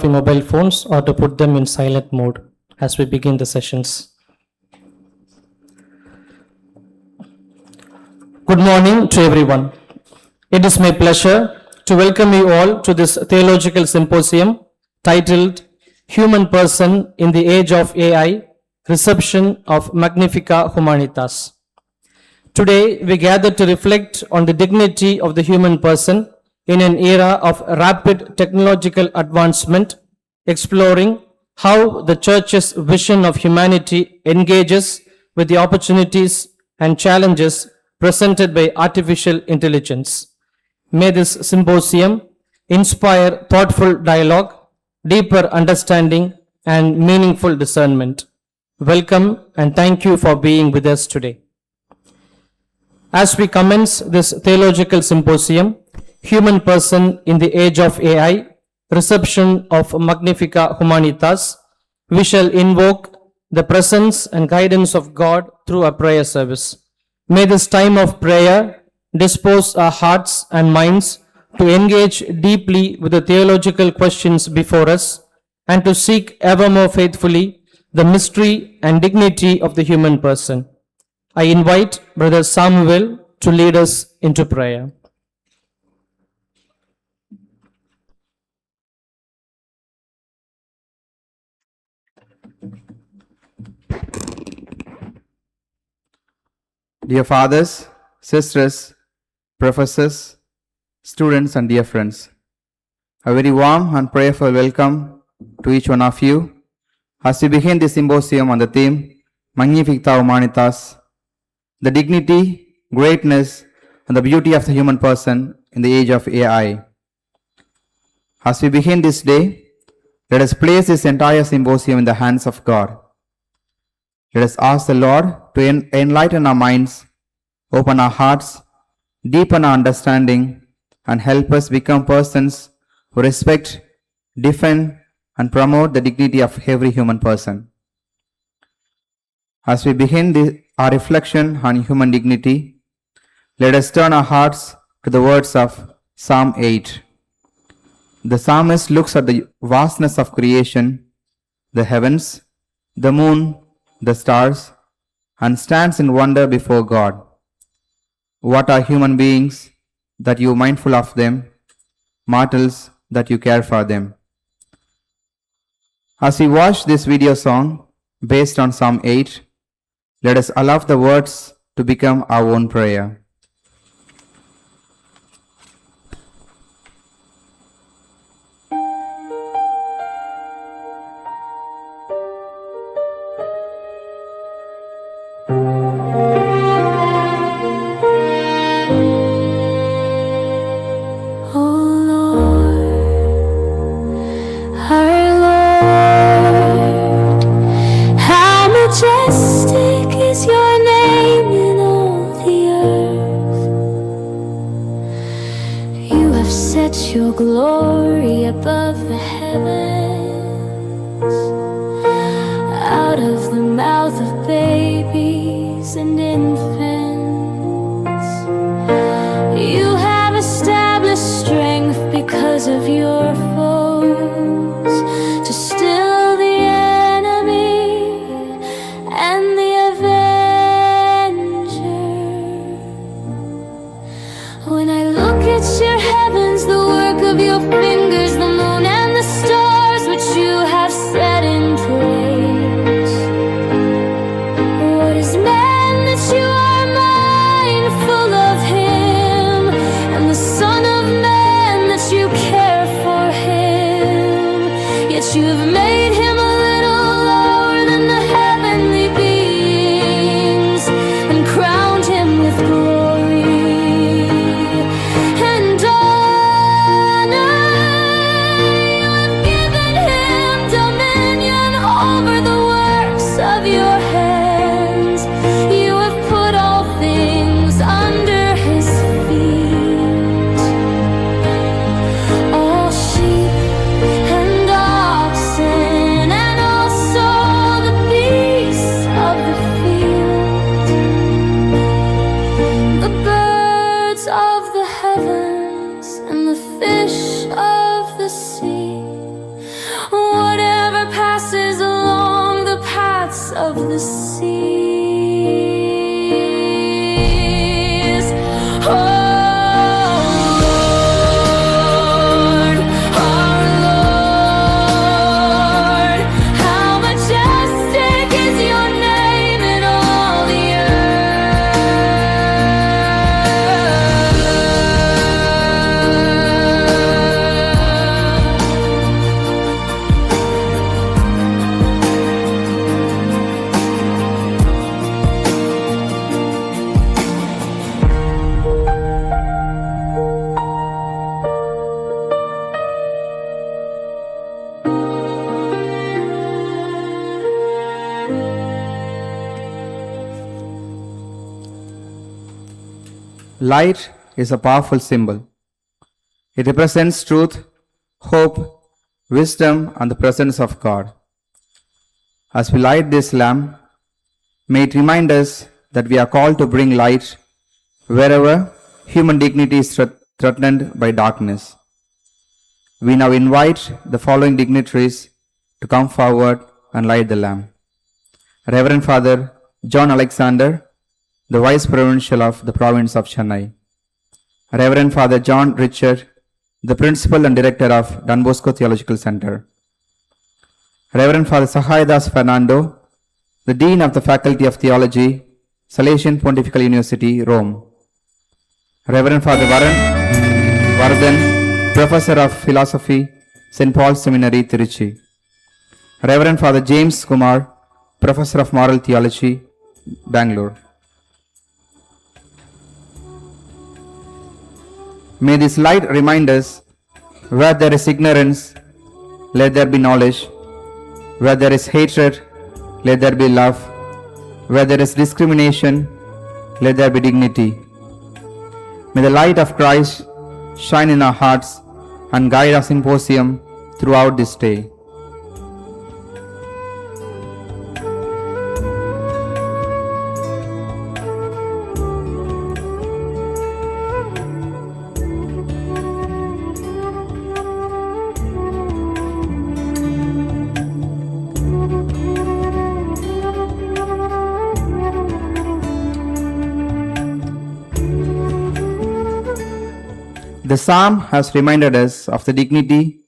your mobile phones or to put them in silent mode as we begin the sessions. Good morning to everyone. It is my pleasure to welcome you all to this Theological Symposium titled Human Person in the Age of AI, Reception of Magnifica Humanitas. Today, we gather to reflect on the dignity of the human person in an era of rapid technological advancement, exploring how the Church's vision of humanity engages with the opportunities and challenges presented by artificial intelligence. May this symposium inspire thoughtful dialogue, deeper understanding, and meaningful discernment. Welcome and thank you for being with us today. As we commence this theological symposium, Human Person in the Age of AI, Reception of Magnifica Humanitas, we shall invoke the presence and guidance of God through a prayer service. May this time of prayer dispose our hearts and minds to engage deeply with the theological questions before us and to seek ever more faithfully the mystery and dignity of the human person. I invite Brother Samuel to lead us into prayer. Dear fathers, sisters, professors, students, and dear friends, a very warm and prayerful welcome to each one of you as we begin this symposium on the theme Magnifica Humanitas, the dignity, greatness, and the beauty of the human person in the age of AI. As we begin this day, let us place this entire symposium in the hands of God. Let us ask the Lord to enlighten our minds, open our hearts, deepen our understanding, and help us become persons who respect, defend, and promote the dignity of every human person. As we begin our reflection on human dignity, let us turn our hearts to the words of Psalm 8. The psalmist looks at the vastness of creation, the heavens, the moon, the stars, and stands in wonder before God. What are human beings that you are mindful of them, mortals that you care for them? As we watch this video song based on Psalm 8, let us allow the words to become our own prayer. Your glory above the heavens, out of the mouth of babies and infants, you have established strength because of your foes, to still the enemy and the avenger. When I look at your heavens, the work of your fingers, the moon and the stars which you have set in place. What is man that you are mindful of him, and the Son of Man that you care for him? Yet you have made him a little lower than the heavenly beings and crowned him with glory and honor. You have given him dominion over the works of your hands. You have put all things under his feet, all sheep and oxen of the seas. Oh Lord, our Lord, how majestic is your name in all the Light is a powerful symbol. It represents truth, hope, wisdom, and the presence of God. As we light this lamp, may it remind us that we are called to bring light wherever human dignity is threatened by darkness. We now invite the following dignitaries to come forward and light the lamp. Reverend Father John Alexander, the Vice Provincial of the Province of Chennai. Reverend Father John Richard, the Principal and Director of Don Bosco Theological Center. Reverend Father Sahayadas Fernando, the Dean of the Faculty of Theology, Salesian Pontifical University, Rome. Reverend Father Vardhan, Professor of Philosophy, St. Paul's Seminary, Tiruchi. Reverend Father James Kumar, Professor of Moral Theology, Bangalore. May this light remind us, where there is ignorance, let there be knowledge. Where there is hatred, let there be love. Where there is discrimination, let there be dignity. May the light of Christ shine in our hearts and guide our symposium throughout this day. The psalm has reminded us of the dignity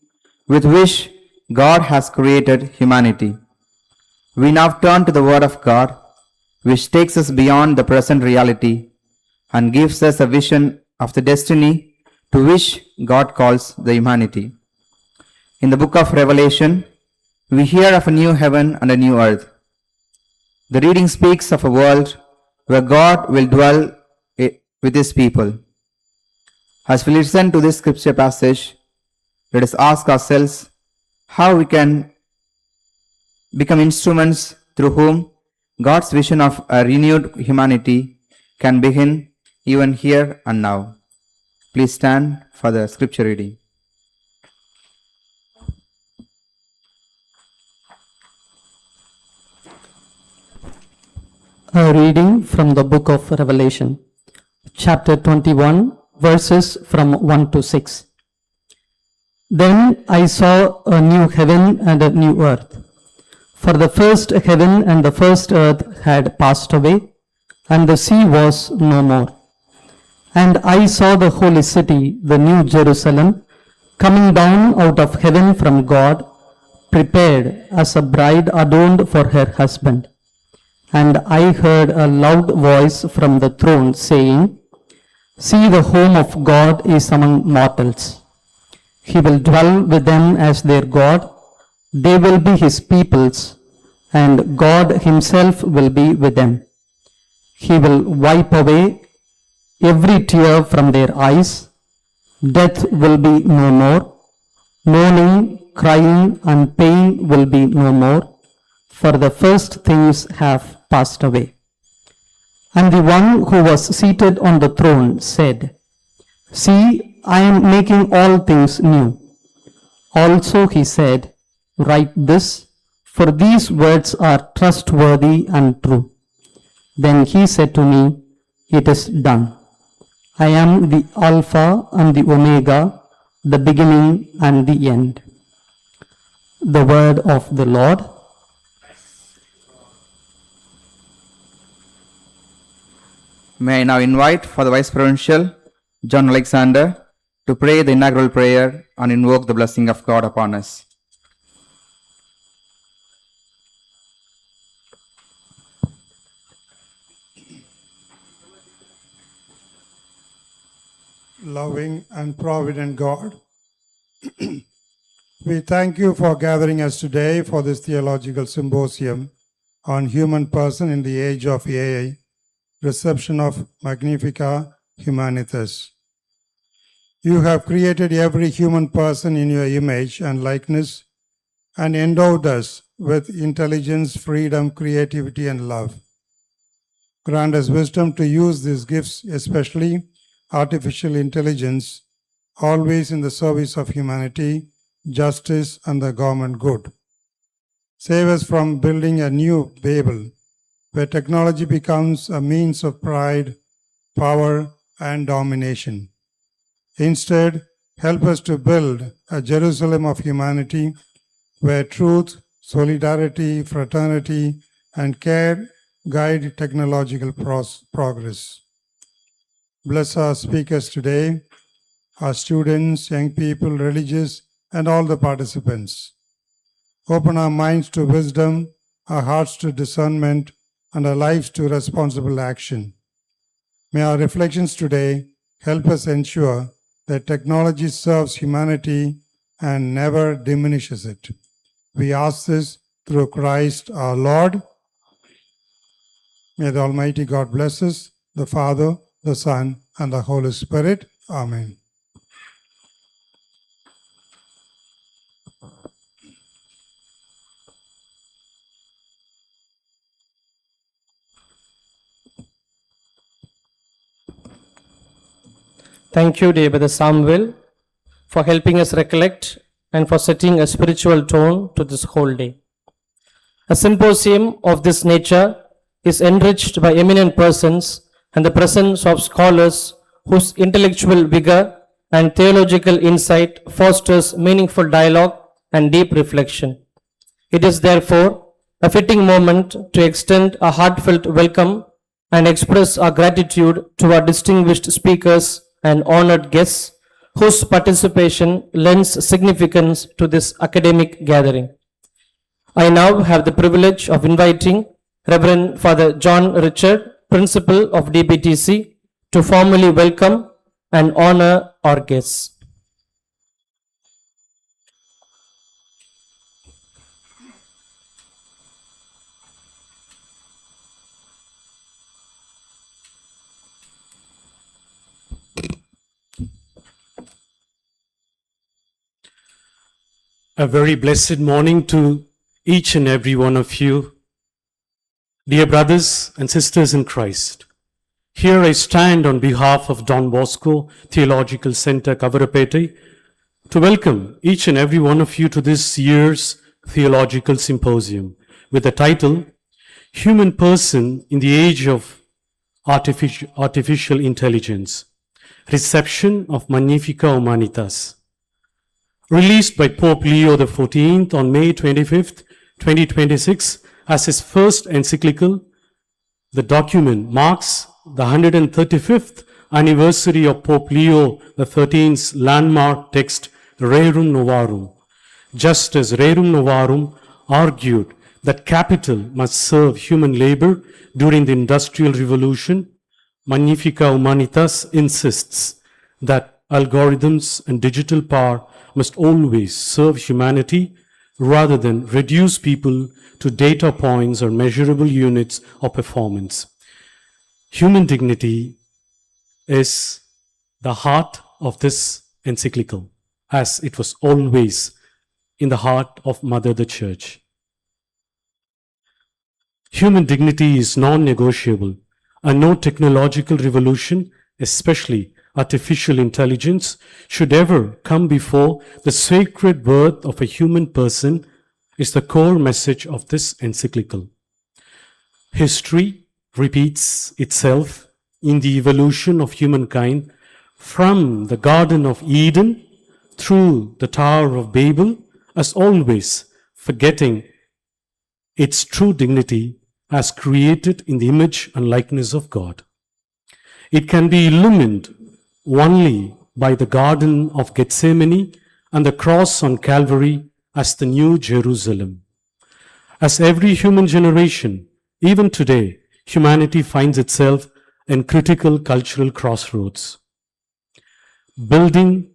with which God has created humanity. We now turn to the Word of God, which takes us beyond the present reality and gives us a vision of the destiny to which God calls the humanity. In the book of Revelation, we hear of a new heaven and a new earth. The reading speaks of a world where God will dwell with His people. As we listen to this scripture passage, let us ask ourselves how we can become instruments through whom God's vision of a renewed humanity can begin even here and now. Please stand for the scripture reading. A reading from the book of Revelation, chapter 21, verses from 1 to 6. Then I saw a new heaven and a new earth. For the first heaven and the first earth had passed away, and the sea was no more. And I saw the holy city, the new Jerusalem, coming down out of heaven from God, prepared as a bride adorned for her husband. And I heard a loud voice from the throne saying, See, the home of God is among mortals. He will dwell with them as their God. They will be His peoples, and God Himself will be with them. He will wipe away every tear from their eyes. Death will be no more. Mourning, crying, and pain will be no more, for the first things have passed away. And the one who was seated on the throne said, See, I am making all things new. Also he said, Write this, for these words are trustworthy and true. Then he said to me, It is done. I am the Alpha and the Omega, the beginning and the end. The word of the Lord. May I now invite for the Vice Provincial, John Alexander, to pray the inaugural prayer and invoke the blessing of God upon us. Loving and provident God, we thank you for gathering us today for this theological symposium on human person in the age of AI, reception of Magnifica Humanitas. You have created every human person in your image and likeness and endowed us with intelligence, freedom, creativity, and love. Grant us wisdom to use these gifts, especially artificial intelligence, always in the service of humanity, justice, and the common good. Save us from building a new Babel, where technology becomes a means of pride, power, and domination. Instead, help us to build a Jerusalem of humanity, where truth, solidarity, fraternity, and care guide technological progress. Bless our speakers today, our students, young people, religious, and all the participants. Open our minds to wisdom, our hearts to discernment, and our lives to responsible action. May our reflections today help us ensure that technology serves humanity and never diminishes it. We ask this through Christ our Lord. May the Almighty God bless us, the Father, the Son, and the Holy Spirit. Amen. Thank you, dear Brother Samuel, for helping us recollect and for setting a spiritual tone to this whole day. A symposium of this nature is enriched by eminent persons and the presence of scholars whose intellectual vigor and theological insight fosters meaningful dialogue and deep reflection. It is therefore a fitting moment to extend a heartfelt welcome and express our gratitude to our distinguished speakers and honored guests whose participation lends significance to this academic gathering. I now have the privilege of inviting Reverend Father John Richard, Principal of DBTC, to formally welcome and honor our guests. A very blessed morning to each and every one of you. Dear brothers and sisters in Christ, here I stand on behalf of Don Bosco Theological Center, Kavarapete, to welcome each and every one of you to this year's Theological Symposium with the title, Human Person in the Age of Artificial Intelligence, Reception of Magnifica Humanitas. Released by Pope Leo XIV on May 25th, 2026 as his first encyclical, the document marks the 135th anniversary of Pope Leo XIII's landmark text, Rerum Novarum, just as Rerum Novarum argued that capital must serve human labor during the Industrial Revolution. Magnifica Humanitas insists that algorithms and digital power must always serve humanity rather than reduce people to data points or measurable units of performance. Human dignity is the heart of this encyclical, as it was always in the heart of Mother the Church. Human dignity is non-negotiable, and no technological revolution, especially artificial intelligence, should ever come before the sacred worth of a human person, is the core message of this encyclical. History repeats itself in the evolution of humankind from the Garden of Eden through the Tower of Babel, as always forgetting its true dignity as created in the image and likeness of God. It can be illumined only by the Garden of Gethsemane and the cross on Calvary as the New Jerusalem. As every human generation, even today, humanity finds itself in critical cultural crossroads. Building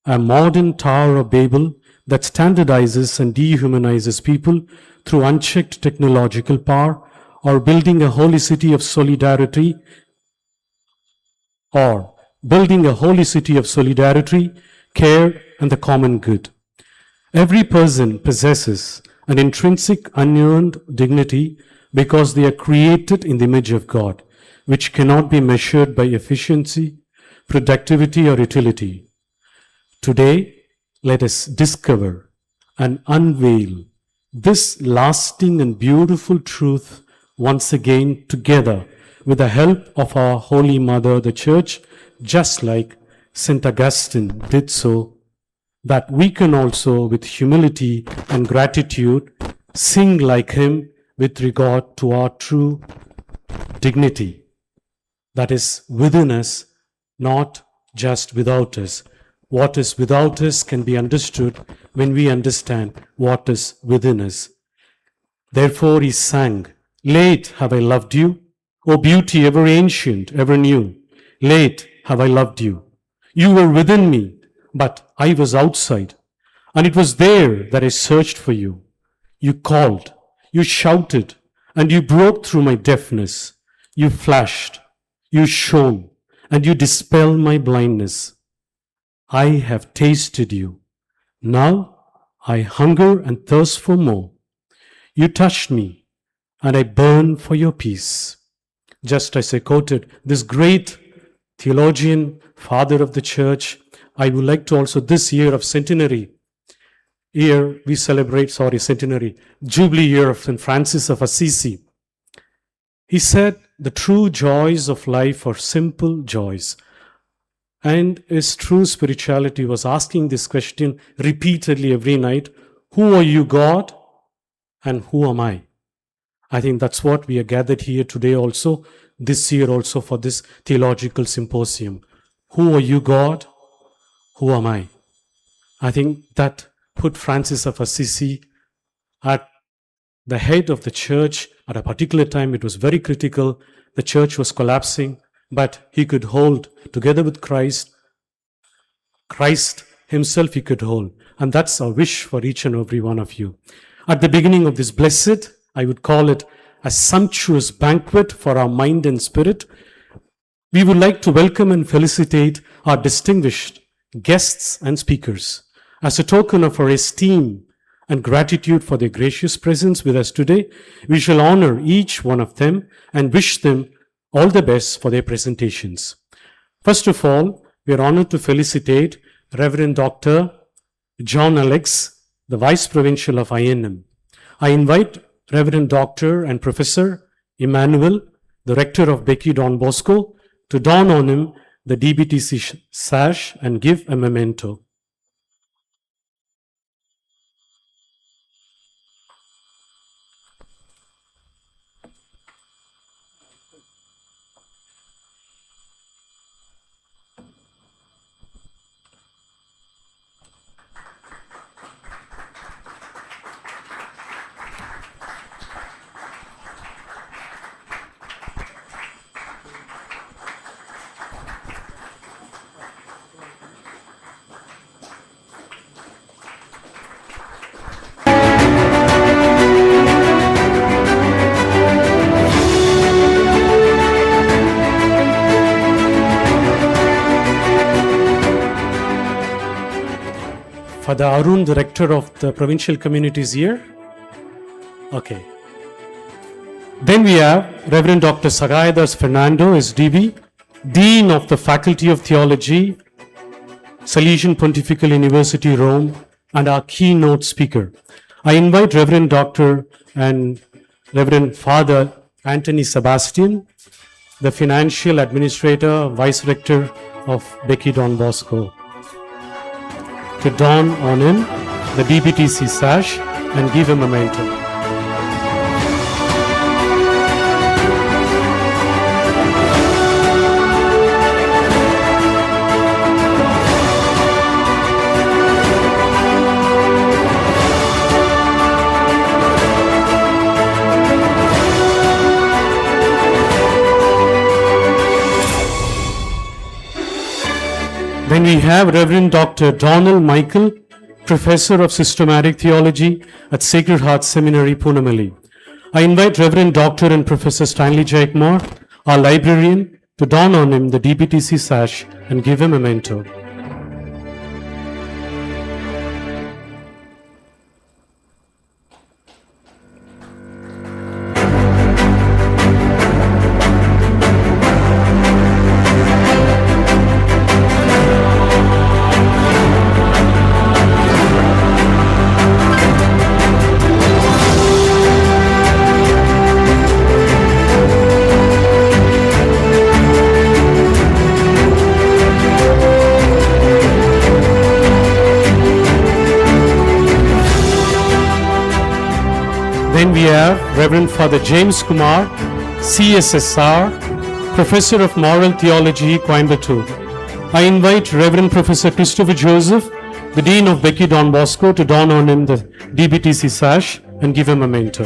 a modern Tower of Babel that standardizes and dehumanizes people through unchecked technological power, or building a holy city of solidarity, care, and the common good. Every person possesses an intrinsic unearned dignity because they are created in the image of God, which cannot be measured by efficiency, productivity, or utility. Today, let us discover and unveil this lasting and beautiful truth once again together with the help of our Holy Mother, the Church, just like St. Augustine did so, that we can also, with humility and gratitude, sing like him with regard to our true dignity that is within us, not just without us. What is without us can be understood when we understand what is within us. Therefore he sang, "Late have I loved you, O beauty ever ancient, ever new. Late have I loved you. You were within me, but I was outside, and it was there that I searched for you. You called, you shouted, and you broke through my deafness. You flashed, you shone, and you dispelled my blindness. I have tasted you. Now I hunger and thirst for more. You touched me, and I burn for your peace." Just as I quoted this great theologian, father of the church, I would like to also, this year of centenary, Jubilee year of St. Francis of Assisi. He said, the true joys of life are simple joys. And his true spirituality was asking this question repeatedly every night: who are you, God? And who am I? I think that's what we are gathered here today also, this year also, for this theological symposium. Who are you, God? Who am I? I think that put Francis of Assisi at the head of the church at a particular time. It was very critical. The church was collapsing, but he could hold together with Christ. Christ himself he could hold. And that's our wish for each and every one of you. At the beginning of this blessed, I would call it a sumptuous banquet for our mind and spirit, we would like to welcome and felicitate our distinguished guests and speakers. As a token of our esteem and gratitude for their gracious presence with us today, we shall honor each one of them and wish them all the best for their presentations. First of all, we are honored to felicitate Reverend Dr. John Alex, the Vice Provincial of INM. I invite Reverend Dr. and Professor Emmanuel, the Rector of Becky Don Bosco, to don on him the DBTC sash and give a memento. Father Arun, the Rector of the Provincial Communities here. Okay. Then we have Reverend Dr. Sagayadas Fernando, SDB, Dean of the Faculty of Theology, Salesian Pontifical University, Rome, and our keynote speaker. I invite Reverend Dr. and Reverend Father Anthony Sebastian, the Financial Administrator, Vice Rector of Becky Don Bosco, to don on him the DBTC sash and give a memento. Then we have Reverend Dr. Donald Michael, Professor of Systematic Theology at Sacred Heart Seminary, Punamalli. I invite Reverend Dr. and Professor Stanley Jayakumar, our librarian, to don on him the DBTC sash and give him a mentor. Then we have Reverend Father James Kumar, CSSR, Professor of Moral Theology, Coimbatore. I invite Reverend Professor Christopher Joseph, the Dean of Becky Don Bosco, to don on him the DBTC sash and give him a mentor.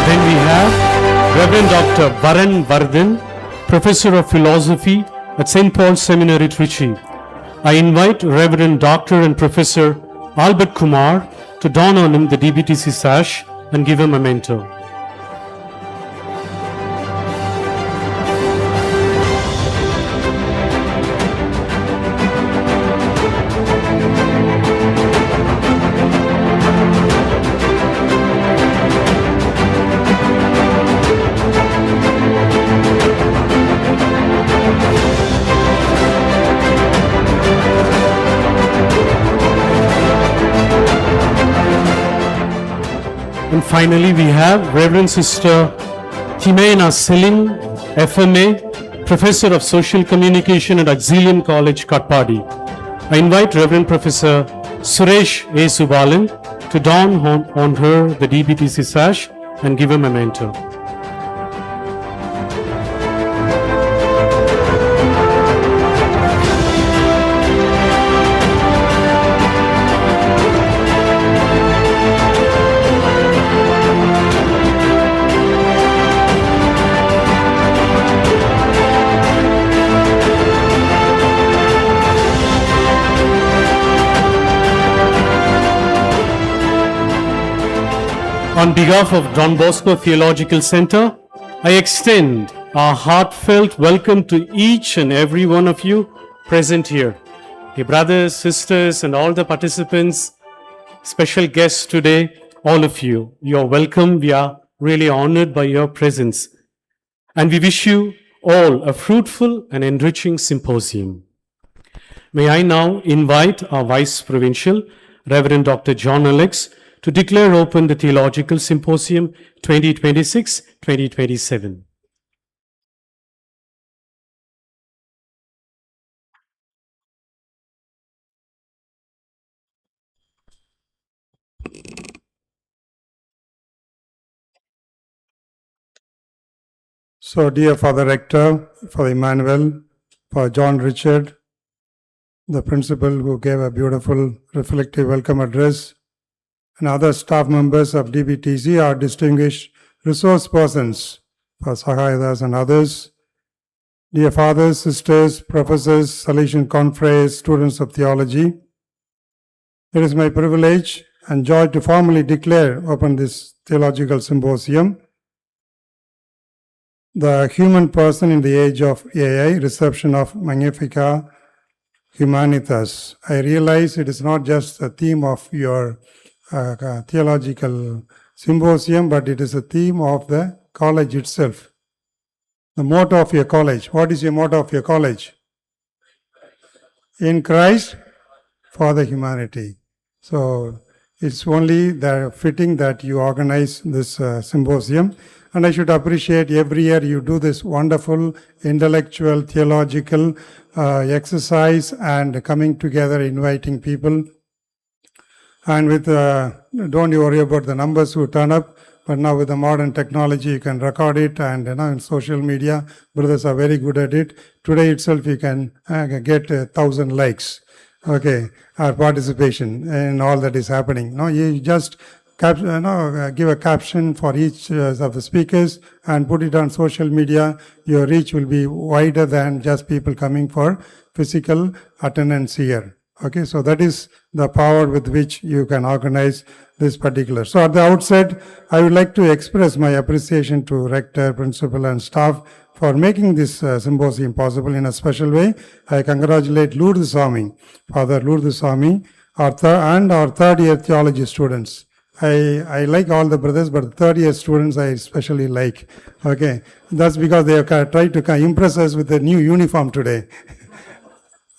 Then we have Reverend Dr. Varan Vardhan, Professor of Philosophy at St. Paul's Seminary, Trichy. I invite Reverend Dr. and Professor Albert Kumar to don on him the DBTC sash and give him a mentor. And finally, we have Reverend Sister Jimena Celine, FMA, Professor of Social Communication at Auxilium College, Katpadi. I invite Reverend Professor Suresh A. Subalan to don on her the DBTC sash and give him a mentor. On behalf of Don Bosco Theological Center, I extend our heartfelt welcome to each and every one of you present here. Dear brothers, sisters, and all the participants, special guests today, all of you, you are welcome. We are really honored by your presence. And we wish you all a fruitful and enriching symposium. May I now invite our Vice Provincial, Reverend Dr. John Alex, to declare open the Theological Symposium 2026-2027. So, dear Father Rector, Father Emmanuel, for John Richard, the principal who gave a beautiful reflective welcome address, and other staff members of DBTC, our distinguished resource persons, for Sahayadas and others, dear fathers, sisters, professors, Salesian confreres, students of theology, it is my privilege and joy to formally declare open this theological symposium, The Human Person in the Age of AI, Reception of Magnifica Humanitas. I realize it is not just a theme of your theological symposium, but it is a theme of the college itself. The motto of your college. What is your motto of your college? In Christ for the humanity. So it's only fitting that you organize this symposium. And I should appreciate every year you do this wonderful intellectual, theological exercise and coming together, inviting people And with, don't you worry about the numbers who turn up, but now with the modern technology, you can record it, and in social media, brothers are very good at it. Today itself, you can get 1,000 likes, okay, our participation in all that is happening. No, you just give a caption for each of the speakers and put it on social media. Your reach will be wider than just people coming for physical attendance here. Okay, so that is the power with which you can organize this particular. So at the outset, I would like to express my appreciation to rector, principal, and staff for making this symposium possible in a special way. I congratulate Lourdes Swami, Father Lourdes Swami, and our third year theology students. I like all the brothers, but third year students I especially like. Okay, that's because they have tried to impress us with a new uniform today.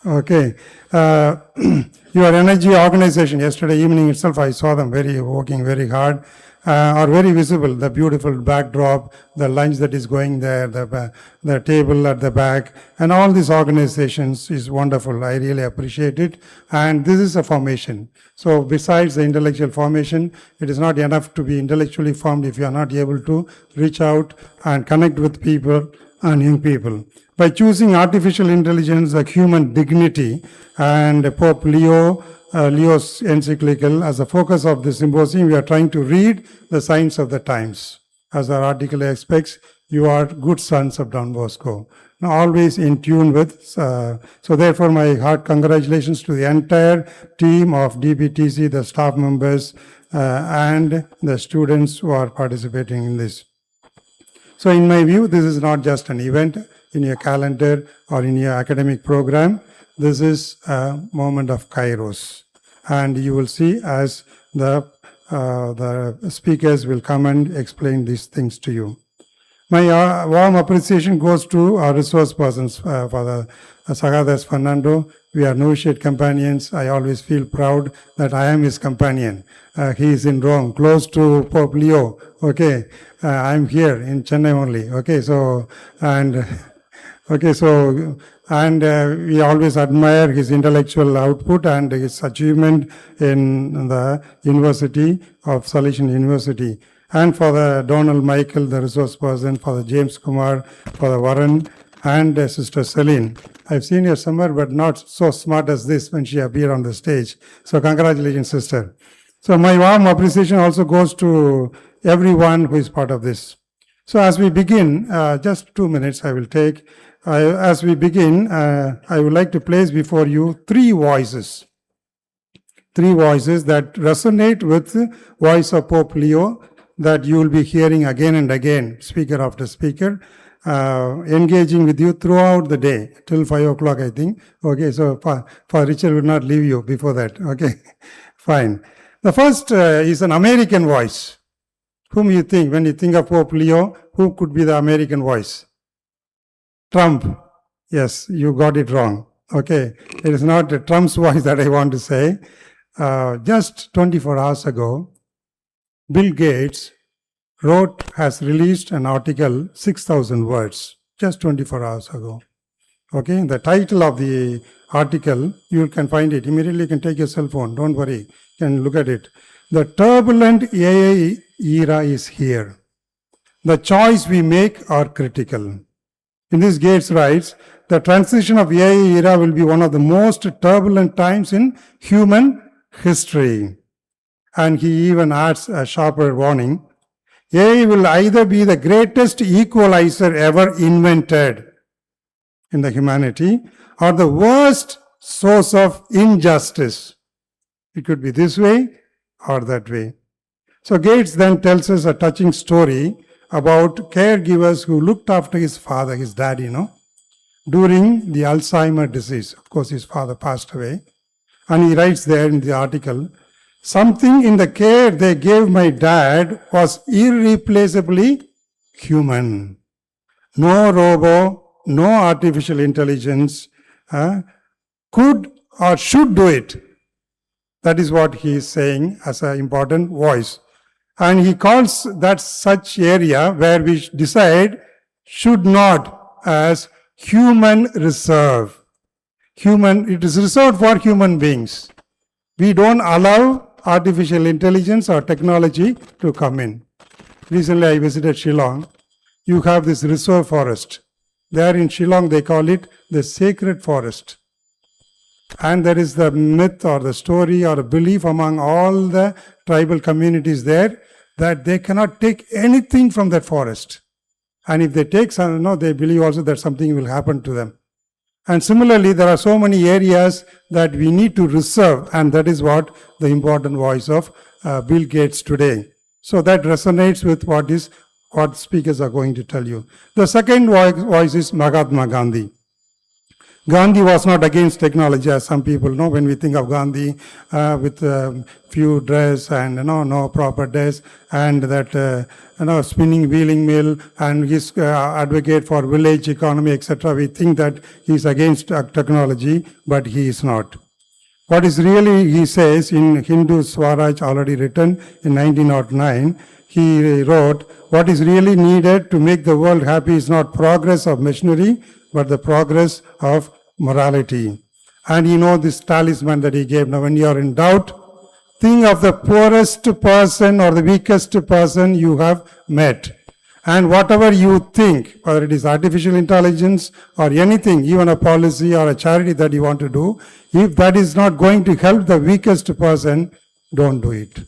Okay, your energy organization, yesterday evening itself I saw them working very hard, are very visible, the beautiful backdrop, the lunch that is going there, the table at the back, and all these organizations is wonderful. I really appreciate it, and this is a formation. So besides the intellectual formation, it is not enough to be intellectually formed if you are not able to reach out and connect with people and young people. By choosing artificial intelligence, like human dignity, and Pope Leo's encyclical as the focus of the symposium, we are trying to read the signs of the times. As our article expects, you are good sons of Don Bosco. Now, always in tune with, so therefore my heart congratulations to the entire team of DBTC, the staff members, and the students who are participating in this. So in my view, this is not just an event in your calendar or in your academic program. This is a moment of kairos. And you will see as the speakers will come and explain these things to you. My warm appreciation goes to our resource persons, Father Sagadas Fernando. We are novitiate companions. I always feel proud that I am his companion. He is in Rome, close to Pope Leo. Okay, I'm here in Chennai only. Okay, so, and we always admire his intellectual output and his achievement in the University of Salesian University. And for the Donald Michael, the resource person, for the James Kumar, for the Warren, and Sister Celine. I've seen her somewhere, but not so smart as this when she appeared on the stage. So congratulations, sister. So my warm appreciation also goes to everyone who is part of this. So as we begin, just 2 minutes I will take. As we begin, I would like to place before you three voices that resonate with the voice of Pope Leo that you will be hearing again and again, speaker after speaker, engaging with you throughout the day, till 5 o'clock, I think. Okay, so for Richard will not leave you before that. Okay, fine. The first is an American voice. Whom you think, when you think of Pope Leo, who could be the American voice? Trump. Yes, you got it wrong. Okay, it is not Trump's voice that I want to say. Just 24 hours ago, Bill Gates has released an article, 6,000 words, just 24 hours ago. Okay, the title of the article, you can find it. Immediately you can take your cell phone, don't worry, you can look at it. The turbulent AI era is here. The choice we make are critical. In this, Gates writes, the transition of AI era will be one of the most turbulent times in human history. And he even adds a sharper warning. AI will either be the greatest equalizer ever invented in the humanity or the worst source of injustice. It could be this way or that way. So Gates then tells us a touching story about caregivers who looked after his father, his dad, during the Alzheimer's disease. Of course, his father passed away. And he writes there in the article, something in the care they gave my dad was irreplaceably human. No robo, no artificial intelligence could or should do it. That is what he is saying as an important voice. And he calls that such area where we decide should not as human reserve. It is reserved for human beings. We don't allow artificial intelligence or technology to come in. Recently, I visited Shillong. You have this reserve forest. There in Shillong, they call it the sacred forest. And there is the myth or the story or a belief among all the tribal communities there that they cannot take anything from that forest. And if they take some, they believe also that something will happen to them. And similarly, there are so many areas that we need to reserve, and that is what the important voice of Bill Gates today. So that resonates with what speakers are going to tell you. The second voice is Mahatma Gandhi. Gandhi was not against technology, as some people know. When we think of Gandhi with few dress and no proper dress and that spinning wheeling mill and his advocate for village economy, etc., we think that he is against technology, but he is not. What is really, he says in Hindu Swaraj, already written in 1909, he wrote, what is really needed to make the world happy is not progress of machinery, but the progress of morality. And this talisman that he gave. Now when you are in doubt, think of the poorest person or the weakest person you have met. And whatever you think, whether it is artificial intelligence or anything, even a policy or a charity that you want to do, if that is not going to help the weakest person, don't do it.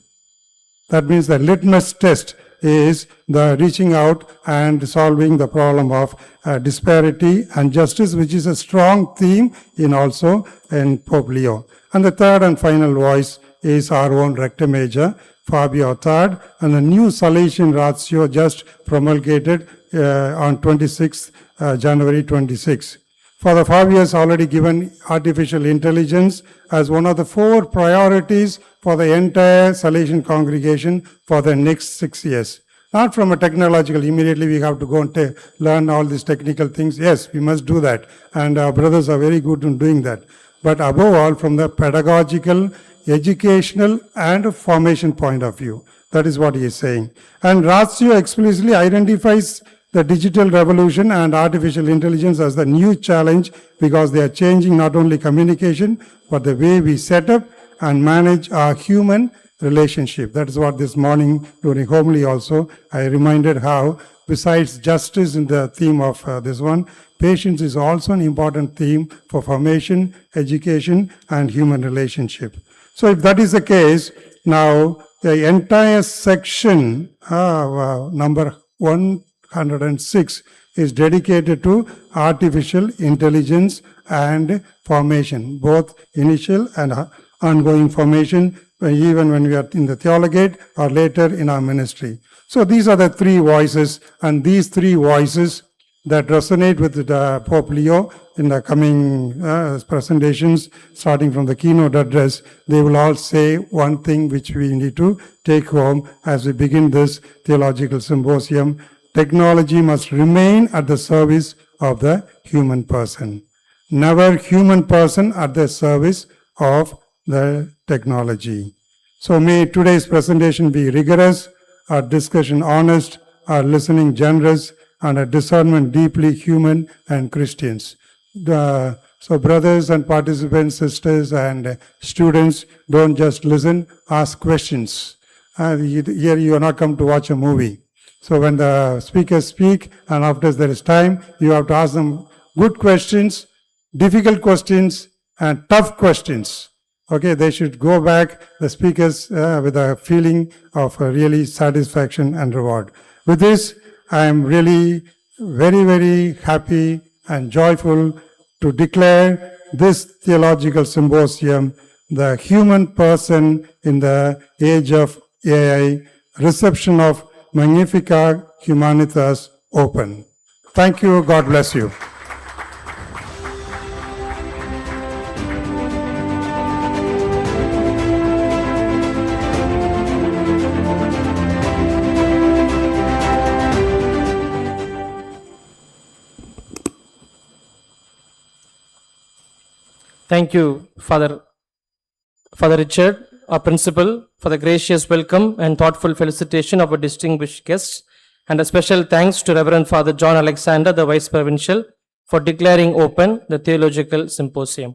That means the litmus test is the reaching out and solving the problem of disparity and justice, which is a strong theme in Pope Leo. And the third and final voice is our own Rector Major, Fabio III, and the new Salesian Ratio just promulgated on 26th January 26. Father Fabio has already given artificial intelligence as one of the 4 priorities for the entire Salesian congregation for the next 6 years. Not from a technological, immediately we have to go and learn all these technical things. Yes, we must do that. And our brothers are very good in doing that. But above all, from the pedagogical, educational, and formation point of view. That is what he is saying. And Ratio explicitly identifies the digital revolution and artificial intelligence as the new challenge because they are changing not only communication, but the way we set up and manage our human relationship. That is what this morning during homily also I reminded how besides justice in the theme of this one, patience is also an important theme for formation, education, and human relationship. So if that is the case, now the entire section number 106 is dedicated to artificial intelligence and formation, both initial and ongoing formation, even when we are in the Theologate or later in our ministry. So these are the 3 voices, and these 3 voices that resonate with the Pope Leo in the coming presentations, starting from the keynote address, they will all say one thing which we need to take home as we begin this theological symposium. Technology must remain at the service of the human person. Never human person at the service of the technology. So may today's presentation be rigorous, our discussion honest, our listening generous, and our discernment deeply human and Christians. So brothers and participants, sisters and students, don't just listen, ask questions. Here you are not come to watch a movie. So when the speakers speak and after there is time, you have to ask them good questions, difficult questions, and tough questions. Okay, they should go back, the speakers, with a feeling of really satisfaction and reward. With this, I am really very, very happy and joyful to declare this theological symposium, the human person in the age of AI, reception of Magnifica Humanitas open. Thank you. God bless you. Thank you, Father Richard, our principal, for the gracious welcome and thoughtful felicitation of our distinguished guests, and a special thanks to Reverend Father John Alexander, the Vice Provincial, for declaring open the Theological Symposium.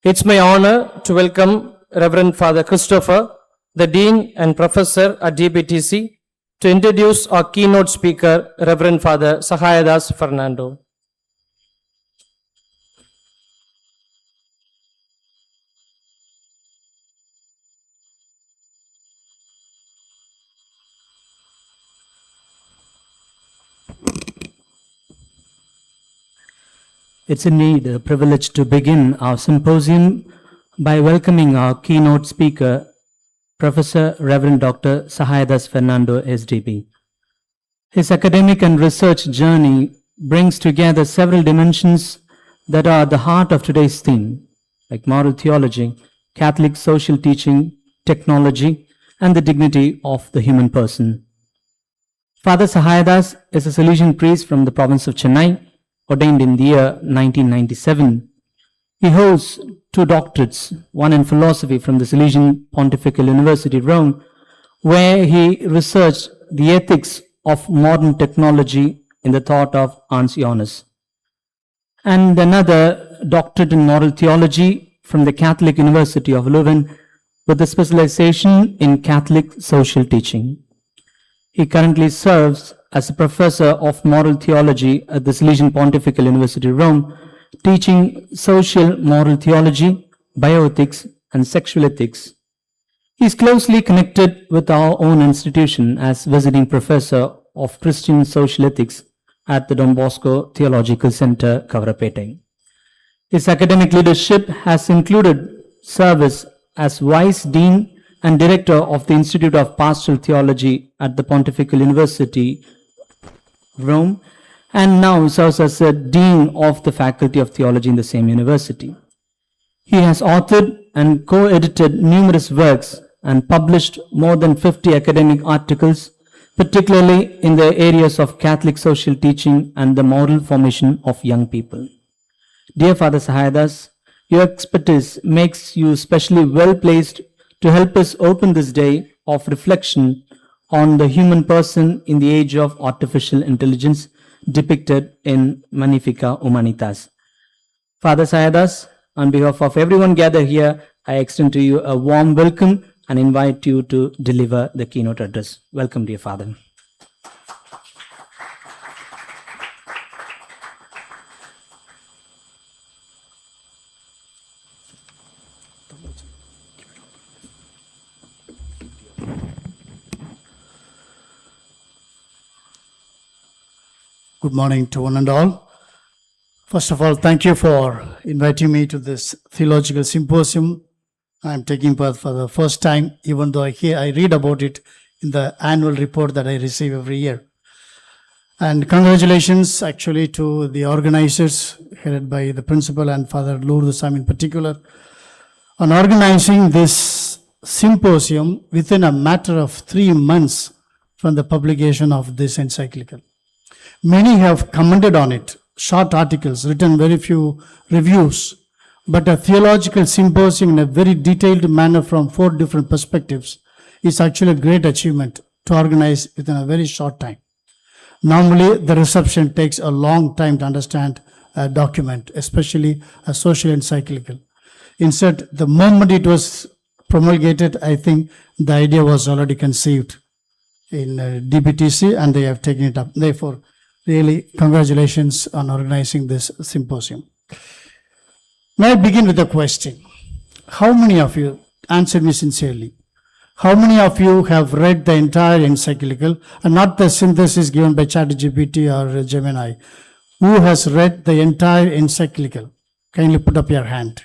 It's my honor to welcome Reverend Father Christopher, the Dean and Professor at DBTC, to introduce our keynote speaker, Reverend Father Sahayadas Fernando. It's indeed a privilege to begin our symposium by welcoming our keynote speaker, Professor Reverend Dr. Sahayadas Fernando, SDB. His academic and research journey brings together several dimensions that are at the heart of today's theme, like moral theology, Catholic social teaching, technology, and the dignity of the human person. Father Sahayadas is a Salesian priest from the province of Chennai, ordained in the year 1997. He holds 2 doctorates, one in philosophy from the Salesian Pontifical University, Rome, where he researched the ethics of modern technology in the thought of Hans Jonas, and another doctorate in moral theology from the Catholic University of Leuven with a specialization in Catholic social teaching. He currently serves as a professor of moral theology at the Salesian Pontifical University, Rome, teaching social moral theology, bioethics, and sexual ethics. He is closely connected with our own institution as visiting professor of Christian social ethics at the Don Bosco Theological Center, Kavarapete. His academic leadership has included service as Vice Dean and Director of the Institute of Pastoral Theology at the Pontifical University, Rome, and now serves as a Dean of the Faculty of Theology in the same university. He has authored and co-edited numerous works and published more than 50 academic articles, particularly in the areas of Catholic social teaching and the moral formation of young people. Dear Father Sahayadas, your expertise makes you especially well placed to help us open this day of reflection on the human person in the age of artificial intelligence depicted in Magnifica Humanitas. Father Sahayadas, on behalf of everyone gathered here, I extend to you a warm welcome and invite you to deliver the keynote address. Welcome, dear Father. Good morning to one and all. First of all, thank you for inviting me to this Theological Symposium. I am taking part for the first time, even though I read about it in the annual report that I receive every year. And congratulations actually to the organizers, headed by the principal and Father Lourdes in particular, on organizing this symposium within a matter of 3 months from the publication of this encyclical. Many have commented on it, short articles, written very few reviews, but a theological symposium in a very detailed manner from 4 different perspectives is actually a great achievement to organize within a very short time. Normally, the reception takes a long time to understand a document, especially a social encyclical. Instead, the moment it was promulgated, I think the idea was already conceived in DBTC and they have taken it up. Therefore, really, congratulations on organizing this symposium. May I begin with a question? How many of you, answer me sincerely, how many of you have read the entire encyclical and not the synthesis given by ChatGPT or Gemini? Who has read the entire encyclical? Kindly put up your hand.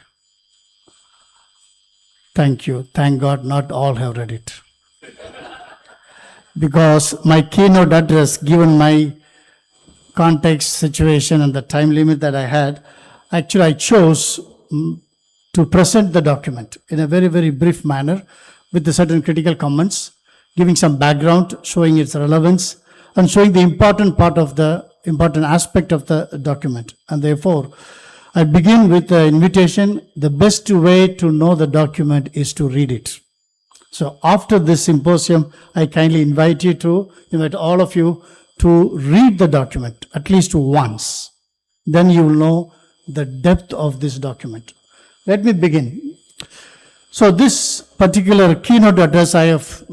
Thank you. Thank God not all have read it. Because my keynote address, given my context, situation, and the time limit that I had, actually I chose to present the document in a very, very brief manner with the certain critical comments, giving some background, showing its relevance, and showing the important aspect of the document. And therefore, I begin with the invitation. The best way to know the document is to read it. So after this symposium, I kindly invite all of you to read the document at least once. Then you will know the depth of this document. Let me begin. So this particular keynote address I have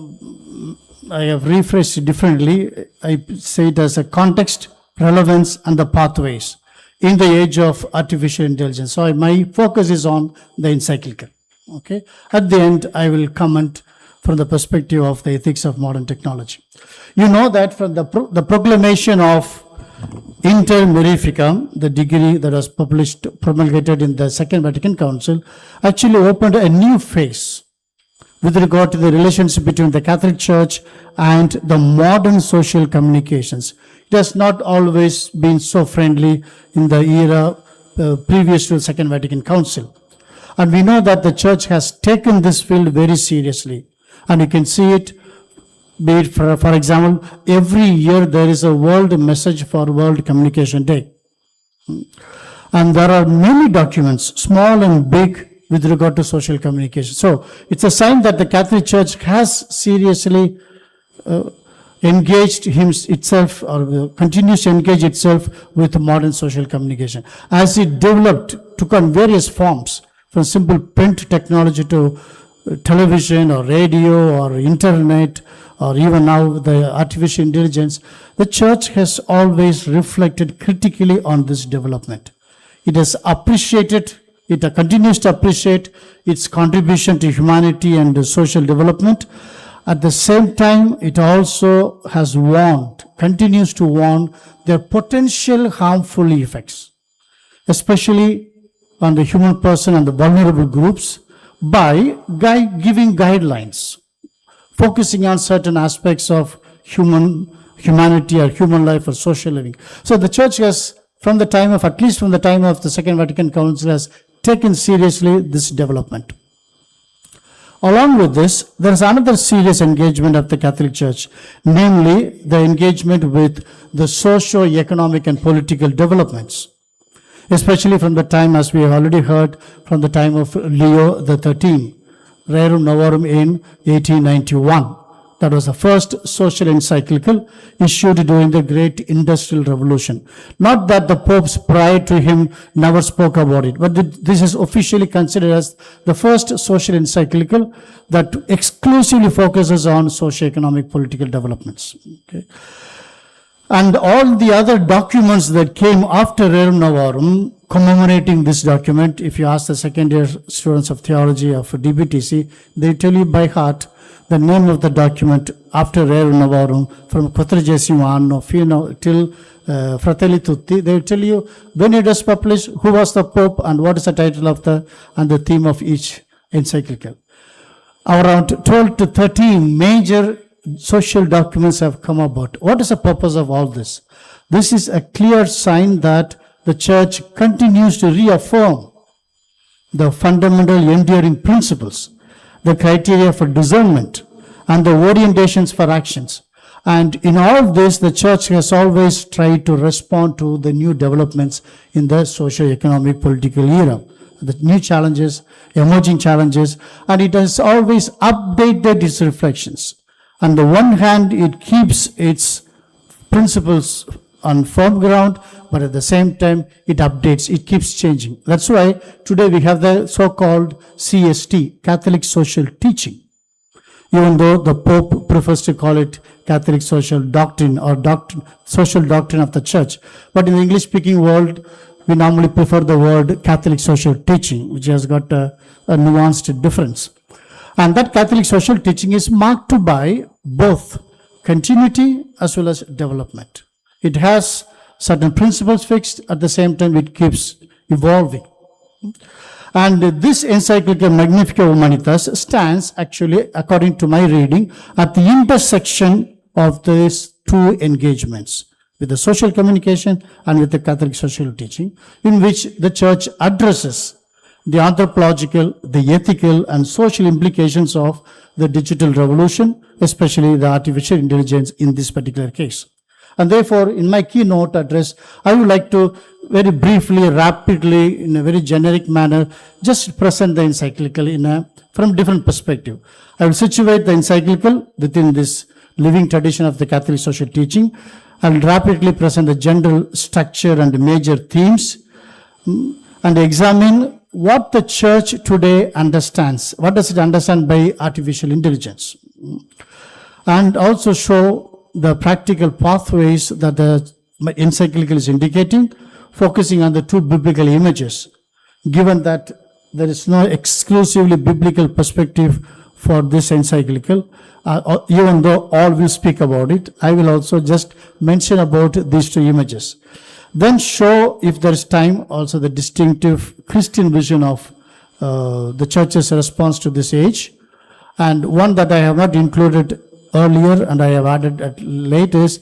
rephrased it differently. I say it as a context, relevance, and the pathways in the age of artificial intelligence. So my focus is on the encyclical. Okay. At the end, I will comment from the perspective of the ethics of modern technology. You know that from the proclamation of Inter Magnificam, the degree that was promulgated in the Second Vatican Council, actually opened a new phase with regard to the relationship between the Catholic Church and the modern social communications. It has not always been so friendly in the era previous to the Second Vatican Council. And we know that the Church has taken this field very seriously. And you can see it, be it for example, every year there is a World Message for World Communication Day. And there are many documents, small and big, with regard to social communication. So it's a sign that the Catholic Church has seriously engaged itself or continues to engage itself with modern social communication. As it developed, took on various forms, from simple print technology to television or radio or internet, or even now the artificial intelligence, the Church has always reflected critically on this development. It has appreciated, it continues to appreciate its contribution to humanity and social development. At the same time, it also has warned, continues to warn their potential harmful effects, especially on the human person and the vulnerable groups, by giving guidelines, focusing on certain aspects of humanity or human life or social living. So the Church has, at least from the time of the Second Vatican Council, has taken seriously this development. Along with this, there is another serious engagement of the Catholic Church, namely the engagement with the socio-economic and political developments, especially from the time, as we have already heard, from the time of Leo XIII, Rerum Novarum in 1891. That was the first social encyclical issued during the Great Industrial Revolution. Not that the popes prior to him never spoke about it, but this is officially considered as the first social encyclical that exclusively focuses on socio-economic political developments. Okay. And all the other documents that came after Rerum Novarum commemorating this document, if you ask the second year students of theology of DBTC, they tell you by heart the name of the document after Rerum Novarum, from Quadragesimo Anno till Fratelli Tutti. They will tell you when it was published, who was the Pope, and what is the title of and the theme of each encyclical. Around 12 to 13 major social documents have come about. What is the purpose of all this? This is a clear sign that the Church continues to reaffirm the fundamental enduring principles, the criteria for discernment, and the orientations for actions. And in all this, the Church has always tried to respond to the new developments in the socio-economic political era, the new challenges, emerging challenges, and it has always updated its reflections. On the one hand, it keeps its principles on firm ground, but at the same time, it updates, it keeps changing. That's why today we have the so-called CST, Catholic Social Teaching, even though the Pope prefers to call it Catholic Social Doctrine or Social Doctrine of the Church. But in the English-speaking world, we normally prefer the word Catholic Social Teaching, which has got a nuanced difference. And that Catholic social teaching is marked by both continuity as well as development. It has certain principles fixed, at the same time it keeps evolving. And this encyclical Magnifica Humanitas stands actually, according to my reading, at the intersection of these two engagements, with the social communication and with the Catholic social teaching, in which the Church addresses the anthropological, the ethical, and social implications of the digital revolution, especially the artificial intelligence in this particular case. And therefore, in my keynote address, I would like to very briefly, rapidly, in a very generic manner, just present the encyclical from different perspective. I will situate the encyclical within this living tradition of the Catholic social teaching. I will rapidly present the general structure and major themes, and examine what the church today understands. What does it understand by artificial intelligence? And also show the practical pathways that the encyclical is indicating, focusing on the two biblical images, given that there is no exclusively biblical perspective for this encyclical. Even though all will speak about it, I will also just mention about these two images. Then show, if there is time, also the distinctive Christian vision of the church's response to this age. And one that I have not included earlier and I have added at late is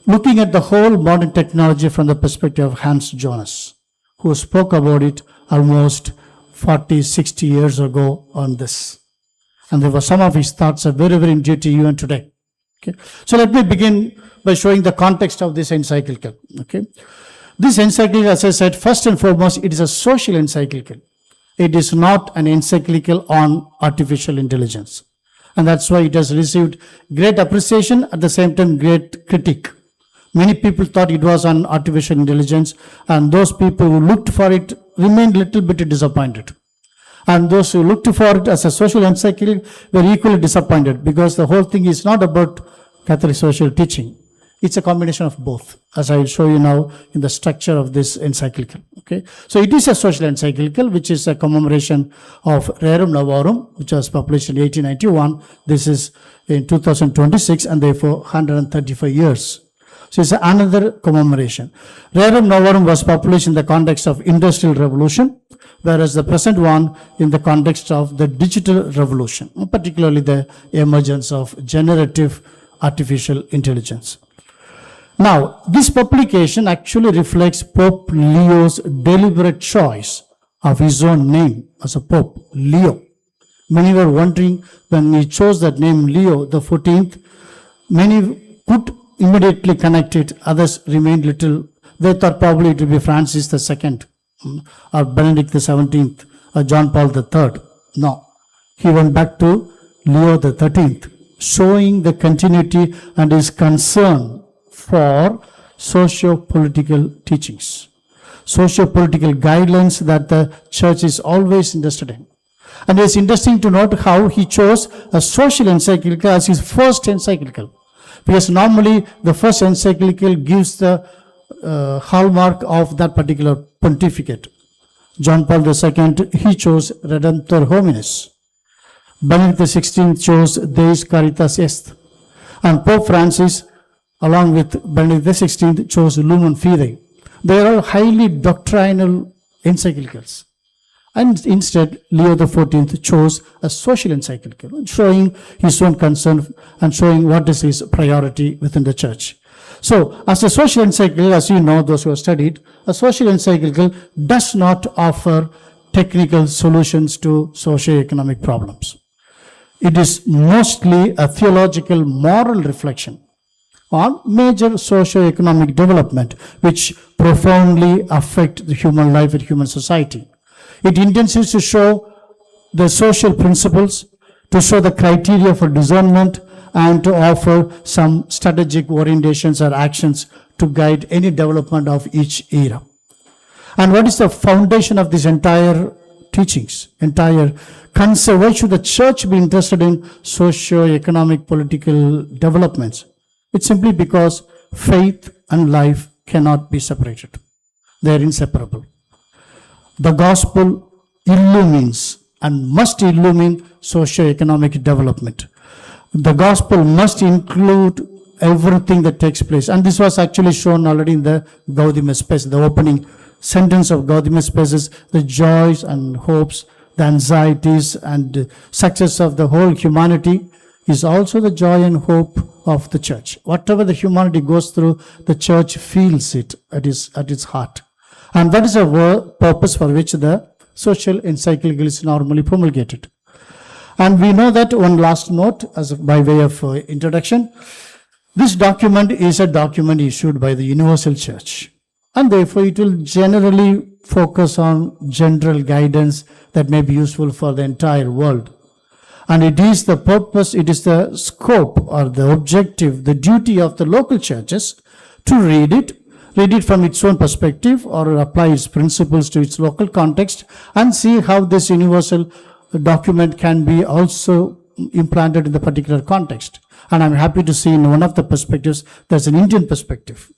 looking at the whole modern technology from the perspective of Hans Jonas, who spoke about it almost 40, 60 years ago on this. And there were some of his thoughts are very, very intuitive even today. Okay. So let me begin by showing the context of this encyclical. Okay. This encyclical, as I said, first and foremost, it is a social encyclical. It is not an encyclical on artificial intelligence. And that's why it has received great appreciation, at the same time great critique. Many people thought it was on artificial intelligence, and those people who looked for it remained a little bit disappointed. And those who looked for it as a social encyclical were equally disappointed, because the whole thing is not about Catholic social teaching. It's a combination of both, as I will show you now in the structure of this encyclical. Okay, so it is a social encyclical, which is a commemoration of Rerum Novarum, which was published in 1891. This is in 2026, and therefore 135 years. So it's another commemoration. Rerum Novarum was published in the context of Industrial Revolution, whereas the present one in the context of the digital revolution, particularly the emergence of generative artificial intelligence. Now, this publication actually reflects Pope Leo's deliberate choice of his own name as a Pope, Leo. Many were wondering when he chose that name, Leo the 14th, many could immediately connect it, others remained little. They thought probably it would be Francis II or Benedict XVII or John Paul III. No, he went back to Leo the 13th, showing the continuity and his concern for socio-political teachings, socio-political guidelines that the church is always interested in. And it's interesting to note how he chose a social encyclical as his first encyclical, because normally the first encyclical gives the hallmark of that particular pontificate. John Paul II, he chose Redemptor Hominis. Benedict XVI chose Deus Caritas Est. And Pope Francis, along with Benedict XVI, chose Lumen Fidei. They are all highly doctrinal encyclicals. And instead, Leo XIV chose a social encyclical, showing his own concern and showing what is his priority within the church. So, as a social encyclical, as you know, those who have studied, a social encyclical does not offer technical solutions to socio-economic problems. It is mostly a theological moral reflection on major socio-economic development which profoundly affect the human life and human society. It intends to show the social principles, to show the criteria for discernment, and to offer some strategic orientations or actions to guide any development of each era. And what is the foundation of this entire teachings, entire concern? Why should the church be interested in socio-economic political developments? It's simply because faith and life cannot be separated. They are inseparable. The gospel illumines and must illumine socio-economic development. The gospel must include everything that takes place. And this was actually shown already in the Gaudium et Spes, the opening sentence of Gaudium et Spes is the joys and hopes, the anxieties and success of the whole humanity is also the joy and hope of the church. Whatever the humanity goes through, the church feels it at its heart. And that is a purpose for which the social encyclical is normally promulgated. And we know that, one last note as by way of introduction, this document is a document issued by the Universal Church. And therefore it will generally focus on general guidance that may be useful for the entire world. And it is the purpose, it is the scope or the objective, the duty of the local churches to read it, read it from its own perspective or apply its principles to its local context and see how this universal document can be also implanted in the particular context. And I'm happy to see in one of the perspectives, there's an Indian perspective.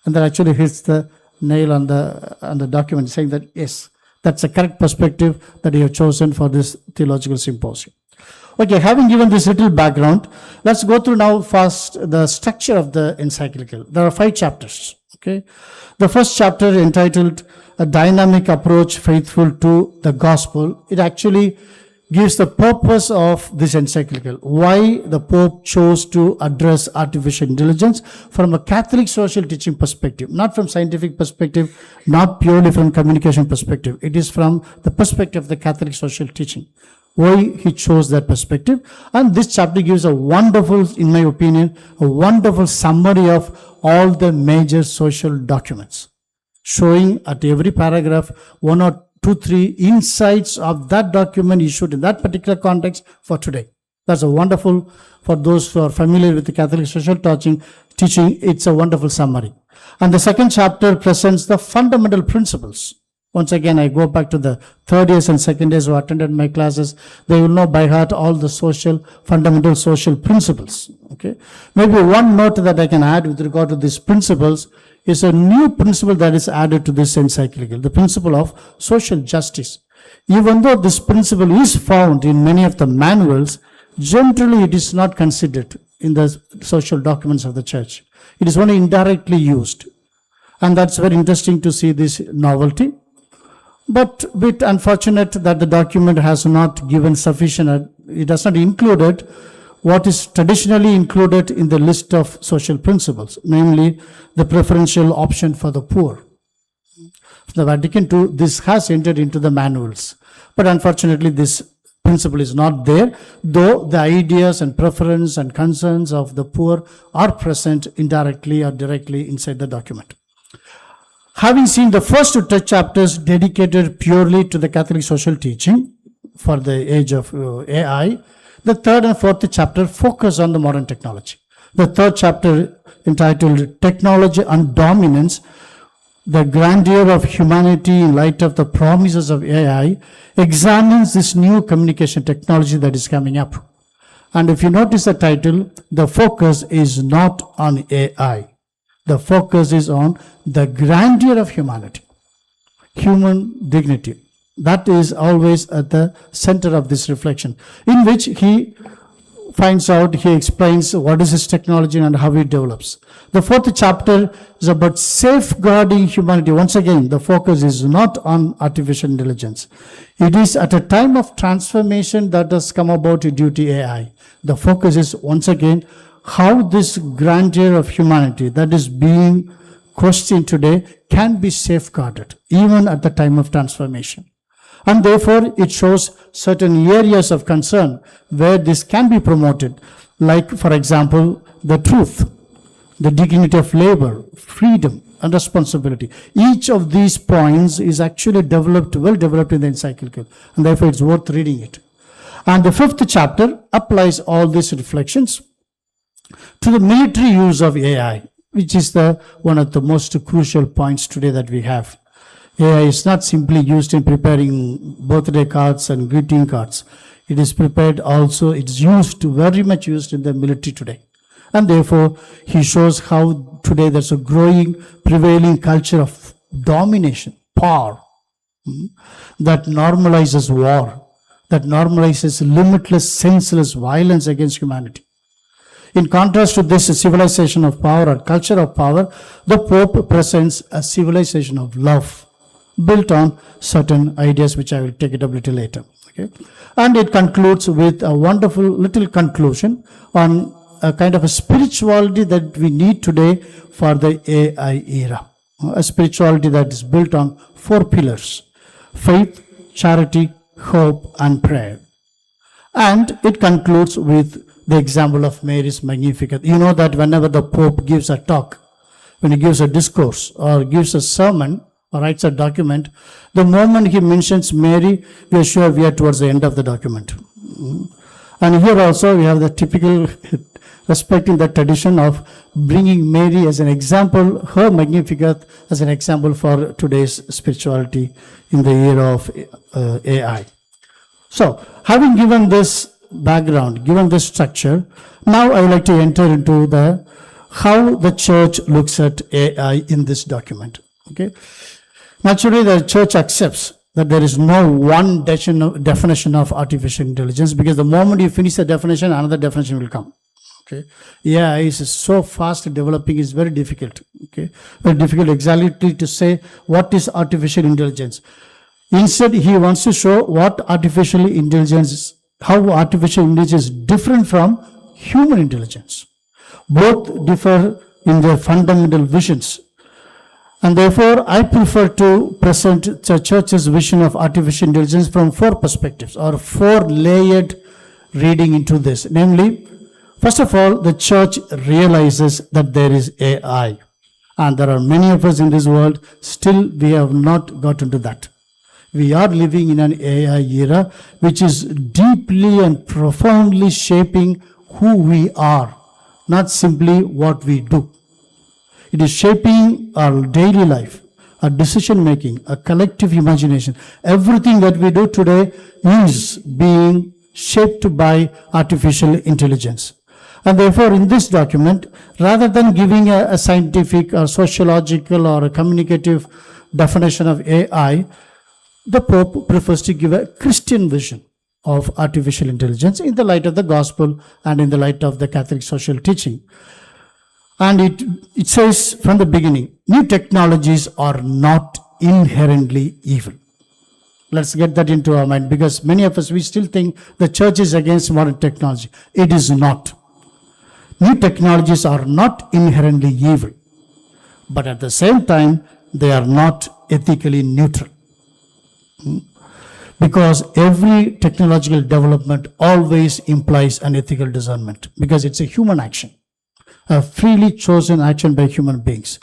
And that actually hits the nail on the document, saying that, yes, that's the correct perspective that you have chosen for this theological symposium. Okay, having given this little background, let's go through now first the structure of the encyclical. There are 5 chapters. Okay, the first chapter entitled A Dynamic Approach Faithful to the Gospel. It actually gives the purpose of this encyclical, why the Pope chose to address artificial intelligence from a Catholic social teaching perspective, not from scientific perspective, not purely from communication perspective. It is from the perspective of the Catholic social teaching, why he chose that perspective. And this chapter gives a wonderful, in my opinion, a wonderful summary of all the major social documents, showing at every paragraph 1 or 2, 3 insights of that document issued in that particular context for today. That's a wonderful, for those who are familiar with the Catholic social teaching, it's a wonderful summary. And the second chapter presents the fundamental principles. Once again, I go back to the third years and second years who attended my classes. They will know by heart all the fundamental social principles. Okay. Maybe one note that I can add with regard to these principles is a new principle that is added to this encyclical, the principle of social justice. Even though this principle is found in many of the manuals, generally it is not considered in the social documents of the church. It is only indirectly used. And that's very interesting to see this novelty. But a bit unfortunate that the document has not given sufficient, it has not included what is traditionally included in the list of social principles, namely the preferential option for the poor. The Vatican II, this has entered into the manuals. But unfortunately, this principle is not there, though the ideas and preference and concerns of the poor are present indirectly or directly inside the document. Having seen the first 2 chapters dedicated purely to the Catholic social teaching for the age of AI, the third and fourth chapter focus on the modern technology. The third chapter, entitled Technology and Dominance, the grandeur of humanity in light of the promises of AI, examines this new communication technology that is coming up. And if you notice the title, the focus is not on AI. The focus is on the grandeur of humanity, human dignity. That is always at the center of this reflection, in which he explains what is this technology and how it develops. The fourth chapter is about safeguarding humanity. Once again, the focus is not on artificial intelligence. It is at a time of transformation that has come about due to AI. The focus is once again how this grandeur of humanity that is being questioned today can be safeguarded even at the time of transformation. And therefore, it shows certain areas of concern where this can be promoted, like, for example, the truth, the dignity of labor, freedom, and responsibility. Each of these points is actually well developed in the encyclical, and therefore it's worth reading it. And the fifth chapter applies all these reflections to the military use of AI, which is one of the most crucial points today that we have. AI is not simply used in preparing birthday cards and greeting cards. It is prepared also, it's very much used in the military today. And therefore, he shows how today there's a growing, prevailing culture of domination, power, that normalizes war, that normalizes limitless, senseless violence against humanity. In contrast to this civilization of power or culture of power, the Pope presents a civilization of love, built on certain ideas which I will take it up a little later. Okay? And it concludes with a wonderful little conclusion on a kind of a spirituality that we need today for the AI era. A spirituality that is built on 4 pillars: faith, charity, hope, and prayer. And it concludes with the example of Mary's Magnificat. You know that whenever the Pope gives a talk, when he gives a discourse or gives a sermon or writes a document, the moment he mentions Mary, we are sure we are towards the end of the document. And here also we have the typical respecting the tradition of bringing Mary as an example, her Magnificat as an example for today's spirituality in the era of AI. So, having given this background, given this structure, now I would like to enter into the how the church looks at AI in this document. Okay, naturally, the church accepts that there is no one definition of artificial intelligence, because the moment you finish the definition, another definition will come. Okay, AI is so fast developing; it's very difficult. Okay, very difficult exactly to say what is artificial intelligence. Instead, he wants to show what artificial intelligence is, how artificial intelligence is different from human intelligence. Both differ in their fundamental visions. And therefore, I prefer to present the church's vision of artificial intelligence from four perspectives, or four layered reading into this. Namely, first of all, the church realizes that there is AI. And there are many of us in this world, still we have not gotten to that. We are living in an AI era which is deeply and profoundly shaping who we are, not simply what we do. It is shaping our daily life, our decision making, our collective imagination. Everything that we do today is being shaped by artificial intelligence. And therefore, in this document, rather than giving a scientific or sociological or a communicative definition of AI, the Pope prefers to give a Christian vision of artificial intelligence in the light of the gospel and in the light of the Catholic social teaching. And it says from the beginning, new technologies are not inherently evil. Let's get that into our mind, because many of us, we still think the church is against modern technology. It is not. New technologies are not inherently evil, but at the same time, they are not ethically neutral. Because every technological development always implies an ethical discernment, because it's a human action, a freely chosen action by human beings.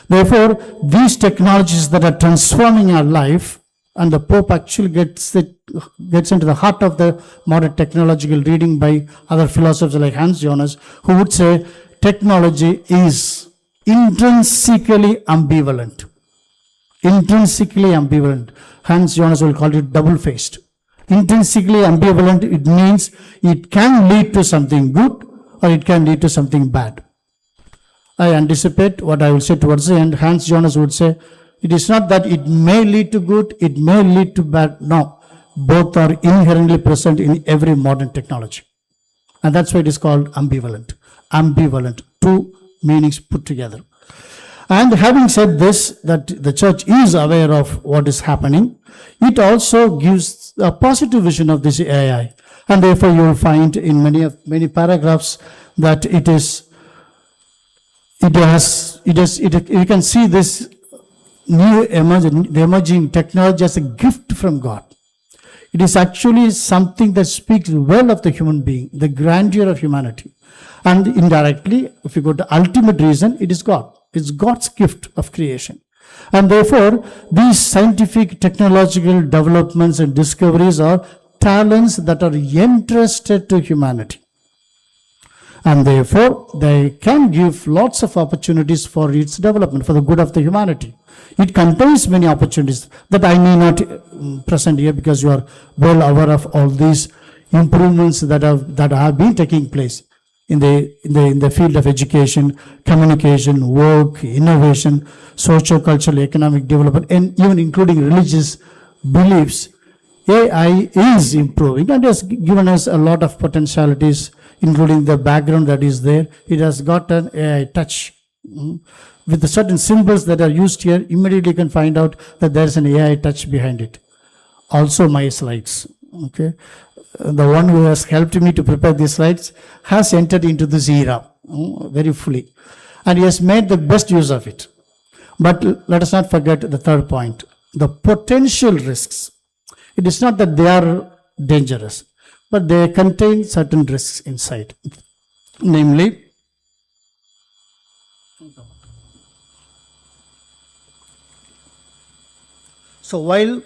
Therefore, these technologies that are transforming our life, and the Pope actually gets into the heart of the modern technological reading by other philosophers like Hans Jonas, who would say technology is intrinsically ambivalent. Intrinsically ambivalent. Hans Jonas will call it double-faced. Intrinsically ambivalent, it means it can lead to something good or it can lead to something bad. I anticipate what I will say towards the end. Hans Jonas would say, it is not that it may lead to good, it may lead to bad. No, both are inherently present in every modern technology. And that's why it is called ambivalent. Ambivalent, two meanings put together. And having said this, that the church is aware of what is happening, it also gives a positive vision of this AI. And therefore you will find in many paragraphs that you can see this new emerging technology as a gift from God. It is actually something that speaks well of the human being, the grandeur of humanity. And indirectly, if you go to ultimate reason, it is God. It's God's gift of creation. And therefore, these scientific, technological developments and discoveries are talents that are entrusted to humanity. And therefore, they can give lots of opportunities for its development, for the good of the humanity. It contains many opportunities that I may not present here, because you are well aware of all these improvements that have been taking place in the field of education, communication, work, innovation, socio-cultural, economic development, and even including religious beliefs. AI is improving and has given us a lot of potentialities, including the background that is there. It has got an AI touch. With the certain symbols that are used here, immediately you can find out that there is an AI touch behind it. Also my slides. Okay. The one who has helped me to prepare these slides has entered into this era very fully. And he has made the best use of it. But let us not forget the third point, the potential risks. It is not that they are dangerous, but they contain certain risks inside. Namely, so while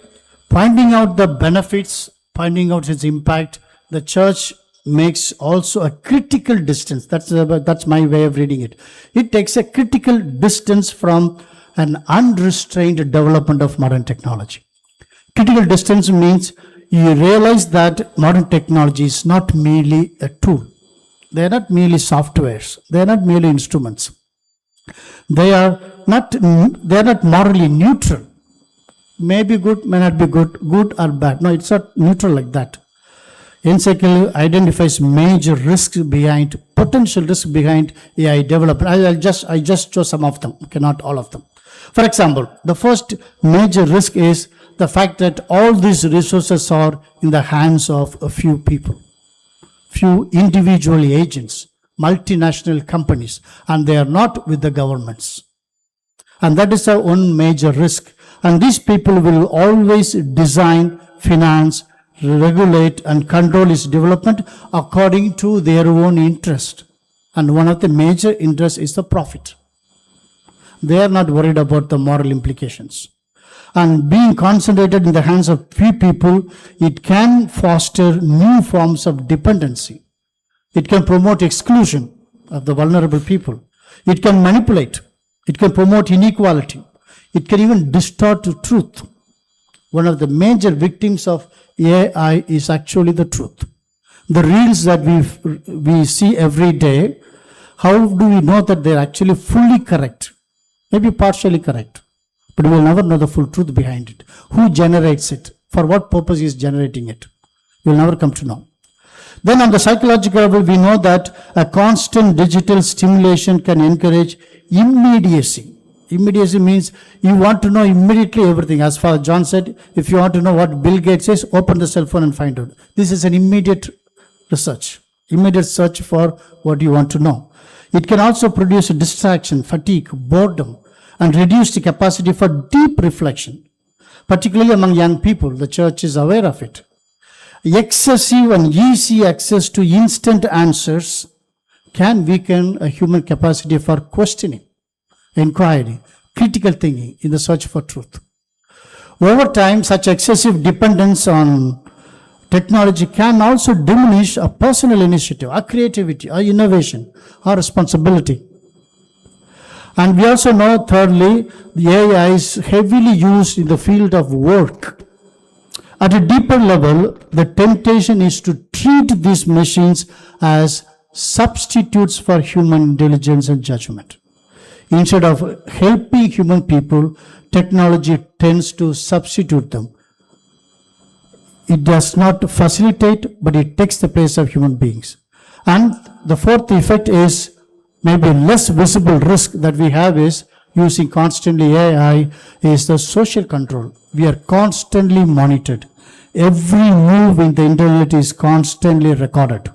pointing out the benefits, pointing out its impact, the church makes also a critical distance. That's my way of reading it. It takes a critical distance from an unrestrained development of modern technology. Critical distance means you realize that modern technology is not merely a tool. They are not merely softwares. They are not merely instruments. They are not morally neutral. May be good, may not be good or bad. No, it's not neutral like that. NCL identifies major risks behind, potential risks behind AI development. I just chose some of them, okay, not all of them. For example, the first major risk is the fact that all these resources are in the hands of a few people, few individual agents, multinational companies, and they are not with the governments. And that is one major risk. And these people will always design, finance, regulate, and control its development according to their own interest. And one of the major interests is the profit. They are not worried about the moral implications. And being concentrated in the hands of few people, it can foster new forms of dependency. It can promote exclusion of the vulnerable people. It can manipulate. It can promote inequality. It can even distort the truth. One of the major victims of AI is actually the truth. The reels that we see every day, how do we know that they're actually fully correct? Maybe partially correct. But we will never know the full truth behind it. Who generates it? For what purpose is generating it? We will never come to know. Then on the psychological level, we know that a constant digital stimulation can encourage immediacy. Immediacy means you want to know immediately everything. As Father John said, if you want to know what Bill Gates says, open the cell phone and find out. This is an immediate research, immediate search for what you want to know. It can also produce distraction, fatigue, boredom, and reduce the capacity for deep reflection, particularly among young people. The church is aware of it. Excessive and easy access to instant answers can weaken a human capacity for questioning, inquiry, critical thinking in the search for truth. Over time, such excessive dependence on technology can also diminish a personal initiative, our creativity, our innovation, our responsibility. And we also know, thirdly, the AI is heavily used in the field of work. At a deeper level, the temptation is to treat these machines as substitutes for human intelligence and judgment. Instead of helping human people, technology tends to substitute them. It does not facilitate, but it takes the place of human beings. And the fourth effect is maybe less visible risk that we have is using constantly AI is the social control. We are constantly monitored. Every move in the internet is constantly recorded.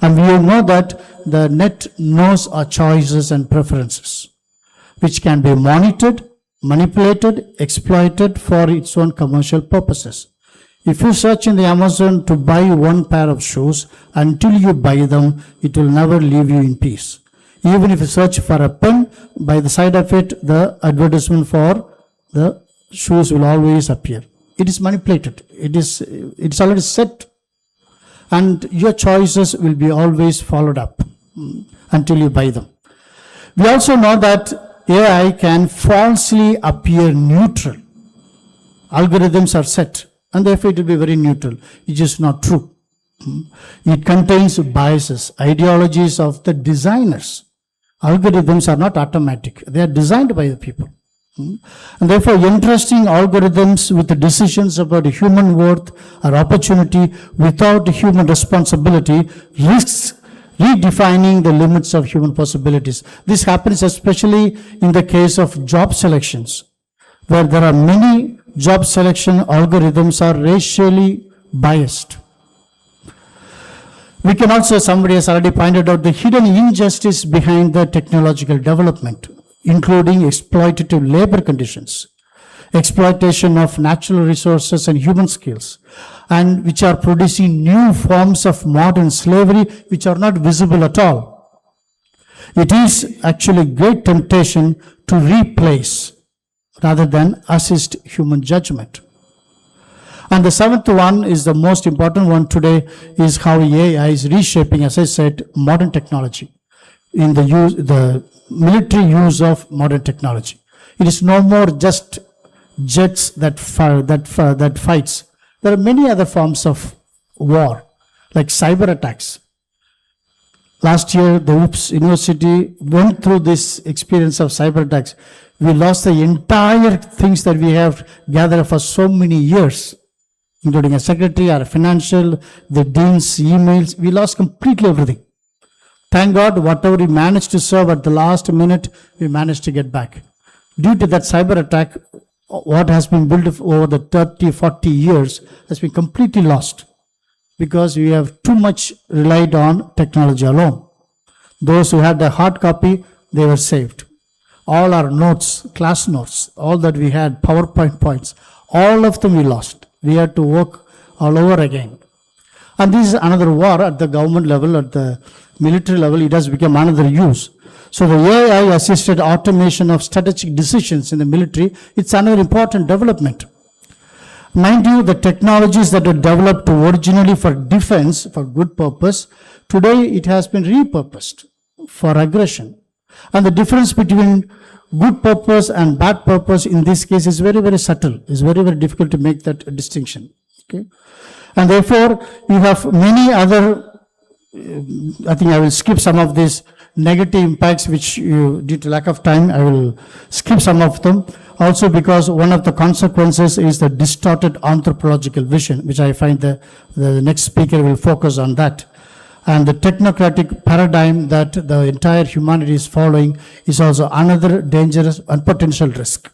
And we all know that the net knows our choices and preferences, which can be monitored, manipulated, exploited for its own commercial purposes. If you search in the Amazon to buy one pair of shoes, until you buy them, it will never leave you in peace. Even if you search for a pen, by the side of it, the advertisement for the shoes will always appear. It is manipulated. It's already set. And your choices will be always followed up until you buy them. We also know that AI can falsely appear neutral. Algorithms are set, and therefore it will be very neutral. It is not true. It contains biases, ideologies of the designers. Algorithms are not automatic. They are designed by the people. And therefore, interesting algorithms with the decisions about human worth or opportunity without human responsibility risks redefining the limits of human possibilities. This happens especially in the case of job selections, where there are many job selection algorithms are racially biased. We can also, somebody has already pointed out the hidden injustice behind the technological development, including exploitative labor conditions, exploitation of natural resources and human skills, and which are producing new forms of modern slavery which are not visible at all. It is actually great temptation to replace rather than assist human judgment. And the seventh one is the most important one today, is how AI is reshaping, as I said, modern technology in the military use of modern technology. It is no more just jets that fights. There are many other forms of war, like cyber attacks. Last year, the UPS University went through this experience of cyber attacks. We lost the entire things that we have gathered for so many years, including a secretary, our financial, the dean's emails. We lost completely everything. Thank God, whatever we managed to serve at the last minute, we managed to get back. Due to that cyber attack, what has been built over the 30, 40 years has been completely lost, because we have too much relied on technology alone. Those who had the hard copy, they were saved. All our notes, class notes, all that we had, PowerPoint points, all of them we lost. We had to work all over again. And this is another war at the government level, at the military level. It has become another use. So the AI-assisted automation of strategic decisions in the military, it's another important development. Mind you, the technologies that were developed originally for defense, for good purpose, today it has been repurposed for aggression. And the difference between good purpose and bad purpose in this case is very, very subtle. It's very, very difficult to make that distinction. Okay? And therefore, you have many other, I think I will skip some of these negative impacts which due to lack of time, I will skip some of them. Also because one of the consequences is the distorted anthropological vision, which I find the next speaker will focus on that. And the technocratic paradigm that the entire humanity is following is also another dangerous and potential risk.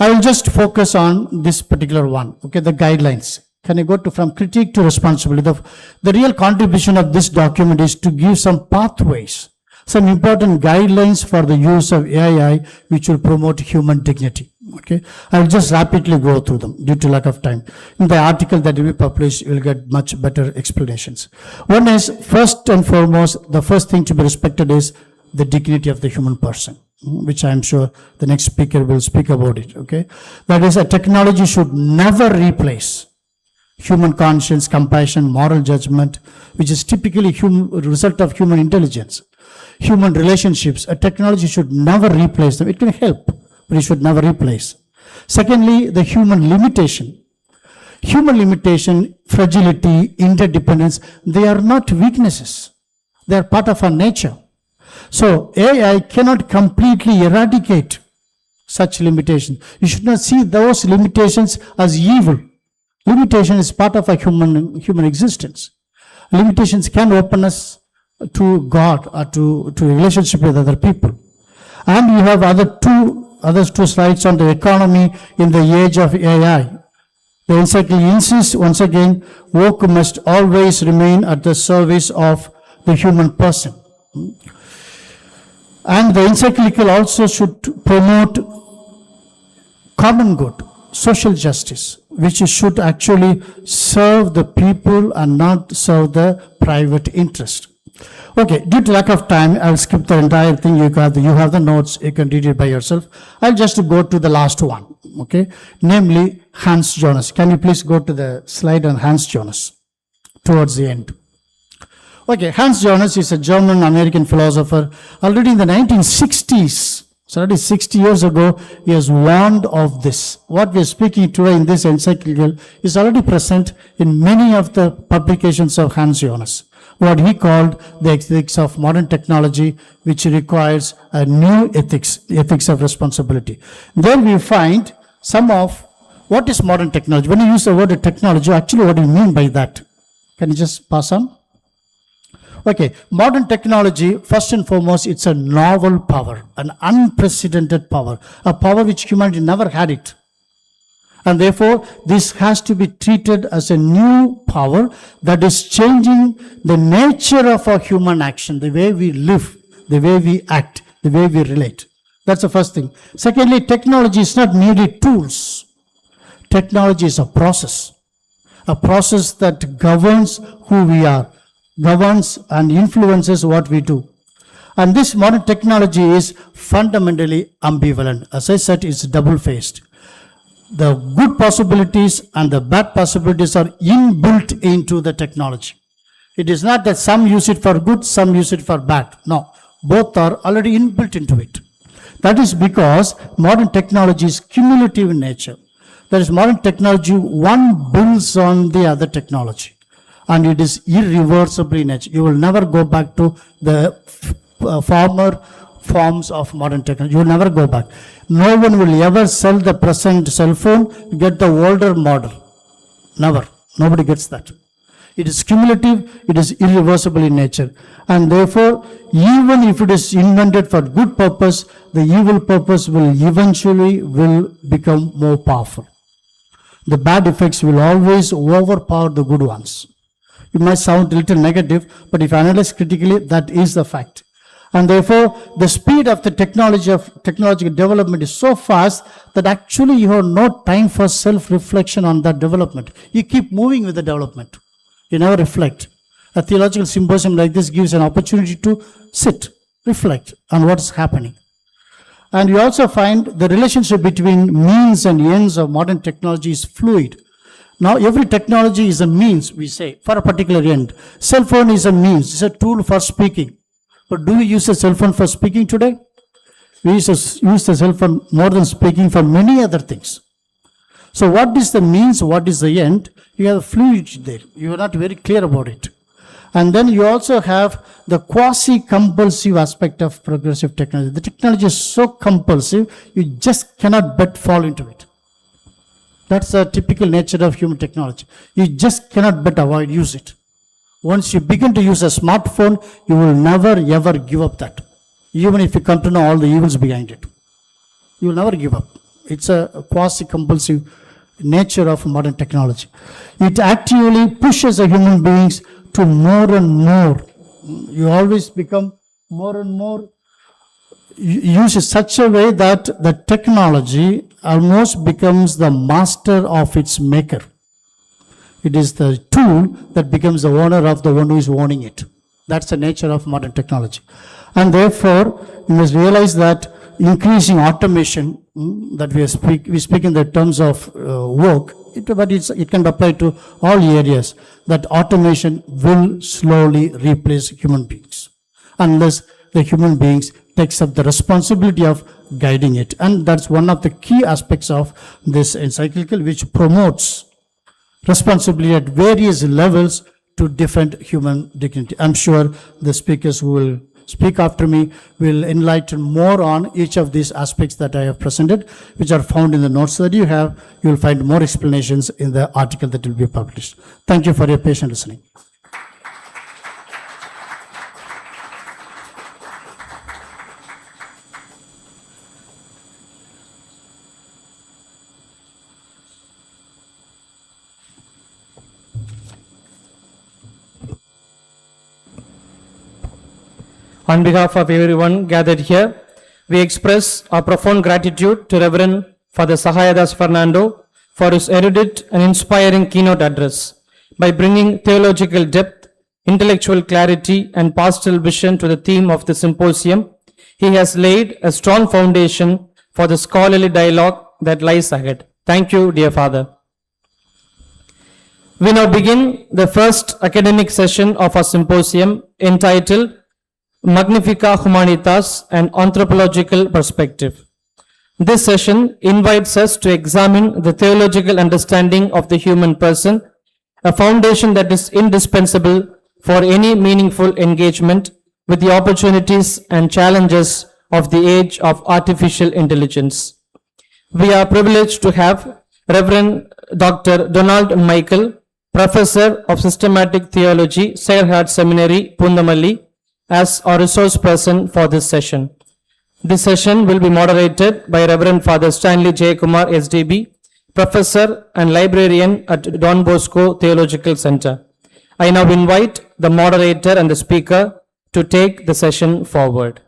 I will just focus on this particular one, okay, the guidelines. Can I go to from critique to responsibility? The real contribution of this document is to give some pathways, some important guidelines for the use of AI, which will promote human dignity. Okay, I'll just rapidly go through them due to lack of time. In the article that will be published, you will get much better explanations. One is, first and foremost, the first thing to be respected is the dignity of the human person, which I am sure the next speaker will speak about it. Okay, that is, a technology should never replace human conscience, compassion, moral judgment, which is typically result of human intelligence. Human relationships, a technology should never replace them. It can help, but it should never replace. Secondly, the human limitation. Human limitation, fragility, interdependence, they are not weaknesses. They are part of our nature. So AI cannot completely eradicate such limitations. You should not see those limitations as evil. Limitation is part of a human existence. Limitations can open us to God or to relationship with other people. And you have other two slides on the economy in the age of AI. The encyclical insists once again, work must always remain at the service of the human person. And the encyclical also should promote common good, social justice, which should actually serve the people and not serve the private interest. Okay, due to lack of time, I'll skip the entire thing. You have the notes, you can read it by yourself. I'll just go to the last one, okay, namely Hans Jonas. Can you please go to the slide on Hans Jonas towards the end? Okay, Hans Jonas is a German-American philosopher. Already in the 1960s, so that is 60 years ago, he has warned of this. What we are speaking today in this encyclical is already present in many of the publications of Hans Jonas, what he called the ethics of modern technology, which requires a new ethics of responsibility. There we find some of what is modern technology. When you use the word technology, actually what do you mean by that? Can you just pass on? Okay, modern technology, first and foremost, it's a novel power, an unprecedented power, a power which humanity never had it. And therefore, this has to be treated as a new power that is changing the nature of our human action, the way we live, the way we act, the way we relate. That's the first thing. Secondly, technology is not merely tools. Technology is a process that governs who we are, governs and influences what we do. And this modern technology is fundamentally ambivalent. As I said, it's double-faced. The good possibilities and the bad possibilities are inbuilt into the technology. It is not that some use it for good, some use it for bad. No, both are already inbuilt into it. That is because modern technology is cumulative in nature. That is, modern technology, one builds on the other technology, and it is irreversible in nature. You will never go back to the former forms of modern technology. You will never go back. No one will ever sell the present cell phone, get the older model. Never. Nobody gets that. It is cumulative, it is irreversible in nature. And therefore, even if it is invented for good purpose, the evil purpose will eventually become more powerful. The bad effects will always overpower the good ones. It might sound a little negative, but if analyzed critically, that is the fact. And therefore, the speed of the technological development is so fast that actually you have no time for self-reflection on that development. You keep moving with the development. You never reflect. A theological symposium like this gives an opportunity to sit, reflect on what is happening. And you also find the relationship between means and ends of modern technology is fluid. Now, every technology is a means, we say, for a particular end. Cell phone is a means, it's a tool for speaking. But do we use a cell phone for speaking today? We use the cell phone more than speaking for many other things. So what is the means, what is the end? You have a fluidity there. You are not very clear about it. And then you also have the quasi-compulsive aspect of progressive technology. The technology is so compulsive, you just cannot but fall into it. That's a typical nature of human technology. You just cannot but use it. Once you begin to use a smartphone, you will never ever give up that. Even if you come to know all the evils behind it. You will never give up. It's a quasi-compulsive nature of modern technology. It actively pushes the human beings to more and more. You always become more and more, use it such a way that the technology almost becomes the master of its maker. It is the tool that becomes the owner of the one who is owning it. That's the nature of modern technology. And therefore, you must realize that increasing automation, that we speak in the terms of work, but it can apply to all areas, that automation will slowly replace human beings unless the human beings takes up the responsibility of guiding it. And that's one of the key aspects of this encyclical, which promotes responsibility at various levels to different human dignity. I'm sure the speakers who will speak after me will enlighten more on each of these aspects that I have presented, which are found in the notes that you have. You will find more explanations in the article that will be published. Thank you for your patient listening. On behalf of everyone gathered here, we express our profound gratitude to Reverend Father Sahayadas Fernando for his erudite and inspiring keynote address. By bringing theological depth, intellectual clarity, and pastoral vision to the theme of the symposium, he has laid a strong foundation for the scholarly dialogue that lies ahead. Thank you, dear Father. We now begin the first academic session of our symposium entitled Magnifica Humanitas, an Anthropological Perspective. This session invites us to examine the theological understanding of the human person, a foundation that is indispensable for any meaningful engagement with the opportunities and challenges of the age of artificial intelligence. We are privileged to have Reverend Dr. Donald Michael, Professor of Systematic Theology, Sayre Seminary, Pundamalli, as our resource person for this session. This session will be moderated by Reverend Father Stanley J. Kumar, SDB, Professor and Librarian at Don Bosco Theological Center. I now invite the moderator and the speaker to take the session forward.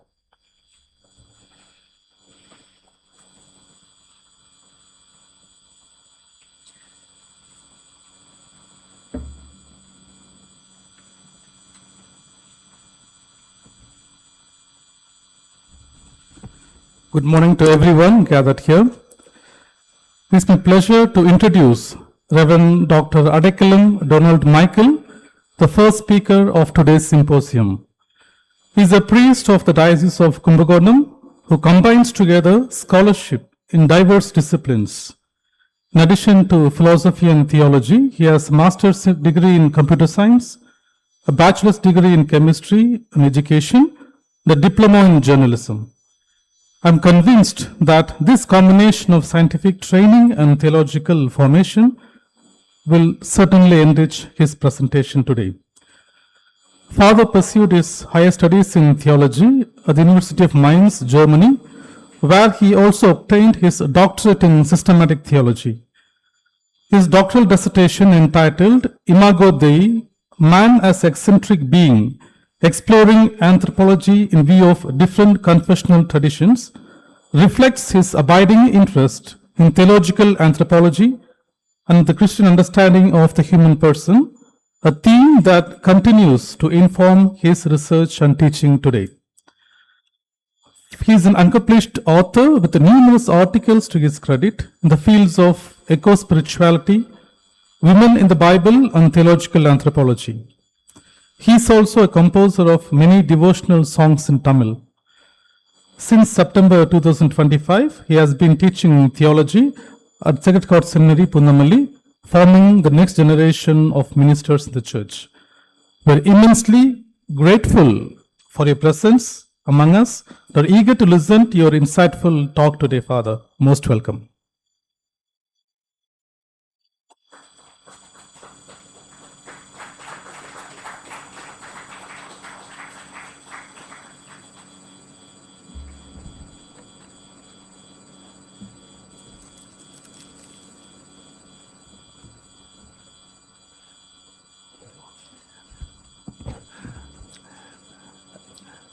Good morning to everyone gathered here. It's my pleasure to introduce Reverend Dr. Adekalam Donald Michael, the first speaker of today's symposium. He is a priest of the Diocese of Kumbakonam who combines together scholarship in diverse disciplines. In addition to philosophy and theology, he has a master's degree in computer science, a bachelor's degree in chemistry and education, the diploma in journalism. I'm convinced that this combination of scientific training and theological formation will certainly enrich his presentation today. Father pursued his higher studies in theology at the University of Mainz, Germany, where he also obtained his doctorate in systematic theology. His doctoral dissertation entitled Imago Dei, Man as Eccentric Being, Exploring Anthropology in View of Different Confessional Traditions, reflects his abiding interest in theological anthropology and the Christian understanding of the human person, a theme that continues to inform his research and teaching today. He is an accomplished author with numerous articles to his credit in the fields of eco-spirituality, women in the Bible, and theological anthropology. He is also a composer of many devotional songs in Tamil. Since September 2025, he has been teaching theology at Sacred Heart Seminary, Punamalli, forming the next generation of ministers in the church. We are immensely grateful for your presence among us. We are eager to listen to your insightful talk today, Father. Most welcome.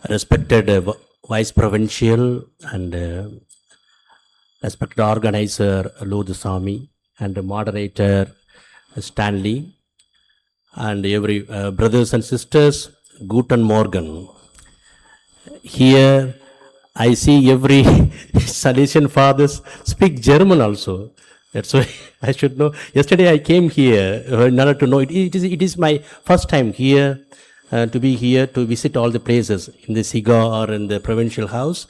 Respected Vice Provincial and respected organizer Lodusami and moderator Stanley and every brothers and sisters, Guten Morgen. Here I see every Salesian fathers speak German also. That's why I should know. Yesterday I came here in order to know. It is my first time here. To be here to visit all the places in the Siga or in the provincial house.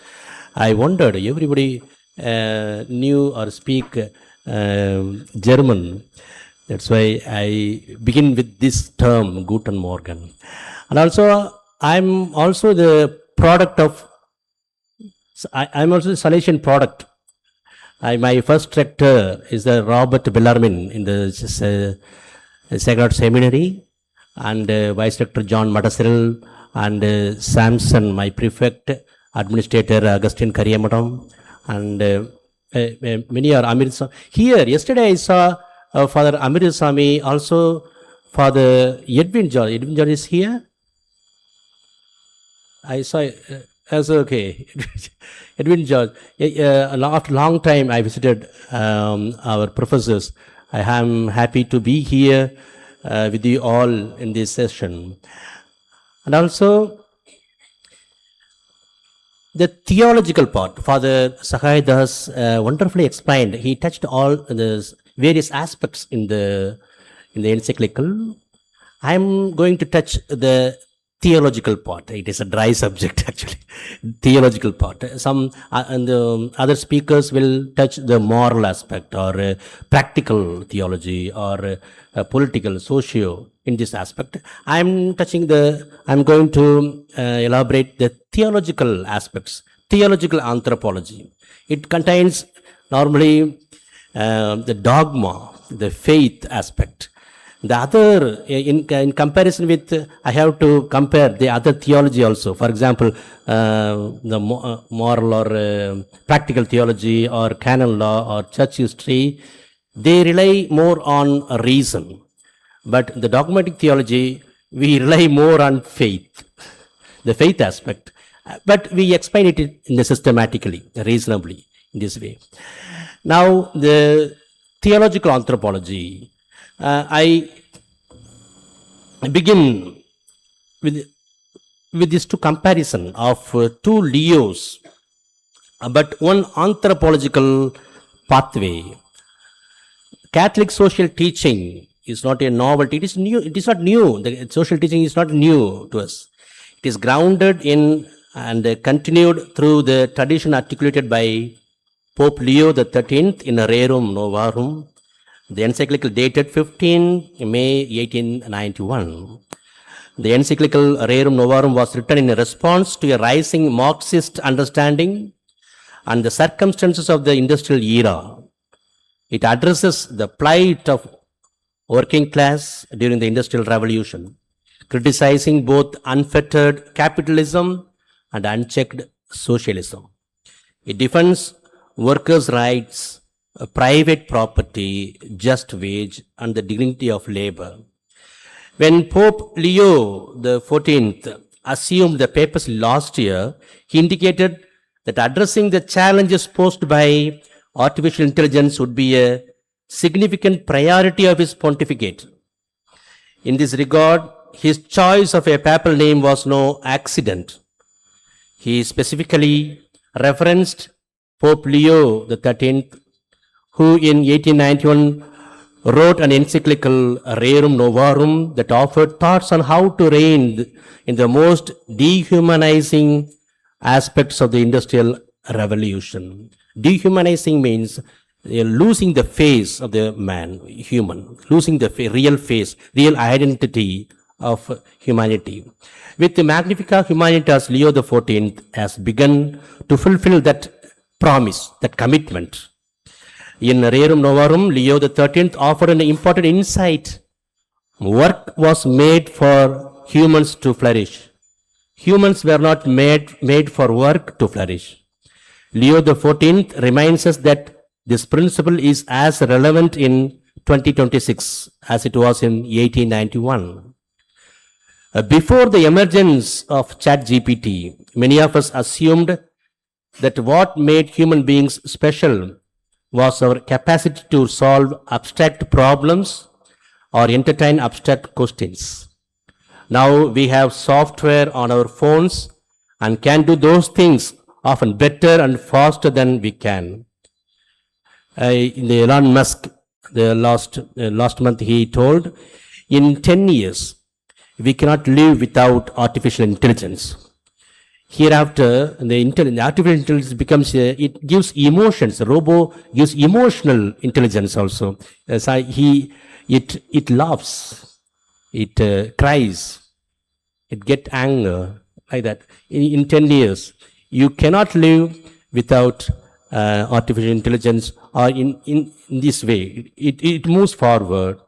I wondered, everybody knew or speak German. That's why I begin with this term, Guten Morgen. And also, I'm also the product of, I'm also the Salesian product. My first rector is the Robert Bellarmine in the Sacred Heart Seminary. And Vice Rector John Madasiril and Samson, my prefect, Administrator Augustine Kariyamadam, and many are Amir Swami. Here, yesterday I saw Father Amir Swami, also Father Edwin George. Edwin George is here? I saw, that's okay. Edwin George. After a long time I visited our professors. I am happy to be here with you all in this session. And also the theological part, Father Sahayadas wonderfully explained. He touched all the various aspects in the encyclical. I'm going to touch the theological part. It is a dry subject actually. Theological part. Some and the other speakers will touch the moral aspect or practical theology or political, socio in this aspect. I'm going to elaborate the theological aspects, theological anthropology. It contains normally the dogma, the faith aspect. The other, in comparison with, I have to compare the other theology also. For example, the moral or practical theology or canon law or church history, they rely more on reason. But the dogmatic theology, we rely more on faith, the faith aspect. But we explain it in the systematically, reasonably, in this way. Now, the theological anthropology. I begin with these two comparison of two Leos, but one anthropological pathway. Catholic social teaching is not a novelty. It is new. It is not new. The social teaching is not new to us. It is grounded in and continued through the tradition articulated by Pope Leo XIII in Rerum Novarum, the encyclical dated 15 May 1891. The encyclical Rerum Novarum was written in response to a rising Marxist understanding and the circumstances of the industrial era. It addresses the plight of working class during the Industrial Revolution, criticizing both unfettered capitalism and unchecked socialism. It defends workers' rights, private property, just wage, and the dignity of labor. When Pope Leo XIV assumed the papacy last year, he indicated that addressing the challenges posed by artificial intelligence would be a significant priority of his pontificate. In this regard, his choice of a papal name was no accident. He specifically referenced Pope Leo XIII, who in 1891 wrote an encyclical Rerum Novarum that offered thoughts on how to reign in the most dehumanizing aspects of the Industrial Revolution. Dehumanizing means losing the face of the man, human, losing the real face, real identity of humanity. With the Magnifica Humanitas, Leo XIV has begun to fulfill that promise, that commitment. In Rerum Novarum, Leo XIII offered an important insight. Work was made for humans to flourish. Humans were not made for work to flourish. Leo XIV reminds us that this principle is as relevant in 2026 as it was in 1891. Before the emergence of ChatGPT, many of us assumed that what made human beings special was our capacity to solve abstract problems or entertain abstract questions. Now we have software on our phones and can do those things often better and faster than we can. In the Elon Musk, the last month he told, in 10 years, we cannot live without artificial intelligence. Hereafter, the artificial intelligence becomes, it gives emotions. The robo gives emotional intelligence also. It laughs, it cries, it gets anger, like that. In 10 years, you cannot live without artificial intelligence, or in this way. It moves forward.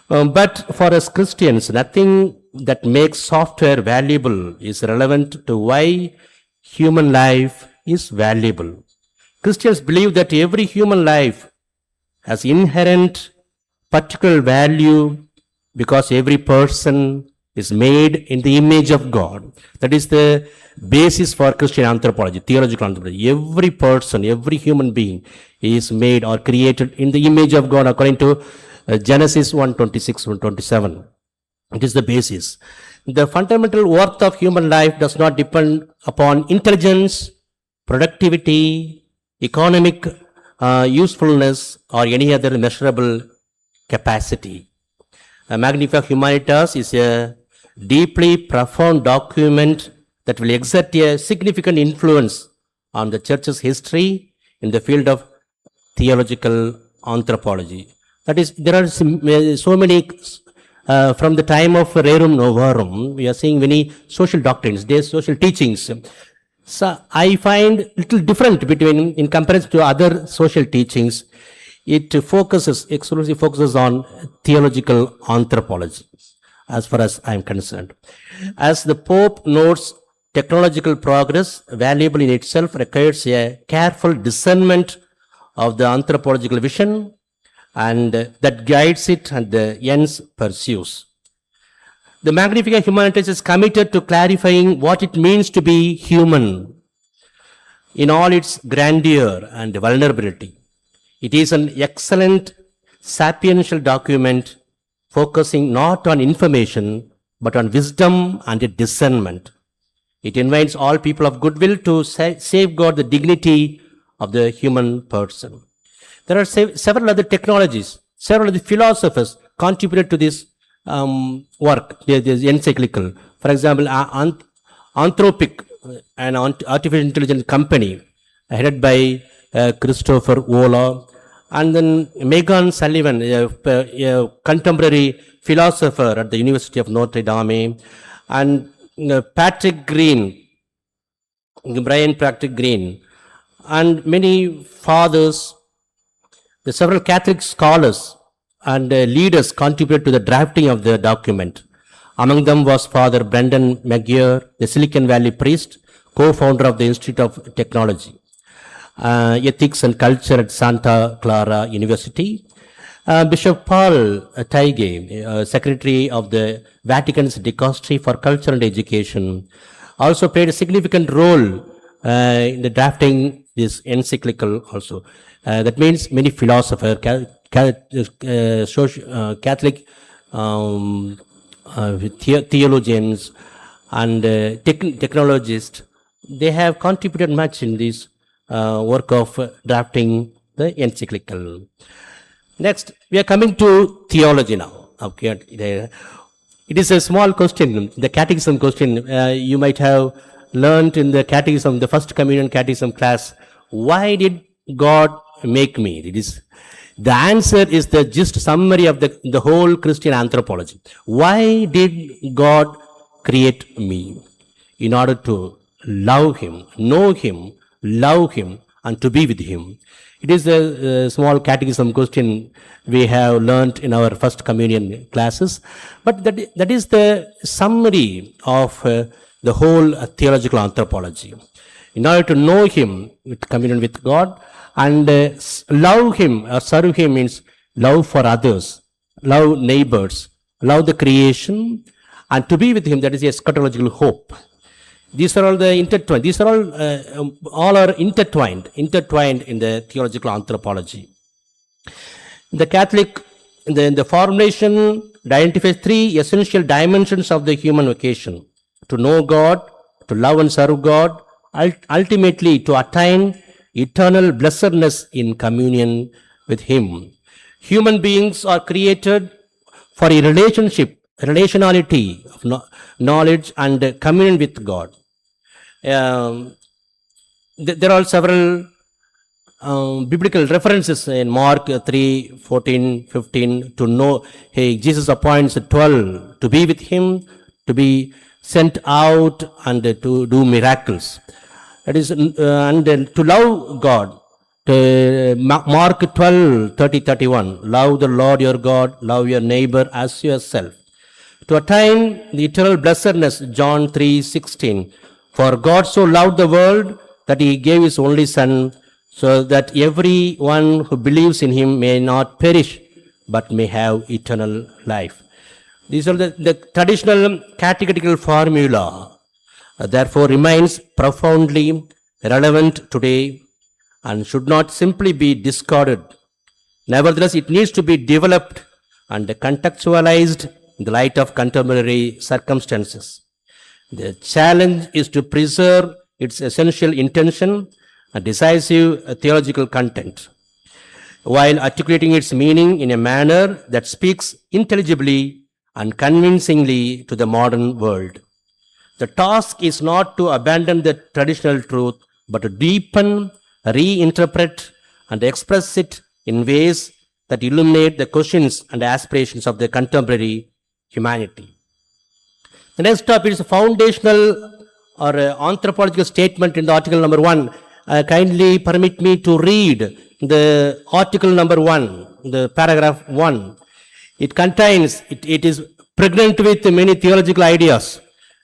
But for us Christians, nothing that makes software valuable is relevant to why human life is valuable. Christians believe that every human life has inherent particular value because every person is made in the image of God. That is the basis for Christian anthropology, theological anthropology. Every person, every human being is made or created in the image of God according to Genesis 1:26, 1:27. It is the basis. The fundamental worth of human life does not depend upon intelligence, productivity, economic usefulness, or any other measurable capacity. Magnifica Humanitas is a deeply profound document that will exert a significant influence on the church's history in the field of theological anthropology. That is, there are so many, from the time of Rerum Novarum, we are seeing many social doctrines, there's social teachings. So I find little different between, in comparison to other social teachings, it exclusively focuses on theological anthropology, as far as I am concerned. As the Pope notes, technological progress, valuable in itself, requires a careful discernment of the anthropological vision and that guides it and the ends pursues. The Magnifica Humanitas is committed to clarifying what it means to be human in all its grandeur and vulnerability. It is an excellent sapiential document focusing not on information but on wisdom and discernment. It invites all people of goodwill to safeguard the dignity of the human person. There are several other technologies, several other philosophers contributed to this work, this encyclical. For example, Anthropic, an artificial intelligence company headed by Christopher Wohler, and then Megan Sullivan, a contemporary philosopher at the University of Notre Dame, and Patrick Green, Brian Patrick Green, and many fathers, the several Catholic scholars and leaders contributed to the drafting of the document. Among them was Father Brendan McGeer, the Silicon Valley priest, co-founder of the Institute of Technology, Ethics and Culture at Santa Clara University. Bishop Paul Taige, Secretary of the Vatican's Dicastery for Culture and Education, also played a significant role in the drafting this encyclical also. That means many philosophers, Catholic theologians and technologists, they have contributed much in this work of drafting the encyclical. Next, we are coming to theology now. Okay, it is a small question, the catechism question. You might have learned in the catechism, the first communion catechism class, why did God make me? It is the answer is the gist summary of the whole Christian anthropology. Why did God create me? In order to love Him, know Him, love Him, and to be with Him. It is a small catechism question we have learnt in our first communion classes, but that is the summary of the whole theological anthropology. In order to know Him, with communion with God, and love Him or serve Him means love for others, love neighbors, love the creation, and to be with Him, that is the eschatological hope. These are all the intertwined. These are all are intertwined in the theological anthropology. The Catholic, the formulation identifies three essential dimensions of the human vocation: to know God, to love and serve God, ultimately to attain eternal blessedness in communion with Him. Human beings are created for a relationality of knowledge and communion with God. There are several biblical references in Mark 3, 14, 15 to know, hey, Jesus appoints 12 to be with Him, to be sent out and to do miracles. That is, and to love God. Mark 12, 30, 31. Love the Lord your God, love your neighbor as yourself. To attain the eternal blessedness, John 3, 16. For God so loved the world that He gave His only Son, so that everyone who believes in Him may not perish, but may have eternal life. These are the traditional catechetical formula. Therefore remains profoundly relevant today and should not simply be discarded. Nevertheless, it needs to be developed and contextualized in the light of contemporary circumstances. The challenge is to preserve its essential intention and decisive theological content, while articulating its meaning in a manner that speaks intelligibly and convincingly to the modern world. The task is not to abandon the traditional truth, but to deepen, reinterpret, and express it in ways that illuminate the questions and aspirations of the contemporary humanity. The next topic is a foundational or anthropological statement in the article number 1. Kindly permit me to read the article number 1, the paragraph 1. It contains, it is pregnant with many theological ideas.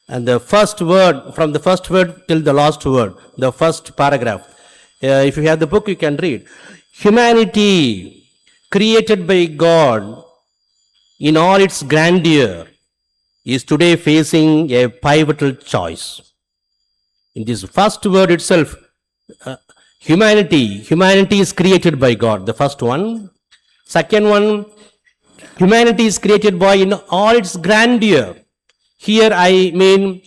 And the first word, from the first word till the last word, the first paragraph. If you have the book, you can read. Humanity, created by God in all its grandeur, is today facing a pivotal choice. In this first word itself, humanity is created by God, the first one. Second one, humanity is created by in all its grandeur. Here I mean,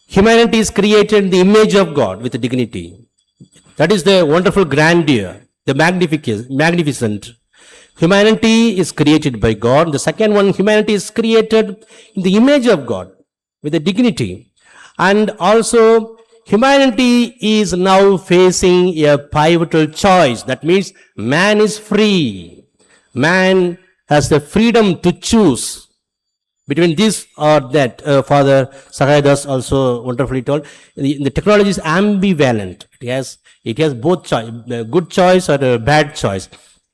humanity is created in the image of God with dignity. That is the wonderful grandeur, the magnificent. Humanity is created by God. The second one, humanity is created in the image of God with a dignity. And also, humanity is now facing a pivotal choice. That means man is free. Man has the freedom to choose between this or that. Father Sahayadas also wonderfully told, the technology is ambivalent. It has both choice, good choice or a bad choice.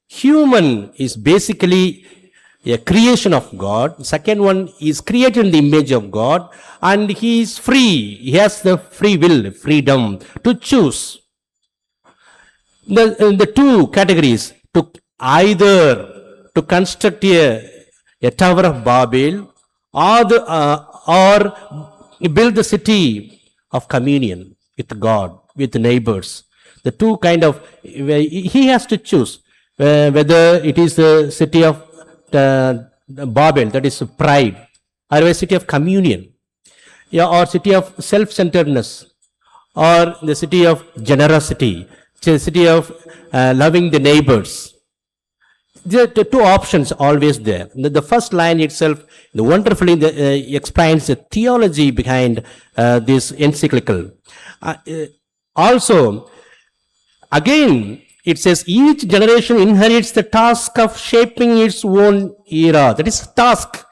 Human is basically a creation of God. Second one is created in the image of God, and he is free. He has the free will, freedom to choose. The two categories, to either to construct a Tower of Babel or build the city of communion with God, with neighbors. The two kind of, he has to choose whether it is the city of Babel, that is pride, or a city of communion, or city of self-centeredness, or the city of generosity, the city of loving the neighbors. The two options always there. The first line itself wonderfully explains the theology behind this encyclical. Also, again, it says each generation inherits the task of shaping its own era. That is task.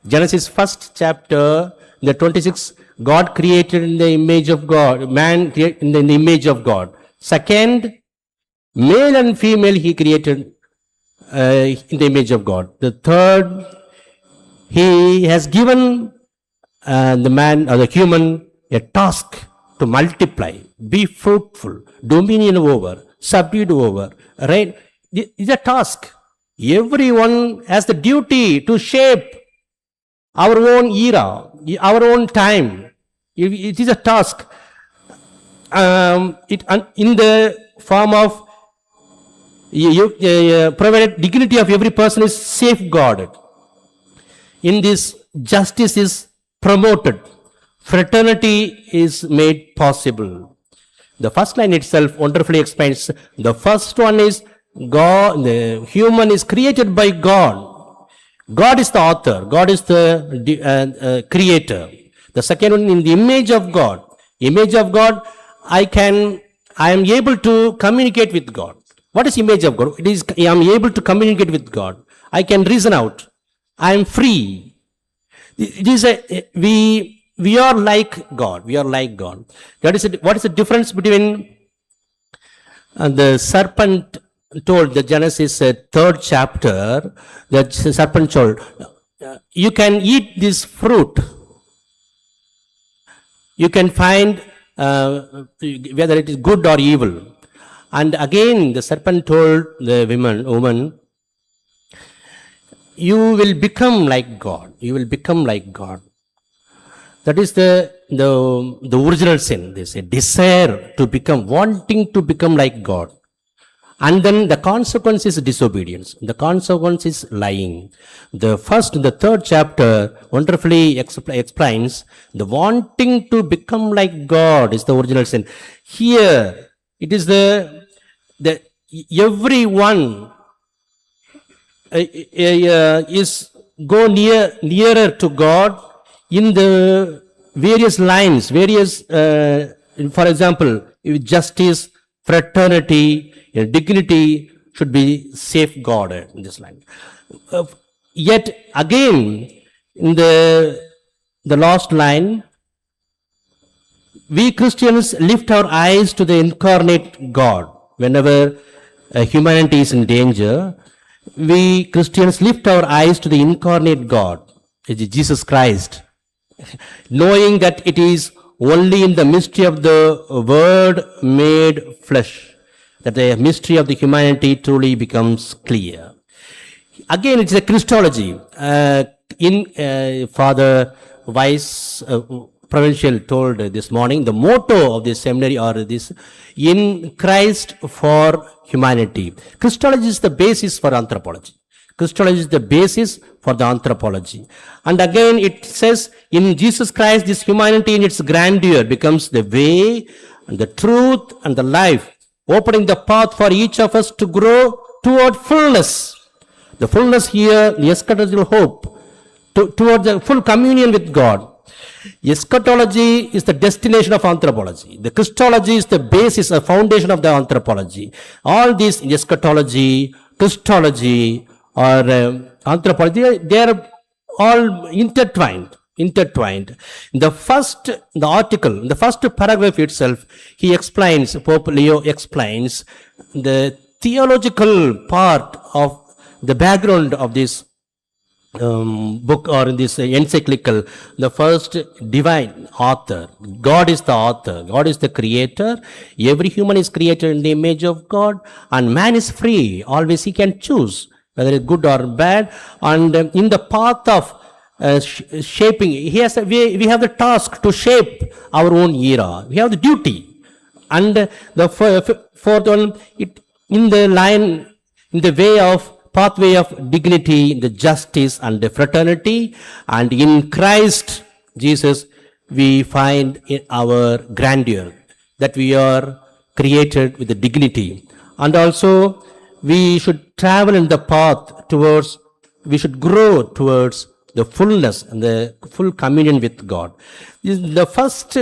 Genesis 1st chapter, the 26th, God created in the image of God, man created in the image of God. Second, male and female he created in the image of God. The third, he has given the man or the human a task to multiply, be fruitful, dominion over, subdued over, right? It's a task. Everyone has the duty to shape our own era, our own time. It is a task. In the form of provided dignity of every person is safeguarded. In this, justice is promoted. Fraternity is made possible. The first line itself wonderfully explains. The first one is God, the human is created by God. God is the author. God is the creator. The second one, in the image of God. Image of God, I am able to communicate with God. What is image of God? It is, I am able to communicate with God. I can reason out. I am free. It is we are like God. We are like God. What is the difference between the serpent told, the Genesis 3rd chapter, the serpent told, you can eat this fruit. You can find whether it is good or evil. And again, the serpent told the woman, you will become like God. You will become like God. That is the original sin. There's a desire to become, wanting to become like God. And then the consequence is disobedience. The consequence is lying. The third chapter wonderfully explains the wanting to become like God is the original sin. Here, it is the everyone is go nearer to God in the various lines, for example, justice, fraternity, dignity should be safeguarded in this line. Yet again, in the last line, we Christians lift our eyes to the incarnate God. Whenever humanity is in danger, we Christians lift our eyes to the incarnate God, Jesus Christ, knowing that it is only in the mystery of the Word made flesh that the mystery of the humanity truly becomes clear. Again, it's a Christology. Father Vice Provincial told this morning, the motto of this seminary or this, in Christ for humanity. Christology is the basis for anthropology. Christology is the basis for the anthropology. And again, it says, in Jesus Christ, this humanity in its grandeur becomes the way and the truth and the life. opening the path for each of us to grow toward fullness. The fullness here, the eschatological hope, toward the full communion with God. Eschatology is the destination of anthropology. The Christology is the basis, a foundation of the anthropology. All these eschatology, Christology, or anthropology, they are all intertwined. The first paragraph itself, Pope Leo explains the theological part of the background of this book or in this encyclical. The first divine author. God is the author. God is the creator. Every human is created in the image of God, and man is free. Always he can choose whether it's good or bad. And in the path of shaping, we have the task to shape our own era. We have the duty. And the fourth one, in the way of pathway of dignity, the justice and the fraternity, and in Christ Jesus we find our grandeur, that we are created with the dignity. And also we should travel in the path towards, we should grow towards the fullness and the full communion with God. The first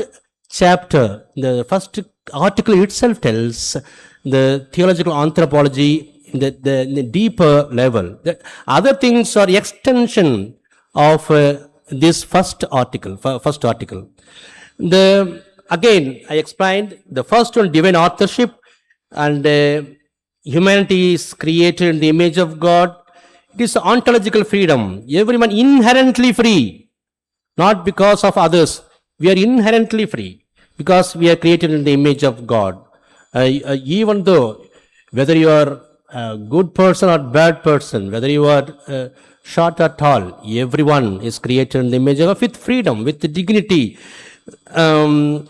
chapter, the first article itself tells the theological anthropology in the deeper level. The other things are extension of this first article. Again, I explained the first one, divine authorship, and humanity is created in the image of God. It is ontological freedom. Everyone inherently free, not because of others. We are inherently free because we are created in the image of God. Even though whether you are a good person or bad person, whether you are short or tall, everyone is created in the image of God with freedom, with dignity, and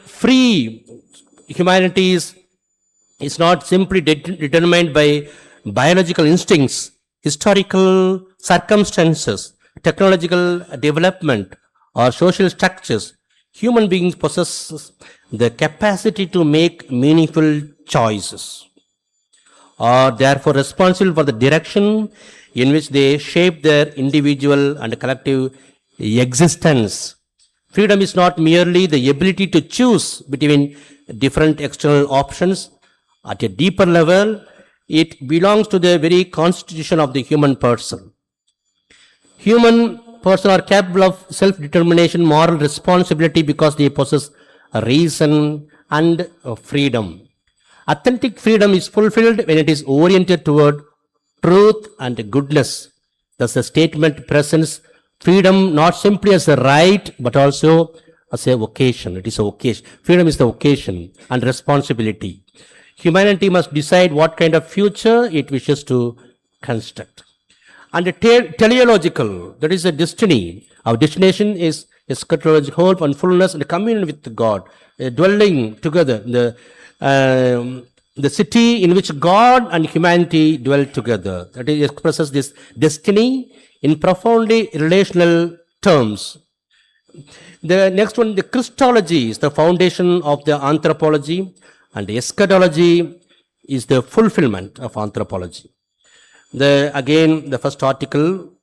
free. Humanity is not simply determined by biological instincts, historical circumstances, technological development, or social structures. Human beings possess the capacity to make meaningful choices, are therefore responsible for the direction in which they shape their individual and collective existence. Freedom is not merely the ability to choose between different external options. At a deeper level, it belongs to the very constitution of the human person. Human person are capable of self-determination, moral responsibility, because they possess reason and freedom. Authentic freedom is fulfilled when it is oriented toward truth and goodness. Thus, the statement presents freedom not simply as a right, but also as a vocation. It is a vocation. Freedom is the vocation and responsibility. Humanity must decide what kind of future it wishes to construct. And the teleological, that is a destiny. Our destination is eschatological hope and fullness and communion with God, dwelling together. The city in which God and humanity dwell together. That expresses this destiny in profoundly relational terms. The next one, the Christology, is the foundation of the anthropology, and the eschatology is the fulfillment of anthropology. Again, the first article.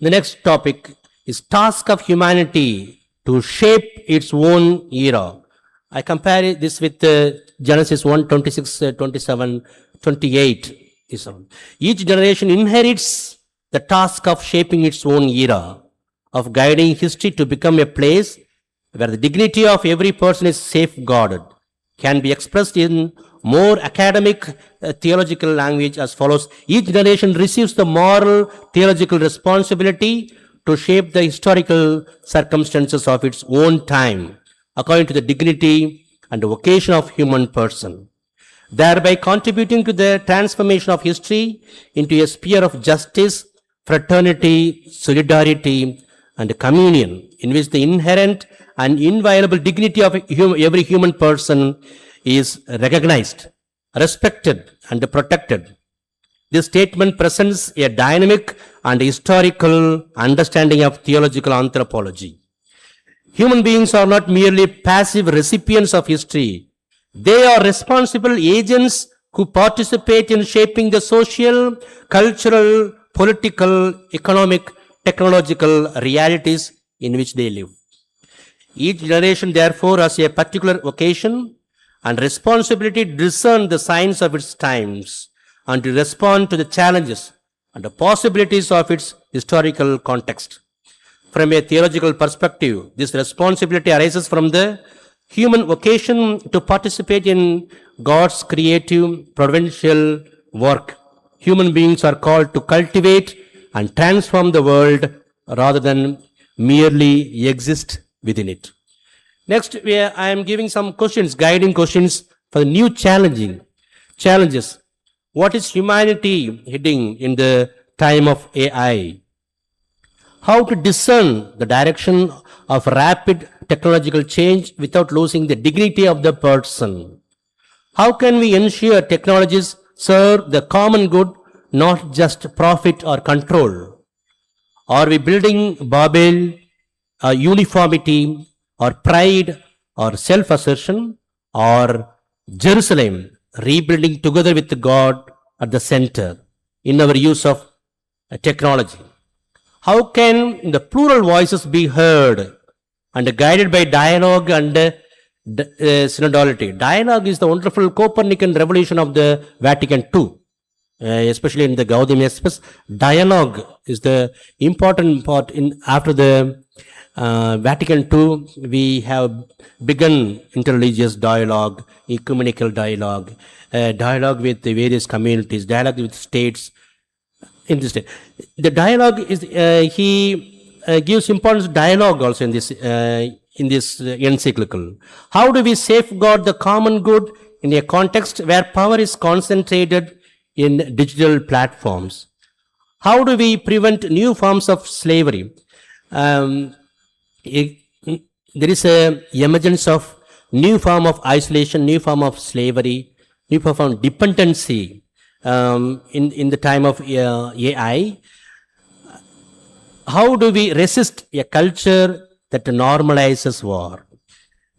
The next topic is task of humanity to shape its own era. I compare this with Genesis 1, 26, 27, 28. Each generation inherits the task of shaping its own era, of guiding history to become a place where the dignity of every person is safeguarded. Can be expressed in more academic theological language as follows. Each generation receives the moral theological responsibility to shape the historical circumstances of its own time, according to the dignity and the vocation of human person, thereby contributing to the transformation of history into a sphere of justice, fraternity, solidarity, and communion, in which the inherent and inviolable dignity of every human person is recognized, respected, and protected. This statement presents a dynamic and historical understanding of theological anthropology. Human beings are not merely passive recipients of history. They are responsible agents who participate in shaping the social, cultural, political, economic, technological realities in which they live. Each generation, therefore, has a particular vocation and responsibility to discern the signs of its times and to respond to the challenges and the possibilities of its historical context. From a theological perspective, this responsibility arises from the human vocation to participate in God's creative, providential work. Human beings are called to cultivate and transform the world rather than merely exist within it. Next, I am giving some questions, guiding questions for the new challenges. What is humanity heading in the time of AI? How to discern the direction of rapid technological change without losing the dignity of the person? How can we ensure technologies serve the common good, not just profit or control? Are we building Babel, uniformity, or pride, or self-assertion, or Jerusalem, rebuilding together with God at the center in our use of technology? How can the plural voices be heard and guided by dialogue and synodality? Dialogue is the wonderful Copernican revolution of the Vatican II, especially in the Gaudium et Spes. Dialogue is the important part. After the Vatican II, we have begun interreligious dialogue, ecumenical dialogue, dialogue with the various communities, dialogue with states. In this state, the dialogue is he gives importance to dialogue also in this encyclical. How do we safeguard the common good in a context where power is concentrated in digital platforms? How do we prevent new forms of slavery? There is a emergence of new form of isolation, new form of slavery, new form of dependency. In the time of AI, how do we resist a culture that normalizes war?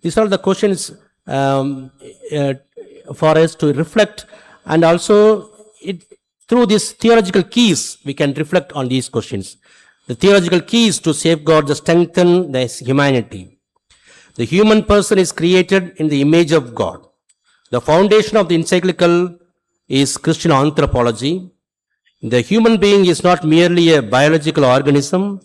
These are the questions for us to reflect, and also through these theological keys we can reflect on these questions. The theological keys to safeguard, strengthen the humanity. The human person is created in the image of God. The foundation of the encyclical is Christian anthropology. The human being is not merely a biological organism,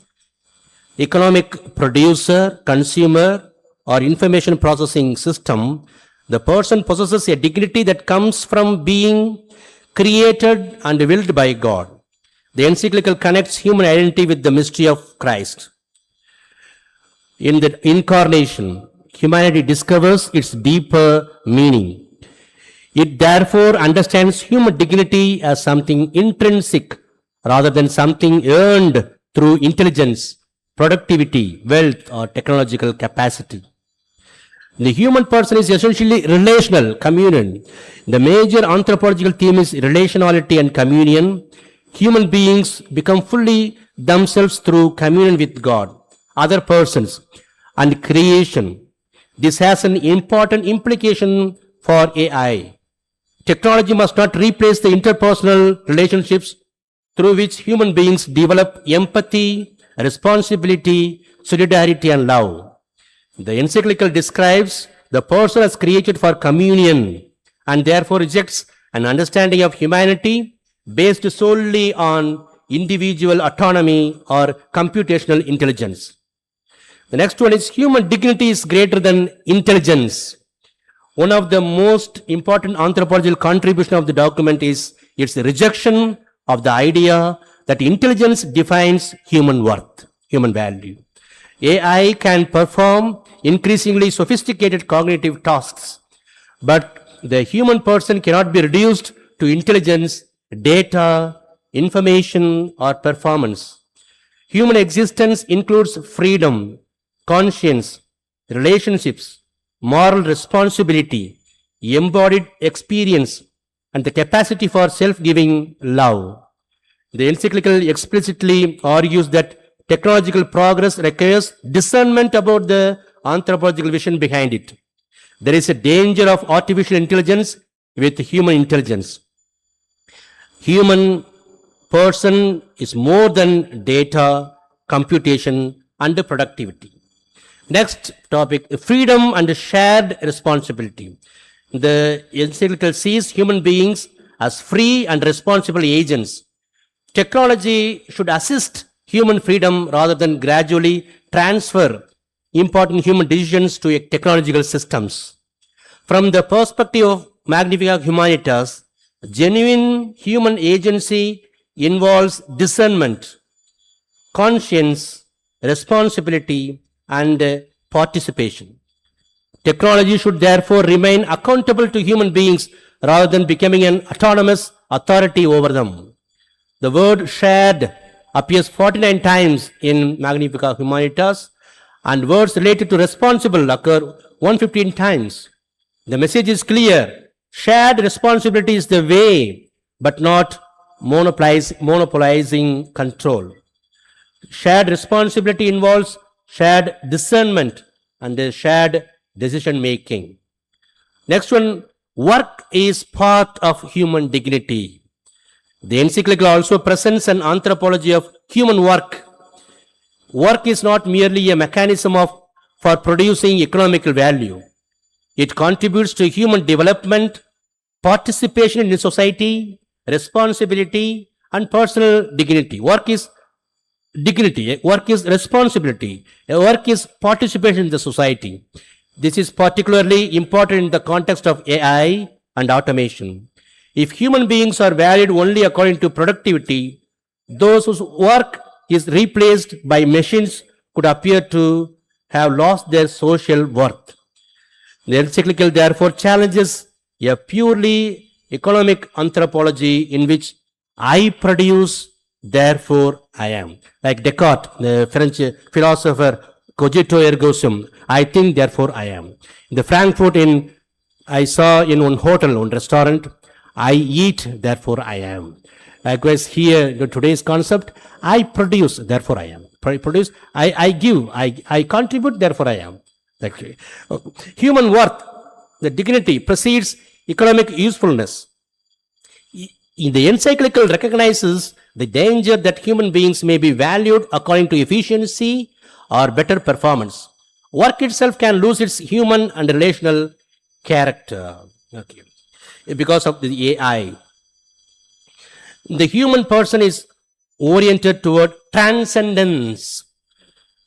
economic producer, consumer, or information processing system. The person possesses a dignity that comes from being created and willed by God. The encyclical connects human identity with the mystery of Christ. In the incarnation, humanity discovers its deeper meaning. It therefore understands human dignity as something intrinsic rather than something earned through intelligence, productivity, wealth, or technological capacity. The human person is essentially relational, communion. The major anthropological theme is relationality and communion. Human beings become fully themselves through communion with God, other persons, and creation. This has an important implication for AI. Technology must not replace the interpersonal relationships through which human beings develop empathy, responsibility, solidarity, and love. The encyclical describes the person as created for communion and therefore rejects an understanding of humanity based solely on individual autonomy or computational intelligence. The next one is human dignity is greater than intelligence. One of the most important anthropological contributions of the document is its rejection of the idea that intelligence defines human worth, human value. AI can perform increasingly sophisticated cognitive tasks, but the human person cannot be reduced to intelligence, data, information, or performance. Human existence includes freedom, conscience, relationships, moral responsibility, embodied experience, and the capacity for self-giving love. The encyclical explicitly argues that technological progress requires discernment about the anthropological vision behind it. There is a danger of artificial intelligence with human intelligence. Human person is more than data, computation, and productivity. Next topic, freedom and shared responsibility. The encyclical sees human beings as free and responsible agents. Technology should assist human freedom rather than gradually transfer important human decisions to technological systems. From the perspective of Magnifica Humanitas, genuine human agency involves discernment, conscience, responsibility, and participation. Technology should therefore remain accountable to human beings rather than becoming an autonomous authority over them. The word shared appears 49 times in Magnifica Humanitas, and words related to responsible occur 115 times. The message is clear. Shared responsibility is the way, but not monopolizing control. Shared responsibility involves shared discernment and shared decision making. Next one, work is part of human dignity. The encyclical also presents an anthropology of human work. Work is not merely a mechanism for producing economical value. It contributes to human development, participation in society, responsibility, and personal dignity. Work is dignity, work is responsibility, work is participation in the society. This is particularly important in the context of AI and automation. If human beings are valued only according to productivity, those whose work is replaced by machines could appear to have lost their social worth. The encyclical therefore challenges a purely economic anthropology in which I produce, therefore I am. Like Descartes, the French philosopher, cogito ergo sum, I think, therefore I am. In the Frankfurt, I saw in one hotel, one restaurant, I eat, therefore I am. Likewise here, today's concept, I produce, therefore I am. Produce, I give, I contribute, therefore I am. Actually, human worth, the dignity precedes economic usefulness. The encyclical recognizes the danger that human beings may be valued according to efficiency or better performance. Work itself can lose its human and relational character. Okay. Because of the AI. The human person is oriented toward transcendence.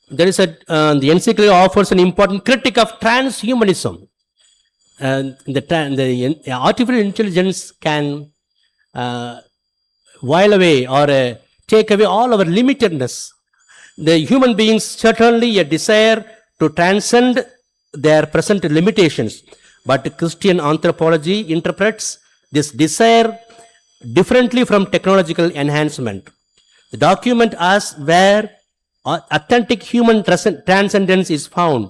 There is the encyclical offers an important critique of transhumanism. And the artificial intelligence can while away or take away all our limitedness. The human beings certainly a desire to transcend their present limitations, but Christian anthropology interprets this desire differently from technological enhancement. The document asks where authentic human transcendence is found.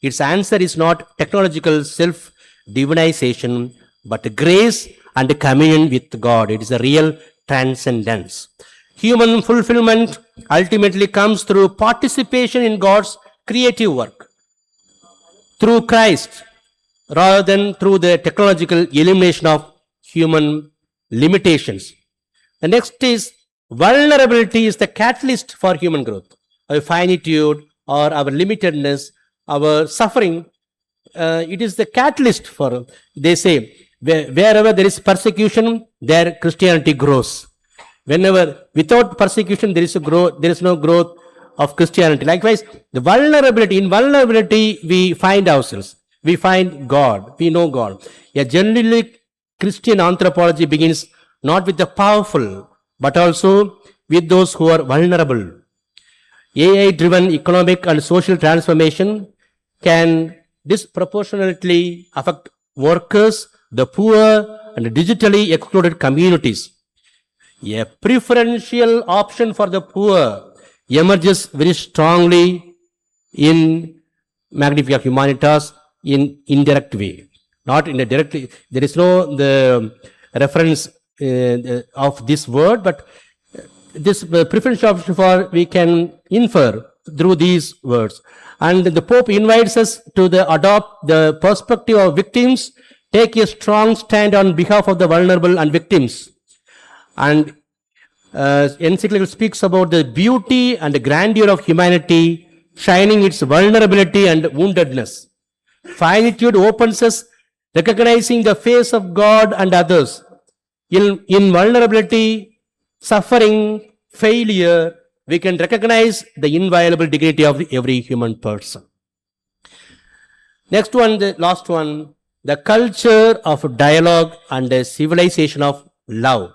Its answer is not technological self-divinization, but grace and communion with God. It is a real transcendence. Human fulfillment ultimately comes through participation in God's creative work, through Christ, rather than through the technological elimination of human limitations. The next is vulnerability is the catalyst for human growth. Our finitude or our limitedness, our suffering, it is the catalyst for, they say, wherever there is persecution, there Christianity grows. Whenever, without persecution, there is no growth of Christianity. Likewise, in vulnerability, we find ourselves. We find God. We know God. A genuinely Christian anthropology begins not with the powerful, but also with those who are vulnerable. AI-driven economic and social transformation can disproportionately affect workers, the poor, and digitally excluded communities. A preferential option for the poor emerges very strongly in Magnifica Humanitas in indirect way. Not in a directly, there is no the reference of this word, but this preferential option for we can infer through these words. And the Pope invites us to adopt the perspective of victims, take a strong stand on behalf of the vulnerable and victims. And encyclical speaks about the beauty and the grandeur of humanity, shining its vulnerability and woundedness. Finitude opens us recognizing the face of God and others. In vulnerability, suffering, failure, we can recognize the inviolable dignity of every human person. Next one, the last one, the culture of dialogue and the civilization of love.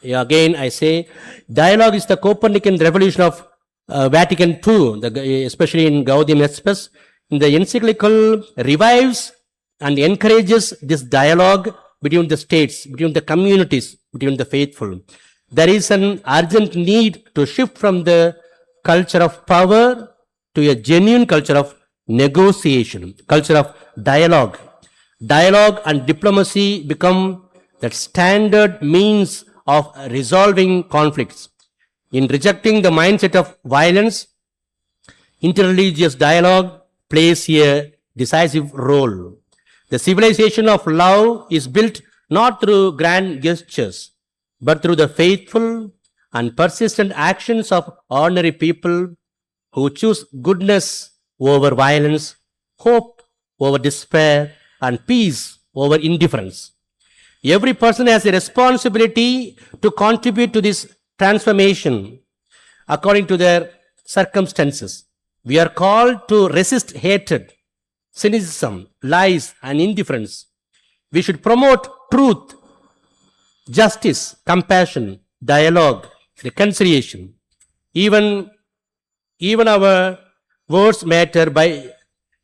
Again, I say, dialogue is the Copernican revolution of Vatican II, especially in Gaudium et Spes. The encyclical revives and encourages this dialogue between the states, between the communities, between the faithful. There is an urgent need to shift from the culture of power to a genuine culture of negotiation, culture of dialogue. Dialogue and diplomacy become the standard means of resolving conflicts. In rejecting the mindset of violence, interreligious dialogue plays a decisive role. The civilization of love is built not through grand gestures, but through the faithful and persistent actions of ordinary people who choose goodness over violence, hope over despair, and peace over indifference. Every person has a responsibility to contribute to this transformation according to their circumstances. We are called to resist hatred, cynicism, lies, and indifference. We should promote truth, justice, compassion, dialogue, reconciliation. Even our words matter.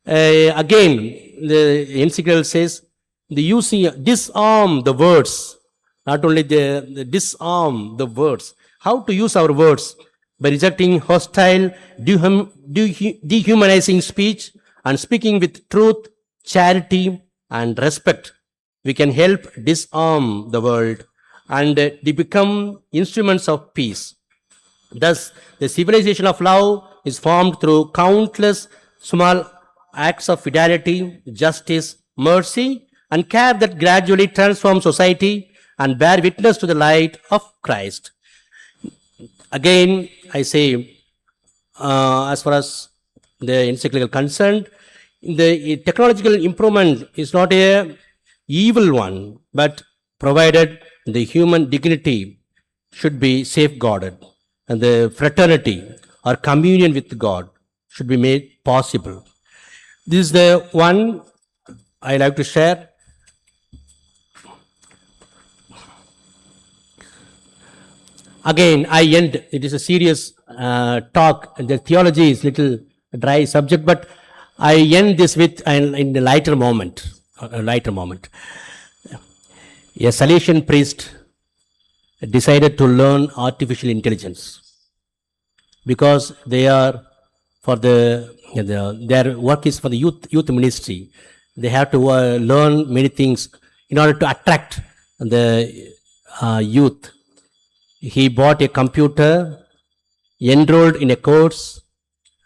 Again, the encyclical says, disarm the words. Not only the disarm the words. How to use our words? By rejecting hostile, dehumanizing speech and speaking with truth, charity, and respect. We can help disarm the world and they become instruments of peace. Thus, the civilization of love is formed through countless small acts of fidelity, justice, mercy, and care that gradually transform society and bear witness to the light of Christ. Again, I say, as far as the encyclical concerned, the technological improvement is not a evil one, but provided the human dignity should be safeguarded and the fraternity or communion with God should be made possible. This is the one I like to share. Again, I end. It is a serious talk. The theology is little dry subject, but I end this with in a lighter moment. A Salesian priest decided to learn artificial intelligence because they are for their work is for the youth ministry. They have to learn many things in order to attract the youth. He bought a computer, enrolled in a course,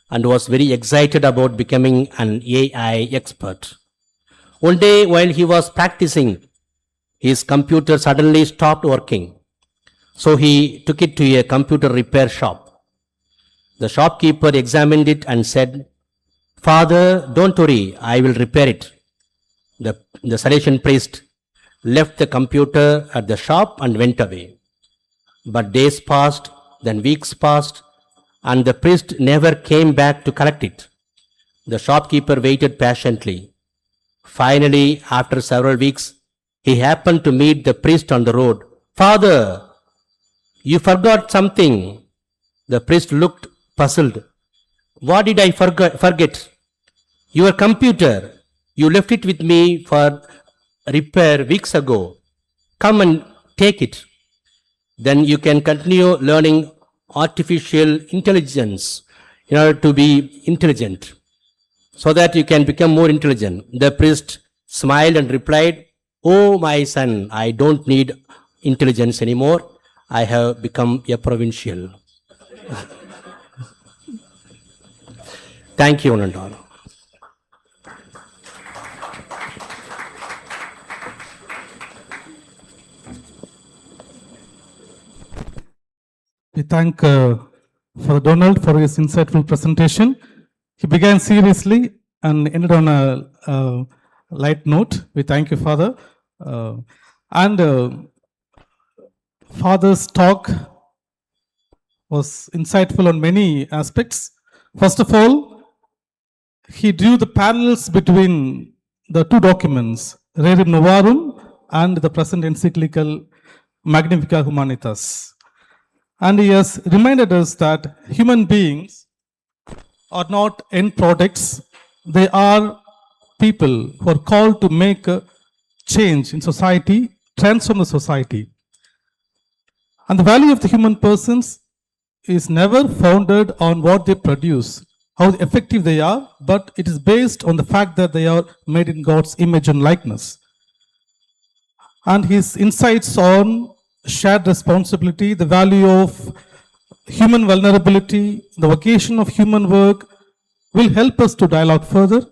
and was very excited about becoming an AI expert. One day, while he was practicing, his computer suddenly stopped working. So he took it to a computer repair shop. The shopkeeper examined it and said, "Father, don't worry, I will repair it." The Salesian priest left the computer at the shop and went away. But days passed, then weeks passed, and the priest never came back to collect it. The shopkeeper waited patiently. Finally, after several weeks, he happened to meet the priest on the road. "Father, you forgot something." The priest looked puzzled. "What did I forget?" "Your computer. You left it with me for repair weeks ago. Come and take it. Then you can continue learning artificial intelligence in order to be intelligent, so that you can become more intelligent." The priest smiled and replied, "Oh, my son, I don't need intelligence anymore. I have become a provincial." Thank you, one and all. We thank Father Donald for his insightful presentation. He began seriously and ended on a light note. We thank you, Father. And Father's talk was insightful on many aspects. First of all, he drew the parallels between the two documents, Rerum Novarum and the present encyclical Magnifica Humanitas. And he has reminded us that human beings are not end products. They are people who are called to make a change in society, transform the society. And the value of the human persons is never founded on what they produce, how effective they are, but it is based on the fact that they are made in God's image and likeness. And his insights on shared responsibility, the value of human vulnerability, the vocation of human work will help us to dialogue further.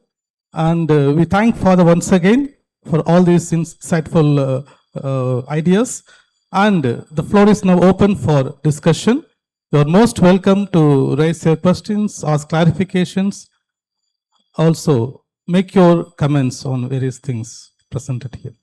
And we thank Father once again for all these insightful ideas. And the floor is now open for discussion. You are most welcome to raise your questions, ask clarifications. Also, make your comments on various things presented here.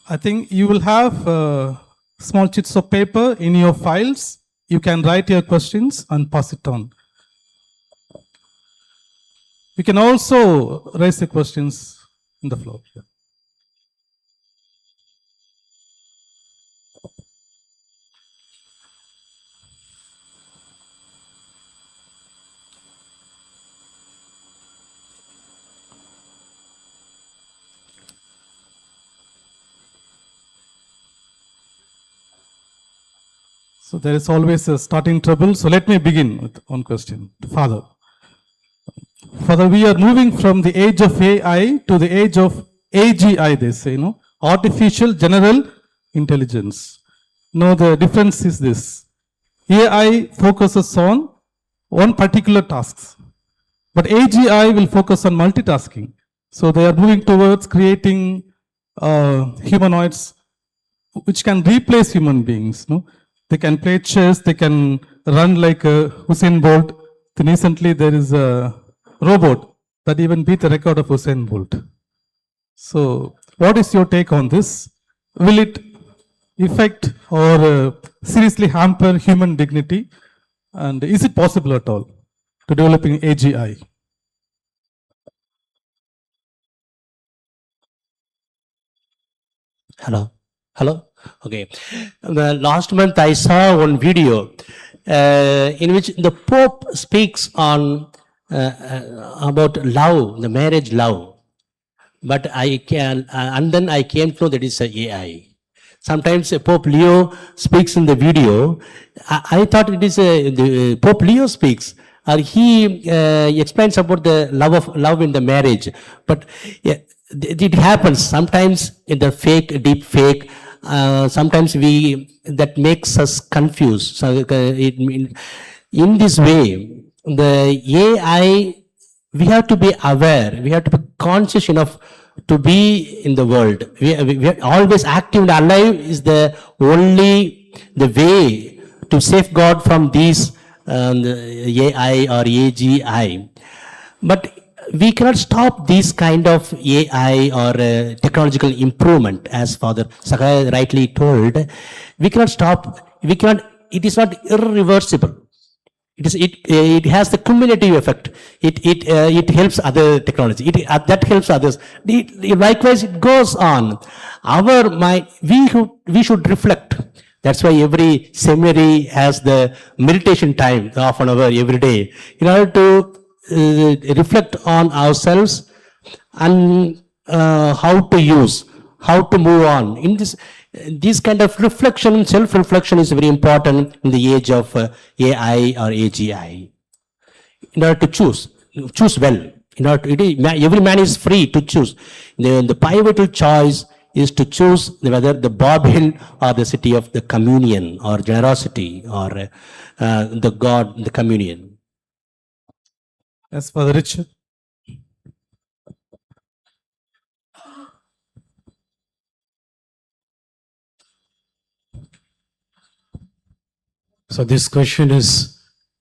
I think you will have small chits of paper in your files. You can write your questions and pass it on. You can also raise the questions in the floor. Yeah. So there is always a starting trouble. So let me begin with one question to Father. Father, we are moving from the age of AI to the age of AGI, they say, artificial general intelligence. No, the difference is this. AI focuses on one particular task, but AGI will focus on multitasking. So they are moving towards creating humanoids which can replace human beings. They can play chess, they can run like Usain Bolt. Then recently there is a robot that even beat the record of Usain Bolt. So what is your take on this? Will it affect or seriously hamper human dignity? And is it possible at all to developing AGI? Hello. Okay. The last month I saw one video in which the Pope speaks on about love, the marriage love. But and then I came to know that it's a AI. Sometimes Pope Leo speaks in the video. I thought it is the Pope Leo speaks, or he explains about the love in the marriage. But it happens sometimes in the deep fake. Sometimes that makes us confused. So in this way, the AI, we have to be aware, we have to be conscious enough to be in the world. We are always active and alive is the only the way to safeguard from these AI or AGI. But we cannot stop this kind of AI or technological improvement, as Father Sakai rightly told. We cannot stop. It is not irreversible. It has the cumulative effect. It helps other technology. That helps others. Likewise, it goes on. Our mind, we should reflect. That's why every seminary has the meditation time, half an hour every day, in order to reflect on ourselves and how to move on. In this kind of reflection, self-reflection is very important in the age of AI or AGI. In order to choose, choose well. Every man is free to choose. The pivotal choice is to choose whether the Babel or the city of the communion or generosity or the God, the communion. Yes, Father Richard. So this question is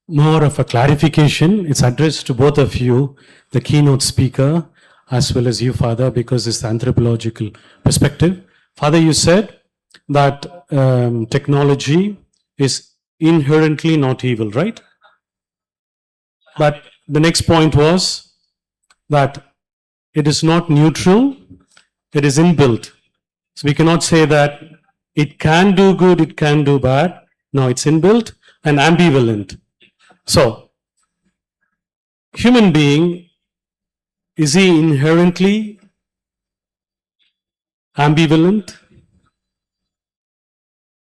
more of a clarification. It's addressed to both of you, the keynote speaker, as well as you, Father, because it's the anthropological perspective. Father, you said that technology is inherently not evil, right? But the next point was that it is not neutral, it is inbuilt. So we cannot say that it can do good, it can do bad. No, it's inbuilt and ambivalent. So, human being, is he inherently ambivalent?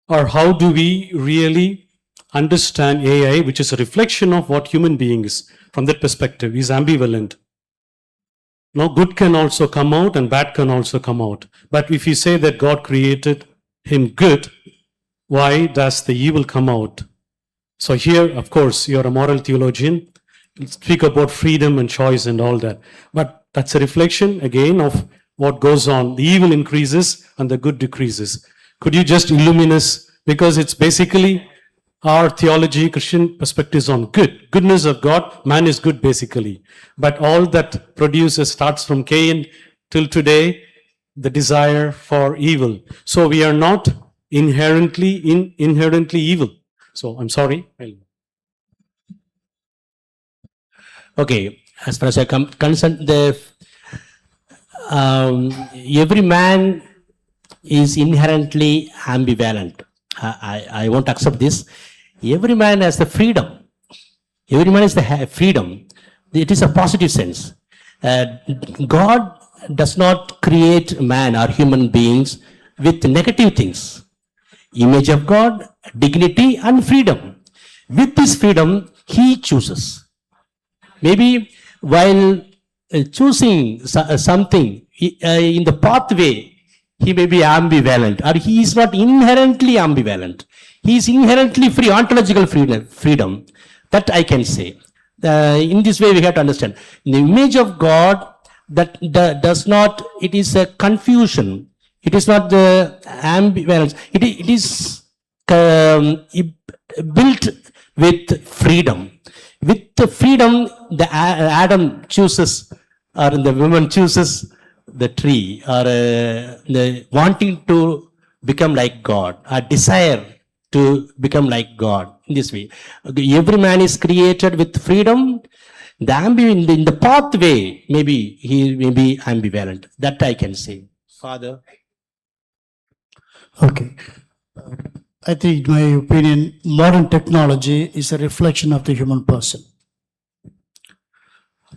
Or how do we really understand AI, which is a reflection of what human being is? From that perspective, is ambivalent. Now, good can also come out and bad can also come out. But if you say that God created him good, why does the evil come out? So here, of course, you're a moral theologian. You speak about freedom and choice and all that. But that's a reflection, again, of what goes on. The evil increases and the good decreases. Could you just illumine us? Because it's basically our theology, Christian perspectives on good. Goodness of God, man is good basically. But all that produces starts from Cain till today, the desire for evil. So we are not inherently evil. So I'm sorry. Okay, as far as I concerned, every man is inherently ambivalent. I won't accept this. Every man has the freedom. Every man has the freedom. It is a positive sense. God does not create man or human beings with negative things. Image of God, dignity and freedom. With this freedom, he chooses. Maybe while choosing something in the pathway, he may be ambivalent, or he is not inherently ambivalent. He is inherently free, ontological freedom. That I can say. In this way, we have to understand. In the image of God, that does not, it is a confusion. It is not the ambivalence. It is built with freedom. With the freedom, the Adam chooses, or the woman chooses the tree, or the wanting to become like God, a desire to become like God. In this way, every man is created with freedom. In the pathway, maybe he may be ambivalent. That I can say. Father. Okay. I think, in my opinion, modern technology is a reflection of the human person.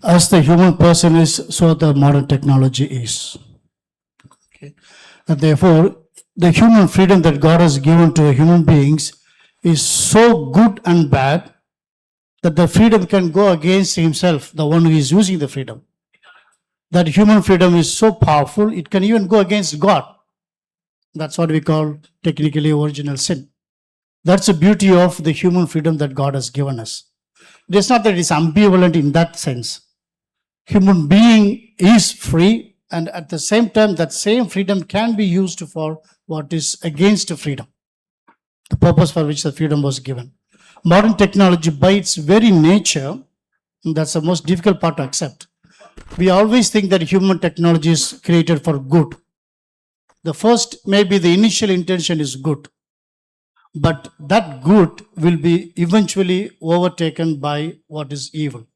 As the human person is, so the modern technology is. Okay. And therefore, the human freedom that God has given to human beings is so good and bad that the freedom can go against himself, the one who is using the freedom. That human freedom is so powerful, it can even go against God. That's what we call technically original sin. That's the beauty of the human freedom that God has given us. It is not that it is ambivalent in that sense. Human being is free, and at the same time, that same freedom can be used for what is against freedom, the purpose for which the freedom was given. Modern technology, by its very nature, that's the most difficult part to accept. We always think that human technology is created for good. The first, maybe the initial intention is good, but that good will be eventually overtaken by what is evil.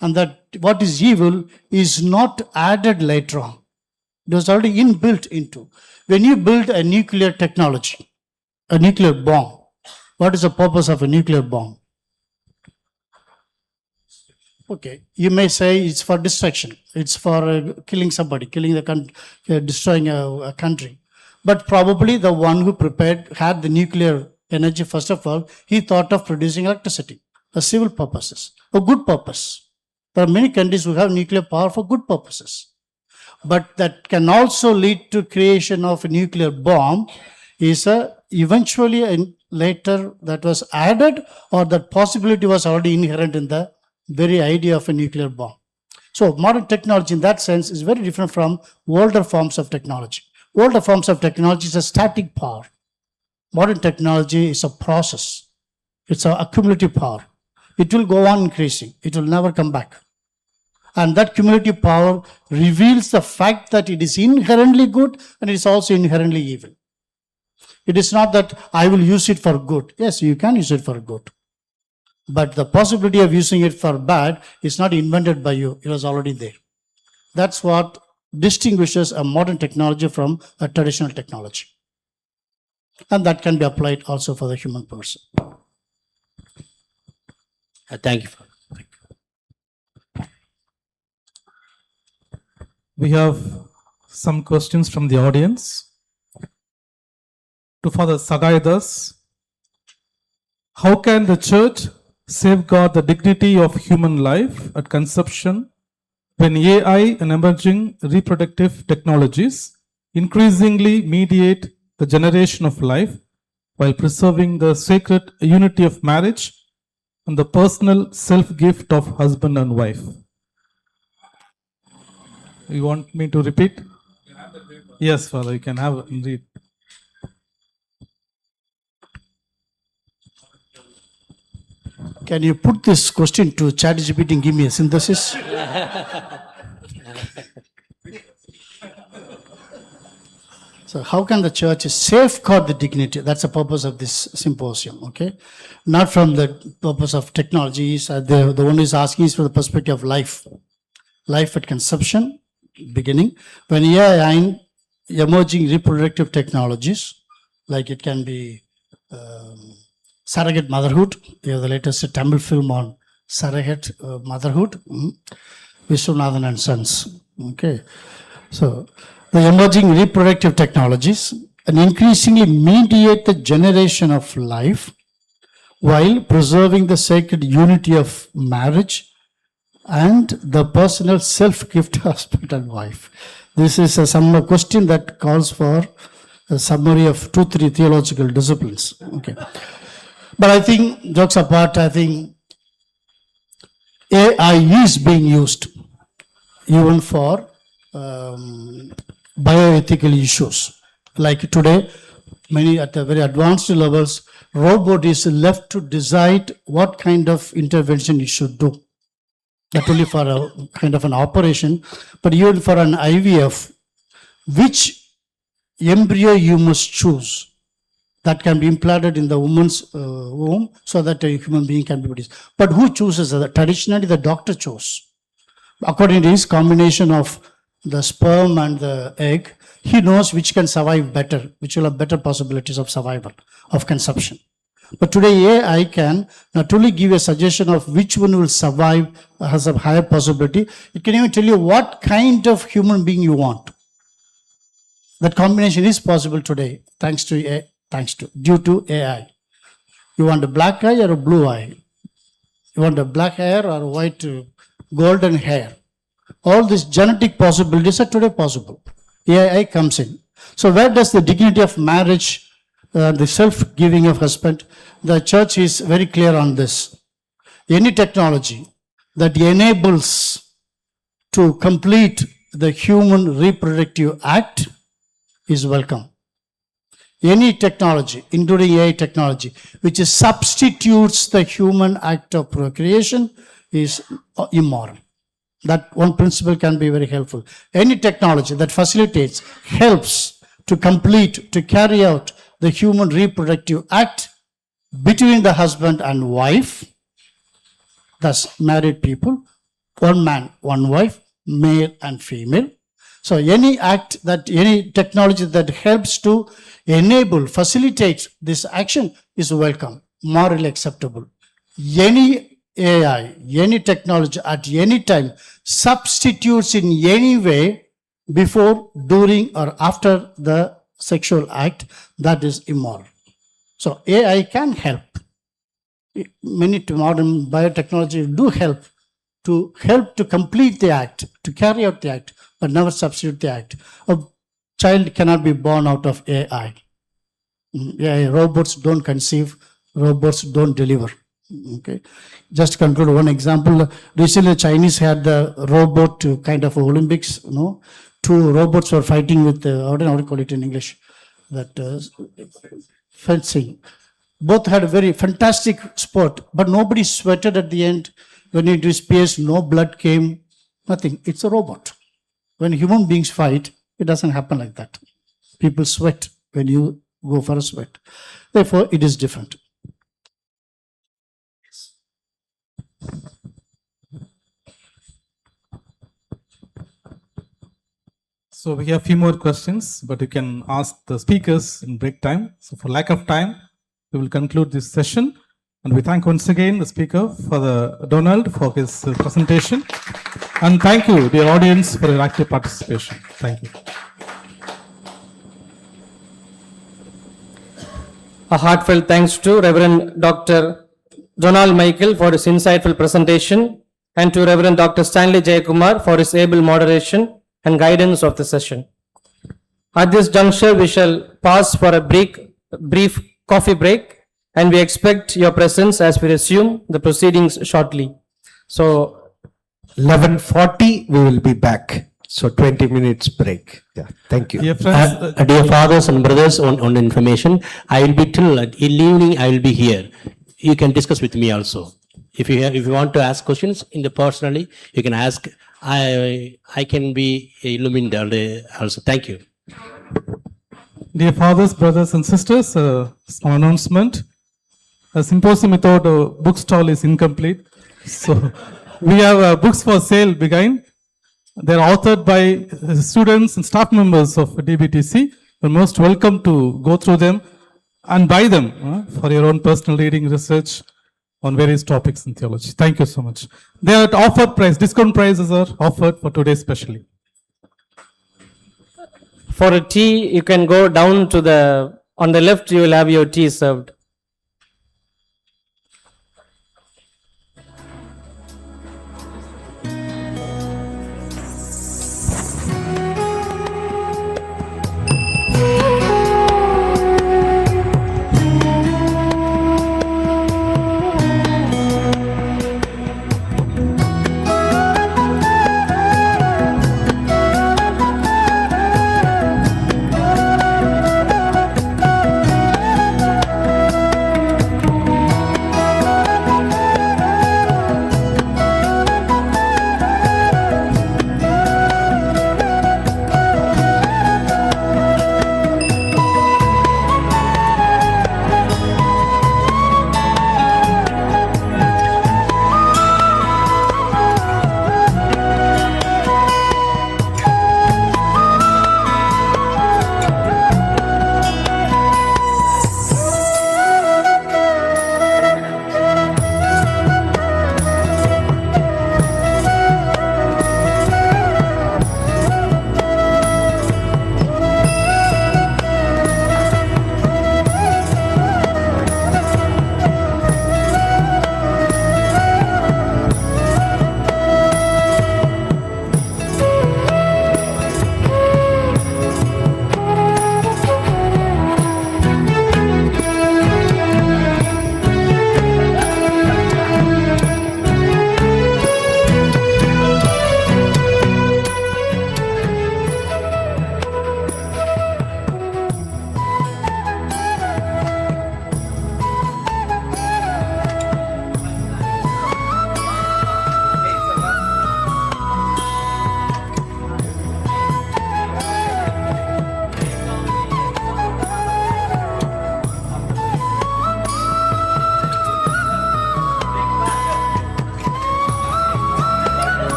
And that what is evil is not added later on. It was already inbuilt into. When you build a nuclear technology, a nuclear bomb, what is the purpose of a nuclear bomb? Okay, you may say it's for destruction. It's for killing somebody, killing the country, destroying a country. But probably the one who had the nuclear energy, first of all, he thought of producing electricity, a civil purposes, a good purpose. There are many countries who have nuclear power for good purposes. But that can also lead to creation of a nuclear bomb is eventually later that was added, or that possibility was already inherent in the very idea of a nuclear bomb. So modern technology in that sense is very different from older forms of technology. Older forms of technology is a static power. Modern technology is a process. It's an accumulative power. It will go on increasing. It will never come back. And that cumulative power reveals the fact that it is inherently good and it is also inherently evil. It is not that I will use it for good. Yes, you can use it for good. But the possibility of using it for bad is not invented by you. It was already there. That's what distinguishes a modern technology from a traditional technology. And that can be applied also for the human person. Thank you. We have some questions from the audience. To Father Sagaidas, how can the church safeguard the dignity of human life at conception when AI and emerging reproductive technologies increasingly mediate the generation of life while preserving the sacred unity of marriage and the personal self-gift of husband and wife? You want me to repeat? Yes, Father, you can have it read. Can you put this question to ChatGPT and give me a synthesis? So how can the church safeguard the dignity? That's the purpose of this symposium, okay? Not from the purpose of technologies. The one who is asking is from the perspective of life. Life at conception, beginning. When AI and emerging reproductive technologies, like it can be surrogate motherhood. You have the latest Tamil film on surrogate motherhood, Vishwanathan and Sons. Okay, so the emerging reproductive technologies and increasingly mediate the generation of life while preserving the sacred unity of marriage and the personal self-gift husband and wife. This is some question that calls for a summary of 2-3 theological disciplines. Okay. But I think, jokes apart, I think AI is being used even for bioethical issues. Like today, many at the very advanced levels, robot is left to decide what kind of intervention it should do. Not only for a kind of an operation, but even for an IVF, which embryo you must choose that can be implanted in the woman's womb so that a human being can be produced. But who chooses that? Traditionally, the doctor chose. According to his combination of the sperm and the egg, he knows which can survive better, which will have better possibilities of survival, of conception. But today, AI can not only give a suggestion of which one will survive, has a higher possibility, it can even tell you what kind of human being you want. That combination is possible today, due to AI. You want a black eye or a blue eye? You want a black hair or white, golden hair? All these genetic possibilities are today possible. AI comes in. So where does the dignity of marriage, the self-giving of husband, the church is very clear on this. Any technology that enables to complete the human reproductive act is welcome. Any technology, including AI technology, which substitutes the human act of procreation is immoral. That one principle can be very helpful. Any technology that facilitates, helps to complete, to carry out the human reproductive act between the husband and wife, thus married people, one man, one wife, male and female. So any act that, any technology that helps to enable, facilitate this action is welcome, morally acceptable. Any AI, any technology at any time substitutes in any way before, during or after the sexual act, that is immoral. So AI can help. Many modern biotechnology do help to help to complete the act, to carry out the act, but never substitute the act. A child cannot be born out of AI. Yeah, robots don't conceive, robots don't deliver. Okay, just to conclude one example. Recently, the Chinese had the robot to kind of Olympics. Two robots were fighting with how do you call it in English? That fencing. Both had a very fantastic sport, but nobody sweated at the end. When it disappears, no blood came, nothing. It's a robot. When human beings fight, it doesn't happen like that. People sweat when you go for a sweat. Therefore, it is different. So we have few more questions, but you can ask the speakers in break time. So for lack of time, we will conclude this session. And we thank once again the speaker Donald for his presentation. And thank you, dear audience, for your active participation. Thank you. A heartfelt thanks to Reverend Dr. Donald Michael for his insightful presentation and to Reverend Dr. Stanley Jayakumar for his able moderation and guidance of the session. At this juncture, we shall pause for a brief coffee break, and we expect your presence as we resume the proceedings shortly. So, 11:40 we will be back. So 20 minutes break. Yeah, thank you. Dear friends, Dear fathers and brothers, on information, I will be till evening. I will be here. You can discuss with me also. If you want to ask questions in the personally, you can ask. I can be illuminated also. Thank you. dear fathers, brothers and sisters, small announcement. A symposium without a bookstall is incomplete. So we have books for sale behind. They're authored by students and staff members of DBTC. You're most welcome to go through them and buy them for your own personal reading, research on various topics in theology. Thank you so much. They are at offered price. Discount prices are offered for today especially. for a tea, you can go down to on the left, you will have your tea served.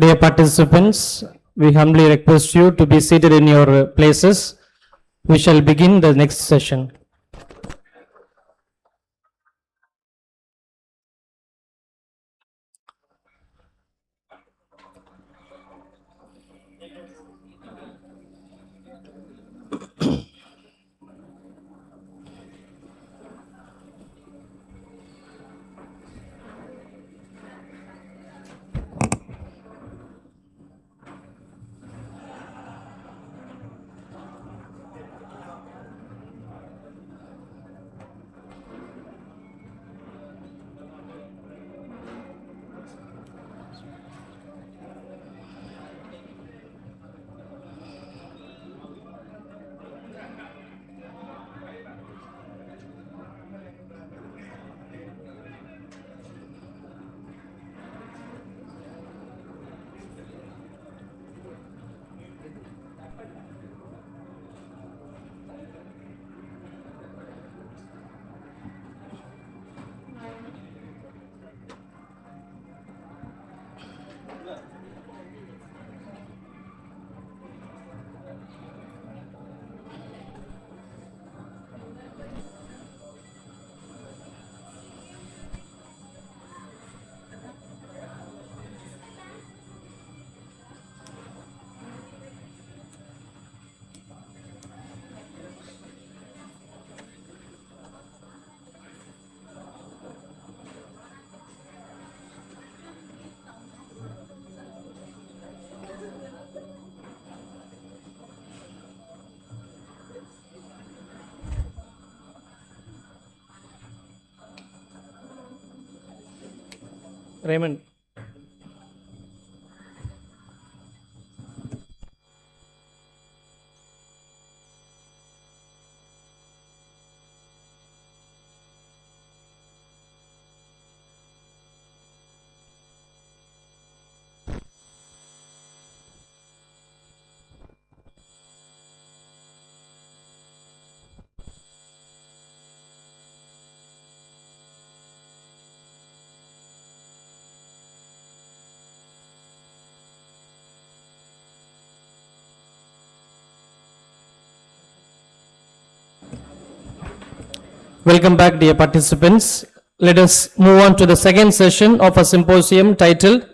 Dear participants, we humbly request you to be seated in your places. We shall begin the next session. Raymond. Welcome back, dear participants. Let us move on to the second session of a symposium titled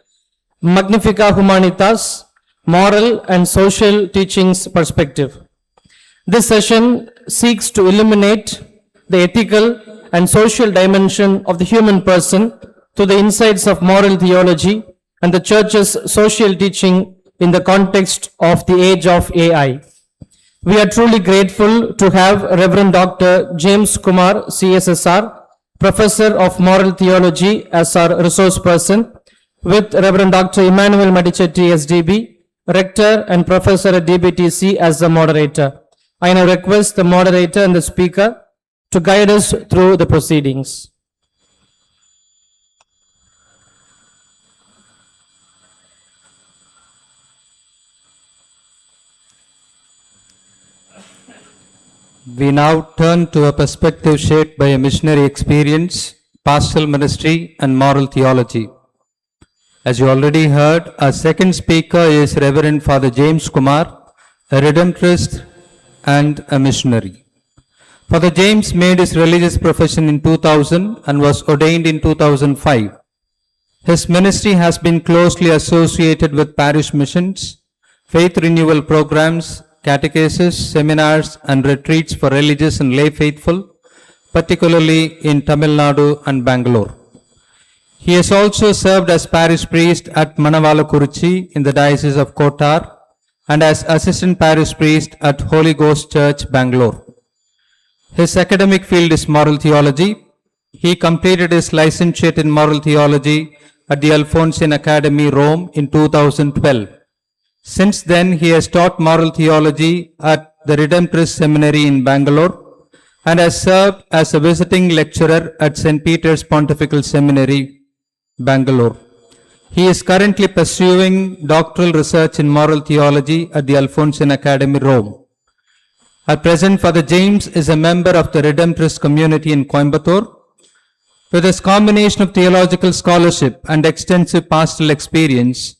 Magnifica Humanitas, Moral and Social Teachings Perspective. This session seeks to illuminate the ethical and social dimension of the human person through the insights of moral theology and the Church's social teaching in the context of the age of AI. We are truly grateful to have Reverend Dr. James Kumar, CSSR, Professor of Moral Theology as our resource person, with Reverend Dr. Emmanuel Madichetti, SDB, Rector and Professor at DBTC as the moderator. I now request the moderator and the speaker to guide us through the proceedings. We now turn to a perspective shaped by a missionary experience, pastoral ministry, and moral theology. As you already heard, our second speaker is Reverend Father James Kumar, a Redemptorist and a missionary. Father James made his religious profession in 2000 and was ordained in 2005. His ministry has been closely associated with parish missions, faith renewal programs, catechesis, seminars, and retreats for religious and lay faithful, particularly in Tamil Nadu and Bangalore. He has also served as parish priest at Manavalakuruchi in the Diocese of Kotar and as assistant parish priest at Holy Ghost Church, Bangalore. His academic field is moral theology. He completed his licentiate in moral theology at the Alphonsine Academy, Rome in 2012. Since then, he has taught moral theology at the Redemptorist Seminary in Bangalore and has served as a visiting lecturer at St. Peter's Pontifical Seminary, Bangalore. He is currently pursuing doctoral research in moral theology at the Alphonsine Academy, Rome. At present, Father James is a member of the Redemptorist community in Coimbatore. With his combination of theological scholarship and extensive pastoral experience,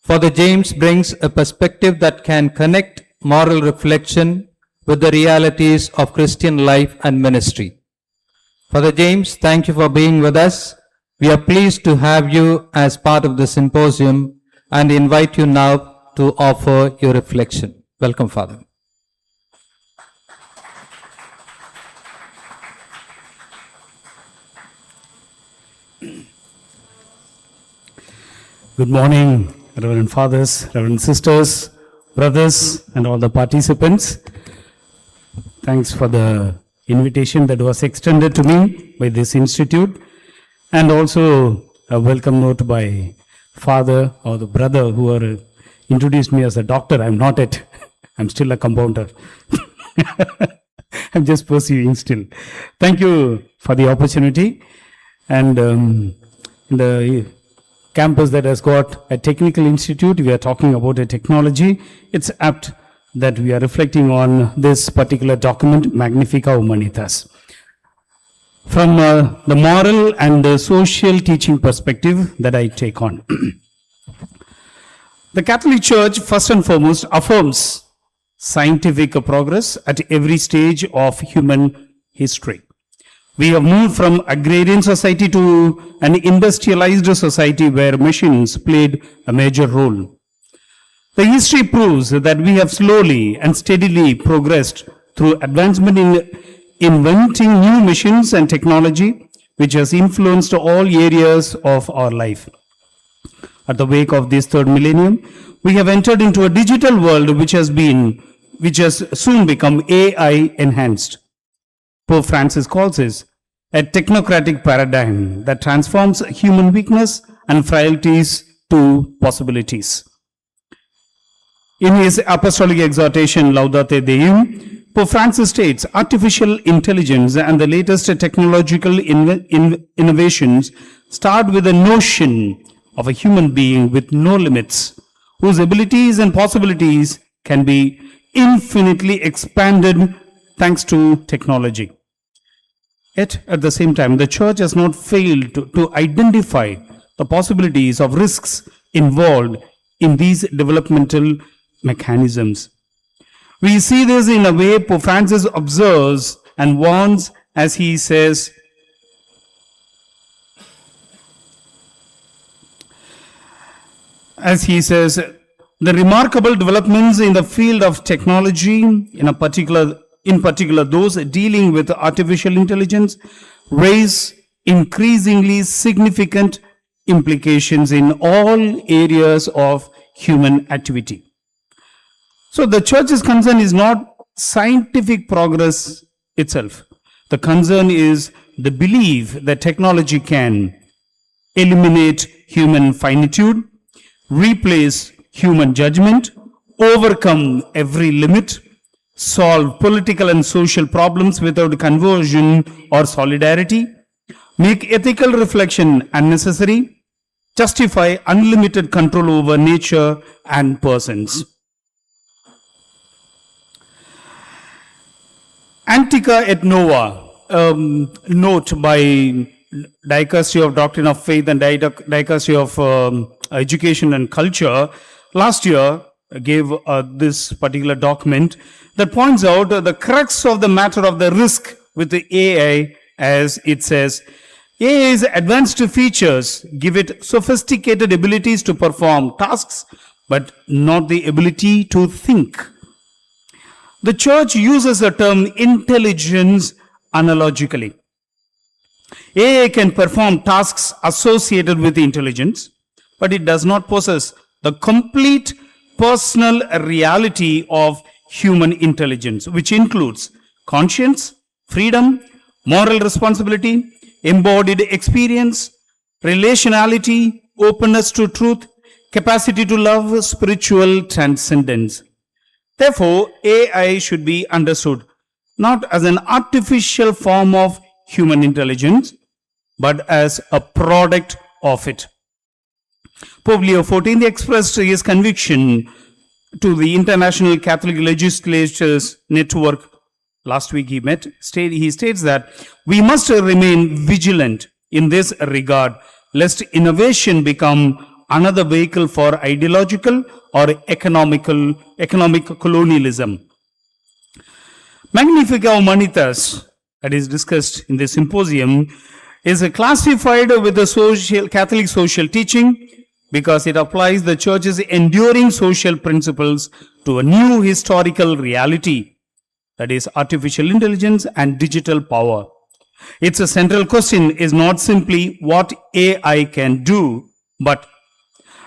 Father James brings a perspective that can connect moral reflection with the realities of Christian life and ministry. Father James, thank you for being with us. We are pleased to have you as part of the symposium and invite you now to offer your reflection. Welcome, Father. Good morning, Reverend Fathers, Reverend Sisters, brothers, and all the participants. Thanks for the invitation that was extended to me by this institute, and also a welcome note by Father or the brother who introduced me as a doctor. I'm not it. I'm still a compounder. I'm just pursuing still. Thank you for the opportunity. And in the campus that has got a technical institute, we are talking about a technology. It's apt that we are reflecting on this particular document, Magnifica Humanitas. From the moral and the social teaching perspective that I take on. The Catholic Church, first and foremost, affirms scientific progress at every stage of human history. We have moved from agrarian society to an industrialized society where machines played a major role. The history proves that we have slowly and steadily progressed through advancement in inventing new machines and technology, which has influenced all areas of our life. At the wake of this third millennium, we have entered into a digital world which has soon become AI enhanced. Pope Francis calls it a technocratic paradigm that transforms human weakness and frailties to possibilities. In his apostolic exhortation, Laudate Deum, Pope Francis states, artificial intelligence and the latest technological innovations start with the notion of a human being with no limits, whose abilities and possibilities can be infinitely expanded thanks to technology. Yet, at the same time, the Church has not failed to identify the possibilities of risks involved in these developmental mechanisms. We see this in a way Pope Francis observes and warns as he says, the remarkable developments in the field of technology, in particular those dealing with artificial intelligence, raise increasingly significant implications in all areas of human activity. So the Church's concern is not scientific progress itself. The concern is the belief that technology can eliminate human finitude, replace human judgment, overcome every limit, solve political and social problems without conversion or solidarity, make ethical reflection unnecessary, justify unlimited control over nature and persons. Antica et Nova, note by Dicastery of Doctrine of Faith and Dicastery of Education and Culture, last year gave this particular document that points out the crux of the matter of the risk with the AI, as it says, AI's advanced features give it sophisticated abilities to perform tasks, but not the ability to think. The Church uses the term intelligence analogically. AI can perform tasks associated with intelligence, but it does not possess the complete personal reality of human intelligence, which includes conscience, freedom, moral responsibility, embodied experience, relationality, openness to truth, capacity to love, spiritual transcendence. Therefore, AI should be understood not as an artificial form of human intelligence, but as a product of it. Pope Leo XIV expressed his conviction to the International Catholic Legislators Network. Last week he states that we must remain vigilant in this regard, lest innovation become another vehicle for ideological or economic colonialism. Magnifica Humanitas, that is discussed in the symposium, is classified with the Catholic social teaching because it applies the church's enduring social principles to a new historical reality, that is artificial intelligence and digital power. Its central question is not simply what AI can do, but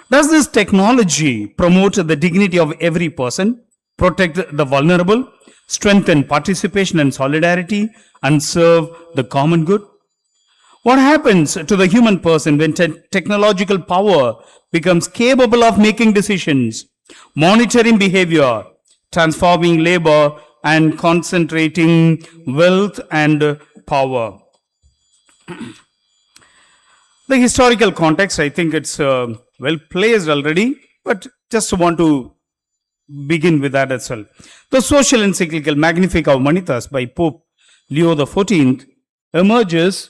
does this technology promote the dignity of every person, protect the vulnerable, strengthen participation and solidarity, and serve the common good? What happens to the human person when technological power becomes capable of making decisions, monitoring behavior, transforming labor, and concentrating wealth and power? The historical context, I think it's well placed already, but just want to begin with that as well. The social encyclical Magnifica Humanitas by Pope Leo XIV emerges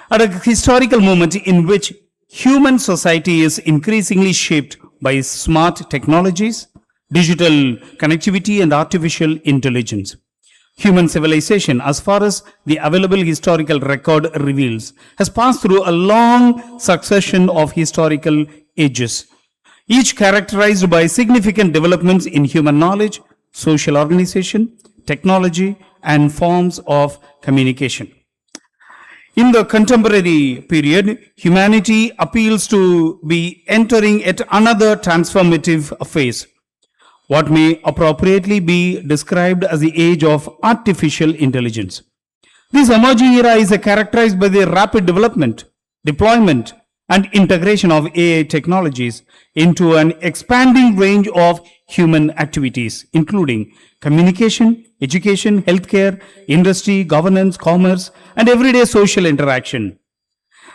at a historical moment in which human society is increasingly shaped by smart technologies, digital connectivity, and artificial intelligence. Human civilization, as far as the available historical record reveals, has passed through a long succession of historical ages, each characterized by significant developments in human knowledge, social organization, technology, and forms of communication. In the contemporary period, humanity appeals to be entering yet another transformative phase, what may appropriately be described as the age of artificial intelligence. This emerging era is characterized by the rapid development, deployment, and integration of AI technologies into an expanding range of human activities, including communication, education, healthcare, industry, governance, commerce, and everyday social interaction.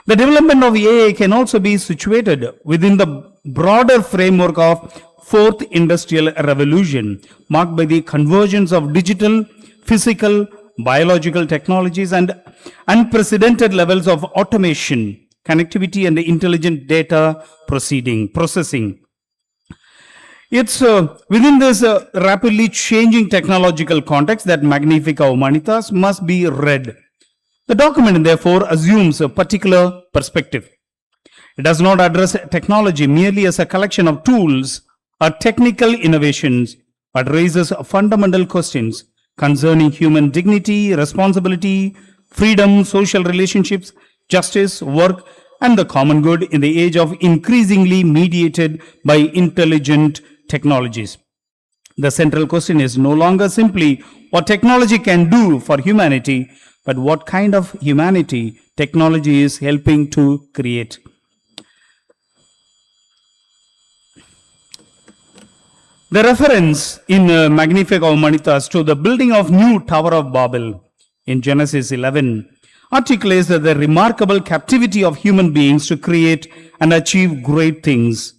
The development of AI can also be situated within the broader framework of Fourth Industrial Revolution, marked by the convergence of digital, physical, biological technologies and unprecedented levels of automation, connectivity, and intelligent data processing. It's within this rapidly changing technological context that Magnifica Humanitas must be read. The document, therefore, assumes a particular perspective. It does not address technology merely as a collection of tools or technical innovations, but raises fundamental questions concerning human dignity, responsibility, freedom, social relationships, justice, work, and the common good in the age of increasingly mediated by intelligent technologies. The central question is no longer simply what technology can do for humanity, but what kind of humanity technology is helping to create. The reference in Magnifica Humanitas to the building of new Tower of Babel in Genesis 11 articulates the remarkable captivity of human beings to create and achieve great things.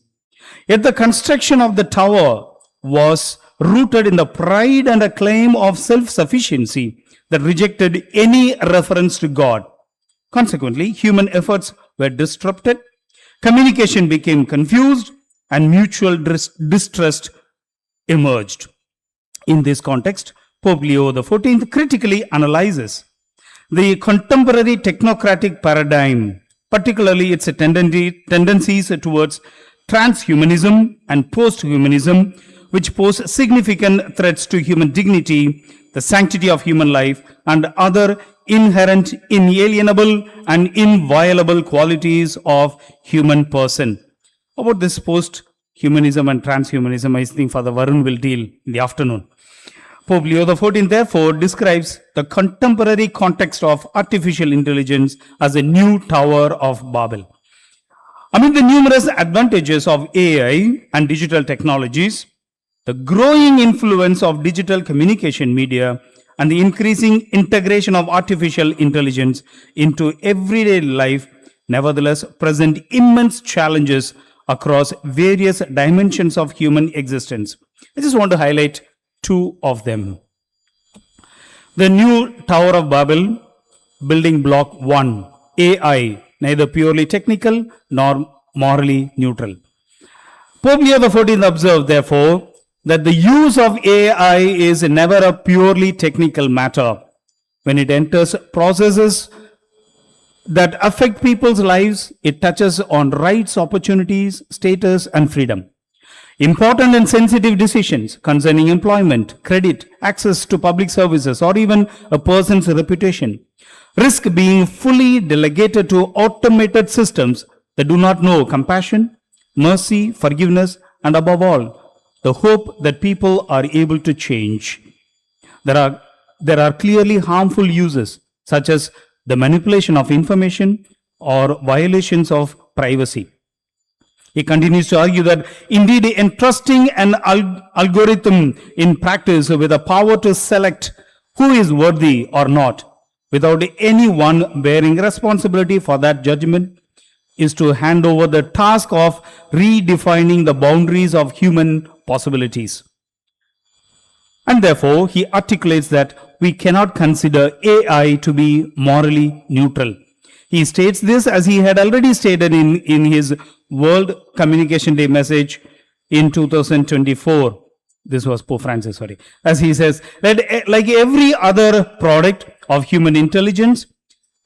Yet the construction of the tower was rooted in the pride and acclaim of self-sufficiency that rejected any reference to God. Consequently, human efforts were disrupted, communication became confused, and mutual distrust emerged. In this context, Pope Leo XIV critically analyzes the contemporary technocratic paradigm, particularly its tendencies towards transhumanism and posthumanism, which pose significant threats to human dignity, the sanctity of human life, and other inherent, inalienable, and inviolable qualities of human person. About this post-humanism and transhumanism, I think Father Varun will deal in the afternoon. Pope Leo XIV therefore describes the contemporary context of artificial intelligence as a new Tower of Babel. Amid the numerous advantages of AI and digital technologies, the growing influence of digital communication media and the increasing integration of artificial intelligence into everyday life nevertheless present immense challenges across various dimensions of human existence. I just want to highlight two of them. The new Tower of Babel, building block 1, AI, neither purely technical nor morally neutral. Pope Leo XIV observed, therefore, that the use of AI is never a purely technical matter. When it enters processes that affect people's lives, it touches on rights, opportunities, status, and freedom. Important and sensitive decisions concerning employment, credit, access to public services, or even a person's reputation risk being fully delegated to automated systems that do not know compassion, mercy, forgiveness, and above all, the hope that people are able to change. There are clearly harmful uses, such as the manipulation of information or violations of privacy. He continues to argue that indeed entrusting an algorithm in practice with the power to select who is worthy or not, without anyone bearing responsibility for that judgment, is to hand over the task of redefining the boundaries of human possibilities. And therefore, he articulates that we cannot consider AI to be morally neutral. He states this as he had already stated in his World Communication Day message in 2024. This was Pope Francis, sorry. As he says, that like every other product of human intelligence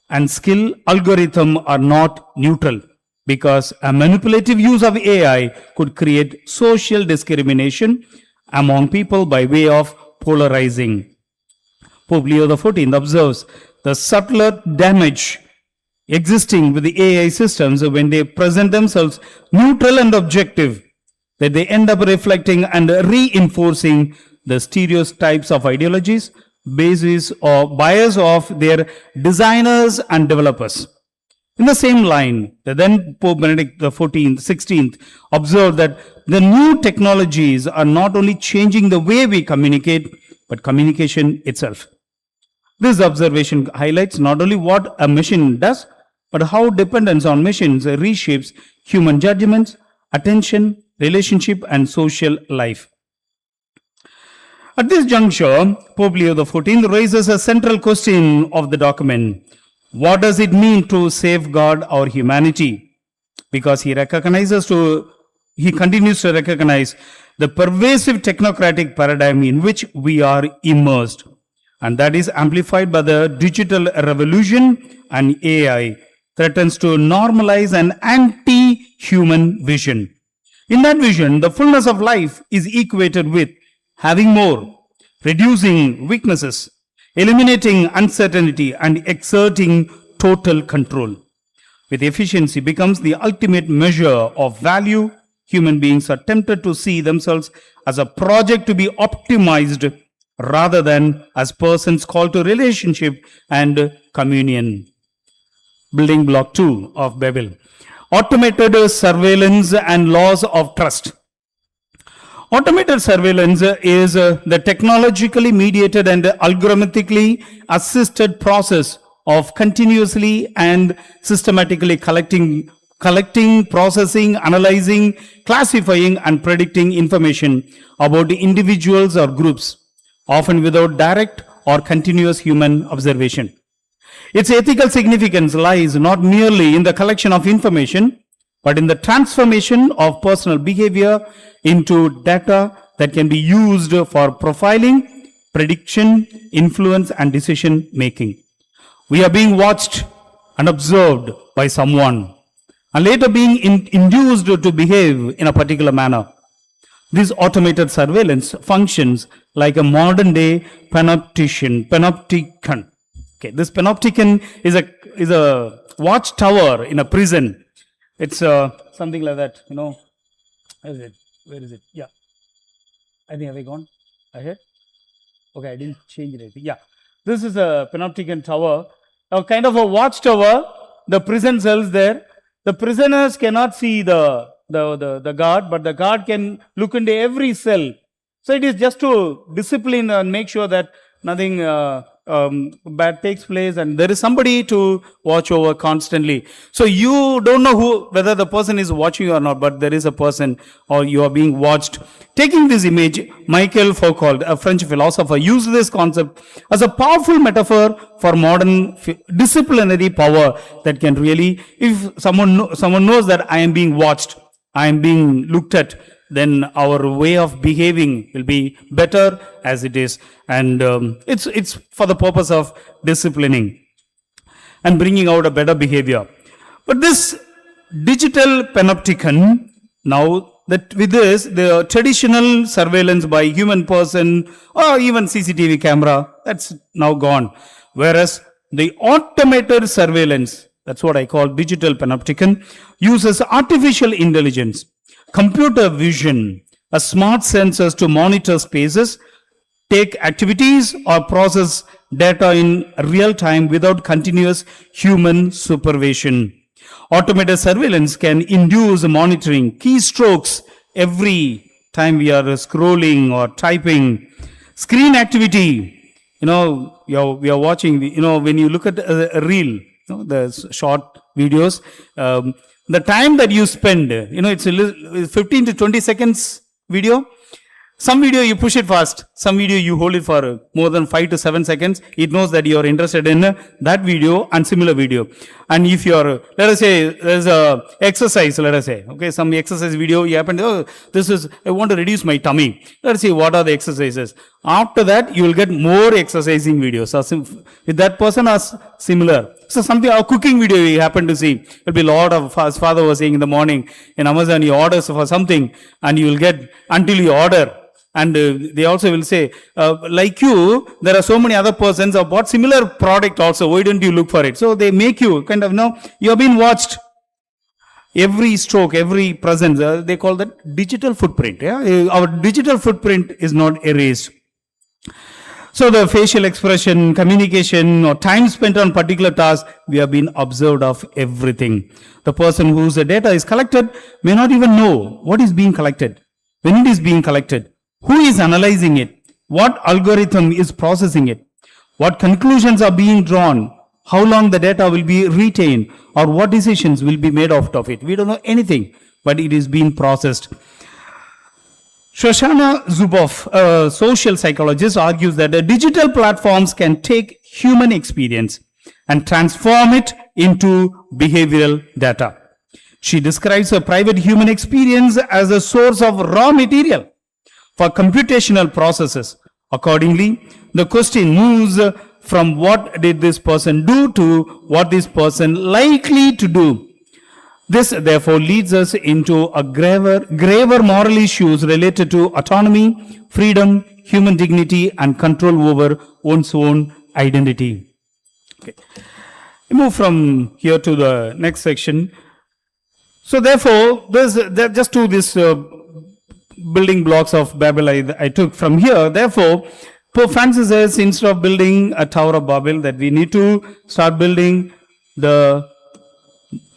and skill, algorithm are not neutral, because a manipulative use of AI could create social discrimination among people by way of polarizing. Pope Leo XIV observes the subtler damage existing with the AI systems when they present themselves neutral and objective, that they end up reflecting and reinforcing the stereotypes of ideologies, basis or bias of their designers and developers. In the same line, the then Pope Benedict XVI observed that the new technologies are not only changing the way we communicate, but communication itself. This observation highlights not only what a machine does, but how dependence on machines reshapes human judgments, attention, relationship, and social life. At this juncture, Pope Leo XIV raises a central question of the document. What does it mean to safeguard our humanity? Because he continues to recognize the pervasive technocratic paradigm in which we are immersed, and that is amplified by the digital revolution, and AI threatens to normalize an anti-human vision. In that vision, the fullness of life is equated with having more, reducing weaknesses, eliminating uncertainty, and exerting total control. With efficiency becomes the ultimate measure of value, human beings are tempted to see themselves as a project to be optimized rather than as persons called to relationship and communion. Building block 2 of Babel. Automated surveillance and laws of trust. Automated surveillance is the technologically mediated and algorithmically assisted process of continuously and systematically collecting, processing, analyzing, classifying, and predicting information about individuals or groups, often without direct or continuous human observation. Its ethical significance lies not merely in the collection of information, but in the transformation of personal behavior into data that can be used for profiling, prediction, influence, and decision making. We are being watched and observed by someone, and later being induced to behave in a particular manner. This automated surveillance functions like a modern day panopticon. Okay, this panopticon is a watchtower in a prison. It's something like that, you know. Where is it? Yeah. I think, have I gone ahead? Okay, I didn't change anything. Yeah. This is a panopticon tower, a kind of a watchtower. The prison cells there. The prisoners cannot see the guard, but the guard can look into every cell. So it is just to discipline and make sure that nothing bad takes place, and there is somebody to watch over constantly. So you don't know whether the person is watching you or not, but there is a person, or you are being watched. Taking this image, Michael Foucault, a French philosopher, used this concept as a powerful metaphor for modern disciplinary power that can really, if someone knows that I am being watched, I am being looked at, then our way of behaving will be better as it is. And it's for the purpose of disciplining and bringing out a better behavior. But this digital panopticon, now that with this, the traditional surveillance by human person or even CCTV camera, that's now gone. Whereas the automated surveillance, that's what I call digital panopticon, uses artificial intelligence, computer vision, a smart sensors to monitor spaces, take activities or process data in real time without continuous human supervision. Automated surveillance can induce monitoring keystrokes every time we are scrolling or typing. Screen activity, we are watching, when you look at a reel, the short videos, the time that you spend, it's a 15 to 20 seconds video. Some video you push it fast, some video you hold it for more than 5 to 7 seconds. It knows that you are interested in that video and similar video. And if you are, let us say, there's a exercise, let us say, okay, some exercise video, you happen to, I want to reduce my tummy. Let us see what are the exercises. After that, you will get more exercising videos. With that person are similar. So something, a cooking video you happen to see, will be a lot of, as father was saying in the morning, in Amazon, you order for something, and you will get, until you order. And they also will say, like you, there are so many other persons who have bought similar product also. Why don't you look for it? So they make you kind of, you have been watched. Every stroke, every presence, they call that digital footprint. Yeah? Our digital footprint is not erased. So the facial expression, communication, or time spent on particular tasks, we have been observed of everything. The person whose data is collected may not even know what is being collected, when it is being collected, who is analyzing it, what algorithm is processing it, what conclusions are being drawn, how long the data will be retained, or what decisions will be made out of it. We don't know anything, but it is being processed. Shoshana Zuboff, a social psychologist, argues that the digital platforms can take human experience and transform it into behavioral data. She describes a private human experience as a source of raw material for computational processes. Accordingly, the question moves from what did this person do to what this person likely to do. This therefore leads us into a graver moral issues related to autonomy, freedom, human dignity, and control over one's own identity. Okay. We move from here to the next section. So therefore, just to this building blocks of Babel I took from here. Therefore, Pope Francis says, instead of building a Tower of Babel, that we need to start building the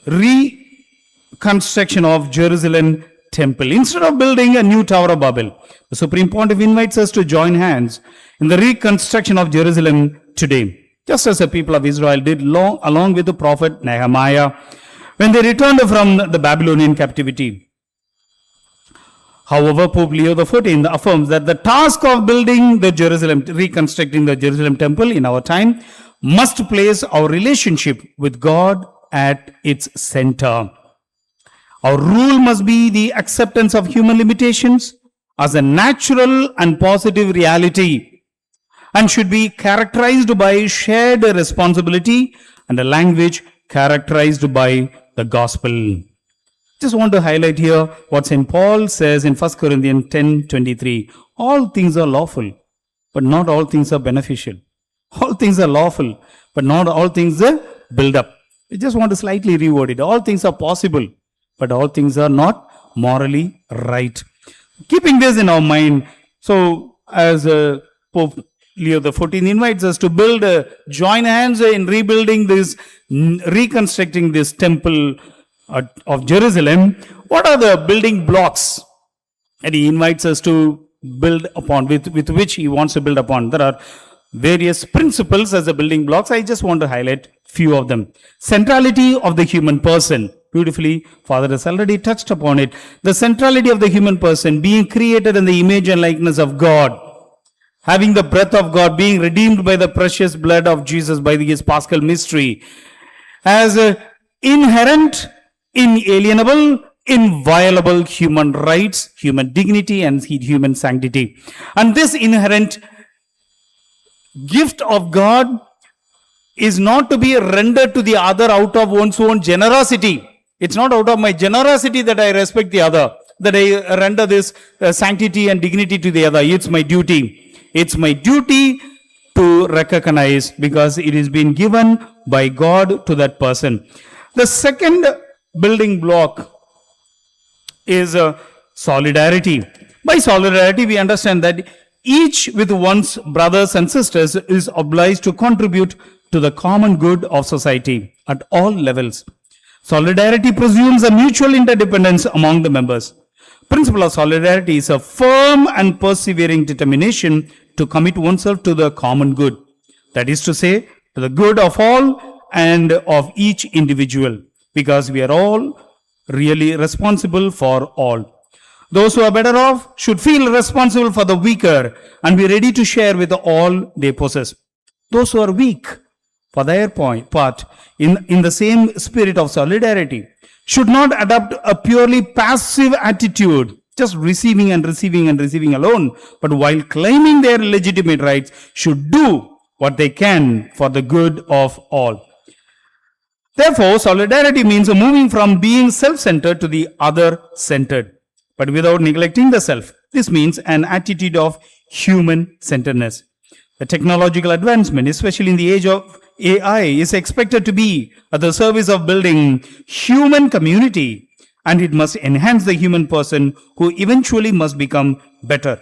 reconstruction of Jerusalem temple. Instead of building a new Tower of Babel, the Supreme Pontiff invites us to join hands in the reconstruction of Jerusalem today, just as the people of Israel did along with the prophet Nehemiah when they returned from the Babylonian captivity. However, Pope Leo XIV affirms that the task of building the reconstructing the Jerusalem temple in our time must place our relationship with God at its center. Our rule must be the acceptance of human limitations as a natural and positive reality, and should be characterized by shared responsibility and a language characterized by the gospel. Just want to highlight here what St. Paul says in 1 Corinthians 10:23. All things are lawful, but not all things are beneficial. All things are lawful, but not all things are build up. I just want to slightly reword it. All things are possible, but all things are not morally right. Keeping this in our mind, so as Pope Leo XIV invites us to join hands in rebuilding this, reconstructing this temple of Jerusalem, what are the building blocks that he invites us to build upon, with which he wants to build upon? There are various principles as the building blocks. I just want to highlight few of them. Centrality of the human person. Beautifully, Father has already touched upon it. The centrality of the human person, being created in the image and likeness of God, having the breath of God, being redeemed by the precious blood of Jesus by his paschal mystery, as inherent, inalienable, inviolable human rights, human dignity, and human sanctity. And this inherent gift of God is not to be rendered to the other out of one's own generosity. It's not out of my generosity that I respect the other, that I render this sanctity and dignity to the other. It's my duty. It's my duty to recognize, because it is been given by God to that person. The second building block is solidarity. By solidarity, we understand that each with one's brothers and sisters is obliged to contribute to the common good of society at all levels. Solidarity presumes a mutual interdependence among the members. Principle of solidarity is a firm and persevering determination to commit oneself to the common good. That is to say, to the good of all and of each individual, because we are all really responsible for all. Those who are better off should feel responsible for the weaker and be ready to share with all they possess. Those who are weak, for their part, in the same spirit of solidarity, should not adopt a purely passive attitude, just receiving and receiving and receiving alone, but while claiming their legitimate rights, should do what they can for the good of all. Therefore, solidarity means moving from being self-centered to the other-centered, but without neglecting the self. This means an attitude of human-centeredness. The technological advancement, especially in the age of AI, is expected to be at the service of building human community, and it must enhance the human person, who eventually must become better.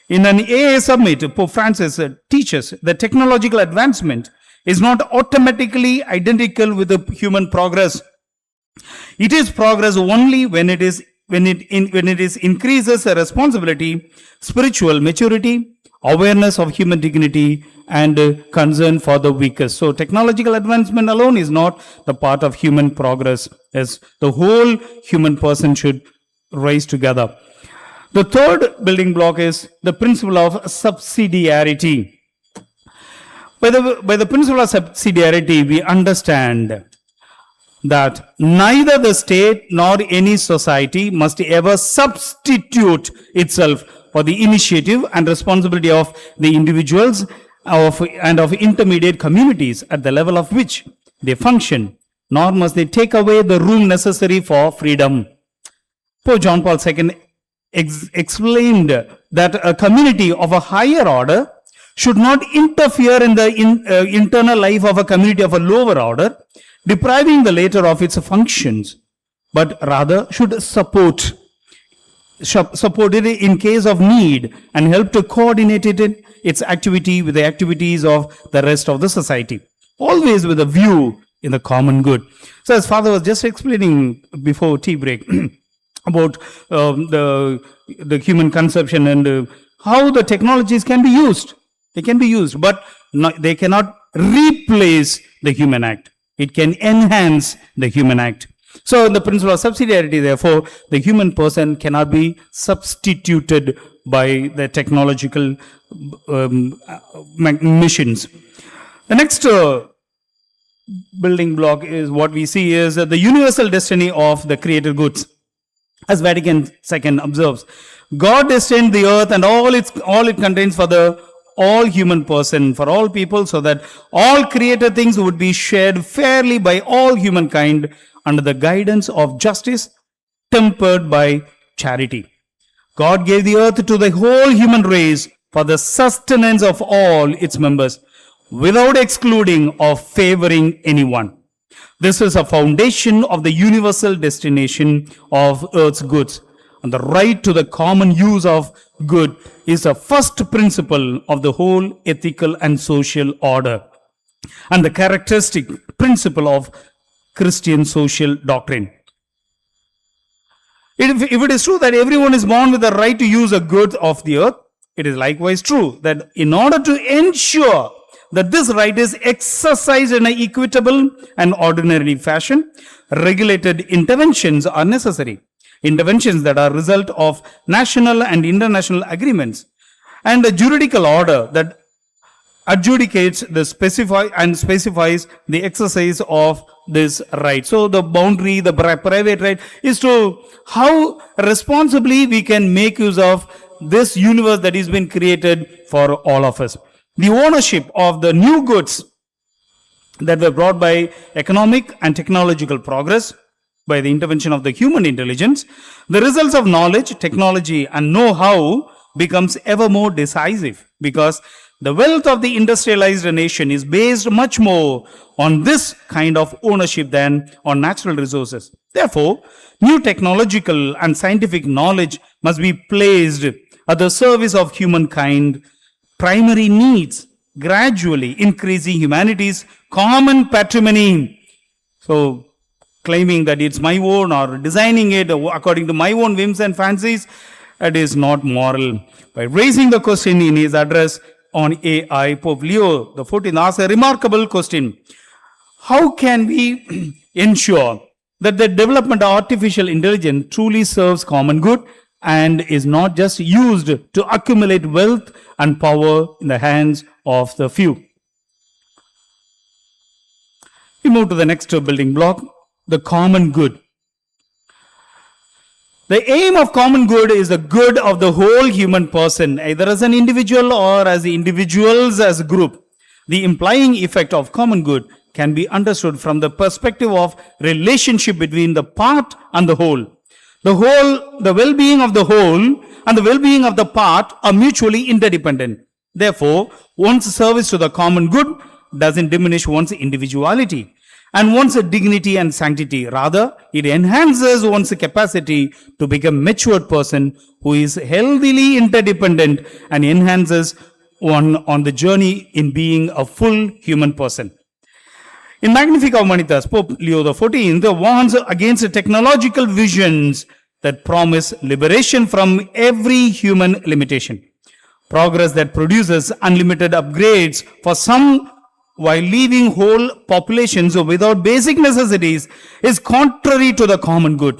In an AI summit, Pope Francis teaches that technological advancement is not automatically identical with the human progress. It is progress only when it increases a responsibility, spiritual maturity, awareness of human dignity, and concern for the weakest. So technological advancement alone is not the part of human progress, as the whole human person should rise together. The third building block is the principle of subsidiarity. By the principle of subsidiarity, we understand that neither the state nor any society must ever substitute itself for the initiative and responsibility of the individuals and of intermediate communities at the level of which they function, nor must they take away the room necessary for freedom. Pope John Paul II explained that a community of a higher order should not interfere in the internal life of a community of a lower order, depriving the latter of its functions, but rather should support it in case of need and help to coordinate its activity with the activities of the rest of the society, always with a view in the common good. So as Father was just explaining before tea break about the human conception and how the technologies can be used. They can be used, but they cannot replace the human act. It can enhance the human act. So in the principle of subsidiarity, therefore, the human person cannot be substituted by the technological machines. The next building block is what we see is the universal destiny of the created goods. As Vatican II observes, God destined the earth and all it contains for all human person, for all people, so that all created things would be shared fairly by all humankind under the guidance of justice, tempered by charity. God gave the earth to the whole human race for the sustenance of all its members, without excluding or favoring anyone. This is a foundation of the universal destination of earth's goods. And the right to the common use of good is the first principle of the whole ethical and social order, and the characteristic principle of Christian social doctrine. If it is true that everyone is born with the right to use a good of the earth, it is likewise true that in order to ensure that this right is exercised in an equitable and ordinary fashion, regulated interventions are necessary. Interventions that are result of national and international agreements, and a juridical order that adjudicates the specifies the exercise of this right. So the boundary, the private right, is to how responsibly we can make use of this universe that has been created for all of us. The ownership of the new goods that were brought by economic and technological progress, by the intervention of the human intelligence, the results of knowledge, technology, and know-how becomes ever more decisive, because the wealth of the industrialized nation is based much more on this kind of ownership than on natural resources. Therefore, new technological and scientific knowledge must be placed at the service of humankind primary needs, gradually increasing humanity's common patrimony. So, claiming that it's my own or designing it according to my own whims and fancies, it is not moral. By raising the question in his address on AI, Pope Leo XIV asked a remarkable question. How can we ensure that the development of artificial intelligence truly serves common good and is not just used to accumulate wealth and power in the hands of the few? We move to the next building block, the common good. The aim of common good is the good of the whole human person, either as an individual or as individuals as a group. The implying effect of common good can be understood from the perspective of relationship between the part and the whole. The well-being of the whole and the well-being of the part are mutually interdependent. Therefore, one's service to the common good doesn't diminish one's individuality and one's dignity and sanctity. Rather, it enhances one's capacity to become a matured person who is healthily interdependent and enhances one on the journey in being a full human person. In Magnifica Humanitas, Pope Leo XIV warns against technological visions that promise liberation from every human limitation. Progress that produces unlimited upgrades for some while leaving whole populations without basic necessities is contrary to the common good.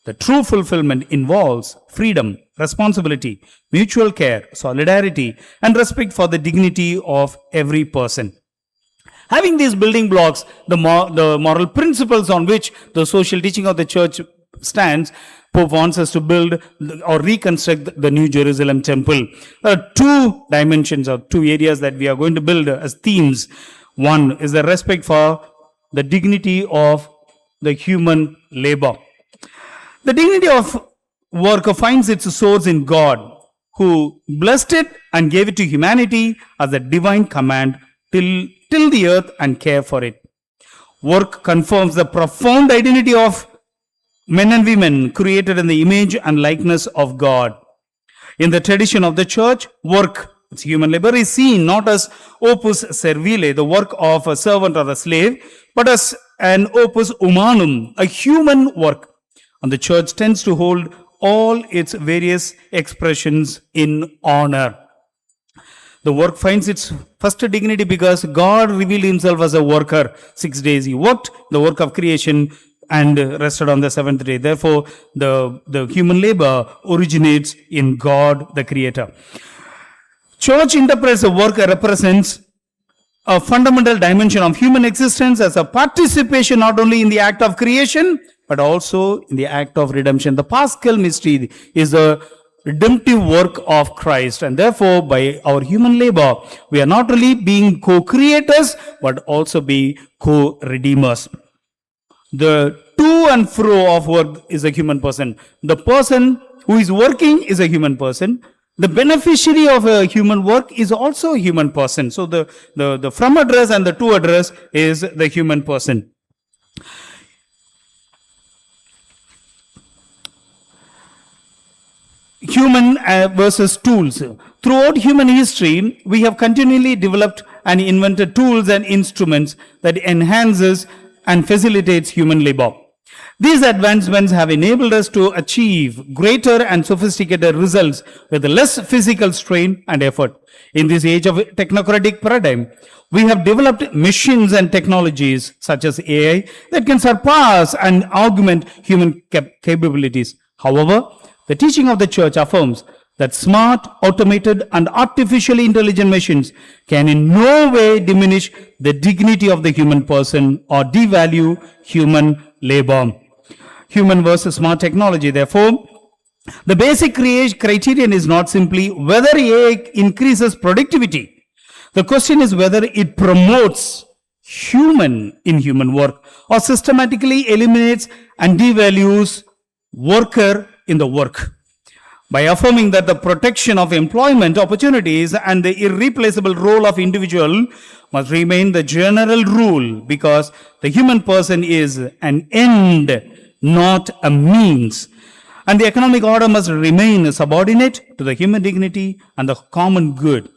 The true fulfillment involves freedom, responsibility, mutual care, solidarity, and respect for the dignity of every person. Having these building blocks, the moral principles on which the social teaching of the church stands, Pope wants us to build or reconstruct the New Jerusalem temple. There are two dimensions or two areas that we are going to build as themes. One is the respect for the dignity of the human labor. The dignity of work finds its source in God, who blessed it and gave it to humanity as a divine command till the earth and care for it. Work confirms the profound identity of men and women created in the image and likeness of God. In the tradition of the church, work, it's human labor, is seen not as opus servile, the work of a servant or a slave, but as an opus humanum, a human work. And the church tends to hold all its various expressions in honor. The work finds its first dignity because God revealed himself as a worker. 6 days he worked, the work of creation, and rested on the seventh day. Therefore, the human labor originates in God, the Creator. Church interprets the work represents a fundamental dimension of human existence as a participation not only in the act of creation, but also in the act of redemption. The Paschal mystery is a redemptive work of Christ, and therefore by our human labor we are not only being co-creators but also be co-redeemers. The to and fro of work is a human person. The person who is working is a human person. The beneficiary of a human work is also a human person. So the from address and the to address is the human person. Human versus tools. Throughout human history, we have continually developed and invented tools and instruments that enhances and facilitates human labor. These advancements have enabled us to achieve greater and sophisticated results with less physical strain and effort. In this age of technocratic paradigm, we have developed machines and technologies such as AI that can surpass and augment human capabilities. However, the teaching of the church affirms that smart, automated, and artificially intelligent machines can in no way diminish the dignity of the human person or devalue human labor. Human versus smart technology. Therefore, the basic criterion is not simply whether AI increases productivity. The question is whether it promotes human in human work or systematically eliminates and devalues worker in the work. By affirming that the protection of employment opportunities and the irreplaceable role of individual must remain the general rule, because the human person is an end, not a means, and the economic order must remain subordinate to the human dignity and the common good.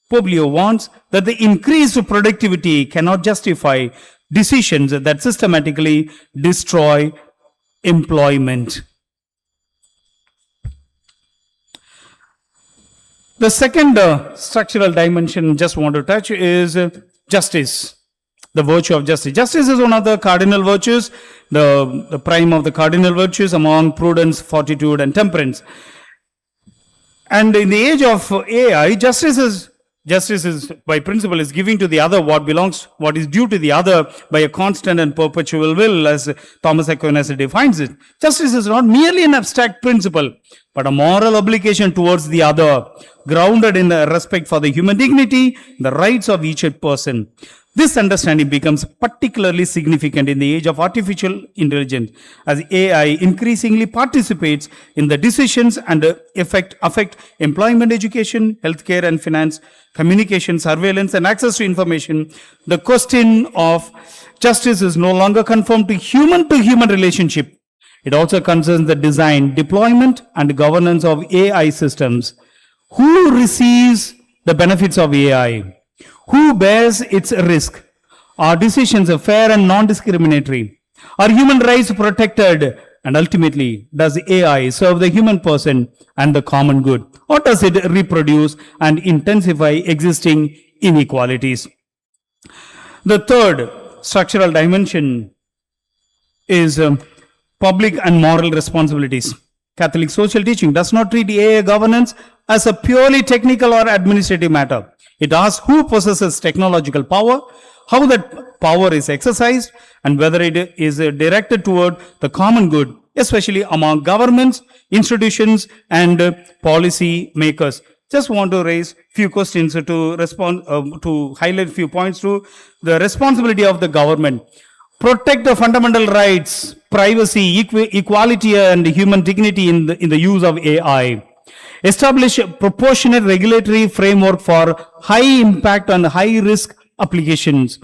Pope Leo warns that the increased productivity cannot justify decisions that systematically destroy employment. The second structural dimension just want to touch is justice, the virtue of justice. Justice is one of the cardinal virtues, the prime of the cardinal virtues among prudence, fortitude, and temperance. And in the age of AI, justice is by principle is giving to the other what is due to the other by a constant and perpetual will, as Thomas Aquinas defines it. Justice is not merely an abstract principle, but a moral obligation towards the other, grounded in the respect for the human dignity, the rights of each person. This understanding becomes particularly significant in the age of artificial intelligence, as AI increasingly participates in the decisions and affect employment, education, healthcare and finance, communication, surveillance and access to information. The question of justice is no longer confined to human relationship. It also concerns the design, deployment and governance of AI systems. Who receives the benefits of AI? Who bears its risk? Are decisions fair and non-discriminatory? Are human rights protected? And ultimately, does AI serve the human person and the common good? Or does it reproduce and intensify existing inequalities? The third structural dimension is public and moral responsibilities. Catholic social teaching does not treat AI governance as a purely technical or administrative matter. It asks who possesses technological power, how that power is exercised, and whether it is directed toward the common good, especially among governments, institutions, and policy makers. Just want to raise few questions to respond, to highlight few points to the responsibility of the government. Protect the fundamental rights, privacy, equality, and human dignity in the use of AI. Establish a proportionate regulatory framework for high impact and high risk applications.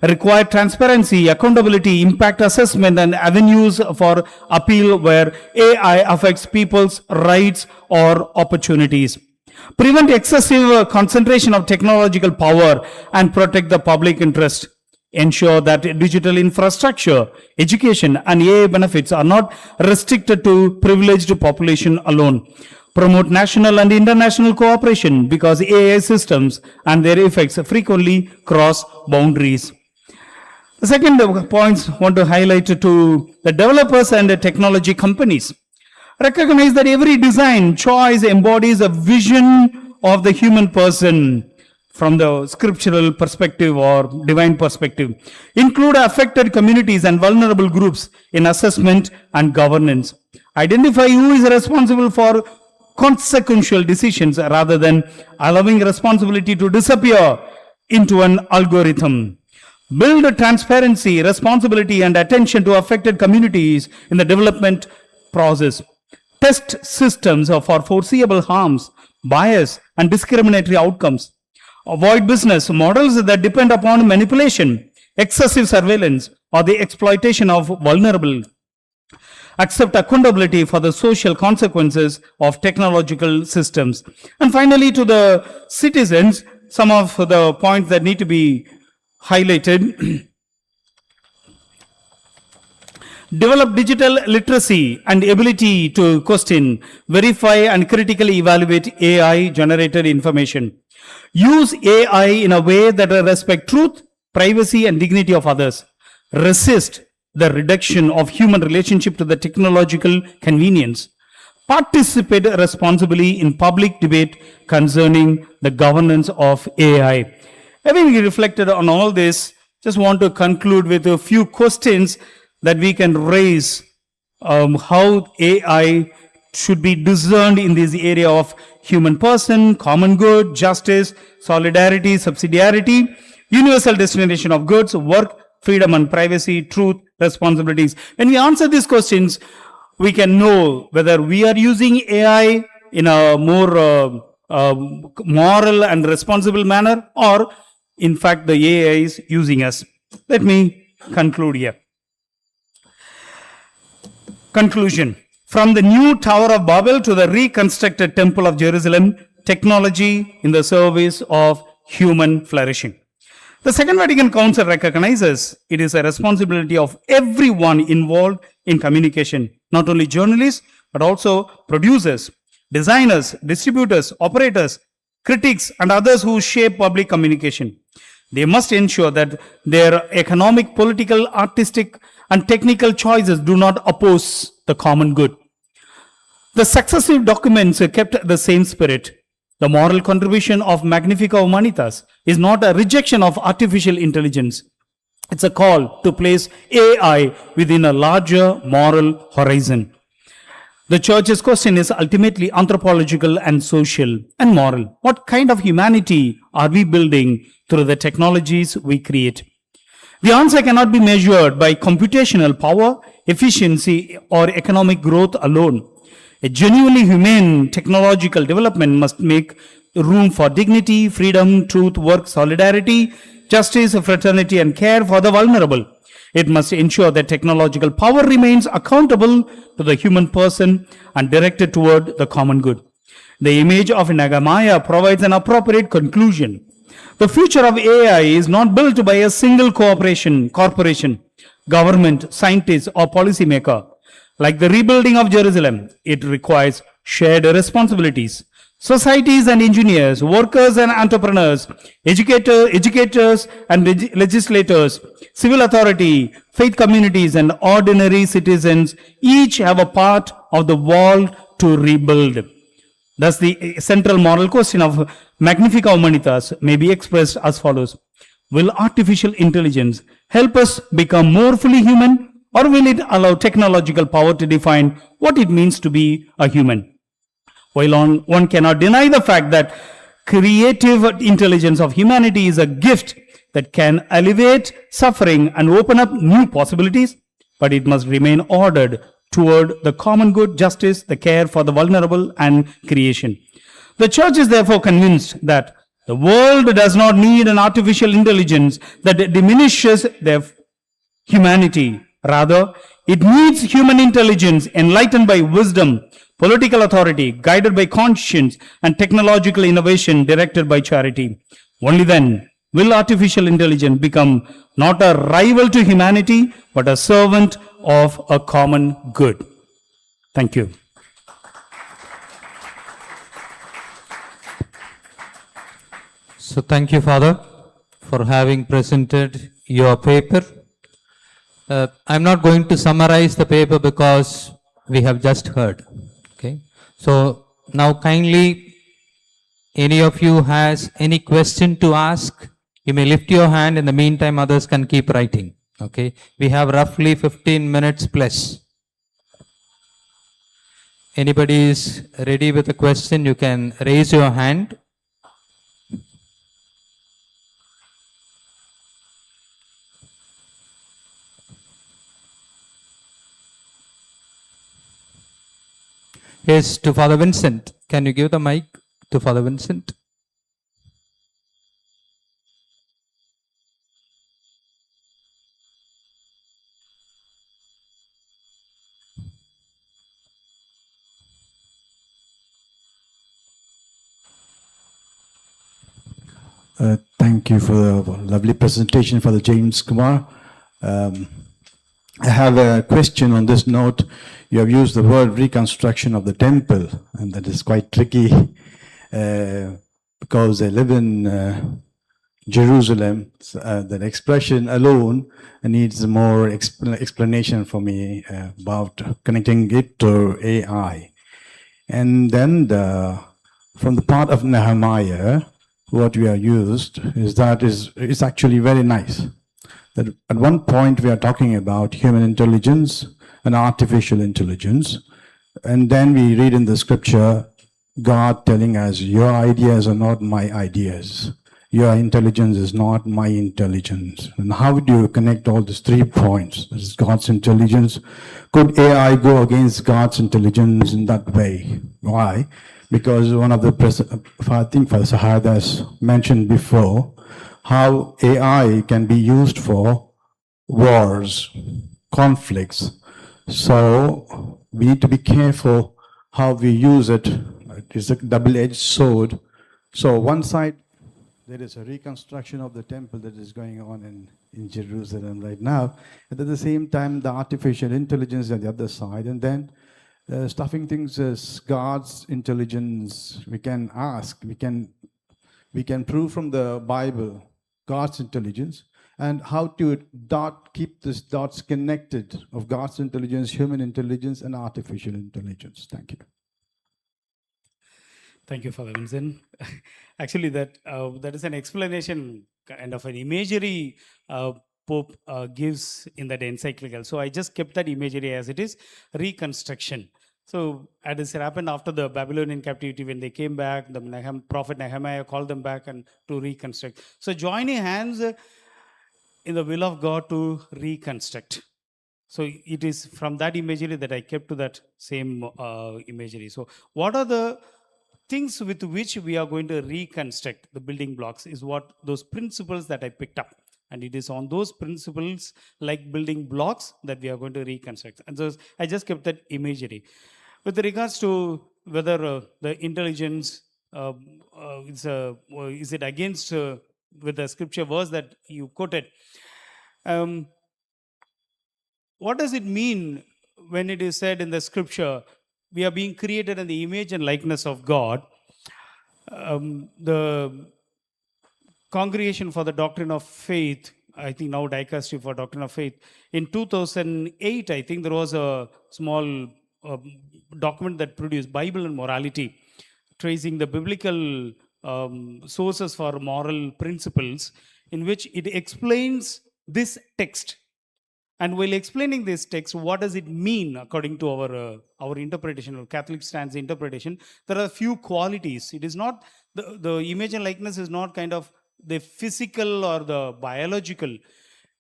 Require transparency, accountability, impact assessment, and avenues for appeal where AI affects people's rights or opportunities. Prevent excessive concentration of technological power and protect the public interest. Ensure that digital infrastructure, education, and AI benefits are not restricted to privileged population alone. Promote national and international cooperation, because AI systems and their effects frequently cross boundaries. The second point I want to highlight to the developers and the technology companies. Recognize that every design choice embodies a vision of the human person from the scriptural perspective or divine perspective. Include affected communities and vulnerable groups in assessment and governance. Identify who is responsible for consequential decisions rather than allowing responsibility to disappear into an algorithm. Build transparency, responsibility, and attention to affected communities in the development process. Test systems for foreseeable harms, bias, and discriminatory outcomes. Avoid business models that depend upon manipulation, excessive surveillance, or the exploitation of vulnerable. Accept accountability for the social consequences of technological systems. And finally, to the citizens, some of the points that need to be highlighted. Develop digital literacy and ability to question, verify, and critically evaluate AI generated information. Use AI in a way that respects truth, privacy, and dignity of others. Resist the reduction of human relationship to the technological convenience. Participate responsibly in public debate concerning the governance of AI. Having reflected on all this, just want to conclude with a few questions that we can raise how AI should be discerned in this area of human person, common good, justice, solidarity, subsidiarity, universal destination of goods, work, freedom and privacy, truth, responsibilities. When we answer these questions, we can know whether we are using AI in a more moral and responsible manner, or in fact the AI is using us. Let me conclude here. Conclusion. From the new Tower of Babel to the reconstructed Temple of Jerusalem, technology in the service of human flourishing. The Second Vatican Council recognizes it is a responsibility of everyone involved in communication, not only journalists, but also producers, designers, distributors, operators, critics, and others who shape public communication. They must ensure that their economic, political, artistic, and technical choices do not oppose the common good. The successive documents kept the same spirit. The moral contribution of Magnifica Humanitas is not a rejection of artificial intelligence. It's a call to place AI within a larger moral horizon. The church's question is ultimately anthropological and social and moral. What kind of humanity are we building through the technologies we create? The answer cannot be measured by computational power, efficiency, or economic growth alone. A genuinely humane technological development must make room for dignity, freedom, truth, work, solidarity, justice, fraternity, and care for the vulnerable. It must ensure that technological power remains accountable to the human person and directed toward the common good. The image of Nehemiah provides an appropriate conclusion. The future of AI is not built by a single corporation, government, scientist, or policymaker. Like the rebuilding of Jerusalem, it requires shared responsibilities. Societies and engineers, workers and entrepreneurs, educators and legislators, civil authority, faith communities, and ordinary citizens each have a part of the wall to rebuild. Thus, the central moral question of Magnifica Humanitas may be expressed as follows. Will artificial intelligence help us become more fully human, or will it allow technological power to define what it means to be a human? While one cannot deny the fact that creative intelligence of humanity is a gift that can alleviate suffering and open up new possibilities, but it must remain ordered toward the common good, justice, the care for the vulnerable, and creation. The church is therefore convinced that the world does not need an artificial intelligence that diminishes their humanity. Rather, it needs human intelligence enlightened by wisdom, political authority, guided by conscience, and technological innovation directed by charity. Only then will artificial intelligence become not a rival to humanity, but a servant of a common good. Thank you. So thank you, Father, for having presented your paper. I'm not going to summarize the paper because we have just heard. Okay. So now kindly, any of you has any question to ask, you may lift your hand. In the meantime, others can keep writing. Okay. We have roughly 15 minutes plus. Anybody is ready with a question, you can raise your hand. Yes, to Father Vincent. Can you give the mic to Father Vincent? Thank you for the lovely presentation, Father James Kumar. I have a question on this note. You have used the word reconstruction of the temple, and that is quite tricky because I live in Jerusalem. That expression alone needs more explanation for me about connecting it to AI. And then from the part of Nehemiah, what we are used is that is actually very nice. That at one point we are talking about human intelligence and artificial intelligence, and then we read in the scripture God telling us, your ideas are not my ideas. Your intelligence is not my intelligence. And how do you connect all these 3 points? This is God's intelligence. Could AI go against God's intelligence in that way? Why? Because one of the, I think Father Sahayad has mentioned before, how AI can be used for wars, conflicts. So we need to be careful how we use it. It's a double-edged sword. So one side, there is a reconstruction of the temple that is going on in Jerusalem right now. And at the same time, the artificial intelligence on the other side. And then stuffing things as God's intelligence. We can ask, we can prove from the Bible God's intelligence, and how to keep these dots connected of God's intelligence, human intelligence, and artificial intelligence. Thank you. Thank you, Father Vincent. Actually, that is an explanation, kind of an imagery Pope gives in that encyclical. So I just kept that imagery as it is, reconstruction. So as it happened after the Babylonian captivity, when they came back, the prophet Nehemiah called them back and to reconstruct. So joining hands in the will of God to reconstruct. So it is from that imagery that I kept to that same imagery. So what are the things with which we are going to reconstruct the building blocks is what those principles that I picked up. And it is on those principles, like building blocks, that we are going to reconstruct. And so I just kept that imagery. With regards to whether the intelligence is it against with the scripture verse that you quoted, what does it mean when it is said in the scripture, we are being created in the image and likeness of God? The Congregation for the Doctrine of Faith, I think now Dicastery for Doctrine of Faith, in 2008, I think there was a small document that produced Bible and Morality, tracing the biblical sources for moral principles, in which it explains this text. And while explaining this text, what does it mean according to our interpretation, or Catholic stance interpretation? There are a few qualities. It is not, the image and likeness is not kind of the physical or the biological.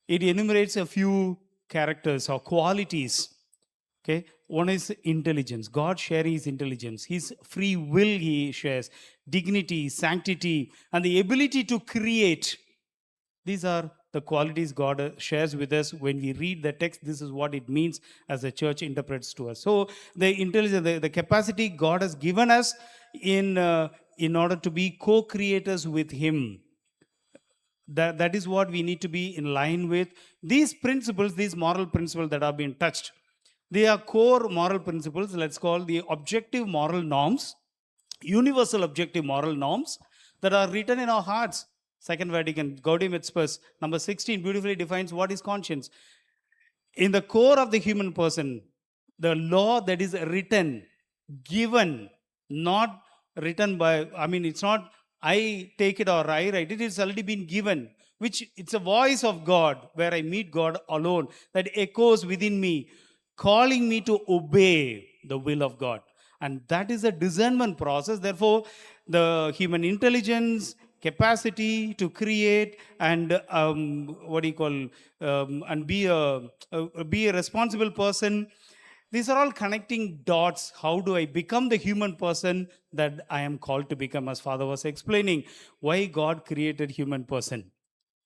It enumerates a few characters or qualities. Okay, one is intelligence. God shares His intelligence. His free will He shares. Dignity, sanctity, and the ability to create. These are the qualities God shares with us. When we read the text, this is what it means as the church interprets to us. So the intelligence, the capacity God has given us in order to be co-creators with Him. That is what we need to be in line with. These principles, these moral principles that are being touched, they are core moral principles. Let's call the objective moral norms, universal objective moral norms that are written in our hearts. Second Vatican, Gaudium et Spes, number 16, beautifully defines what is conscience. In the core of the human person, the law that is written, given, not written by, it's not I take it or I write it, it's already been given, which it's a voice of God, where I meet God alone, that echoes within me, calling me to obey the will of God. And that is a discernment process. Therefore, the human intelligence, capacity to create, and and be a responsible person, these are all connecting dots. How do I become the human person that I am called to become? As Father was explaining, why God created human person.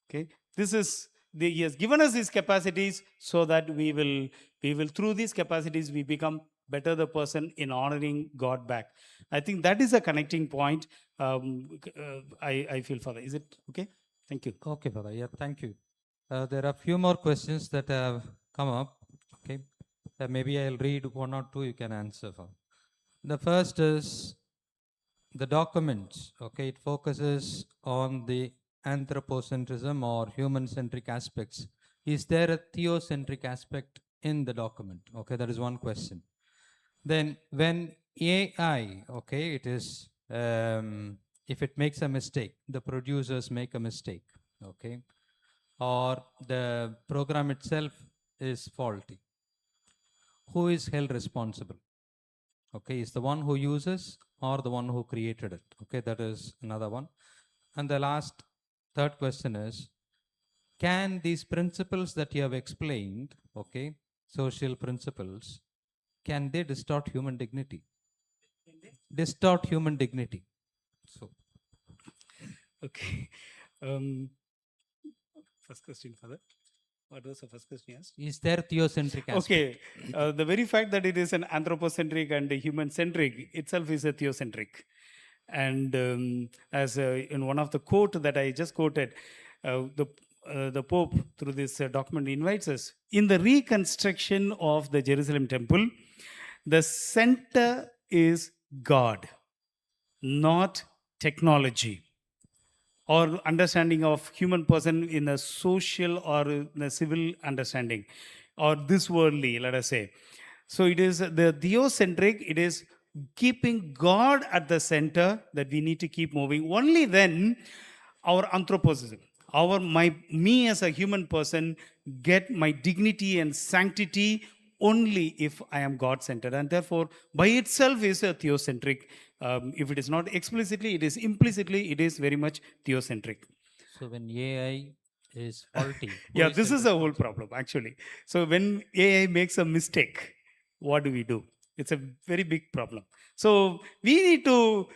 Okay, this is He has given us these capacities so that we will through these capacities we become better the person in honoring God back. I think that is a connecting point. I feel, Father. Is it okay? Thank you. Okay, Father. Yeah, thank you. There are a few more questions that have come up. Maybe I'll read one or two, you can answer for. The first is the documents, okay, it focuses on the anthropocentrism or human-centric aspects. Is there a theocentric aspect in the document? Okay, that is one question. Then when AI, okay, it is, if it makes a mistake, the producers make a mistake, okay, or the program itself is faulty, who is held responsible? Okay, is the one who uses or the one who created it? Okay, that is another one. And the last, third question is, can these principles that you have explained, okay, social principles, can they distort human dignity? Distort human dignity. So, Okay. First question, Father. What was the first question you asked? is there theocentric aspect? Okay. The very fact that it is an anthropocentric and a human-centric itself is a theocentric. And as in one of the quote that I just quoted, the Pope through this document invites us, in the reconstruction of the Jerusalem temple, the center is God, not technology or understanding of human person in a social or in a civil understanding, or this worldly, let us say. So it is the theocentric, it is keeping God at the center that we need to keep moving. Only then our anthroposism, me as a human person get my dignity and sanctity only if I am God-centered, and therefore by itself is a theocentric. If it is not explicitly, it is implicitly, it is very much theocentric. So when AI is faulty, Yeah, this is a whole problem actually. So when AI makes a mistake, what do? It's a very big problem. So we need to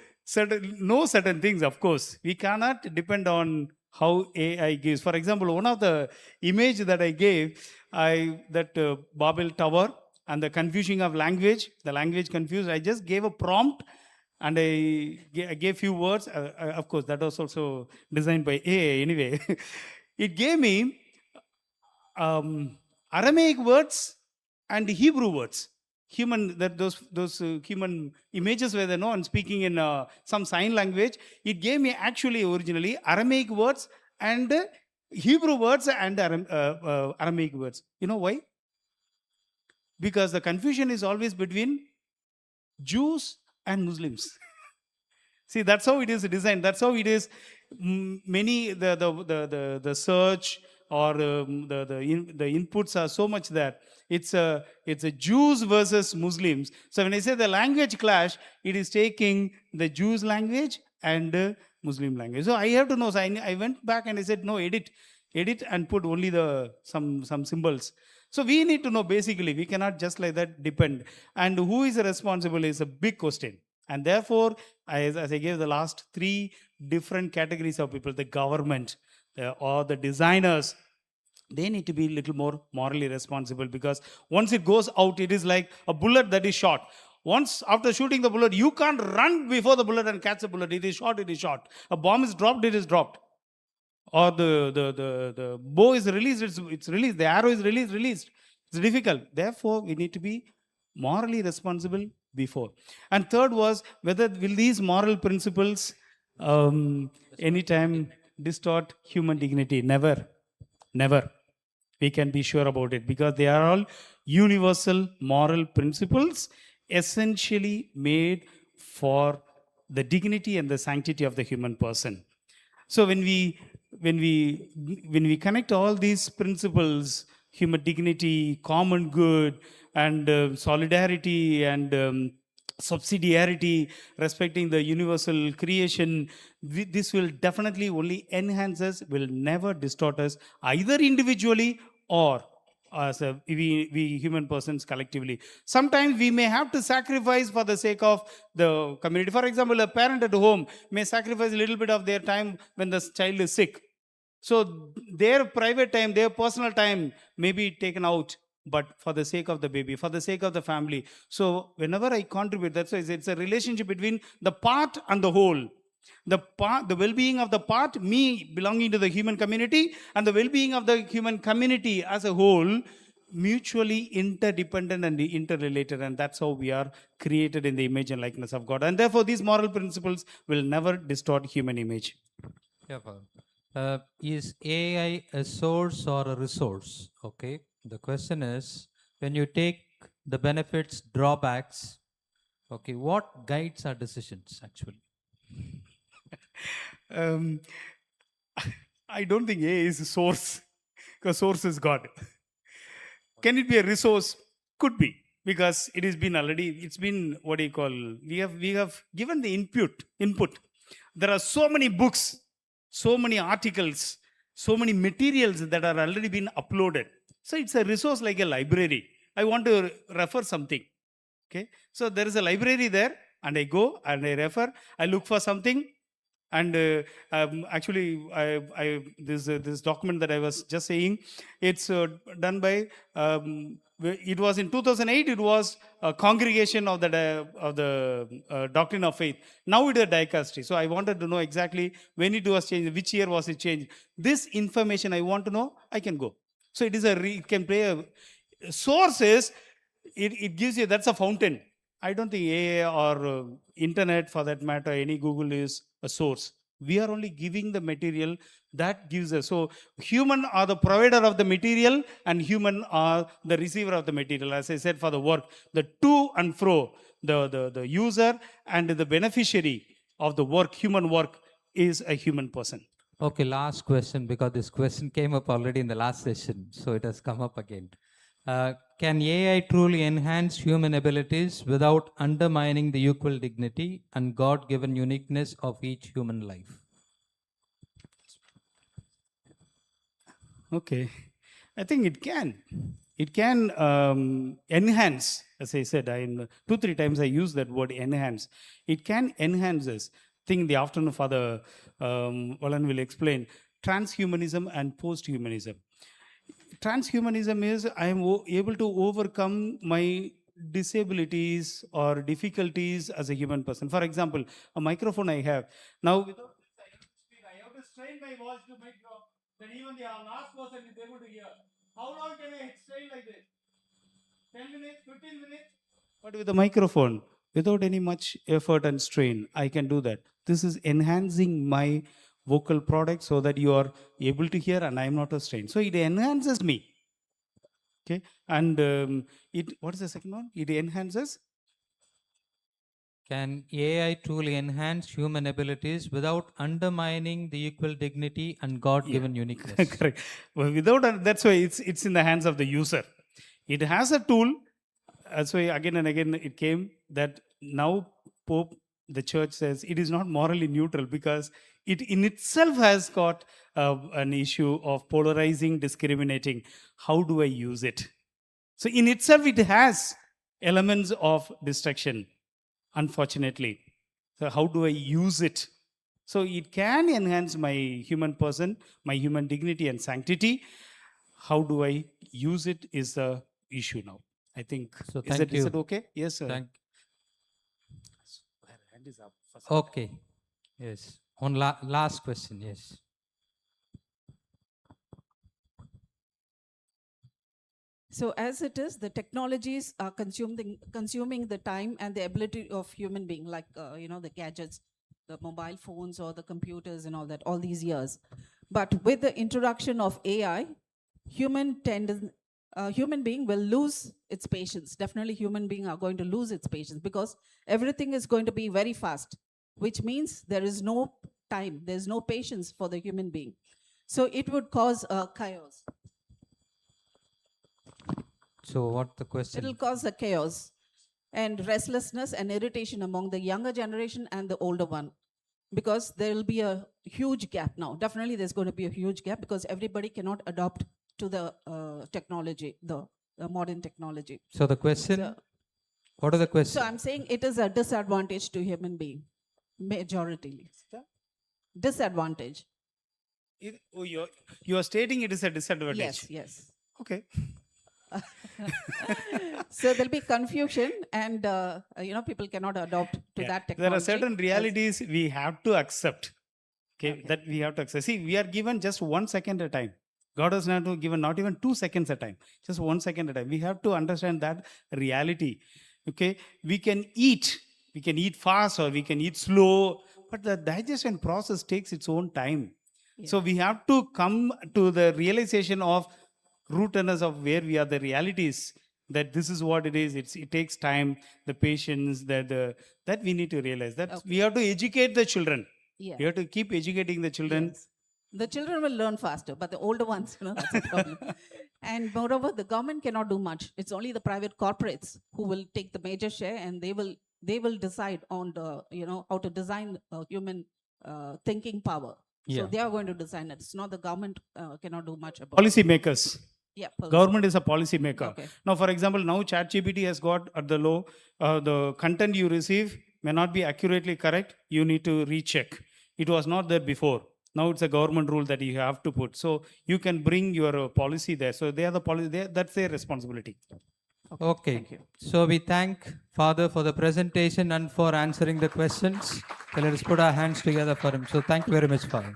know certain things, of course. We cannot depend on how AI gives. For example, one of the image that I gave, Babel Tower and the confusion of language, the language confused, I just gave a prompt and I gave few words. Of course, that was also designed by AI anyway. It gave me Aramaic words and Hebrew words. Those human images were there, no, and speaking in some sign language. It gave me actually originally Aramaic words and Hebrew words and Aramaic words. You know why? Because the confusion is always between Jews and Muslims. See, that's how it is designed. That's how it is. Many the search or the inputs are so much that it's a Jews versus Muslims. So when I say the language clash, it is taking the Jews language and Muslim language. So I have to know. So I went back and I said, no, edit and put only some symbols. So we need to know basically. We cannot just like that depend. And who is responsible is a big question. And therefore, as I gave the last 3 different categories of people, the government or the designers, they need to be a little more morally responsible, because once it goes out, it is like a bullet that is shot. Once after shooting the bullet, you can't run before the bullet and catch the bullet. It is shot, it is shot. A bomb is dropped, it is dropped. Or the bow is released, it's released. The arrow is released. It's difficult. Therefore, we need to be morally responsible before. And third was, whether will these moral principles anytime distort human dignity? Never. We can be sure about it, because they are all universal moral principles essentially made for the dignity and the sanctity of the human person. So when we connect all these principles, human dignity, common good, and solidarity and subsidiarity, respecting the universal creation, this will definitely only enhance us, will never distort us, either individually or as we human persons collectively. Sometimes we may have to sacrifice for the sake of the community. For example, a parent at home may sacrifice a little bit of their time when the child is sick. So their private time, their personal time may be taken out, but for the sake of the baby, for the sake of the family. So whenever I contribute, that's why it's a relationship between the part and the whole. The well-being of the part, me belonging to the human community, and the well-being of the human community as a whole mutually interdependent and interrelated, and that's how we are created in the image and likeness of God. And therefore, these moral principles will never distort human image. Yeah, Father. Is AI a source or a resource? Okay. The question is, when you take the benefits, drawbacks, okay, what guides our decisions actually? Um, I don't think A is a source, because source is God. Can it be a resource? Could be, because it has been already, it's been, what do you call, we have given the input. There are so many books, so many articles, so many materials that are already been uploaded. So it's a resource like a library. I want to refer something. Okay. So there is a library there, and I go and I refer, I look for something. And actually, this document that I was just saying, it's done by. It was in 2008. It was a congregation of the doctrine of faith. Now it is a dicastery. So I wanted to know exactly when it was changed, which year was it changed. This information I want to know. I can go. So it is it can play a sources. It gives you, that's a fountain. I don't think AI or internet, for that matter, any Google is a source. We are only giving the material that gives us. So human are the provider of the material, and human are the receiver of the material. As I said, for the work, the to and fro, the user and the beneficiary of the work, human work, is a human person. Okay, last question, because this question came up already in the last session, so it has come up again. Can AI truly enhance human abilities without undermining the equal dignity and God-given uniqueness of each human life? Okay, I think it can. It can enhance, as I said, 2-3 times I use that word enhance. It can enhance us. I think in the afternoon, Father Valan will explain transhumanism and post-humanism. Transhumanism is I am able to overcome my disabilities or difficulties as a human person. For example, a microphone I have. Now, without this, I have to strain my voice to make sure that even the last person is able to hear. How long can I strain like this? 10 minutes, 15 minutes? But with a microphone, without any much effort and strain, I can do that. This is enhancing my vocal product so that you are able to hear and I am not a strain. So it enhances me. Okay. And what is the second one? It enhances. Can AI truly enhance human abilities without undermining the equal dignity and God-given uniqueness? Correct. Well, without, that's why it's in the hands of the user. It has a tool. That's why again and again it came that now Pope, the church says it is not morally neutral, because it in itself has got an issue of polarizing, discriminating. How do I use it? So in itself it has elements of destruction, unfortunately. So how do I use it? So it can enhance my human person, my human dignity and sanctity. How do I use it is the issue now. I think. So Is thank you. Is it okay? Yes, sir. Hand is up. Okay. Yes. On last question. Yes. So as it is, the technologies are consuming the time and the ability of human being, like the gadgets, the mobile phones or the computers and all that, all these years. But with the introduction of AI, human being will lose its patience. Definitely human being are going to lose its patience, because everything is going to be very fast, which means there is no time, there's no patience for the human being. So it would cause chaos. So what the question? It'll cause a chaos and restlessness and irritation among the younger generation and the older one, because there will be a huge gap now. Definitely there's going to be a huge gap, because everybody cannot adopt to the technology, the modern technology. So the question, what are the questions? So I'm saying it is a disadvantage to human being, majority. Disadvantage. You are stating it is a disadvantage. Yes, yes. Okay. So there'll be confusion, and people cannot adopt to that technology. There are certain realities we have to accept. Okay, that we have to accept. See, we are given just 1 second at a time. God has not given not even 2 seconds at a time, just 1 second at a time. We have to understand that reality. Okay, we can eat fast or we can eat slow, but the digestion process takes its own time. So we have to come to the realization of rootedness of where we are, the realities that this is what it is. It takes time, the patience, that we need to realize that we have to educate the children. Yeah. We have to keep educating the children. Yes. The children will learn faster, but the older ones, that's a problem. And moreover, the government cannot do much. It's only the private corporates who will take the major share, and they will decide on the, how to design human thinking power. So they are going to design it. It's not the government cannot do much about Policy it. makers. Yeah, Government is a policy maker. Okay. Now, for example, now ChatGPT has got at the low, the content you receive may not be accurately correct. You need to recheck. It was not there before. Now it's a government rule that you have to put. So you can bring your policy there. So they are the policy. That's their responsibility. Okay. Thank you. So we thank Father for the presentation and for answering the questions. So let us put our hands together for him. So thank you very much, Father.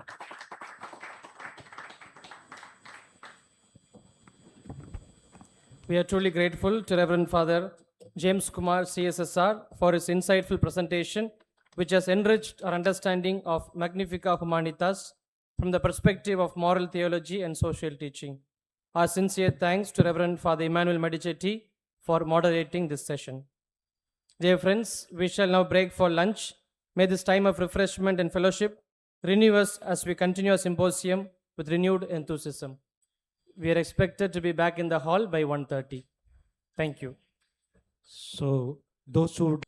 We are truly grateful to Reverend Father James Kumar, CSSR, for his insightful presentation, which has enriched our understanding of Magnifica Humanitas from the perspective of moral theology and social teaching. Our sincere thanks to Reverend Father Emmanuel Medicetti for moderating this session. Dear friends, we shall now break for lunch. May this time of refreshment and fellowship renew us as we continue our symposium with renewed enthusiasm. We are expected to be back in the hall by 1:30. Thank you. So those who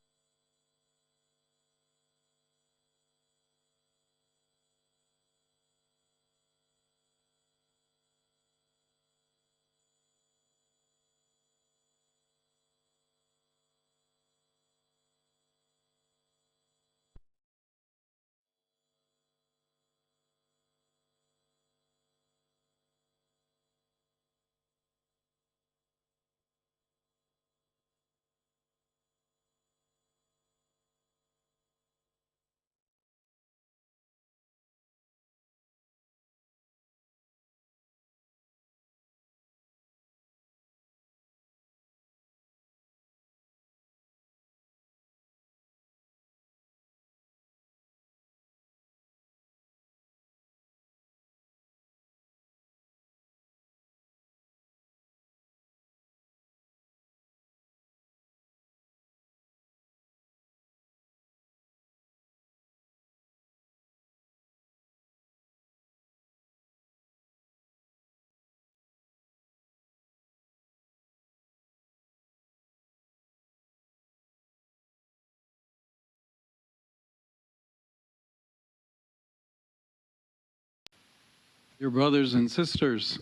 Dear brothers and sisters,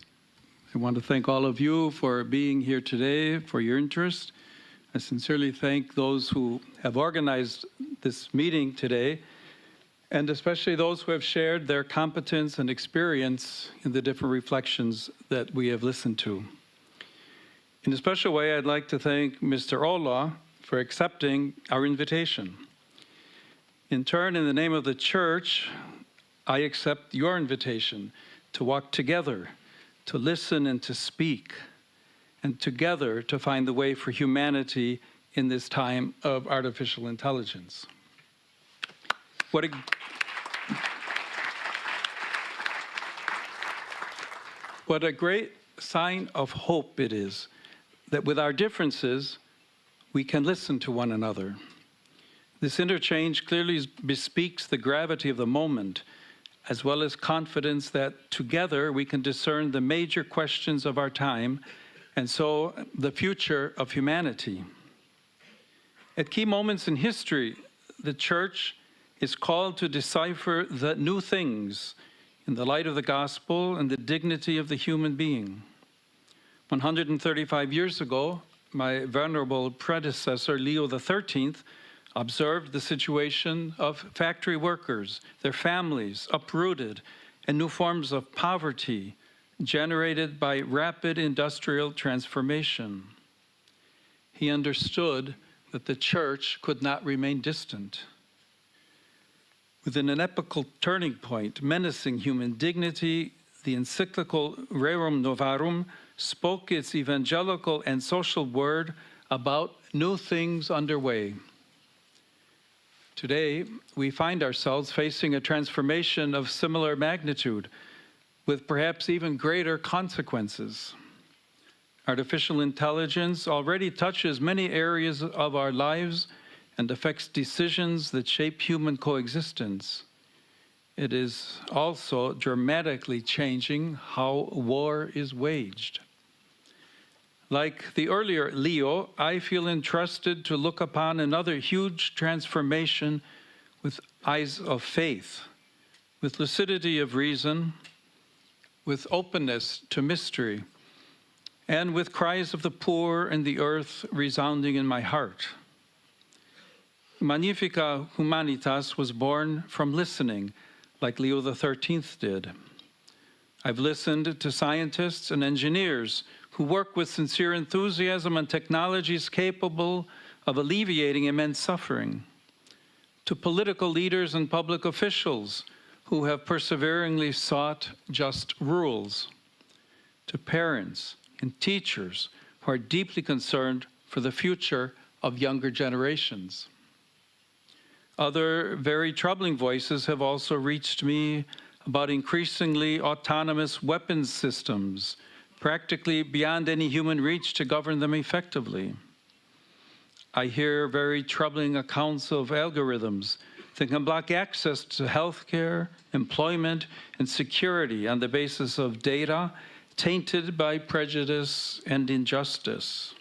I want to thank all of you for being here today, for your interest. I sincerely thank those who have organized this meeting today, and especially those who have shared their competence and experience in the different reflections that we have listened to. In a special way, I'd like to thank Mr. Ola for accepting our invitation. In turn, in the name of the Church, I accept your invitation to walk together, to listen and to speak, and together to find the way for humanity in this time of artificial intelligence. What a great sign of hope it is that with our differences, we can listen to one another. This interchange clearly bespeaks the gravity of the moment, as well as confidence that together we can discern the major questions of our time, and so the future of humanity. At key moments in history, the Church is called to decipher the new things in the light of the gospel and the dignity of the human being. 135 years ago, my venerable predecessor, Leo XIII, observed the situation of factory workers, their families uprooted, and new forms of poverty generated by rapid industrial transformation. He understood that the Church could not remain distant. Within an epochal turning point menacing human dignity, the encyclical Rerum Novarum spoke its evangelical and social word about new things underway. Today, we find ourselves facing a transformation of similar magnitude, with perhaps even greater consequences. Artificial intelligence already touches many areas of our lives and affects decisions that shape human coexistence. It is also dramatically changing how war is waged. Like the earlier Leo, I feel entrusted to look upon another huge transformation with eyes of faith, with lucidity of reason, with openness to mystery, and with cries of the poor and the earth resounding in my heart. Magnifica Humanitas was born from listening, like Leo XIII did. I've listened to scientists and engineers who work with sincere enthusiasm on technologies capable of alleviating immense suffering, to political leaders and public officials who have perseveringly sought just rules, to parents and teachers who are deeply concerned for the future of younger generations. Other very troubling voices have also reached me about increasingly autonomous weapons systems, practically beyond any human reach to govern them effectively. I hear very troubling accounts of algorithms that can block access to healthcare, employment, and security on the basis of data tainted by prejudice and injustice.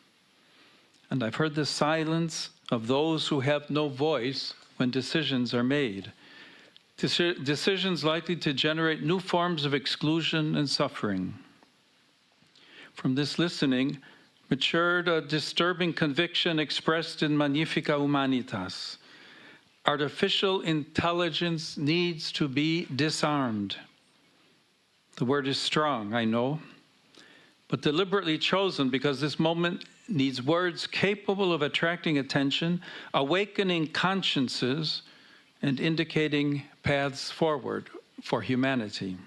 And I've heard the silence of those who have no voice when decisions are made. Decisions likely to generate new forms of exclusion and suffering. From this listening matured a disturbing conviction expressed in Magnifica Humanitas. Artificial intelligence needs to be disarmed. The word is strong, I know, but deliberately chosen because this moment needs words capable of attracting attention, awakening consciences, and indicating paths forward for humanity.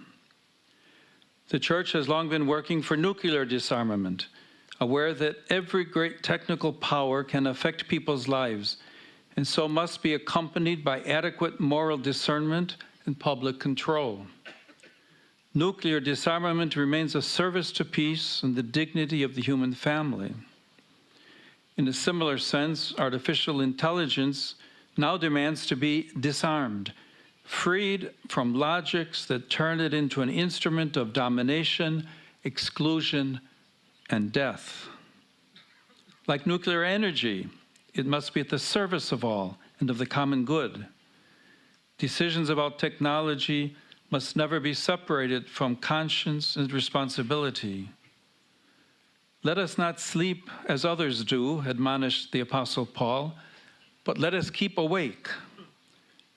The Church has long been working for nuclear disarmament, aware that every great technical power can affect people's lives, and so must be accompanied by adequate moral discernment and public control. Nuclear disarmament remains a service to peace and the dignity of the human family. In a similar sense, artificial intelligence now demands to be disarmed, freed from logics that turn it into an instrument of domination, exclusion, and death. Like nuclear energy, it must be at the service of all and of the common good. Decisions about technology must never be separated from conscience and responsibility. Let us not sleep as others do, admonished the Apostle Paul, but let us keep awake.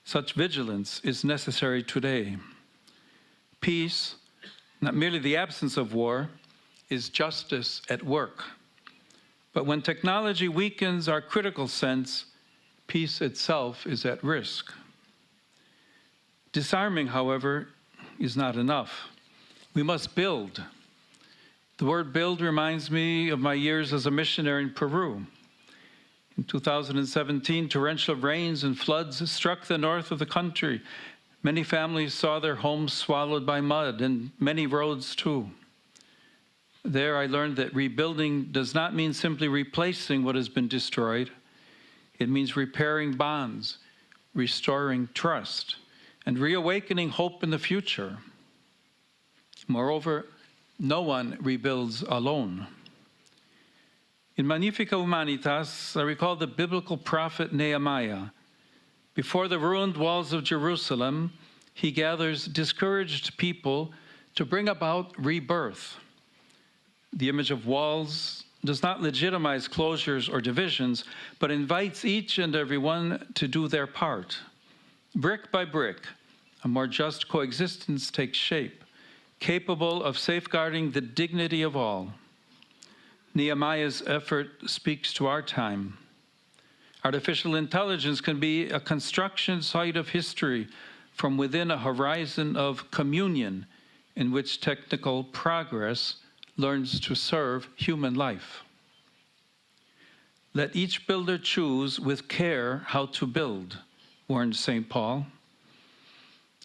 Such vigilance is necessary today. Peace, not merely the absence of war, is justice at work. But when technology weakens our critical sense, peace itself is at risk. Disarming, however, is not enough. We must build. The word build reminds me of my years as a missionary in Peru. In 2017, torrential rains and floods struck the north of the country. Many families saw their homes swallowed by mud, and many roads too. There I learned that rebuilding does not mean simply replacing what has been destroyed. It means repairing bonds, restoring trust, and reawakening hope in the future. Moreover, no one rebuilds alone. In Magnifica Humanitas, I recall the biblical prophet Nehemiah. Before the ruined walls of Jerusalem, he gathers discouraged people to bring about rebirth. The image of walls does not legitimize closures or divisions, but invites each and every one to do their part. Brick by brick, a more just coexistence takes shape, capable of safeguarding the dignity of all. Nehemiah's effort speaks to our time. Artificial intelligence can be a construction site of history from within a horizon of communion in which technical progress learns to serve human life. Let each builder choose with care how to build, warned St. Paul.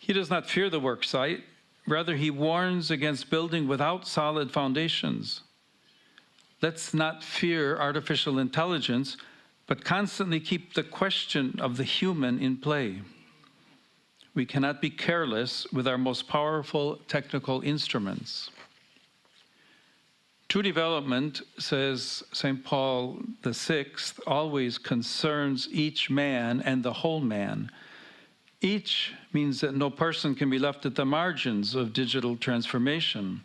He does not fear the work site, rather he warns against building without solid foundations. Let's not fear artificial intelligence, but constantly keep the question of the human in play. We cannot be careless with our most powerful technical instruments. True development, says St. Paul VI, always concerns each man and the whole man. Each means that no person can be left at the margins of digital transformation.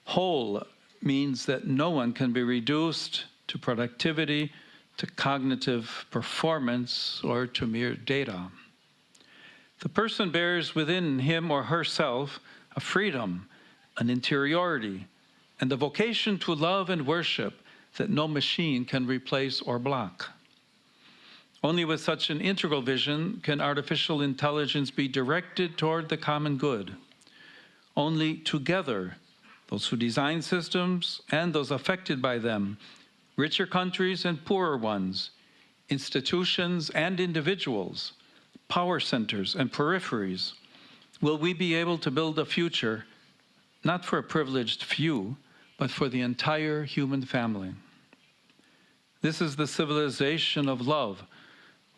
Whole means that no one can be reduced to productivity, to cognitive performance, or to mere data. The person bears within him or herself a freedom, an interiority, and the vocation to love and worship that no machine can replace or block. Only with such an integral vision can artificial intelligence be directed toward the common good. Only together, those who design systems and those affected by them, richer countries and poorer ones, institutions and individuals, power centers and peripheries, will we be able to build a future not for a privileged few, but for the entire human family. This is the civilization of love,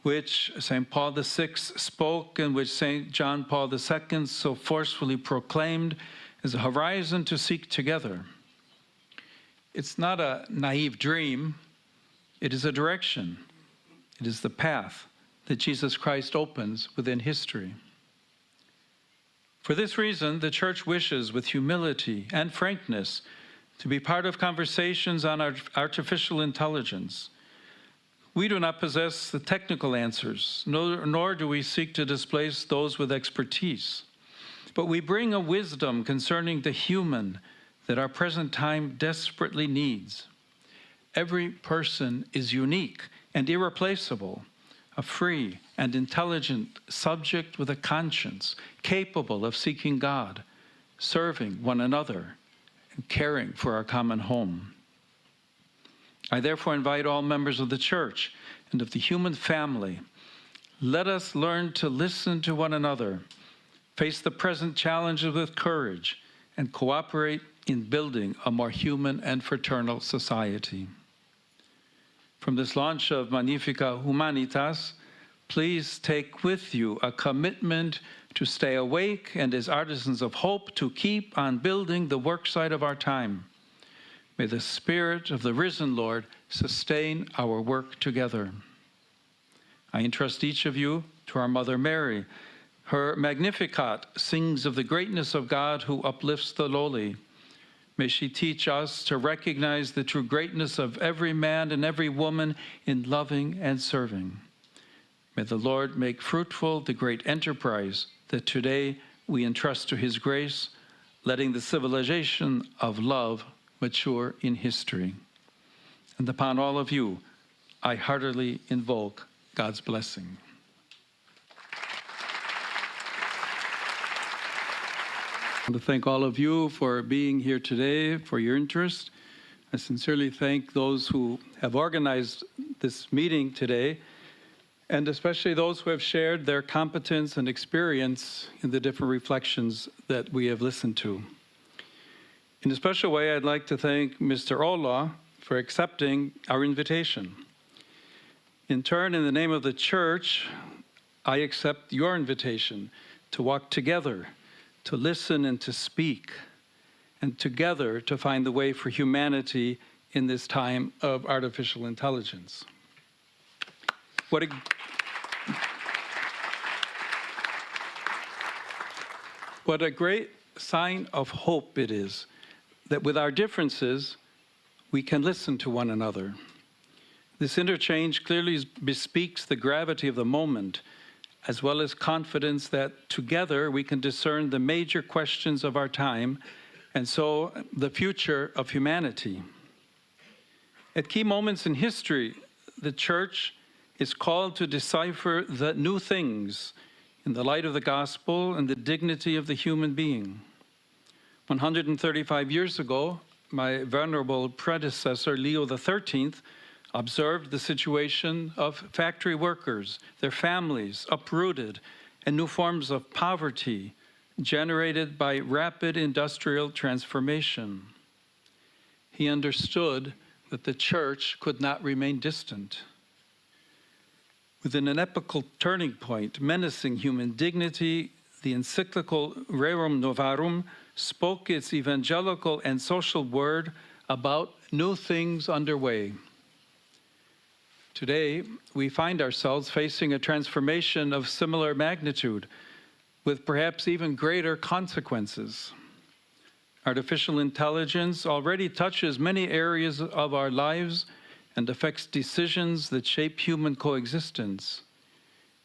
which St. Paul VI spoke and which St. John Paul II so forcefully proclaimed as a horizon to seek together. It's not a naive dream, it is a direction. It is the path that Jesus Christ opens within history. For this reason, the Church wishes with humility and frankness to be part of conversations on artificial intelligence. We do not possess the technical answers, nor do we seek to displace those with expertise. But we bring a wisdom concerning the human that our present time desperately needs. Every person is unique and irreplaceable, a free and intelligent subject with a conscience, capable of seeking God, serving one another, and caring for our common home. I therefore invite all members of the Church and of the human family, let us learn to listen to one another, face the present challenges with courage, and cooperate in building a more human and fraternal society. From this launch of Magnifica Humanitas, please take with you a commitment to stay awake and as artisans of hope to keep on building the worksite of our time. May the Spirit of the risen Lord sustain our work together. I entrust each of you to our Mother Mary. Her Magnificat sings of the greatness of God who uplifts the lowly. May she teach us to recognize the true greatness of every man and every woman in loving and serving. May the Lord make fruitful the great enterprise that today we entrust to his grace, letting the civilization of love mature in history. And upon all of you, I heartily invoke God's blessing. I want to thank all of you for being here today, for your interest. I sincerely thank those who have organized this meeting today, and especially those who have shared their competence and experience in the different reflections that we have listened to. In a special way, I'd like to thank Mr. Ola for accepting our invitation. In turn, in the name of the Church, I accept your invitation to walk together, to listen and to speak, and together to find the way for humanity in this time of artificial intelligence. What a great sign of hope it is that with our differences, we can listen to one another. This interchange clearly bespeaks the gravity of the moment, as well as confidence that together we can discern the major questions of our time, and so the future of humanity. At key moments in history, the Church is called to decipher the new things in the light of the gospel and the dignity of the human being. 135 years ago, my venerable predecessor, Leo XIII, observed the situation of factory workers, their families uprooted, and new forms of poverty generated by rapid industrial transformation. He understood that the church could not remain distant. Within an epochal turning point menacing human dignity, the encyclical Rerum Novarum spoke its evangelical and social word about new things underway. Today, we find ourselves facing a transformation of similar magnitude, with perhaps even greater consequences. Artificial intelligence already touches many areas of our lives and affects decisions that shape human coexistence.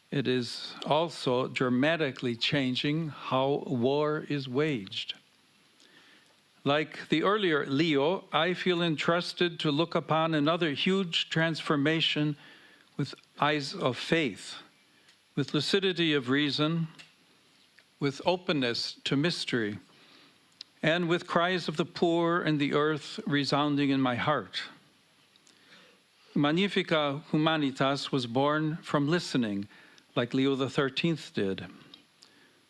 It is also dramatically changing how war is waged. Like the earlier Leo, I feel entrusted to look upon another huge transformation with eyes of faith, with lucidity of reason, with openness to mystery, and with cries of the poor and the earth resounding in my heart. Magnifica Humanitas was born from listening, like Leo XIII did.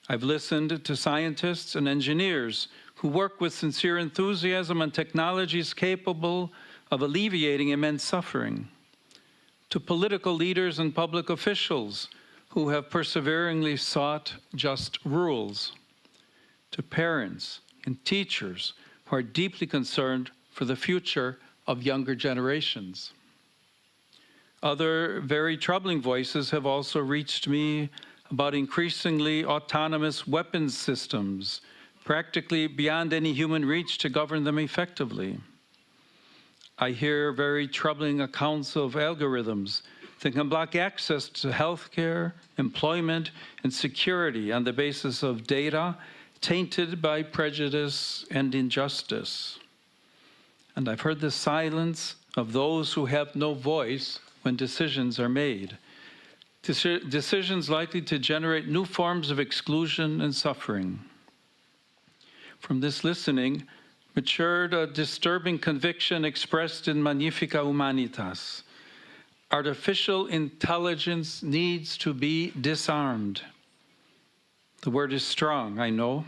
I've listened to scientists and engineers who work with sincere enthusiasm on technologies capable of alleviating immense suffering, to political leaders and public officials who have perseveringly sought just rules, to parents and teachers who are deeply concerned for the future of younger generations. Other very troubling voices have also reached me about increasingly autonomous weapons systems, practically beyond any human reach to govern them effectively. I hear very troubling accounts of algorithms that can block access to healthcare, employment, and security on the basis of data tainted by prejudice and injustice. And I've heard the silence of those who have no voice when decisions are made. Decisions likely to generate new forms of exclusion and suffering. From this listening matured a disturbing conviction expressed in Magnifica Humanitas. Artificial intelligence needs to be disarmed. The word is strong, I know,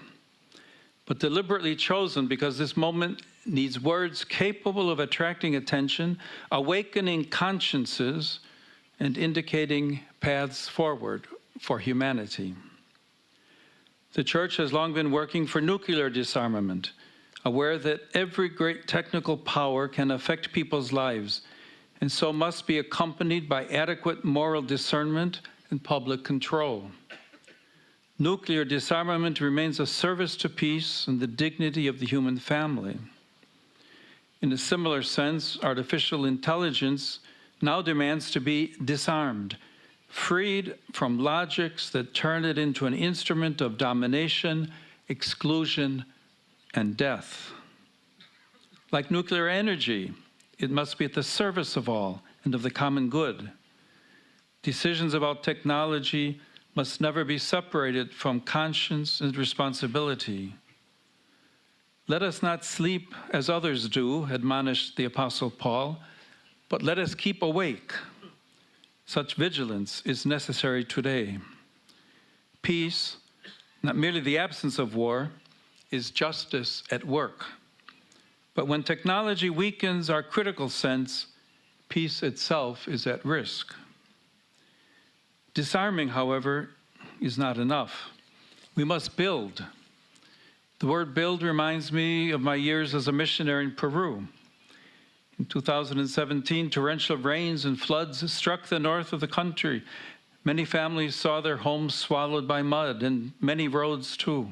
but deliberately chosen because this moment needs words capable of attracting attention, awakening consciences, and indicating paths forward for humanity. The Church has long been working for nuclear disarmament, aware that every great technical power can affect people's lives, and so must be accompanied by adequate moral discernment and public control. Nuclear disarmament remains a service to peace and the dignity of the human family. In a similar sense, artificial intelligence now demands to be disarmed, freed from logics that turn it into an instrument of domination, exclusion, and death. Like nuclear energy, it must be at the service of all and of the common good. Decisions about technology must never be separated from conscience and responsibility. Let us not sleep as others do, admonished the Apostle Paul, but let us keep awake. Such vigilance is necessary today. Peace, not merely the absence of war, is justice at work. But when technology weakens our critical sense, peace itself is at risk. Disarming, however, is not enough. We must build. The word build reminds me of my years as a missionary in Peru. In 2017, torrential rains and floods struck the north of the country. Many families saw their homes swallowed by mud, and many roads too.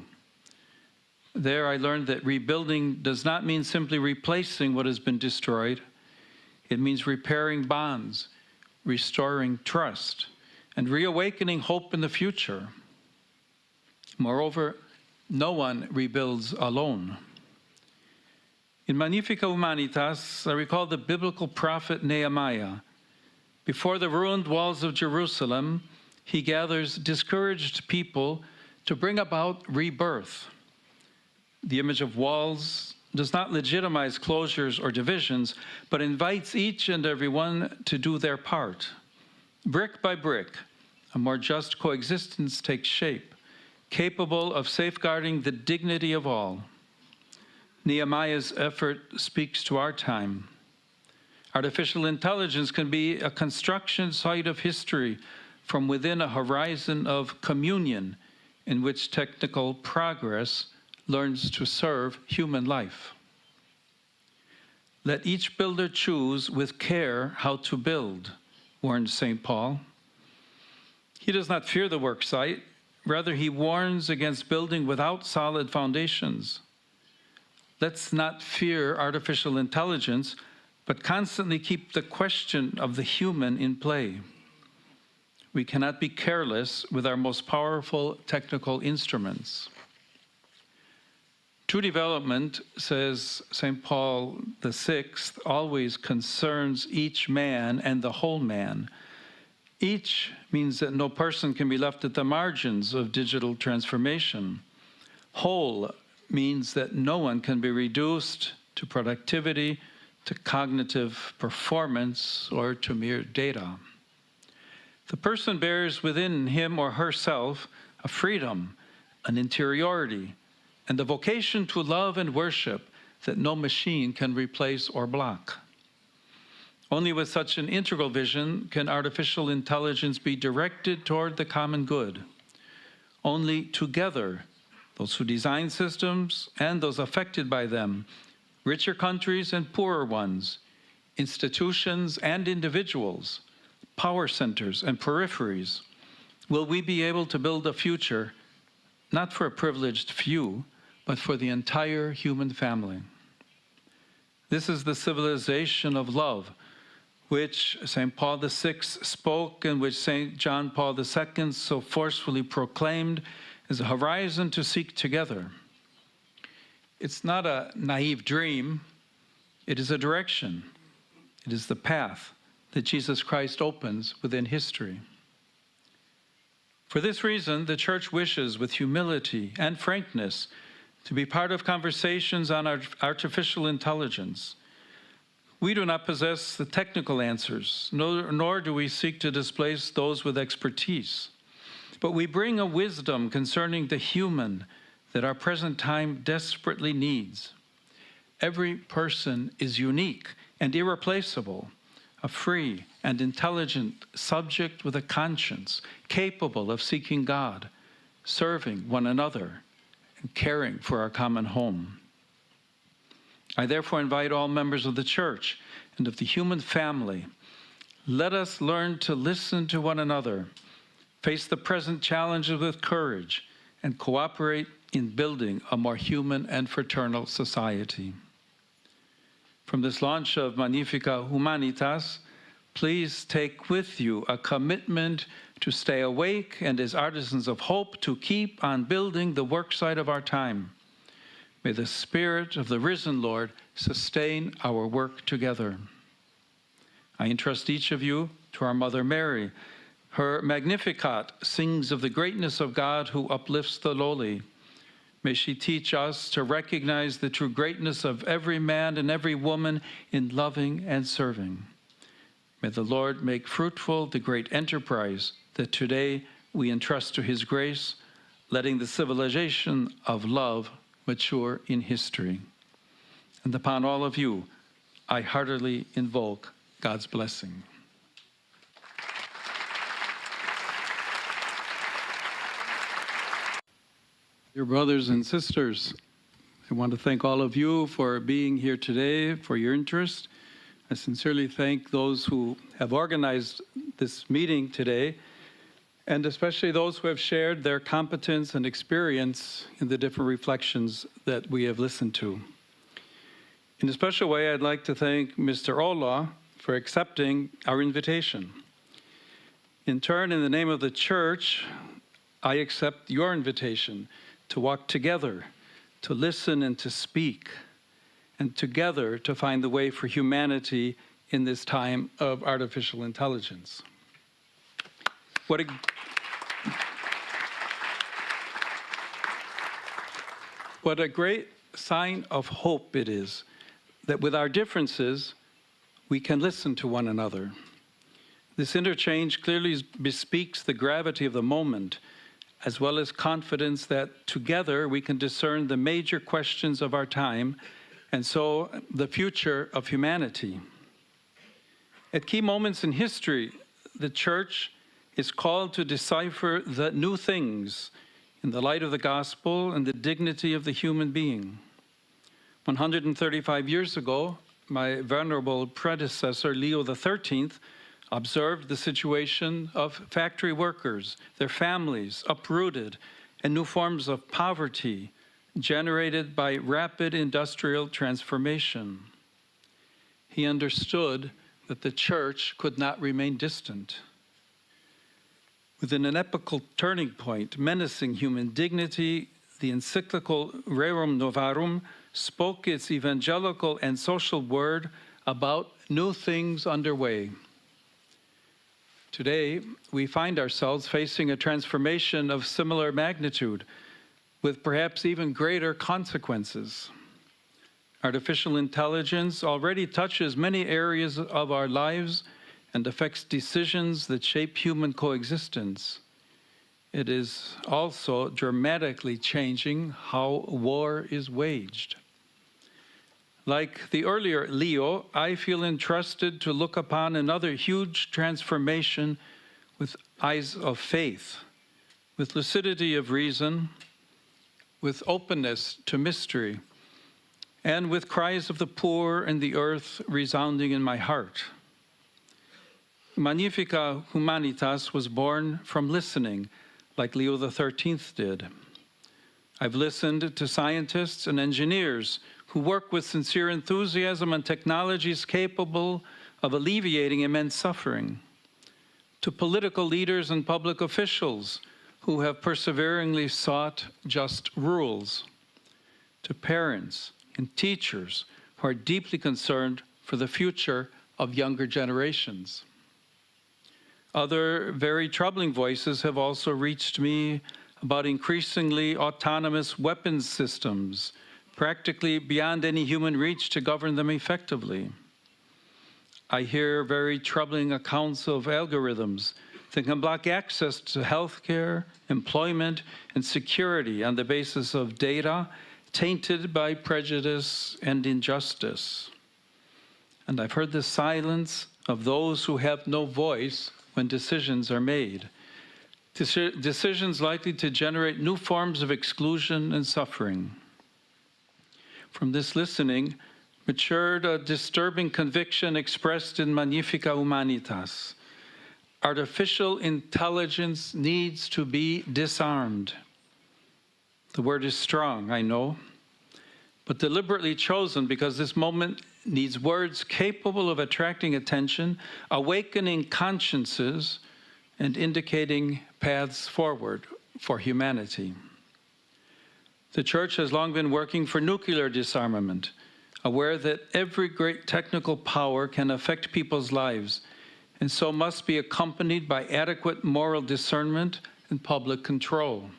There I learned that rebuilding does not mean simply replacing what has been destroyed. It means repairing bonds, restoring trust, and reawakening hope in the future. Moreover, no one rebuilds alone. In Magnifica Humanitas, I recall the biblical prophet Nehemiah. Before the ruined walls of Jerusalem, he gathers discouraged people to bring about rebirth. The image of walls does not legitimize closures or divisions, but invites each and every one to do their part. Brick by brick, a more just coexistence takes shape, capable of safeguarding the dignity of all. Nehemiah's effort speaks to our time. Artificial intelligence can be a construction site of history from within a horizon of communion in which technical progress learns to serve human life. Let each builder choose with care how to build, warned St. Paul. He does not fear the work site, rather he warns against building without solid foundations. Let's not fear artificial intelligence, but constantly keep the question of the human in play. We cannot be careless with our most powerful technical instruments. True development, says St. Paul VI, always concerns each man and the whole man. Each means that no person can be left at the margins of digital transformation. Whole means that no one can be reduced to productivity, to cognitive performance, or to mere data. The person bears within him or herself a freedom, an interiority, and the vocation to love and worship that no machine can replace or block. Only with such an integral vision can artificial intelligence be directed toward the common good. Only together, those who design systems and those affected by them, richer countries and poorer ones, institutions and individuals, power centers and peripheries, will we be able to build a future not for a privileged few, but for the entire human family. This is the civilization of love, which St. Paul VI spoke and which St. John Paul II so forcefully proclaimed as a horizon to seek together. It's not a naive dream, it is a direction. It is the path that Jesus Christ opens within history. For this reason, the Church wishes with humility and frankness to be part of conversations on artificial intelligence. We do not possess the technical answers, nor do we seek to displace those with expertise. But we bring a wisdom concerning the human that our present time desperately needs. Every person is unique and irreplaceable, a free and intelligent subject with a conscience, capable of seeking God, serving one another, and caring for our common home. I therefore invite all members of the Church and of the human family, let us learn to listen to one another, face the present challenges with courage, and cooperate in building a more human and fraternal society. From this launch of Magnifica Humanitas, please take with you a commitment to stay awake and as artisans of hope to keep on building the worksite of our time. May the Spirit of the risen Lord sustain our work together. I entrust each of you to our Mother Mary. Her Magnificat sings of the greatness of God who uplifts the lowly. May she teach us to recognize the true greatness of every man and every woman in loving and serving. May the Lord make fruitful the great enterprise that today we entrust to his grace, letting the civilization of love mature in history. And upon all of you, I heartily invoke God's blessing. Dear brothers and sisters, I want to thank all of you for being here today, for your interest. I sincerely thank those who have organized this meeting today, and especially those who have shared their competence and experience in the different reflections that we have listened to. In a special way, I'd like to thank Mr. Ola for accepting our invitation. In turn, in the name of the Church, I accept your invitation to walk together, to listen and to speak, and together to find the way for humanity in this time of artificial intelligence. What a great sign of hope it is that with our differences, we can listen to one another. This interchange clearly bespeaks the gravity of the moment, as well as confidence that together we can discern the major questions of our time, and so the future of humanity. At key moments in history, the Church is called to decipher the new things in the light of the gospel and the dignity of the human being. 135 years ago, my venerable predecessor, Leo XIII, observed the situation of factory workers, their families uprooted, and new forms of poverty generated by rapid industrial transformation. He understood that the Church could not remain distant. Within an epochal turning point menacing human dignity, the encyclical Rerum Novarum spoke its evangelical and social word about new things underway. Today, we find ourselves facing a transformation of similar magnitude, with perhaps even greater consequences. Artificial intelligence already touches many areas of our lives and affects decisions that shape human coexistence. It is also dramatically changing how war is waged. Like the earlier Leo, I feel entrusted to look upon another huge transformation with eyes of faith, with lucidity of reason, with openness to mystery, and with cries of the poor and the earth resounding in my heart. Magnifica Humanitas was born from listening, like Leo XIII did. I've listened to scientists and engineers who work with sincere enthusiasm on technologies capable of alleviating immense suffering, to political leaders and public officials who have perseveringly sought just rules, to parents and teachers who are deeply concerned for the future of younger generations. Other very troubling voices have also reached me about increasingly autonomous weapons systems, practically beyond any human reach to govern them effectively. I hear very troubling accounts of algorithms that can block access to healthcare, employment, and security on the basis of data tainted by prejudice and injustice. And I've heard the silence of those who have no voice when decisions are made. Decisions likely to generate new forms of exclusion and suffering. From this listening matured a disturbing conviction expressed in Magnifica Humanitas. Artificial intelligence needs to be disarmed. The word is strong, I know, but deliberately chosen because this moment needs words capable of attracting attention, awakening consciences, and indicating paths forward for humanity. The Church has long been working for nuclear disarmament, aware that every great technical power can affect people's lives, and so must be accompanied by adequate moral discernment and public control.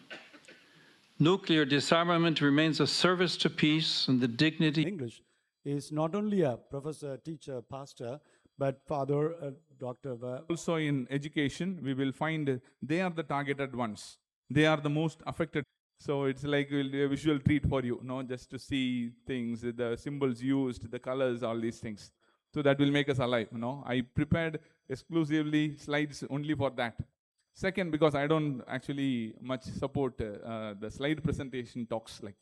Nuclear disarmament remains a service to peace and the dignity. English is not only a professor, teacher, pastor, but father, doctor. Also in education, we will find they are the targeted ones. They are the most affected. So it's like a visual treat for you, just to see things, the symbols used, the colors, all these things. So that will make us alive, I prepared exclusively slides only for that. Second, because I don't actually much support the slide presentation talks like.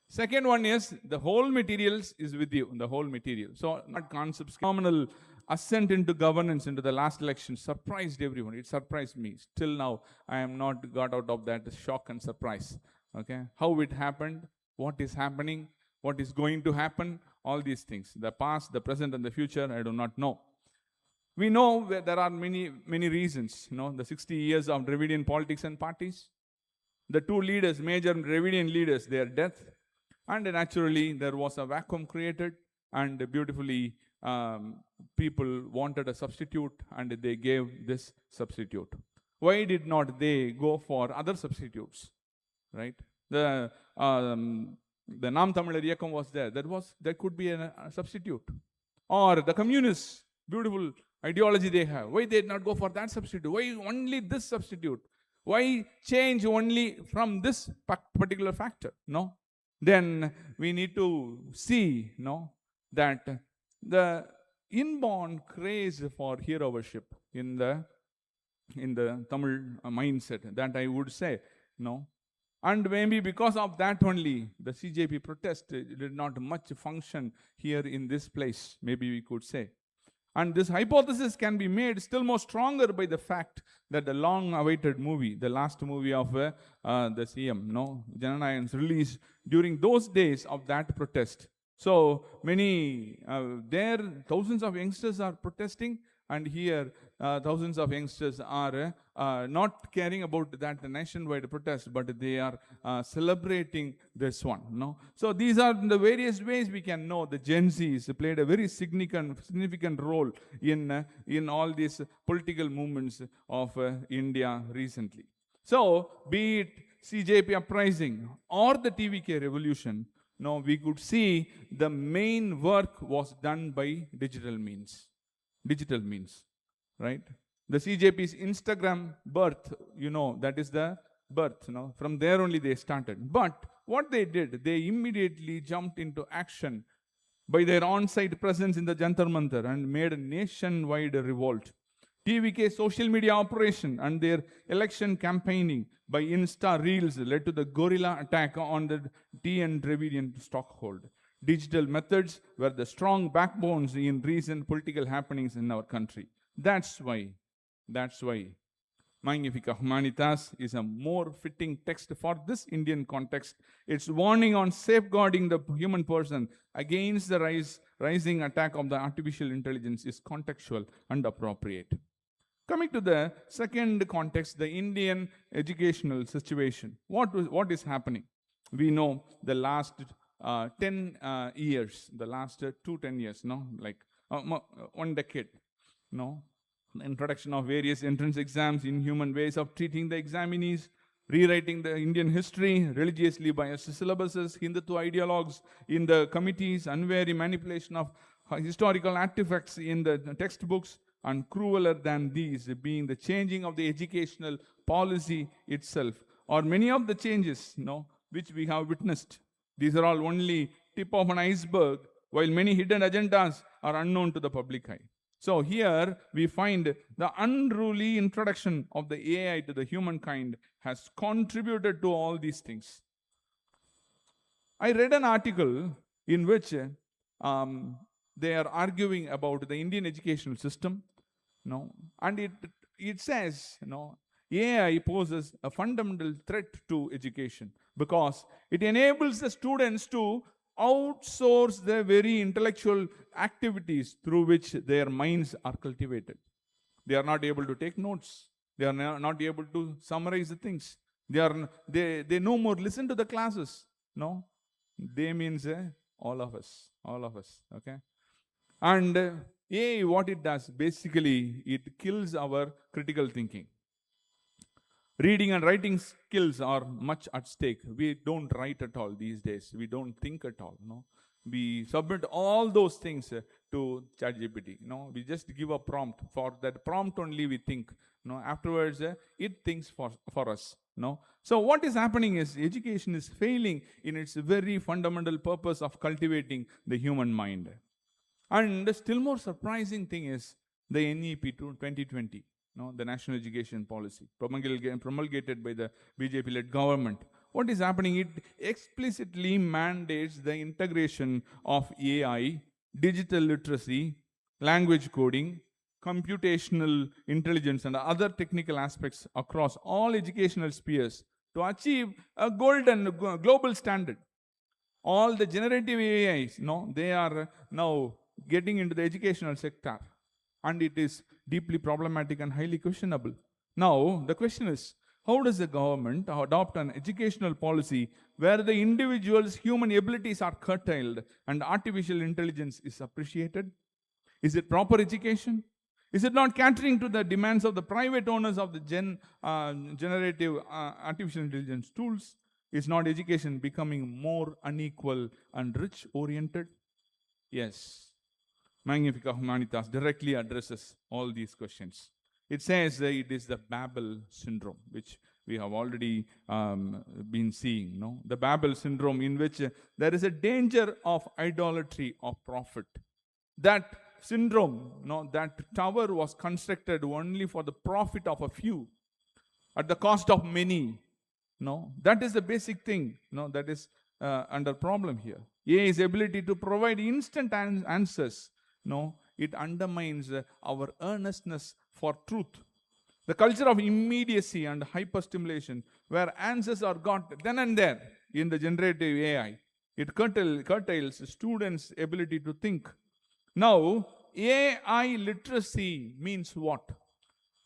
Second one is the whole materials is with you, the whole material. So not concepts, phenomenal ascent into governance into the last election surprised everyone. It surprised me. Till now, I am not got out of that shock and surprise. Okay, how it happened, what is happening, what is going to happen, all these things. The past, the present, and the future, I do not know. We know that there are many reasons, the 60 years of Dravidian politics and parties, the two leaders, major Dravidian leaders, their death, and naturally there was a vacuum created, and beautifully people wanted a substitute, and they gave this substitute. Why did not they go for other substitutes, right? The The Nam Tamil Iyakam was there. That could be a substitute. Or the communists, beautiful ideology they have. Why they did not go for that substitute? Why only this substitute? Why change only from this particular factor? No. Then we need to see, that the inborn craze for hero worship in the Tamil mindset, that I would say, and maybe because of that only, the CJP protest did not much function here in this place, maybe we could say. And this hypothesis can be made still more stronger by the fact that the long-awaited movie, the last movie of the CM, Jananayan's release during those days of that protest. So many, thousands of youngsters are protesting, and here thousands of youngsters are not caring about that nationwide protest, but they are celebrating this one. So these are the various ways we can know the Gen Zs played a very significant role in all these political movements of India recently. So be it CJP uprising or the TVK revolution, we could see the main work was done by digital means, right? The CJP's Instagram birth, that is the birth, from there only they started. But what they did, they immediately jumped into action by their on-site presence in the Jantar Mantar and made a nationwide revolt. TVK social media operation and their election campaigning by Insta Reels led to the guerrilla attack on the TN Dravidian Stockhold. Digital methods were the strong backbones in recent political happenings in our country. That's why Magnifica Humanitas is a more fitting text for this Indian context. Its warning on safeguarding the human person against the rising attack of the artificial intelligence is contextual and appropriate. Coming to the second context, the Indian educational situation. What is happening? We know the last 10 years, the last 10 years, like 1 decade, introduction of various entrance exams, inhuman ways of treating the examinees, rewriting the Indian history, religiously biased syllabuses, Hindutva ideologues in the committees, unwary manipulation of historical artifacts in the textbooks, and crueler than these being the changing of the educational policy itself, or many of the changes, which we have witnessed. These are all only tip of an iceberg, while many hidden agendas are unknown to the public eye. So here we find the unruly introduction of the AI to the humankind has contributed to all these things. I read an article in which they are arguing about the Indian educational system, and it says, AI poses a fundamental threat to education because it enables the students to outsource the very intellectual activities through which their minds are cultivated. They are not able to take notes. They are not able to summarize the things. They no more listen to the classes. They means all of us, okay? And AI, what it does, basically, it kills our critical thinking. Reading and writing skills are much at stake. We don't write at all these days. We don't think at all. We submit all those things to ChatGPT. We just give a prompt. For that prompt only we think. Afterwards, it thinks for us. So what is happening is education is failing in its very fundamental purpose of cultivating the human mind. And the still more surprising thing is the NEP 2020, the National Education Policy, promulgated by the BJP-led government. What is happening? It explicitly mandates the integration of AI, digital literacy, language coding, computational intelligence, and other technical aspects across all educational spheres to achieve a golden global standard. All the generative AIs, they are now getting into the educational sector, and it is deeply problematic and highly questionable. Now, the question is, how does the government adopt an educational policy where the individual's human abilities are curtailed and artificial intelligence is appreciated? Is it proper education? Is it not catering to the demands of the private owners of the generative artificial intelligence tools? Is not education becoming more unequal and rich oriented? Yes. Magnifica Humanitas directly addresses all these questions. It says that it is the Babel syndrome, which we have already been seeing. No? The Babel syndrome, in which there is a danger of idolatry of profit. That syndrome, that tower was constructed only for the profit of a few at the cost of many. That is the basic thing that is under problem here. AI's ability to provide instant answers, it undermines our earnestness for truth. The culture of immediacy and hyperstimulation, where answers are got then and there in the generative AI, it curtails students' ability to think. Now, AI literacy means what?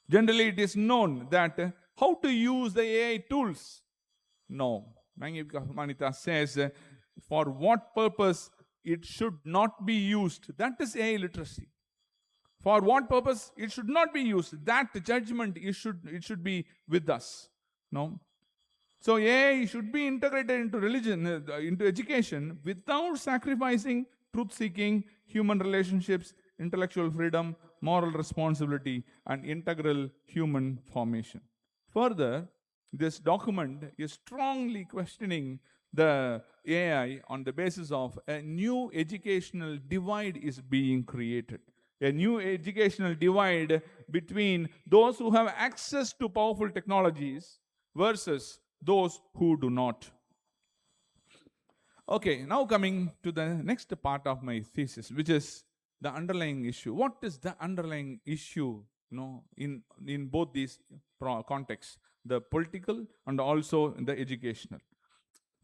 Generally, it is known that how to use the AI tools. No. Magnifica Humanitas says for what purpose it should not be used. That is AI literacy. For what purpose it should not be used. That judgment it should be with us. No. So AI should be integrated into religion, into education, without sacrificing truth-seeking, human relationships, intellectual freedom, moral responsibility, and integral human formation. Further, this document is strongly questioning the AI on the basis of a new educational divide is being created. A new educational divide between those who have access to powerful technologies versus those who do not. Okay, now coming to the next part of my thesis, which is the underlying issue. What is the underlying issue in both these contexts, the political and also the educational?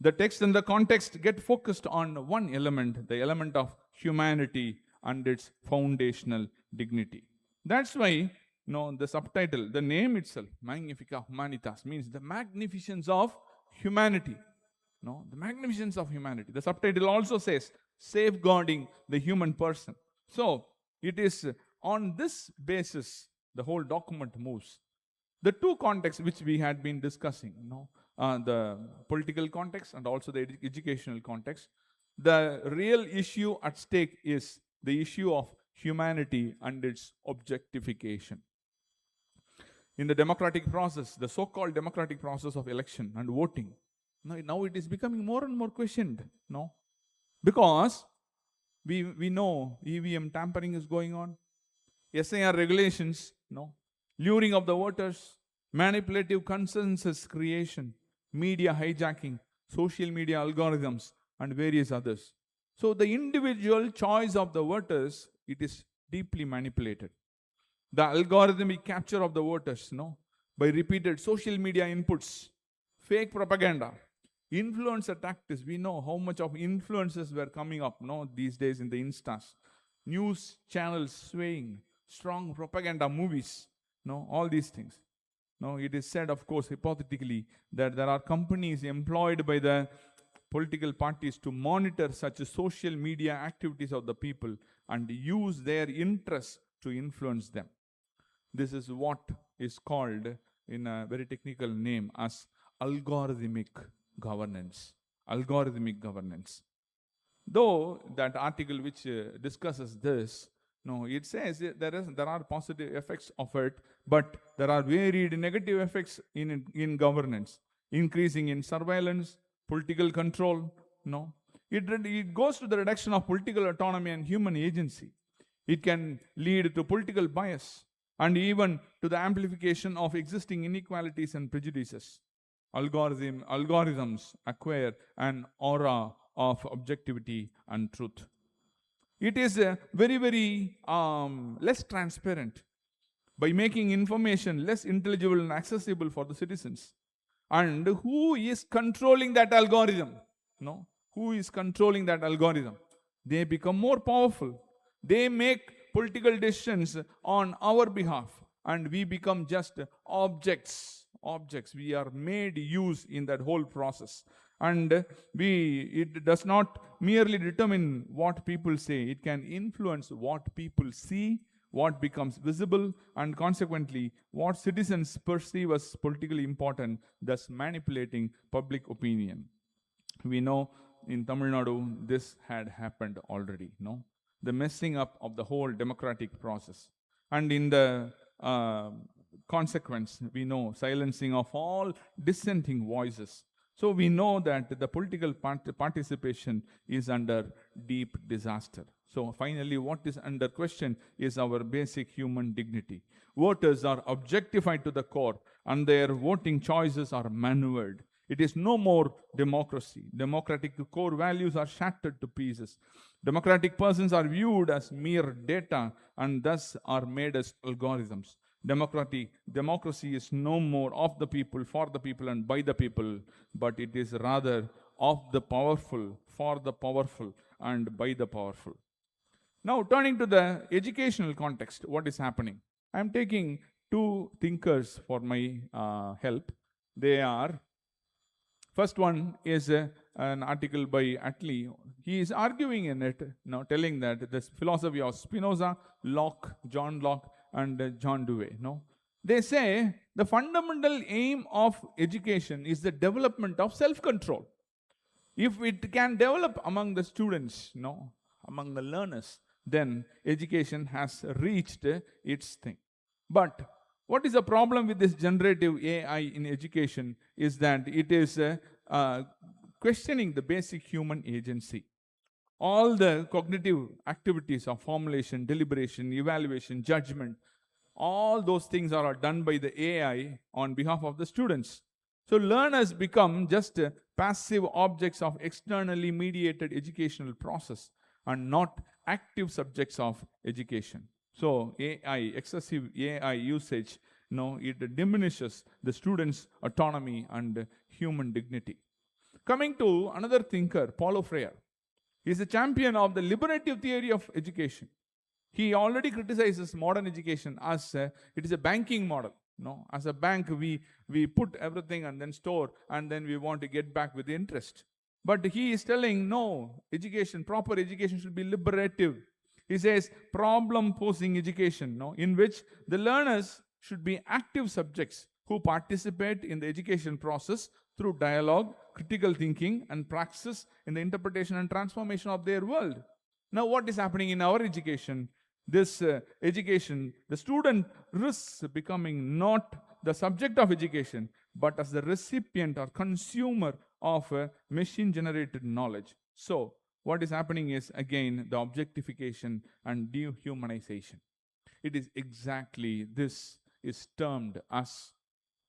The text and the context get focused on one element, the element of humanity and its foundational dignity. That's why the subtitle, the name itself, Magnifica Humanitas, means the magnificence of humanity. The magnificence of humanity. The subtitle also says safeguarding the human person. So it is on this basis the whole document moves. The two contexts which we had been discussing, the political context and also the educational context, the real issue at stake is the issue of humanity and its objectification. In the democratic process, the so-called democratic process of election and voting, now it is becoming more and more questioned, because we know EVM tampering is going on, SIR regulations, luring of the voters, manipulative consensus creation, media hijacking, social media algorithms, and various others. So the individual choice of the voters, it is deeply manipulated. The algorithmic capture of the voters, by repeated social media inputs, fake propaganda, influencer tactics. We know how much of influences were coming up these days in the Instas. News channels swaying, strong propaganda movies, all these things. It is said, of course, hypothetically, that there are companies employed by the political parties to monitor such social media activities of the people and use their interests to influence them. This is what is called in a very technical name as algorithmic governance. Algorithmic governance. Though that article which discusses this, it says there are positive effects of it, but there are varied negative effects in governance, increasing in surveillance, political control. It goes to the reduction of political autonomy and human agency. It can lead to political bias and even to the amplification of existing inequalities and prejudices. Algorithms acquire an aura of objectivity and truth. It is very, very less transparent by making information less intelligible and accessible for the citizens. And who is controlling that algorithm? Who is controlling that algorithm? They become more powerful. They make political decisions on our behalf, and we become just objects. We are made use in that whole process. And it does not merely determine what people say. It can influence what people see, what becomes visible, and consequently, what citizens perceive as politically important, thus manipulating public opinion. We know in Tamil Nadu, this had happened already, no? The messing up of the whole democratic process. And in the consequence, we know silencing of all dissenting voices. So we know that the political participation is under deep disaster. So finally, what is under question is our basic human dignity. Voters are objectified to the core, and their voting choices are maneuvered. It is no more democracy. Democratic core values are shattered to pieces. Democratic persons are viewed as mere data and thus are made as algorithms. Democracy is no more of the people, for the people, and by the people, but it is rather of the powerful, for the powerful, and by the powerful. Now, turning to the educational context, what is happening? I am taking two thinkers for my help. They are, first one is an article by Attlee. He is arguing in it, now telling that this philosophy of Spinoza, Locke, John Locke, and John Dewey. No, they say the fundamental aim of education is the development of self-control. If it can develop among the students, no, among the learners, then education has reached its thing. But what is the problem with this generative AI in education is that it is questioning the basic human agency. All the cognitive activities of formulation, deliberation, evaluation, judgment, all those things are done by the AI on behalf of the students. So learners become just passive objects of externally mediated educational process and not active subjects of education. So excessive AI usage, it diminishes the students' autonomy and human dignity. Coming to another thinker, Paulo Freire. He is a champion of the liberative theory of education. He already criticizes modern education as it is a banking model. No, as a bank, we put everything and then store, and then we want to get back with interest. But he is telling, no, proper education should be liberative. He says problem-posing education, in which the learners should be active subjects who participate in the education process through dialogue, critical thinking, and praxis in the interpretation and transformation of their world. Now, what is happening in our education? This education, the student risks becoming not the subject of education, but as the recipient or consumer of machine-generated knowledge. So, what is happening is, again, the objectification and dehumanization. It is exactly this is termed as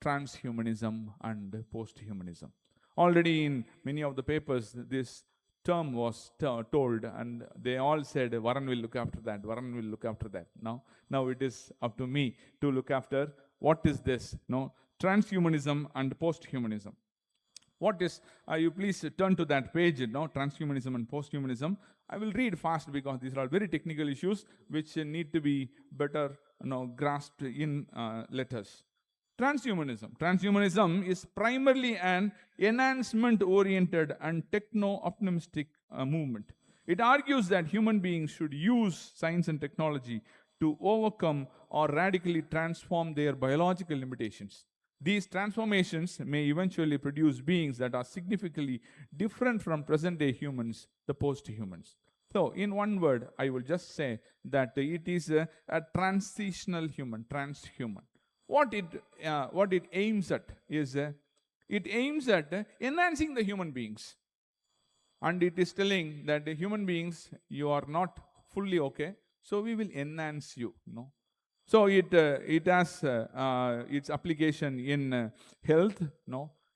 transhumanism and posthumanism. Already in many of the papers, this term was told, and they all said, Varan will look after that, Varan will look after that. Now it is up to me to look after what is this, transhumanism and posthumanism. What is, you please turn to that page, transhumanism and posthumanism. I will read fast because these are all very technical issues which need to be better grasped in letters. Transhumanism. Transhumanism is primarily an enhancement-oriented and techno-optimistic movement. It argues that human beings should use science and technology to overcome or radically transform their biological limitations. These transformations may eventually produce beings that are significantly different from present-day humans, the post-humans. So, in one word, I will just say that it is a transitional human, transhuman. What it aims at is, it aims at enhancing the human beings. And it is telling that the human beings, you are not fully okay, so we will enhance you. So it has its application in health,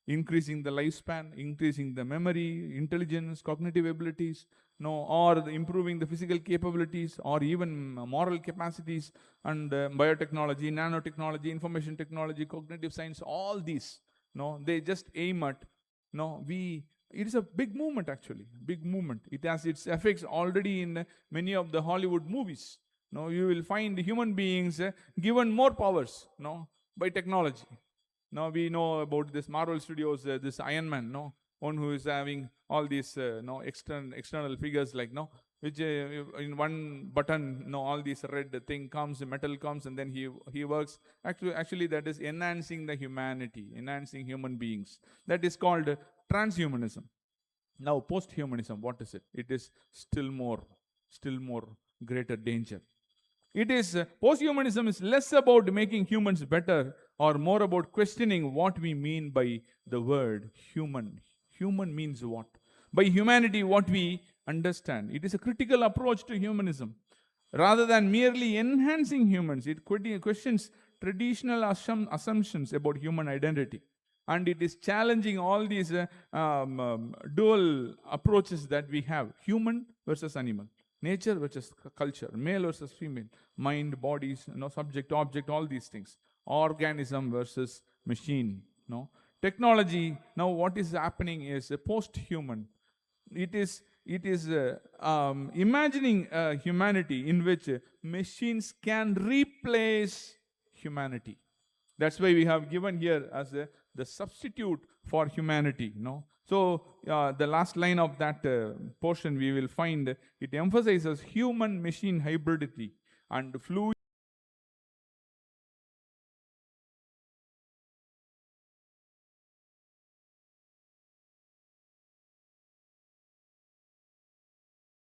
increasing the lifespan, increasing the memory, intelligence, cognitive abilities, or improving the physical capabilities, or even moral capacities, and biotechnology, nanotechnology, information technology, cognitive science, all these, they just aim at, it is a big movement actually, big movement. It has its effects already in many of the Hollywood movies. You will find human beings given more powers, by technology. Now we know about this Marvel Studios, this Iron Man, one who is having all these external figures like which in one button, all these red thing comes, metal comes, and then he works. Actually, that is enhancing the humanity, enhancing human beings. That is called transhumanism. Now, post-humanism, what is it? It is still more greater danger. It is post-humanism is less about making humans better or more about questioning what we mean by the word human. Human means what? By humanity, what we understand. It is a critical approach to humanism. Rather than merely enhancing humans, it questions traditional assumptions about human identity. And it is challenging all these dual approaches that we have: human versus animal, nature versus culture, male versus female, mind, bodies, subject, object, all these things, organism versus machine. Technology. Now, what is happening is post-human. It is imagining humanity in which machines can replace humanity. That's why we have given here as the substitute for humanity. So the last line of that portion, we will find it emphasizes human-machine hybridity and fluid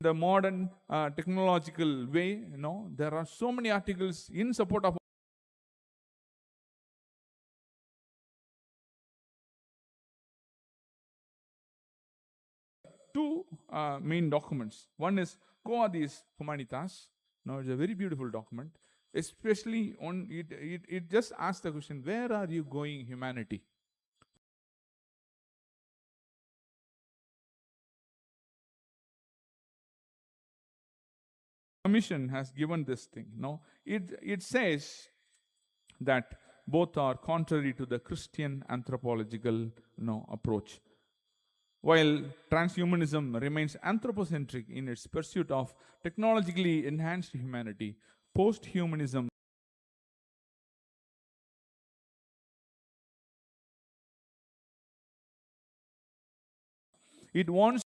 the modern technological way. There are so many articles in support of two main documents. One is Theological Humanitas. It's a very beautiful document. Especially on it just asks the question, where are you going, humanity? Commission has given this thing. It says that both are contrary to the Christian anthropological approach. While transhumanism remains anthropocentric in its pursuit of technologically enhanced humanity, post-humanism it wants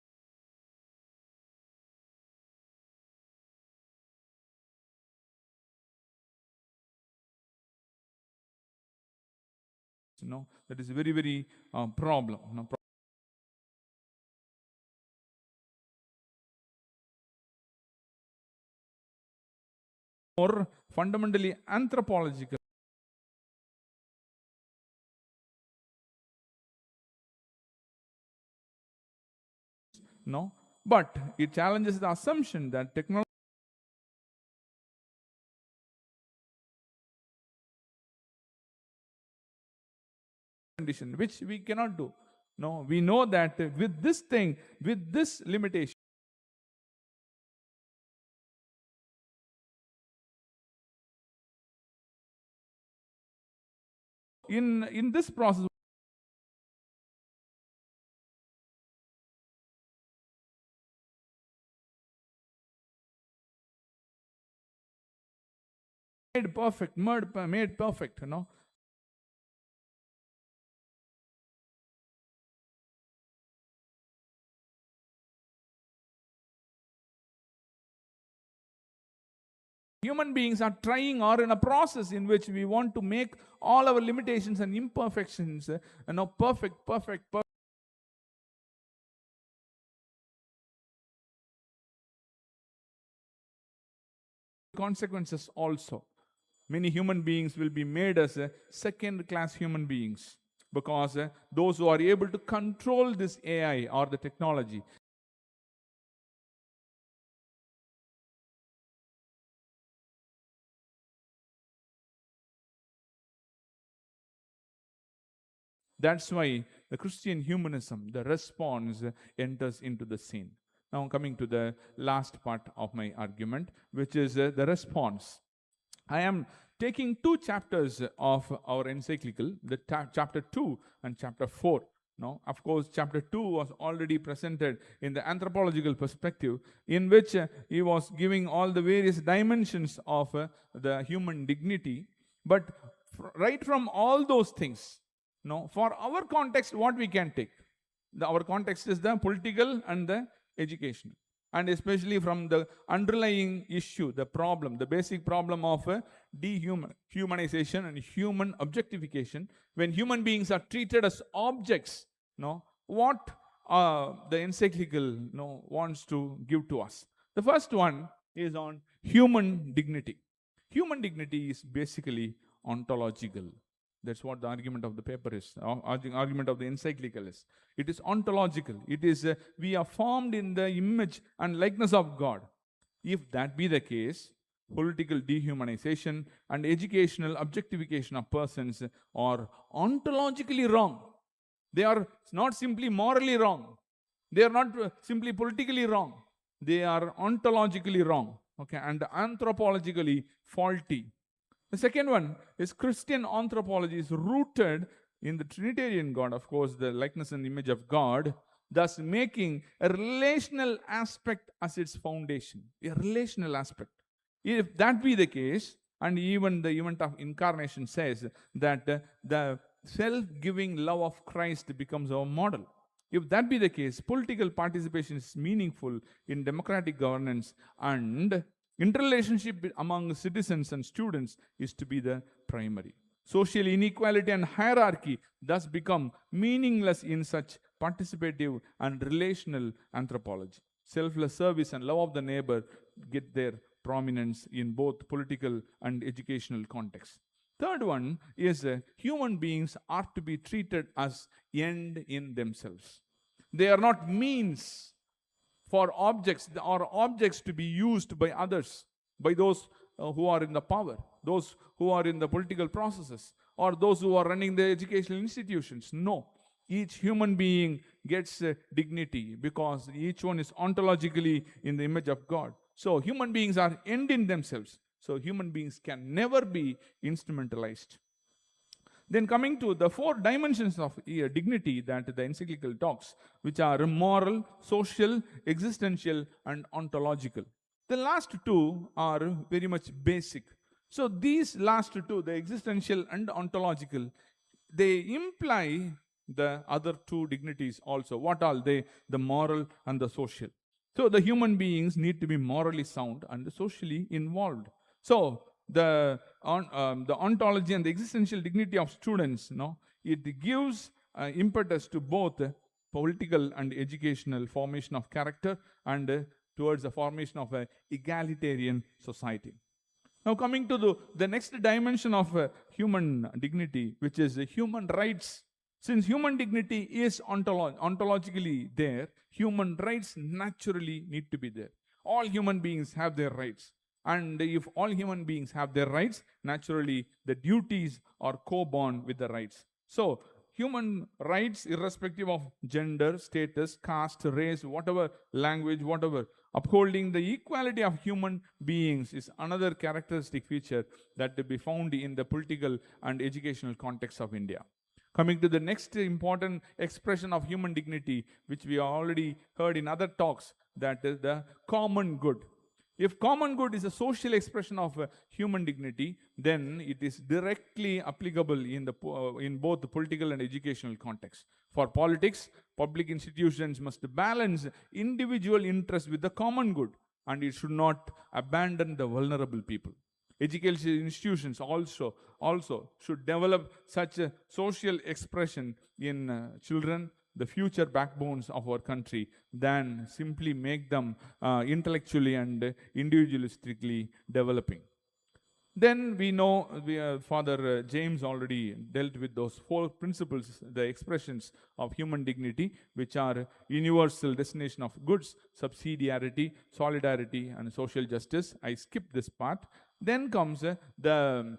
that is very, very problem. More fundamentally anthropological. But it challenges the assumption that technology condition, which we cannot do. We know that with this thing, with this limitation, in this process, made perfect, made perfect. Human beings are trying or in a process in which we want to make all our limitations and imperfections perfect. Consequences also. Many human beings will be made as second-class human beings because those who are able to control this AI or the technology, that's why the Christian humanism, the response, enters into the scene. Now coming to the last part of my argument, which is the response. I am taking two chapters of our encyclical, the chapter 2 and chapter 4. Of course, chapter 2 was already presented in the anthropological perspective, in which he was giving all the various dimensions of the human dignity. But right from all those things, for our context, what we can take? Our context is the political and the educational. and especially from the underlying issue, the problem, the basic problem of dehumanization and human objectification. When human beings are treated as objects, what the encyclical wants to give to us. The first one is on human dignity. Human dignity is basically ontological. That's what the argument of the paper is, argument of the encyclical is. It is ontological. It is, we are formed in the image and likeness of God. If that be the case, political dehumanization and educational objectification of persons are ontologically wrong. They are not simply morally wrong. They are not simply politically wrong. They are ontologically wrong, okay, and anthropologically faulty. The second one is Christian anthropology is rooted in the Trinitarian God, of course, the likeness and image of God, thus making a relational aspect as its foundation, a relational aspect. If that be the case, and even the event of incarnation says that the self-giving love of Christ becomes our model. If that be the case, political participation is meaningful in democratic governance, and interrelationship among citizens and students is to be the primary. Social inequality and hierarchy thus become meaningless in such participative and relational anthropology. Selfless service and love of the neighbor get their prominence in both political and educational contexts. Third one is human beings are to be treated as end in themselves. They are not means for objects, or objects to be used by others, by those who are in the power, those who are in the political processes, or those who are running the educational institutions. No, each human being gets dignity because each one is ontologically in the image of God. So human beings are end in themselves. So human beings can never be instrumentalized. Then coming to the 4 dimensions of dignity that the encyclical talks, which are moral, social, existential, and ontological. The last 2 are very much basic. So these last 2, the existential and ontological, they imply the other 2 dignities also. What are they? The moral and the social. So the human beings need to be morally sound and socially involved. So the ontology and the existential dignity of students, it gives impetus to both political and educational formation of character and towards the formation of an egalitarian society. Now coming to the next dimension of human dignity, which is human rights. Since human dignity is ontologically there, human rights naturally need to be there. All human beings have their rights. And if all human beings have their rights, naturally the duties are co-born with the rights. So human rights, irrespective of gender, status, caste, race, whatever, language, whatever, upholding the equality of human beings is another characteristic feature that to be found in the political and educational context of India. Coming to the next important expression of human dignity, which we already heard in other talks, that is the common good. If common good is a social expression of human dignity, then it is directly applicable in both the political and educational context. For politics, public institutions must balance individual interests with the common good, and it should not abandon the vulnerable people. Educational institutions also should develop such a social expression in children, the future backbones of our country, than simply make them intellectually and individualistically developing. Then we know Father James already dealt with those 4 principles, the expressions of human dignity, which are universal destination of goods, subsidiarity, solidarity, and social justice. I skipped this part. Then comes the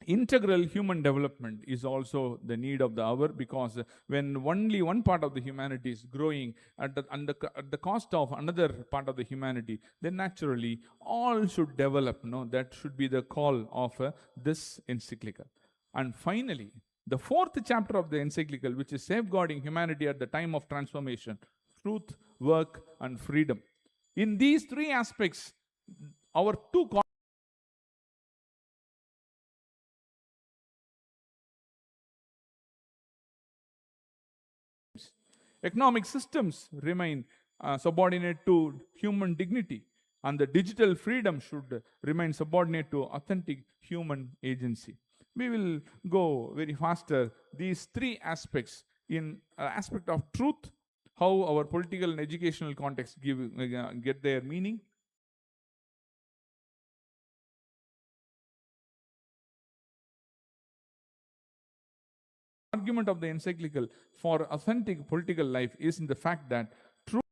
integral human development is also the need of the hour, because when only one part of the humanity is growing at the cost of another part of the humanity, then naturally all should develop. That should be the call of this encyclical. And finally, the 4th chapter of the encyclical, which is safeguarding humanity at the time of transformation, truth, work, and freedom. In these 3 aspects, our 2 economic systems remain subordinate to human dignity, and the digital freedom should remain subordinate to authentic human agency. We will go very faster these three aspects in aspect of truth, how our political and educational context get their meaning. Argument of the encyclical for authentic political life is in the fact that truth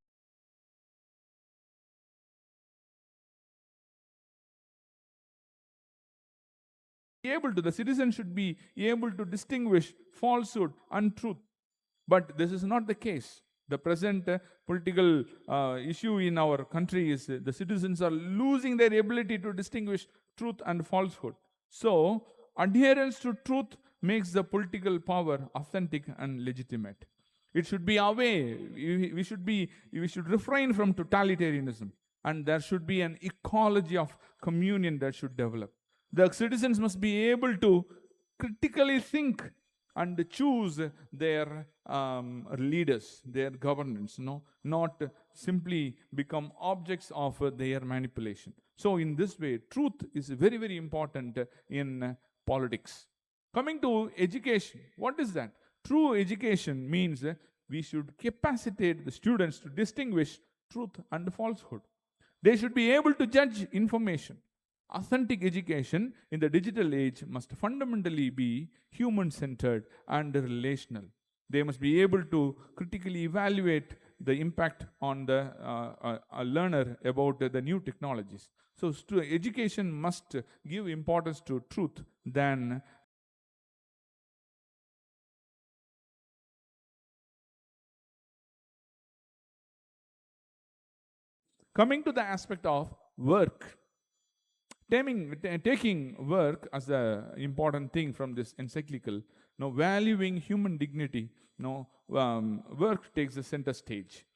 the citizen should be able to distinguish falsehood and truth. But this is not the case. The present political issue in our country is the citizens are losing their ability to distinguish truth and falsehood. So, adherence to truth makes the political power authentic and legitimate. It should be away. We should refrain from totalitarianism, and there should be an ecology of communion that should develop. The citizens must be able to critically think and choose their leaders, their governance, not simply become objects of their manipulation. So in this way, truth is very, very important in politics. Coming to education, what is that? True education means we should capacitate the students to distinguish truth and falsehood. They should be able to judge information. Authentic education in the digital age must fundamentally be human-centered and relational. They must be able to critically evaluate the impact on the learner about the new technologies. So education must give importance to truth than coming to the aspect of work. Taking work as the important thing from this encyclical, valuing human dignity, work takes the center stage.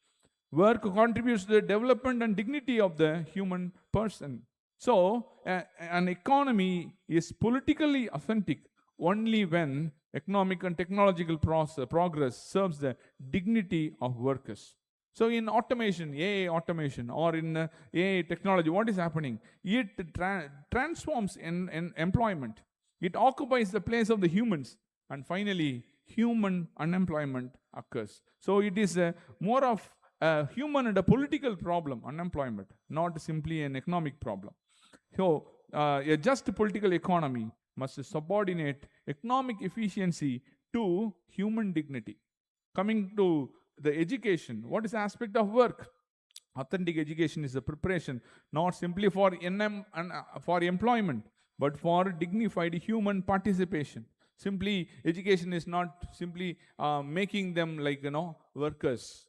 Work contributes to the development and dignity of the human person. So, an economy is politically authentic only when economic and technological progress serves the dignity of workers. So in automation, AI automation, or in AI technology, what is happening? It transforms in employment. It occupies the place of the humans. And finally, human unemployment occurs. So it is more of a human and a political problem, unemployment, not simply an economic problem. So a just political economy must subordinate economic efficiency to human dignity. Coming to the education, what is the aspect of work? Authentic education is a preparation not simply for employment, but for dignified human participation. Simply, education is not simply making them like, workers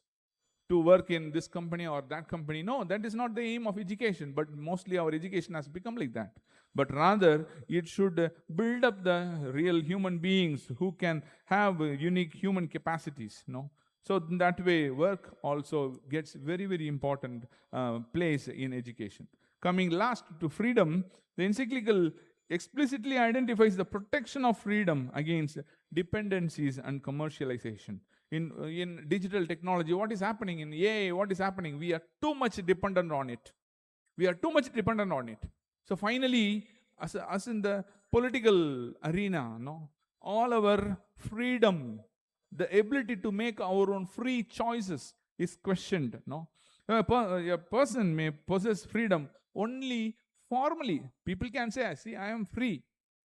to work in this company or that company. No, that is not the aim of education, but mostly our education has become like that. But rather, it should build up the real human beings who can have unique human capacities, So in that way, work also gets very, very important place in education. Coming last to freedom, the encyclical explicitly identifies the protection of freedom against dependencies and commercialization. In digital technology, what is happening? In AI, what is happening? We are too much dependent on it. So finally, as in the political arena, all our freedom, the ability to make our own free choices is questioned. A person may possess freedom only formally. People can say, see, I am free.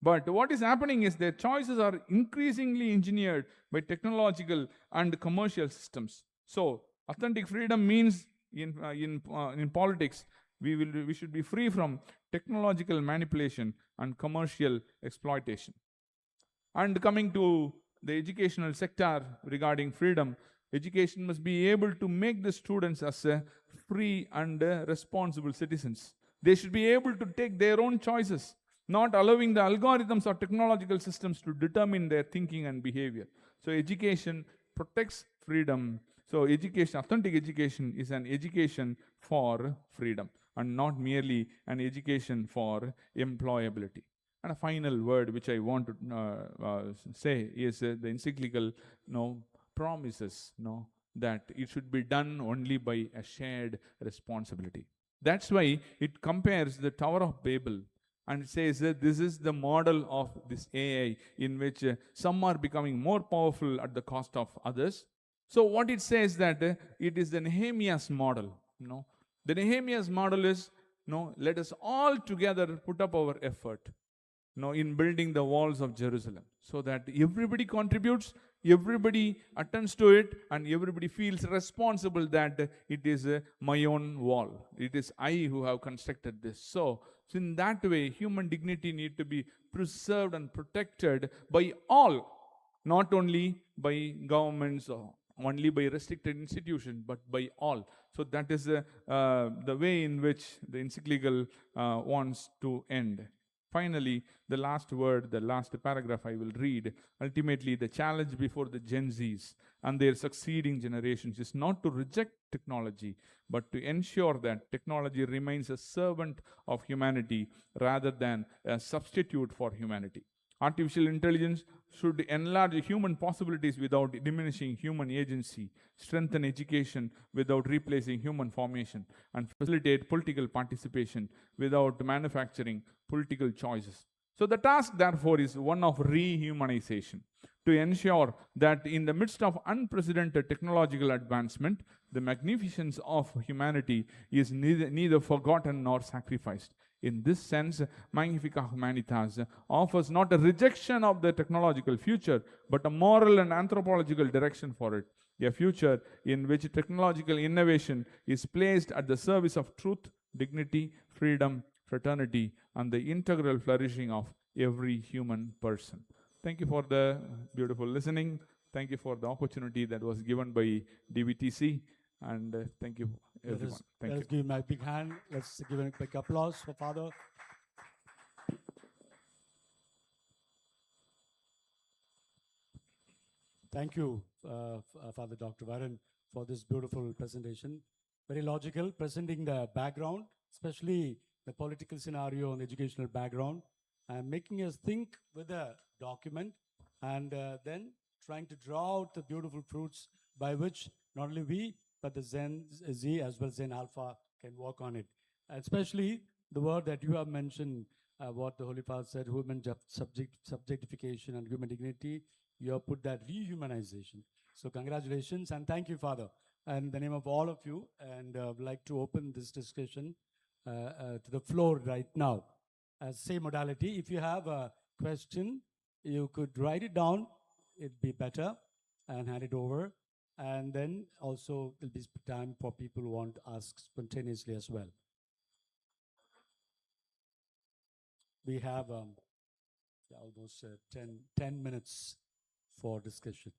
But what is happening is their choices are increasingly engineered by technological and commercial systems. So, authentic freedom means in politics, we should be free from technological manipulation and commercial exploitation. And coming to the educational sector regarding freedom, education must be able to make the students as free and responsible citizens. They should be able to take their own choices, not allowing the algorithms or technological systems to determine their thinking and behavior. So education protects freedom. So education, authentic education, is an education for freedom and not merely an education for employability. And a final word which I want to say is the encyclical promises that it should be done only by a shared responsibility. That's why it compares the Tower of Babel and says that this is the model of this AI in which some are becoming more powerful at the cost of others. So what it says that it is the Nehemiah's model. The Nehemiah's model is, let us all together put up our effort in building the walls of Jerusalem, so that everybody contributes, everybody attends to it, and everybody feels responsible that it is my own wall. It is I who have constructed this. So in that way, human dignity need to be preserved and protected by all, not only by governments or only by restricted institutions, but by all. So that is the way in which the encyclical wants to end. Finally, the last word, the last paragraph I will read. Ultimately, the challenge before the Gen Zs and their succeeding generations is not to reject technology, but to ensure that technology remains a servant of humanity rather than a substitute for humanity. Artificial intelligence should enlarge human possibilities without diminishing human agency, strengthen education without replacing human formation, and facilitate political participation without manufacturing political choices. So the task, therefore, is one of rehumanization, to ensure that in the midst of unprecedented technological advancement, the magnificence of humanity is neither forgotten nor sacrificed. In this sense, Magnifica Humanitas offers not a rejection of the technological future, but a moral and anthropological direction for it. A future in which technological innovation is placed at the service of truth, dignity, freedom, fraternity, and the integral flourishing of every human person. Thank you for the beautiful listening. Thank you for the opportunity that was given by DVTC. And thank you, everyone. Thank you. Let's give him a big hand. Let's give him a big applause for Father. Thank you, Father Dr. Varun, for this beautiful presentation. Very logical, presenting the background, especially the political scenario and educational background, and making us think with a document, and then trying to draw out the beautiful fruits by which not only we, but the Gen Z as well as Gen Alpha can work on it. And especially the word that you have mentioned, what the Holy Father said, human subjectification and human dignity, you have put that rehumanization. So congratulations and thank you, Father. And in the name of all of you, and would like to open this discussion to the floor right now. Same modality. If you have a question, you could write it down. It'd be better, and hand it over. And then also there'll be time for people who want to ask spontaneously as well. We have almost 10 minutes for discussion.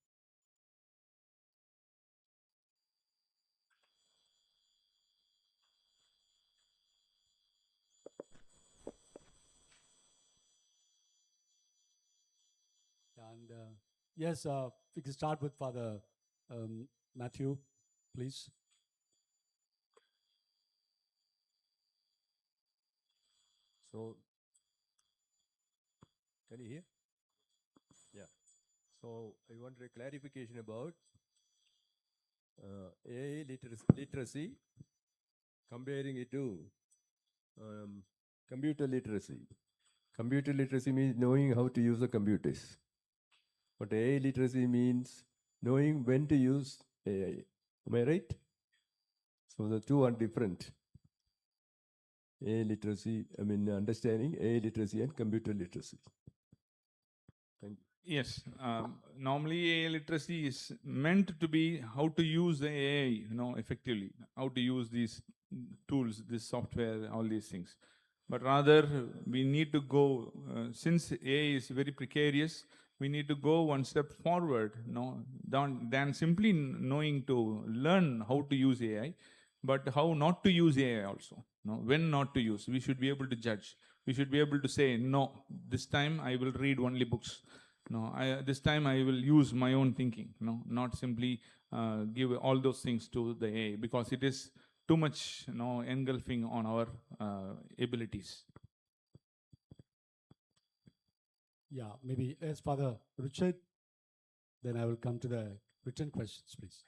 And yes, we can start with Father Matthew, please. So, can you hear? Yeah. So, I want a clarification about AI literacy, comparing it to computer literacy. Computer literacy means knowing how to use the computers. But AI literacy means knowing when to use AI. Am I right? So the two are different. AI literacy, understanding AI literacy and computer literacy. Thank you. Yes, normally AI literacy is meant to be how to use the AI, effectively, how to use these tools, this software, all these things. But rather, we need to go, since AI is very precarious, we need to go one step forward, than simply knowing to learn how to use AI, but how not to use AI also. When not to use, we should be able to judge. We should be able to say, no, this time I will read only books. This time I will use my own thinking. Not simply give all those things to the AI, because it is too much, engulfing on our abilities. Yeah, maybe as Father Richard, then I will come to the written questions, please.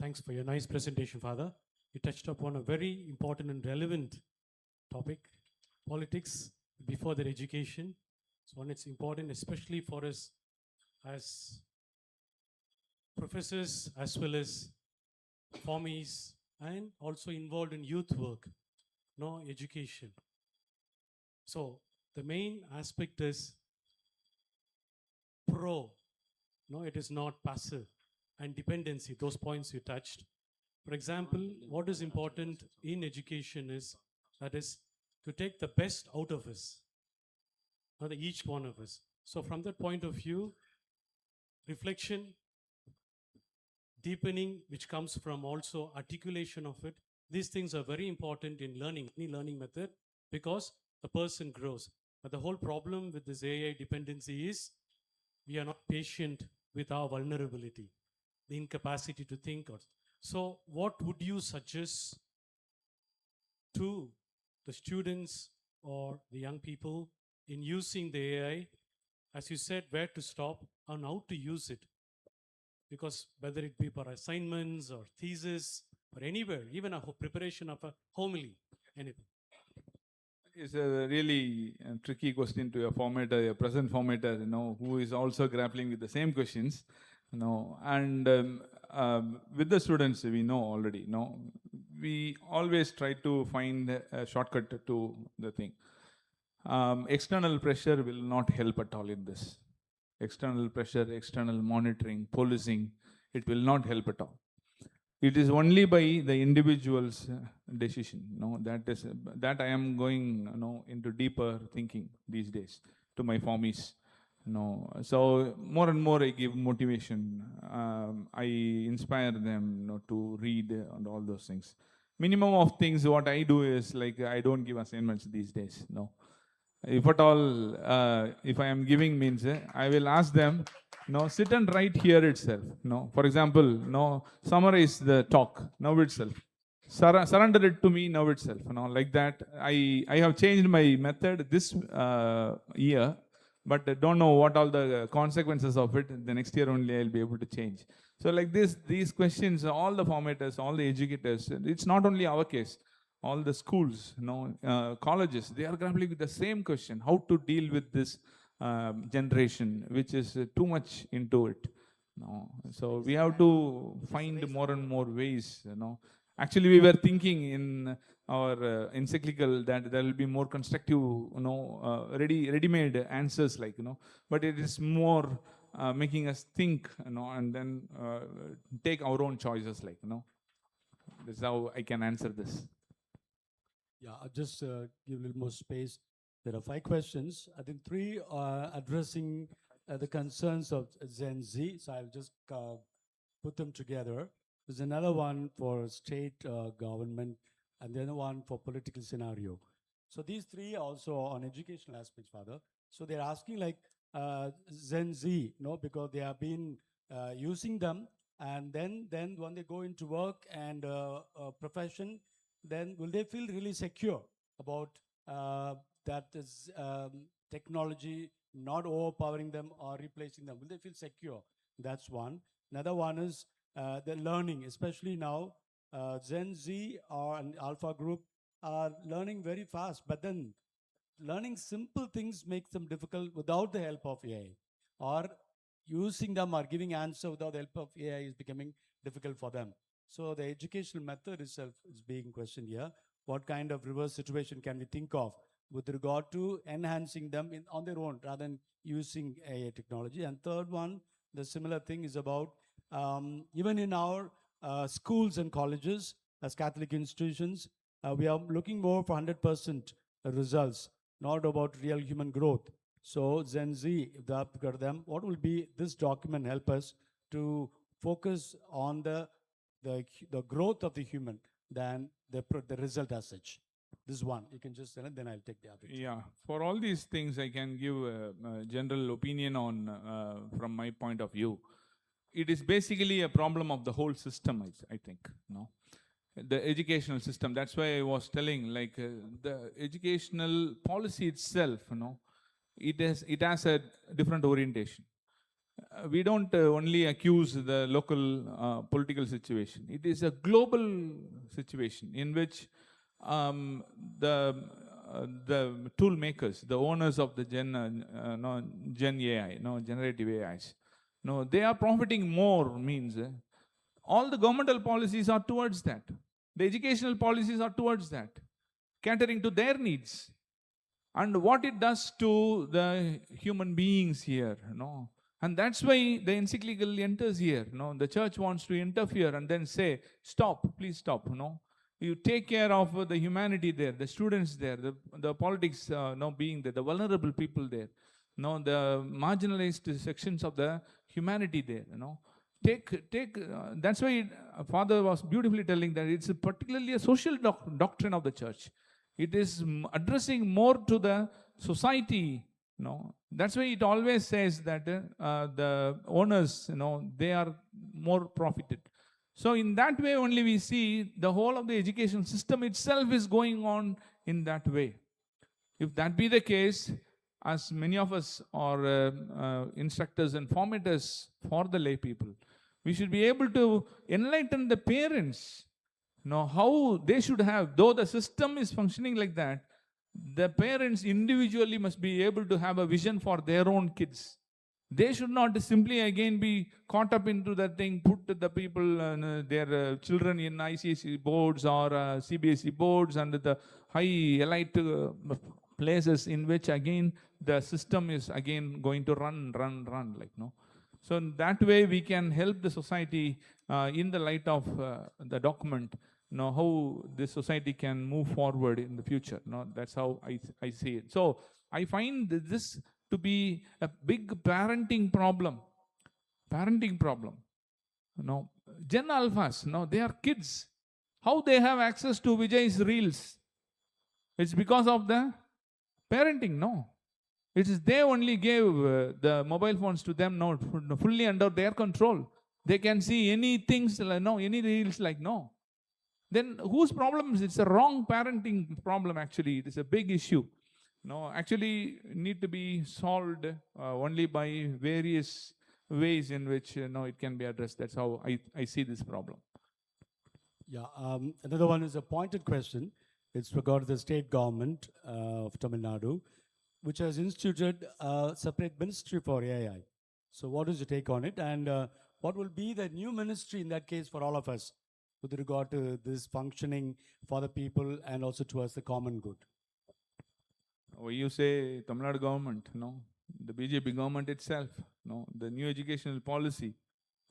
Thanks for your nice presentation, Father. You touched upon a very important and relevant topic, politics before their education. So, one, it's important, especially for us as professors as well as formies and also involved in youth work, no education. So, the main aspect is pro, no, it is not passive, and dependency, those points you touched. For example, what is important in education is that is to take the best out of us, each one of us. So from that point of view, reflection, deepening, which comes from also articulation of it, these things are very important in learning, any learning method, because the person grows. But the whole problem with this AI dependency is we are not patient with our vulnerability, the incapacity to think. So what would you suggest to the students or the young people in using the AI? As you said, where to stop and how to use it. Because whether it be for assignments or thesis or anywhere, even a preparation of a homily, anything. It's a really tricky question to a formatter, a present formatter, who is also grappling with the same questions, and with the students, we know already, we always try to find a shortcut to the thing. External pressure will not help at all in this. External pressure, external monitoring, policing, it will not help at all. It is only by the individual's decision. That I am going into deeper thinking these days to my formies. So more and more I give motivation. I inspire them to read and all those things. Minimum of things what I do is like I don't give assignments these days. If at all, if I am giving means, I will ask them, sit and write here itself. For example, summarize the talk now itself. Surrender it to me now itself. Like that. I have changed my method this year, but don't know what all the consequences of it. The next year only I'll be able to change. So like this, these questions, all the formators, all the educators, it's not only our case. All the schools, colleges, they are grappling with the same question, how to deal with this generation, which is too much into it. So we have to find more and more ways. Actually, we were thinking in our encyclical that there will be more constructive, ready-made answers, but it is more making us think, and then take our own choices, That's how I can answer this. Yeah, I'll just give a little more space. There are 5 questions. I think 3 are addressing the concerns of Gen Z. So I'll just put them together. There's another one for state government and the other one for political scenario. So these 3 also on educational aspects, Father. So they're asking like Gen Z, because they have been using them, and then when they go into work and profession, then will they feel really secure about that is technology not overpowering them or replacing them? Will they feel secure? That's one. Another one is the learning, especially now, Gen Z or an alpha group are learning very fast, but then learning simple things makes them difficult without the help of AI, or using them or giving answer without the help of AI is becoming difficult for them. So the educational method itself is being questioned here. What kind of reverse situation can we think of with regard to enhancing them on their own rather than using AI technology? And third one, the similar thing is about even in our schools and colleges as Catholic institutions, we are looking more for 100% results, not about real human growth. So Gen Z, if they have got them, what will be this document help us to focus on the growth of the human than the result as such? This one, you can just, then I'll take the other. Yeah, for all these things, I can give a general opinion on from my point of view. It is basically a problem of the whole system, I think. The educational system. That's why I was telling, the educational policy itself. It has a different orientation. we don't only accuse the local political situation. It is a global situation in which um, the tool makers, the owners of the Gen AI, generative AIs, they are profiting more. Means all the governmental policies are towards that. The educational policies are towards that, catering to their needs. And what it does to the human beings here, and that's why the encyclical enters here. The church wants to interfere and then say, stop, please stop. You take care of the humanity there, the students there, the politics being there, the vulnerable people there, the marginalized sections of the humanity there. That's why Father was beautifully telling that it's particularly a social doctrine of the church. It is addressing more to the society. That's why it always says that the owners, they are more profited. So in that way only we see the whole of the education system itself is going on in that way. If that be the case, as many of us are instructors and formators for the lay people, we should be able to enlighten the parents, how they should have, though the system is functioning like that, the parents individually must be able to have a vision for their own kids. They should not simply again be caught up into that thing, put the people, their children in ICSE boards or CBSE boards and the high elite places in which again the system is again going to run. So in that way we can help the society in the light of the document, how this society can move forward in the future. That's how I see it. So I find this to be a big parenting problem. Gen Alphas, they are kids. How they have access to Vijay's reels? It's because of the parenting, It is they only gave the mobile phones to them, fully under their control. They can see any things, any reels Then whose problem is it? It's a wrong parenting problem actually. It is a big issue. Actually need to be solved only by various ways in which it can be addressed. That's how I see this problem. Yeah, another one is a pointed question. It's regarding the state government of Tamil Nadu, which has instituted a separate ministry for AI. So what is your take on it? And what will be the new ministry in that case for all of us with regard to this functioning for the people and also towards the common good? You say Tamil Nadu government, the BJP government itself, the new educational policy,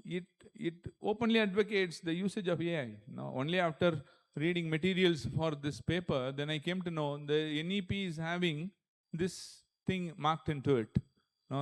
it openly advocates the usage of AI. Only after reading materials for this paper, then I came to know the NEP is having this thing marked into it.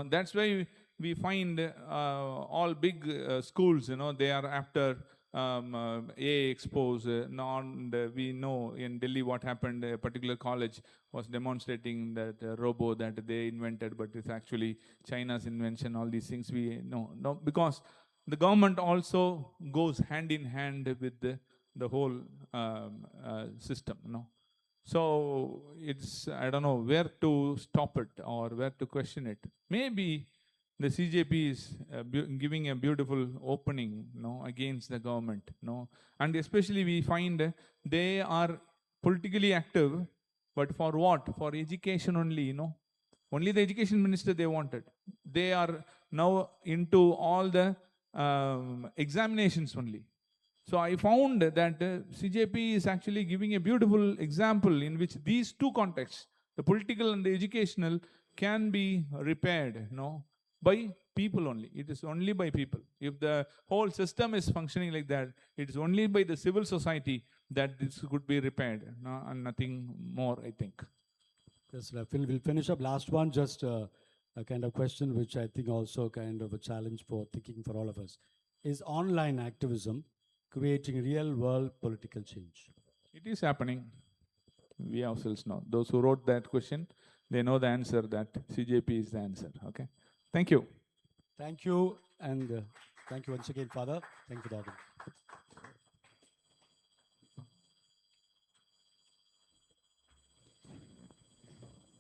That's why we find all big schools, they are after AI expose. We know in Delhi what happened. A particular college was demonstrating that robo that they invented, but it's actually China's invention. All these things we know. Because the government also goes hand in hand with the whole system. So it's, I don't know where to stop it or where to question it. Maybe the CJP is giving a beautiful opening, against the government, and especially we find they are politically active, but for what? For education only, Only the education minister they wanted. They are now into all the examinations only. So I found that CJP is actually giving a beautiful example in which these two contexts, the political and the educational, can be repaired, by people only. It is only by people. If the whole system is functioning like that, it is only by the civil society that this could be repaired, and nothing more, I think. Yes, we'll finish up. Last one, just a kind of question which I think also kind of a challenge for thinking for all of us. Is online activism creating real world political change? It is happening. We ourselves know. Those who wrote that question, they know the answer, that CJP is the answer. Okay. Thank you. Thank you. And thank you once again, Father. Thank you for the audience.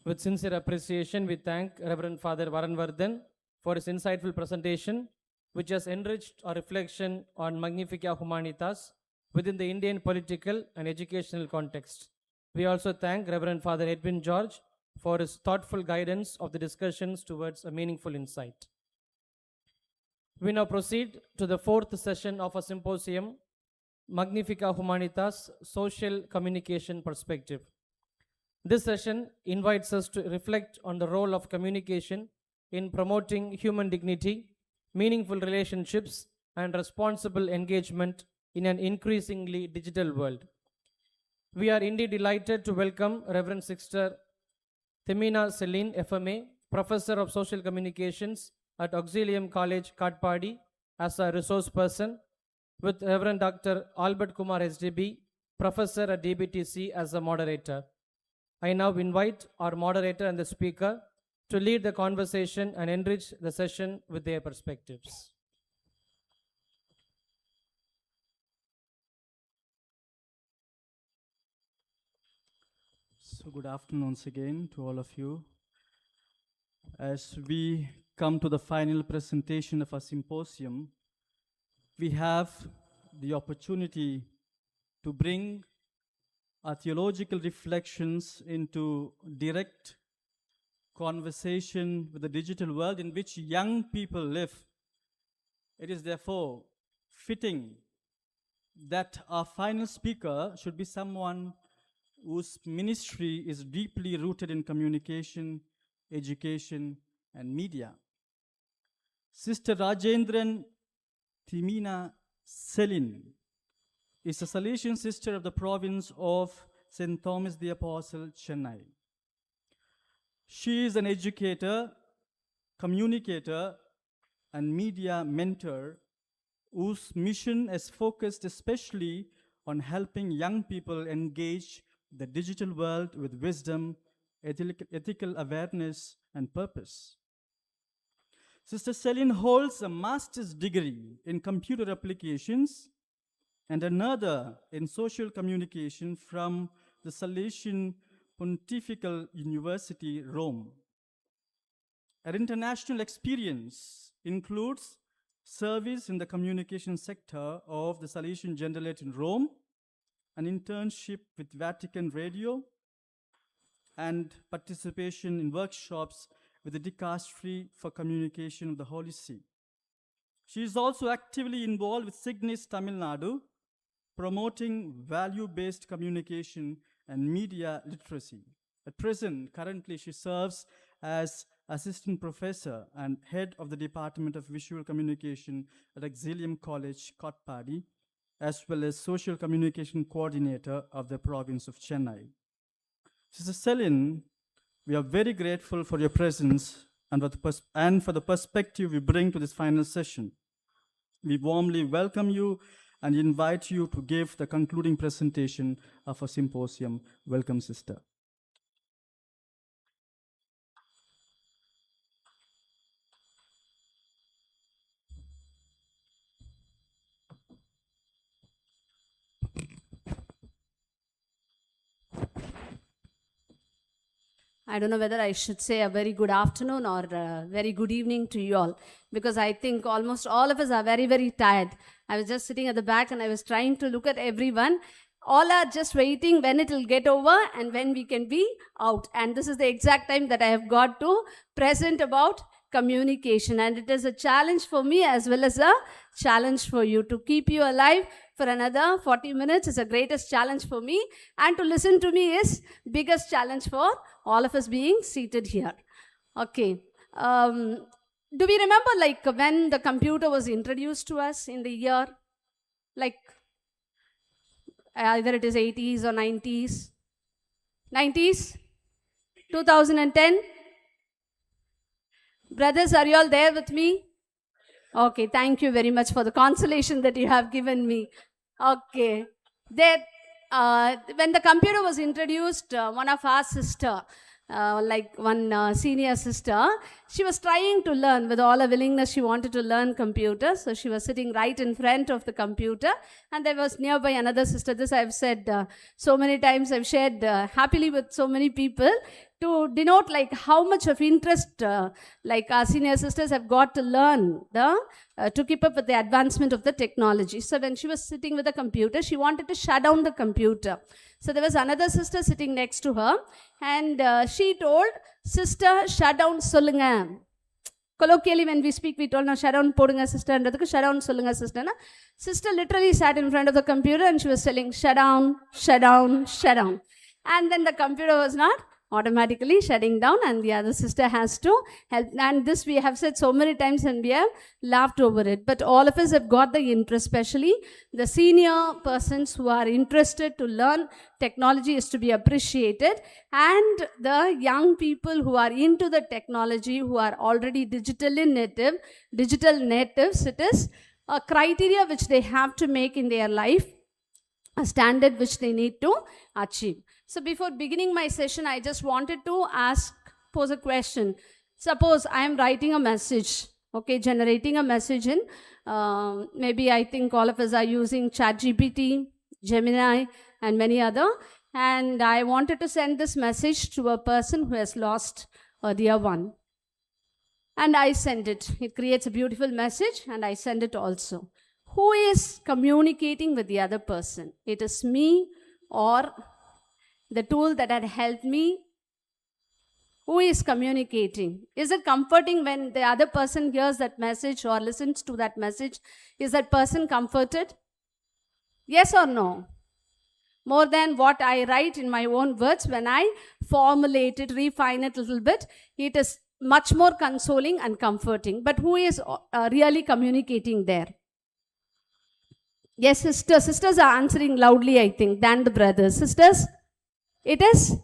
With sincere appreciation, we thank Reverend Father Varanvardhan for his insightful presentation, which has enriched our reflection on Magnifica Humanitas within the Indian political and educational context. We also thank Reverend Father Edwin George for his thoughtful guidance of the discussions towards a meaningful insight. We now proceed to the fourth session of a symposium, Magnifica Humanitas, Social Communication Perspective. This session invites us to reflect on the role of communication in promoting human dignity, meaningful relationships, and responsible engagement in an increasingly digital world. We are indeed delighted to welcome Reverend Sister Themina Celine, FMA, Professor of Social Communications at Auxilium College, Katpadi, as a resource person, with Reverend Dr. Albert Kumar, SDB, Professor at DBTC, as a moderator. I now invite our moderator and the speaker to lead the conversation and enrich the session with their perspectives. So good afternoon once again to all of you. As we come to the final presentation of our symposium, we have the opportunity to bring our theological reflections into direct conversation with the digital world in which young people live. It is therefore fitting that our final speaker should be someone whose ministry is deeply rooted in communication, education, and media. Sister Rajendran Themina Celine is a Salesian sister of the province of St. Thomas the Apostle, Chennai. She is an educator, communicator, and media mentor whose mission is focused especially on helping young people engage the digital world with wisdom, ethical awareness, and purpose. Sister Celine holds a master's degree in computer applications and another in social communication from the Salesian Pontifical University, Rome. Her international experience includes service in the communication sector of the Salesian Generalate in Rome, an internship with Vatican Radio, and participation in workshops with the Dicastery for Communication of the Holy See. She is also actively involved with Signis Tamil Nadu, promoting value-based communication and media literacy. At present, currently she serves as Assistant Professor and Head of the Department of Visual Communication at Auxilium College, Katpadi, as well as Social Communication Coordinator of the province of Chennai. Sister Celine, we are very grateful for your presence and for the perspective you bring to this final session. We warmly welcome you and invite you to give the concluding presentation of our symposium. Welcome, Sister. I don't know whether I should say a very good afternoon or a very good evening to you all, because I think almost all of us are very, very tired. I was just sitting at the back and I was trying to look at everyone. All are just waiting when it will get over and when we can be out. And this is the exact time that I have got to present about communication. And it is a challenge for me as well as a challenge for you. To keep you alive for another 40 minutes is the greatest challenge for me. And to listen to me is biggest challenge for all of us being seated here. Okay. Do we remember like when the computer was introduced to us in the year? Like either it is 80s or 90s? 90s? 2010? Brothers, are you all there with me? Okay, thank you very much for the consolation that you have given me. Okay. When the computer was introduced, one of our sister, one senior sister, she was trying to learn with all her willingness. She wanted to learn computer. So she was sitting right in front of the computer. And there was nearby another sister. This I've said so many times. I've shared happily with so many people. to denote like how much of interest like our senior sisters have got to learn to keep up with the advancement of the technology. So when she was sitting with the computer, she wanted to shut down the computer. So there was another sister sitting next to her, and she told, "Sister, shut down solunga." Colloquially, when we speak, we told, "No, shut down podunga sister," and shut down solunga sister. Na? Sister literally sat in front of the computer and she was telling, "Shut down, shut down, shut down." And then the computer was not automatically shutting down, and the other sister has to help. And this we have said so many times and we have laughed over it. But all of us have got the interest, especially the senior persons who are interested to learn technology is to be appreciated. And the young people who are into the technology, who are already digital natives, it is a criteria which they have to make in their life, a standard which they need to achieve. So before beginning my session, I just wanted to pose a question. Suppose I am writing a message, okay, generating a message in, maybe I think all of us are using ChatGPT, Gemini, and many other. And I wanted to send this message to a person who has lost a dear one. And I send it. It creates a beautiful message, and I send it also. Who is communicating with the other person? It is me or the tool that had helped me? Who is communicating? Is it comforting when the other person hears that message or listens to that message? Is that person comforted? Yes or no? More than what I write in my own words, when I formulate it, refine it a little bit, it is much more consoling and comforting. But who is really communicating there? Yes, sisters. Sisters are answering loudly, I think, than the brothers. Sisters? It is?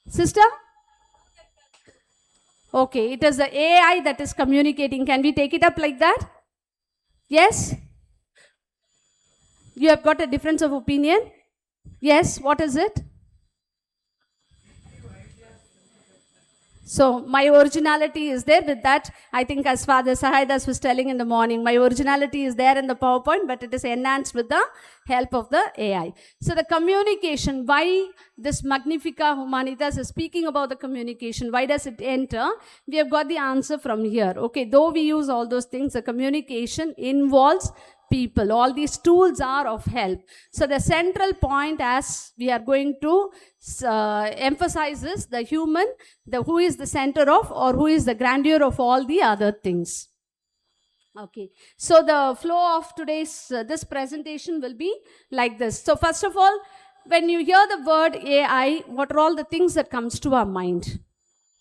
Sister? Okay, it is the AI that is communicating. Can we take it up like that? Yes? You have got a difference of opinion? Yes, what is it? So my originality is there with that. I think as Father Sahayadas was telling in the morning, my originality is there in the PowerPoint, but it is enhanced with the help of the AI. So the communication, why this Magnifica Humanitas is speaking about the communication, why does it enter? We have got the answer from here. Okay, though we use all those things, the communication involves people. All these tools are of help. So the central point, as we are going to emphasize, is the human, who is the center of, or who is the grandeur of all the other things. Okay, so the flow of today's this presentation will be like this. So first of all, when you hear the word AI, what are all the things that comes to our mind?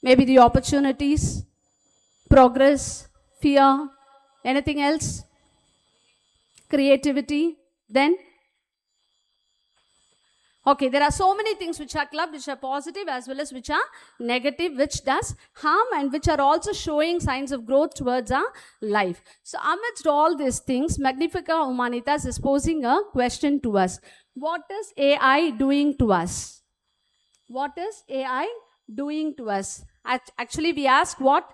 Maybe the opportunities, progress, fear, anything else? Creativity, then? Okay, there are so many things which are clubbed, which are positive as well as which are negative, which does harm and which are also showing signs of growth towards our life. So amidst all these things, Magnifica Humanitas is posing a question to us. What is AI doing to us? What is AI doing to us? Actually, we ask what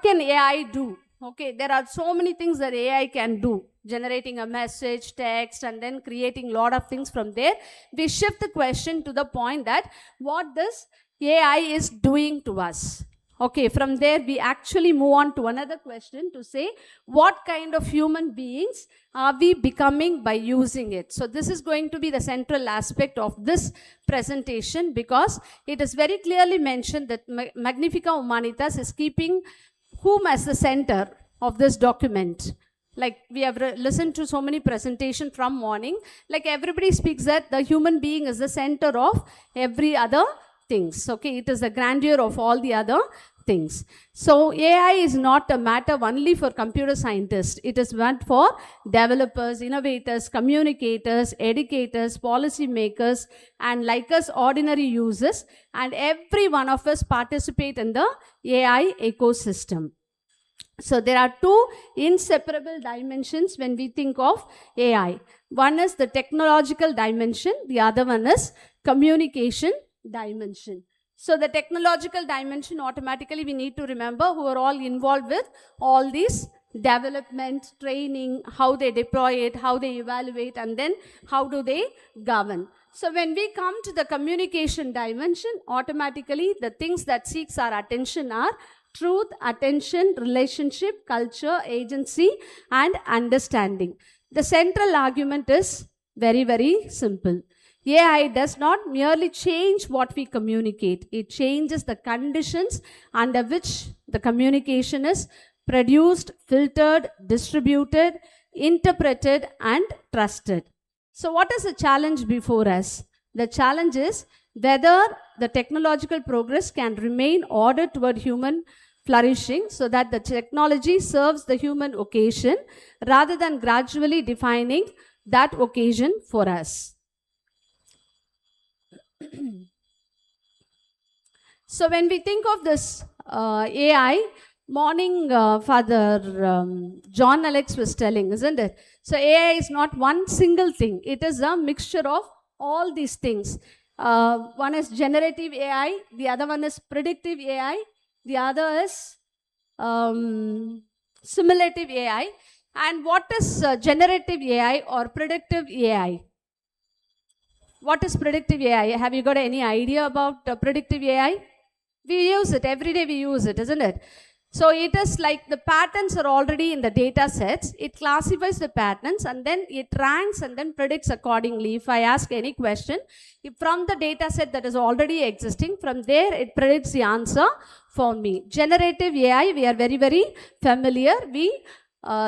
can AI do? Okay, there are so many things that AI can do. Generating a message, text, and then creating a lot of things from there. We shift the question to the point that what this AI is doing to us. Okay, from there we actually move on to another question to say what kind of human beings are we becoming by using it. So this is going to be the central aspect of this presentation, because it is very clearly mentioned that Magnifica Humanitas is keeping whom as the center of this document. Like we have listened to so many presentations from morning, like everybody speaks that the human being is the center of every other things. Okay, it is the grandeur of all the other things. So AI is not a matter only for computer scientists. It is meant for developers, innovators, communicators, educators, policy makers, and like us ordinary users, and every one of us participate in the AI ecosystem. So there are two inseparable dimensions when we think of AI. One is the technological dimension, the other one is communication dimension. So the technological dimension, automatically we need to remember who are all involved with all these development, training, how they deploy it, how they evaluate, and then how do they govern. So when we come to the communication dimension, automatically the things that seeks our attention are truth, attention, relationship, culture, agency, and understanding. The central argument is very, very simple. AI does not merely change what we communicate. It changes the conditions under which the communication is produced, filtered, distributed, interpreted, and trusted. So what is the challenge before us? The challenge is whether the technological progress can remain ordered toward human flourishing so that the technology serves the human occasion rather than gradually defining that occasion for us. So when we think of this AI, morning Father John Alex was telling, isn't it? So AI is not one single thing. It is a mixture of all these things. One is generative AI, the other one is predictive AI, the other is simulative AI. And what is generative AI or predictive AI? What is predictive AI? Have you got any idea about predictive AI? We use it, every day we use it, isn't it? So it is like the patterns are already in the data sets. It classifies the patterns and then it ranks and then predicts accordingly. If I ask any question, if from the data set that is already existing, from there it predicts the answer for me. Generative AI, we are very, very familiar. We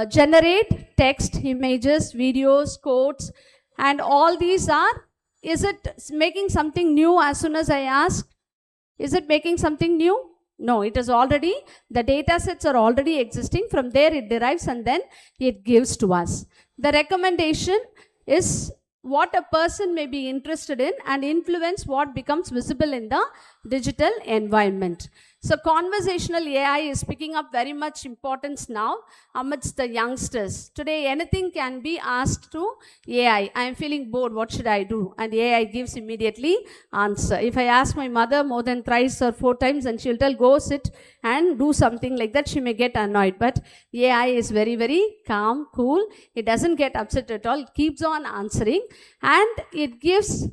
generate text, images, videos, quotes, and all these are, is it making something new as soon as I ask? Is it making something new? No, it is already, the data sets are already existing. From there it derives and then it gives to us. The recommendation is what a person may be interested in and influence what becomes visible in the digital environment. So conversational AI is picking up very much importance now amidst the youngsters. Today anything can be asked to AI. I am feeling bored, what should I do? And AI gives immediately answer. If I ask my mother more than thrice or 4 times and she'll tell go sit and do something like that, she may get annoyed. But AI is very, very calm, cool. It doesn't get upset at all. It keeps on answering and it gives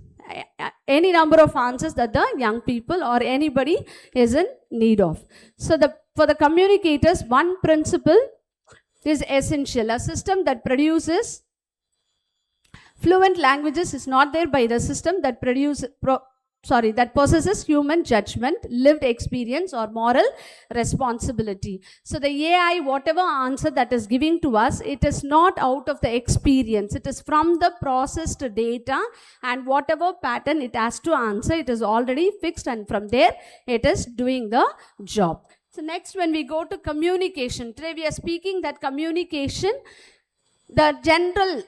any number of answers that the young people or anybody is in need of. So for the communicators, one principle is essential. A system that produces fluent languages is not there by the system that that possesses human judgment, lived experience, or moral responsibility. So the AI, whatever answer that is giving to us, it is not out of the experience. It is from the processed data, and whatever pattern it has to answer, it is already fixed, and from there it is doing the job. So next, when we go to communication, today we are speaking that communication, the general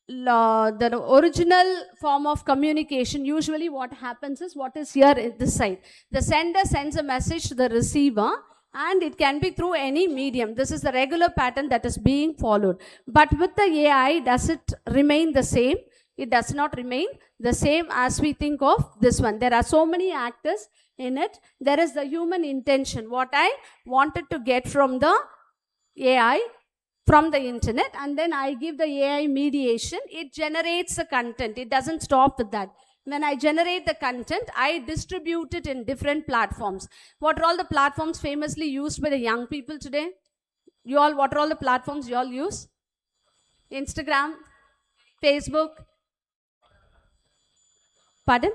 the original form of communication, usually what happens is what is here in this side. The sender sends a message to the receiver and it can be through any medium. This is the regular pattern that is being followed. But with the AI, does it remain the same? It does not remain the same as we think of this one. There are so many actors in it. There is the human intention, what I wanted to get from the AI, from the internet, and then I give the AI mediation. It generates the content. It doesn't stop with that. When I generate the content, I distribute it in different platforms. What are all the platforms famously used by the young people today? What are all the platforms you all use? Instagram, Facebook, pardon?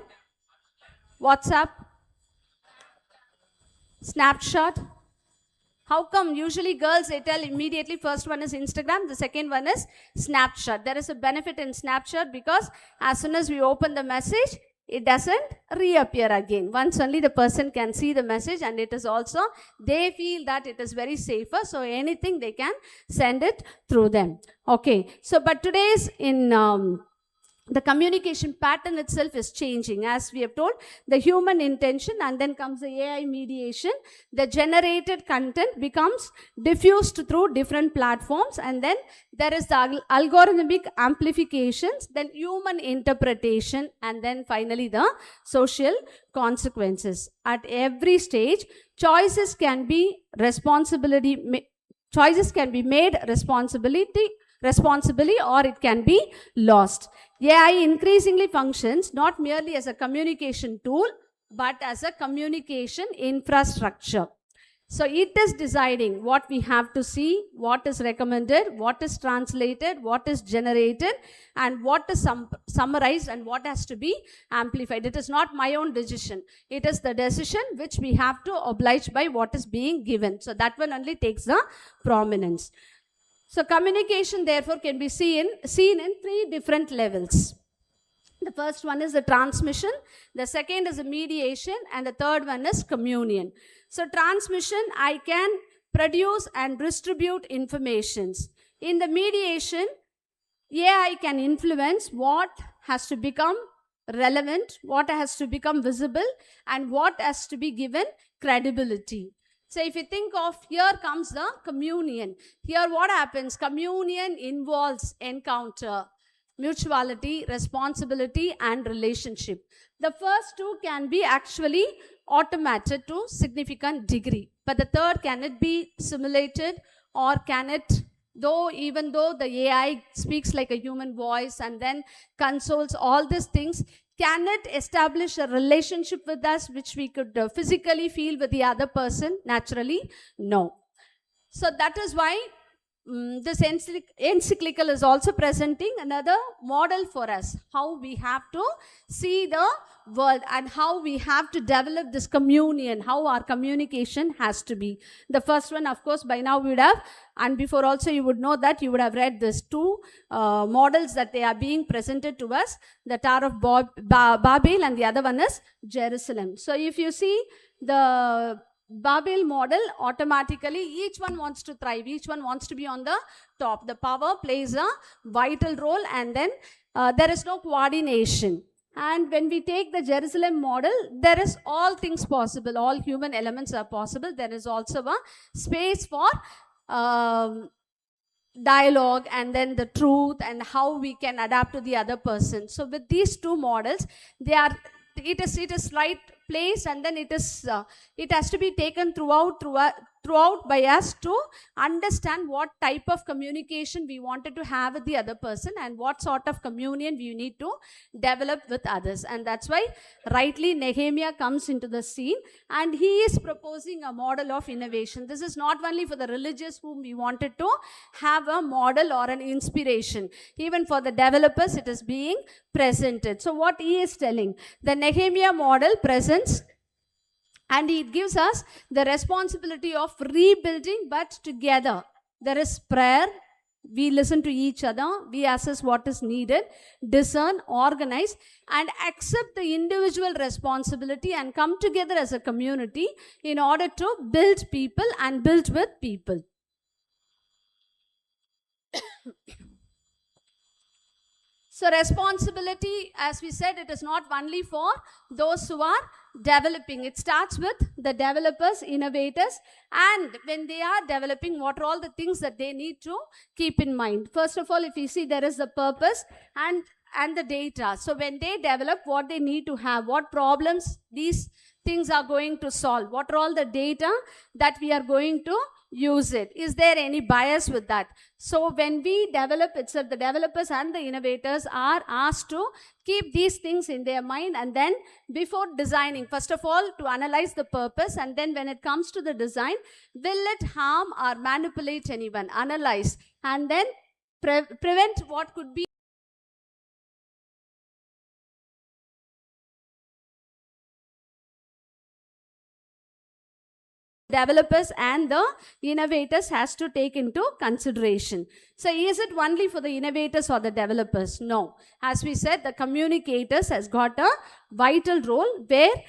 WhatsApp, Snapchat. How come usually girls, they tell immediately first one is Instagram, the second one is Snapchat. There is a benefit in Snapchat because as soon as we open the message, it doesn't reappear again. Once only the person can see the message, and it is also, they feel that it is very safer, so anything they can send it through them. Okay, so but today's in the communication pattern itself is changing. As we have told, the human intention, and then comes the AI mediation. The generated content becomes diffused through different platforms, and then there is the algorithmic amplifications, then human interpretation, and then finally the social consequences. At every stage, choices can be Choices can be made responsibly or it can be lost. AI increasingly functions not merely as a communication tool, but as a communication infrastructure. So it is deciding what we have to see, what is recommended, what is translated, what is generated, and what is summarized and what has to be amplified. It is not my own decision. It is the decision which we have to oblige by what is being given. So that one only takes the prominence. So communication therefore can be seen in 3 different levels. The first one is the transmission, the second is the mediation, and the third one is communion. So transmission, I can produce and distribute informations. In the mediation, AI can influence what has to become relevant, what has to become visible, and what has to be given credibility. So if you think of, here comes the communion. Here what happens? Communion involves encounter, mutuality, responsibility, and relationship. The first 2 can be actually automated to significant degree. But the third, can it be simulated, or can it, even though the AI speaks like a human voice and then consoles all these things, can it establish a relationship with us which we could physically feel with the other person? Naturally, no. So that is why this encyclical is also presenting another model for us, how we have to see the world and how we have to develop this communion, how our communication has to be. The first one, of course, by now we would have, and before also you would know that you would have read these 2 models that they are being presented to us, the Tower of Babel and the other one is Jerusalem. So if you see the Babel model, automatically each one wants to thrive, each one wants to be on the top. The power plays a vital role, and then there is no coordination. And when we take the Jerusalem model, there is all things possible, all human elements are possible. There is also a space for dialogue and then the truth and how we can adapt to the other person. So with these 2 models, it is right place, and then it has to be taken throughout by us to understand what type of communication we wanted to have with the other person and what sort of communion we need to develop with others. And that's why rightly Nehemiah comes into the scene, and he is proposing a model of innovation. This is not only for the religious whom we wanted to have a model or an inspiration. Even for the developers, it is being presented. So what he is telling, the Nehemiah model presents, and it gives us the responsibility of rebuilding, but together. There is prayer, we listen to each other, we assess what is needed, discern, organize, and accept the individual responsibility and come together as a community in order to build people and build with people. So responsibility, as we said, it is not only for those who are developing. It starts with the developers, innovators, and when they are developing, what are all the things that they need to keep in mind. First of all, if you see, there is the purpose and the data. So when they develop, what they need to have, what problems these things are going to solve, what are all the data that we are going to use it. Is there any bias with that? So when we develop itself, the developers and the innovators are asked to keep these things in their mind, and then before designing, first of all, to analyze the purpose, and then when it comes to the design, will it harm or manipulate anyone? Analyze, and then prevent what could be developers and the innovators has to take into consideration. So is it only for the innovators or the developers? No. As we said, the communicators has got a vital role where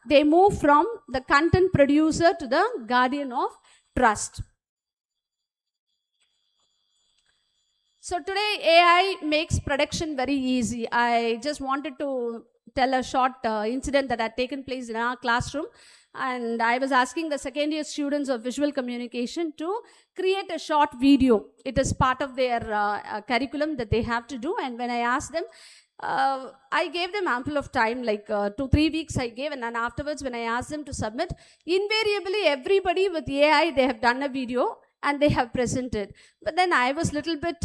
they move from the content producer to the guardian of trust. So today AI makes production very easy. I just wanted to tell a short incident that had taken place in our classroom. And I was asking the second year students of visual communication to create a short video. It is part of their curriculum that they have to do. And when I asked them, I gave them ample of time, like 2-3 weeks I gave, and then afterwards when I asked them to submit, invariably everybody with AI, they have done a video, and they have presented. But then I was little bit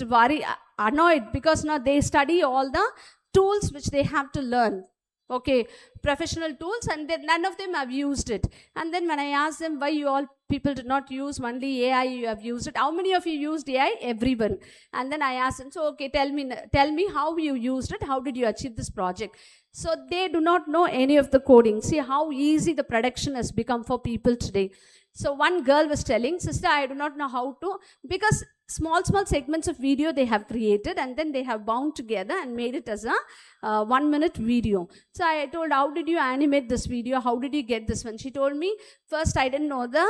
annoyed because now they study all the tools which they have to learn. Okay, professional tools, and then none of them have used it. And then when I asked them why you all people did not use only AI, you have used it. How many of you used AI? Everyone. And then I asked them, so okay, tell me how you used it. How did you achieve this project? So they do not know any of the coding. See how easy the production has become for people today. So one girl was telling, sister, I do not know how to, because small segments of video they have created, and then they have bound together and made it as a 1 minute video. So I told, how did you animate this video? How did you get this one? She told me, first I didn't know the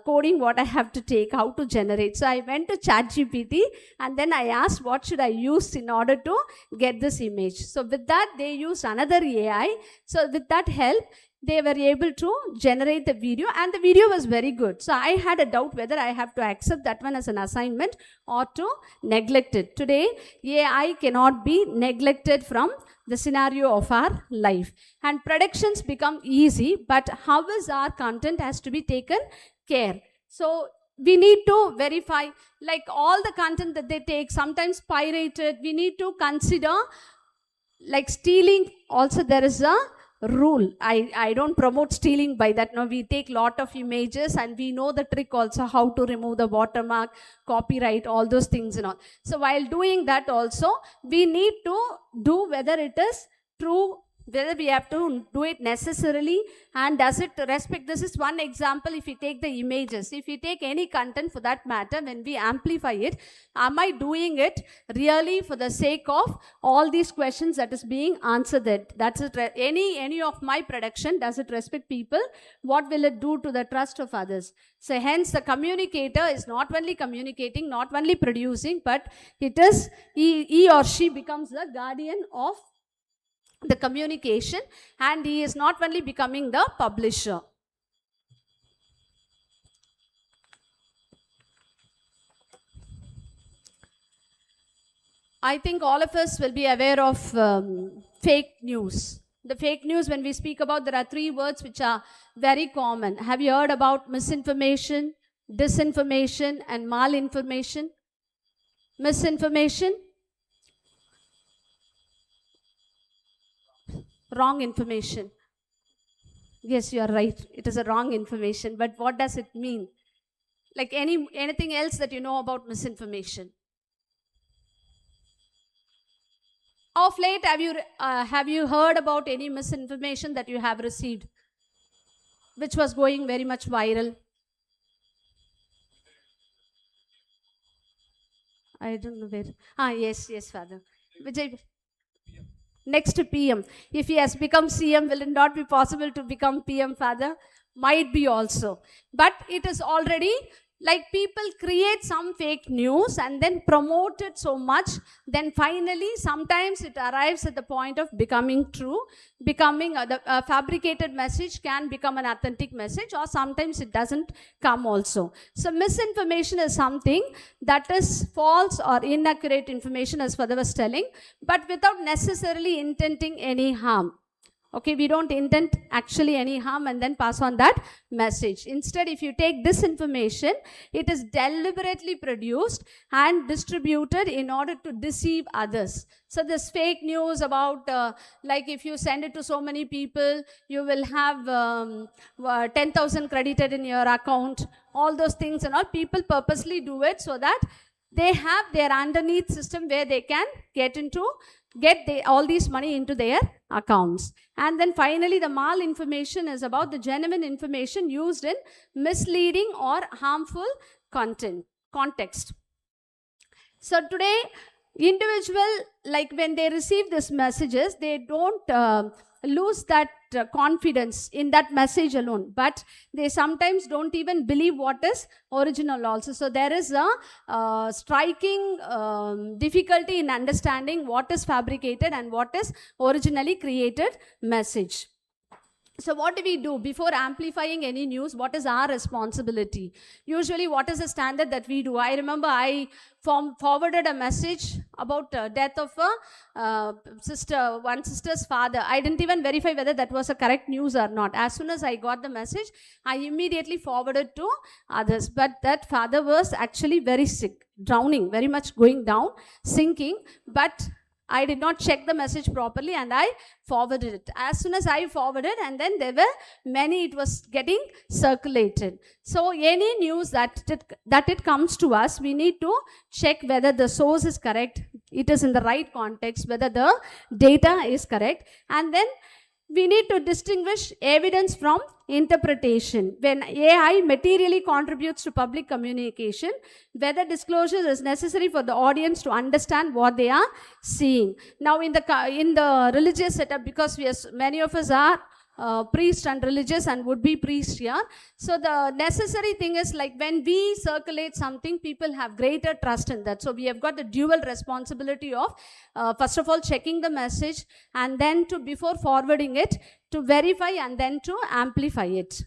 coding, what I have to take, how to generate. So I went to ChatGPT, and then I asked, what should I use in order to get this image? So with that, they used another AI. So with that help, they were able to generate the video, and the video was very good. So I had a doubt whether I have to accept that one as an assignment or to neglect it. Today, AI cannot be neglected from the scenario of our life. And productions become easy, but how is our content has to be taken care. So we need to verify, like all the content that they take, sometimes pirated, we need to consider, like stealing also there is a rule. I don't promote stealing by that. No, we take lot of images and we know the trick also how to remove the watermark, copyright, all those things and all. So while doing that also, we need to do whether it is true, whether we have to do it necessarily, and does it respect. This is one example. If we take the images, if we take any content for that matter, when we amplify it, am I doing it really for the sake of all these questions that is being answered? That's it. Any of my production, does it respect people? What will it do to the trust of others? So hence the communicator is not only communicating, not only producing, but it is he or she becomes the guardian of the communication, and he is not only becoming the publisher. I think all of us will be aware of fake news. The fake news, when we speak about, there are 3 words which are very common. Have you heard about misinformation, disinformation, and malinformation? Misinformation? Wrong information. Yes, you are right. It is a wrong information. But what does it mean? Like anything else that you know about misinformation? Of late, have you heard about any misinformation that you have received, which was going very much viral? I don't know where. Yes, Father. Vijay. Next to PM. If he has become CM, will it not be possible to become PM, Father? Might be also. But it is already, like people create some fake news and then promote it so much, then finally sometimes it arrives at the point of becoming true, becoming a fabricated message can become an authentic message, or sometimes it doesn't come also. So misinformation is something that is false or inaccurate information, as Father was telling, but without necessarily intending any harm. Okay, we don't intend actually any harm and then pass on that message. Instead, if you take this information, it is deliberately produced and distributed in order to deceive others. So this fake news about, like if you send it to so many people, you will have 10,000 credited in your account, all those things and all. People purposely do it so that they have their underneath system where they can get all these money into their accounts. And then finally, the malinformation is about the genuine information used in misleading or harmful context. So today, individual, like when they receive these messages, they don't lose that confidence in that message alone, but they sometimes don't even believe what is original also. So there is a striking difficulty in understanding what is fabricated and what is originally created message. So what do we do before amplifying any news? What is our responsibility? Usually, what is the standard that we do? I remember I forwarded a message about death of a one sister's father. I didn't even verify whether that was a correct news or not. As soon as I got the message, I immediately forwarded to others. But that father was actually very sick, drowning, very much going down, sinking. But I did not check the message properly and I forwarded it. As soon as I forwarded, and then there were many, it was getting circulated. So any news that it comes to us, we need to check whether the source is correct, it is in the right context, whether the data is correct, and then we need to distinguish evidence from interpretation. When AI materially contributes to public communication, whether disclosure is necessary for the audience to understand what they are seeing. Now, in the religious setup, because many of us are priest and religious and would be priest here. So the necessary thing is, like, when we circulate something, people have greater trust in that. So we have got the dual responsibility of first of all checking the message, and then to, before forwarding it, to verify and then to amplify it.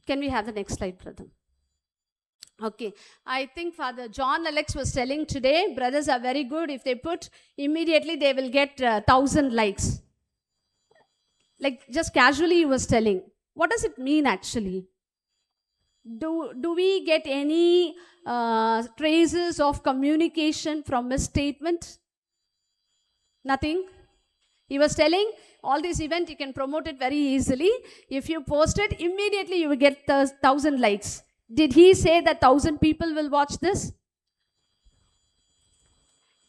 Can we have the next slide, brother? Okay, I think Father John Alex was telling today, brothers are very good. If they put, immediately they will get 1,000 likes. Like, just casually he was telling. What does it mean actually? Do we get any traces of communication from misstatement? Nothing. He was telling, all this event, you can promote it very easily. If you post it, immediately you will get 1,000 likes. Did he say that 1,000 people will watch this?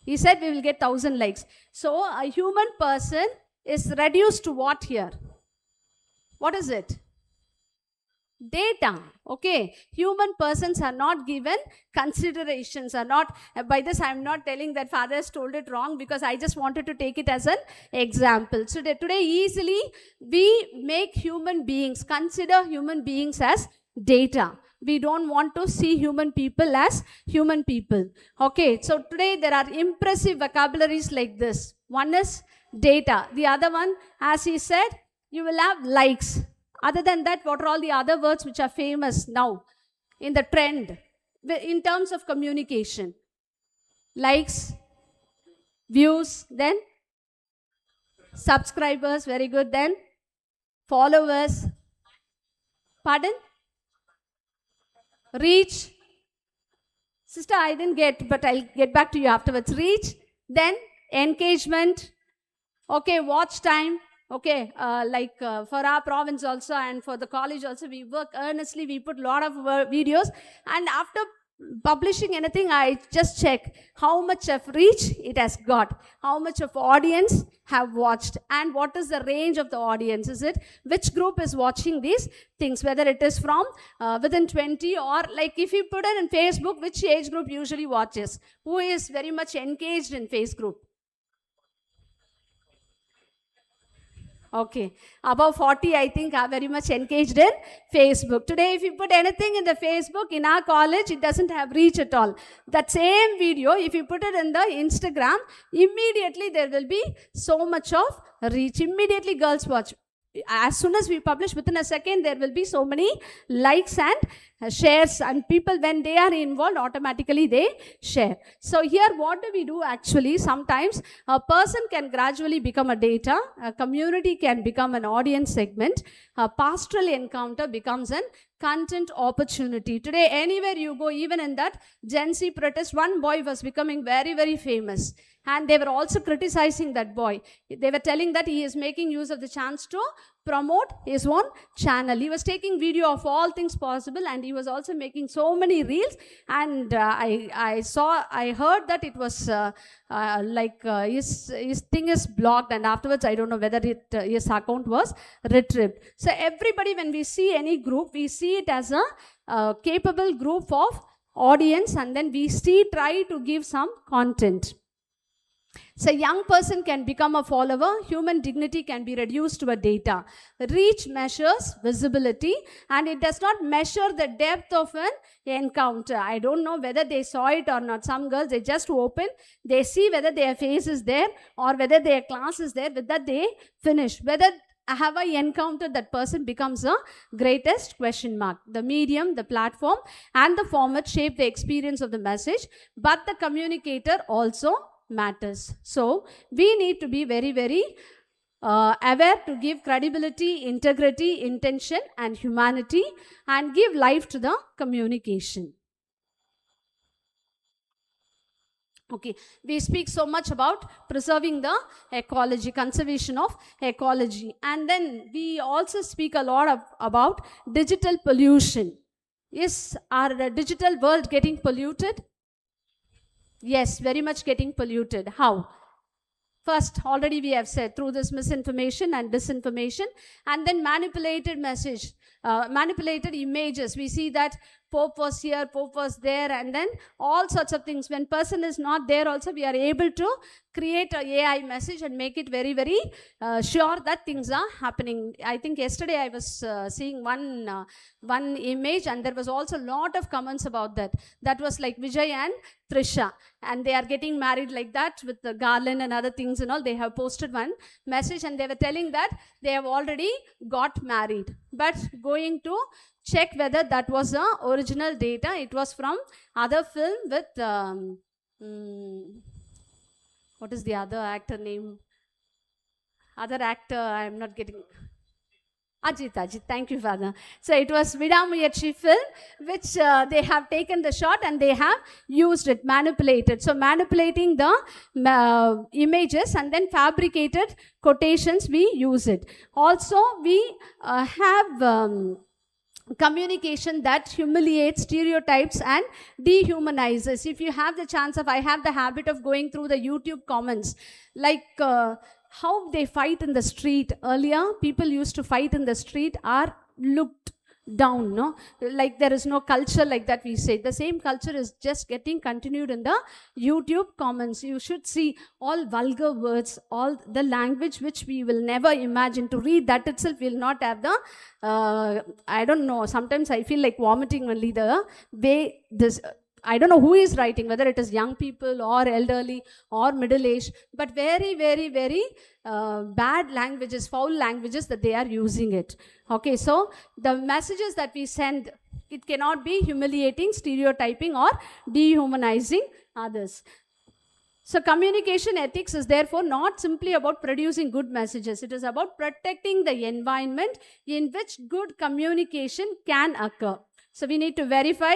He said we will get 1,000 likes. So a human person is reduced to what here? What is it? Data. Okay. Human persons are not given considerations, are not, by this I am not telling that Father has told it wrong, because I just wanted to take it as an example. So today easily we make human beings, consider human beings as data. We don't want to see human people as human people. Okay, so today there are impressive vocabularies like this. One is data. The other one, as he said, you will have likes. Other than that, what are all the other words which are famous now in the trend in terms of communication? Likes, views, then subscribers, very good, then followers. Pardon? Reach. Sister, I didn't get, but I'll get back to you afterwards. Reach, then engagement. Okay, watch time. Okay, for our province also and for the college also, we work earnestly. We put a lot of videos, and after publishing anything, I just check how much of reach it has got, how much of audience have watched, and what is the range of the audience. Is it, which group is watching these things, whether it is from within 20, or like if you put it in Facebook, which age group usually watches, who is very much engaged in Facebook? Okay, above 40, I think, are very much engaged in Facebook. Today, if you put anything in the Facebook, in our college, it doesn't have reach at all. That same video, if you put it in the Instagram, immediately there will be so much of reach. Immediately girls watch. As soon as we publish, within a second, there will be so many likes and shares, and people, when they are involved, automatically they share. So here, what do we do actually? Sometimes a person can gradually become a data, a community can become an audience segment, a pastoral encounter becomes an content opportunity. Today, anywhere you go, even in that Gen Z protest, one boy was becoming very, very famous. And they were also criticizing that boy. They were telling that he is making use of the chance to promote his own channel. He was taking video of all things possible, and he was also making so many reels. And I heard that it was his thing is blocked, and afterwards I don't know whether his account was retrieved. So everybody, when we see any group, we see it as a capable group of audience, and then we try to give some content. So young person can become a follower, human dignity can be reduced to a data. Reach measures visibility and it does not measure the depth of an encounter. I don't know whether they saw it or not. Some girls, they just open, they see whether their face is there or whether their class is there, with that they finish. Whether have I encountered that person becomes a greatest question mark. The medium, the platform and the format shape the experience of the message, but the communicator also matters. So we need to be very, very aware to give credibility, integrity, intention and humanity and give life to the communication. Okay, we speak so much about preserving the ecology, conservation of ecology. And then we also speak a lot about digital pollution. Is our digital world getting polluted? Yes, very much getting polluted. How? First, already we have said, through this misinformation and disinformation, and then manipulated message, manipulated images. We see that Pope was here, Pope was there, and then all sorts of things. When person is not there also, we are able to create a AI message and make it very, very sure that things are happening. I think yesterday I was seeing one image and there was also a lot of comments about that. That was like Vijay and Trisha, and they are getting married like that with the garland and other things and all. They have posted one message and they were telling that they have already got married. But going to check whether that was the original data. It was from other film with what is the other actor name? Other actor, I am not getting. Ajit, thank you, Father. So it was Vidamuyatchi film, which they have taken the shot and they have used it, manipulated. So manipulating the images and then fabricated quotations, we use it. Also, we have communication that humiliates, stereotypes and dehumanizes. If you have the chance of, I have the habit of going through the YouTube comments, like how they fight in the street. Earlier, people used to fight in the street are looked down, no? Like there is no culture like that, we say. The same culture is just getting continued in the YouTube comments. You should see all vulgar words, all the language which we will never imagine. To read that itself will not have the, I don't know, sometimes I feel like vomiting only the way this, I don't know who is writing, whether it is young people or elderly or middle-aged, but very, very, very bad languages, foul languages that they are using it. Okay, so the messages that we send, it cannot be humiliating, stereotyping or dehumanizing others. So communication ethics is therefore not simply about producing good messages. It is about protecting the environment in which good communication can occur. So we need to verify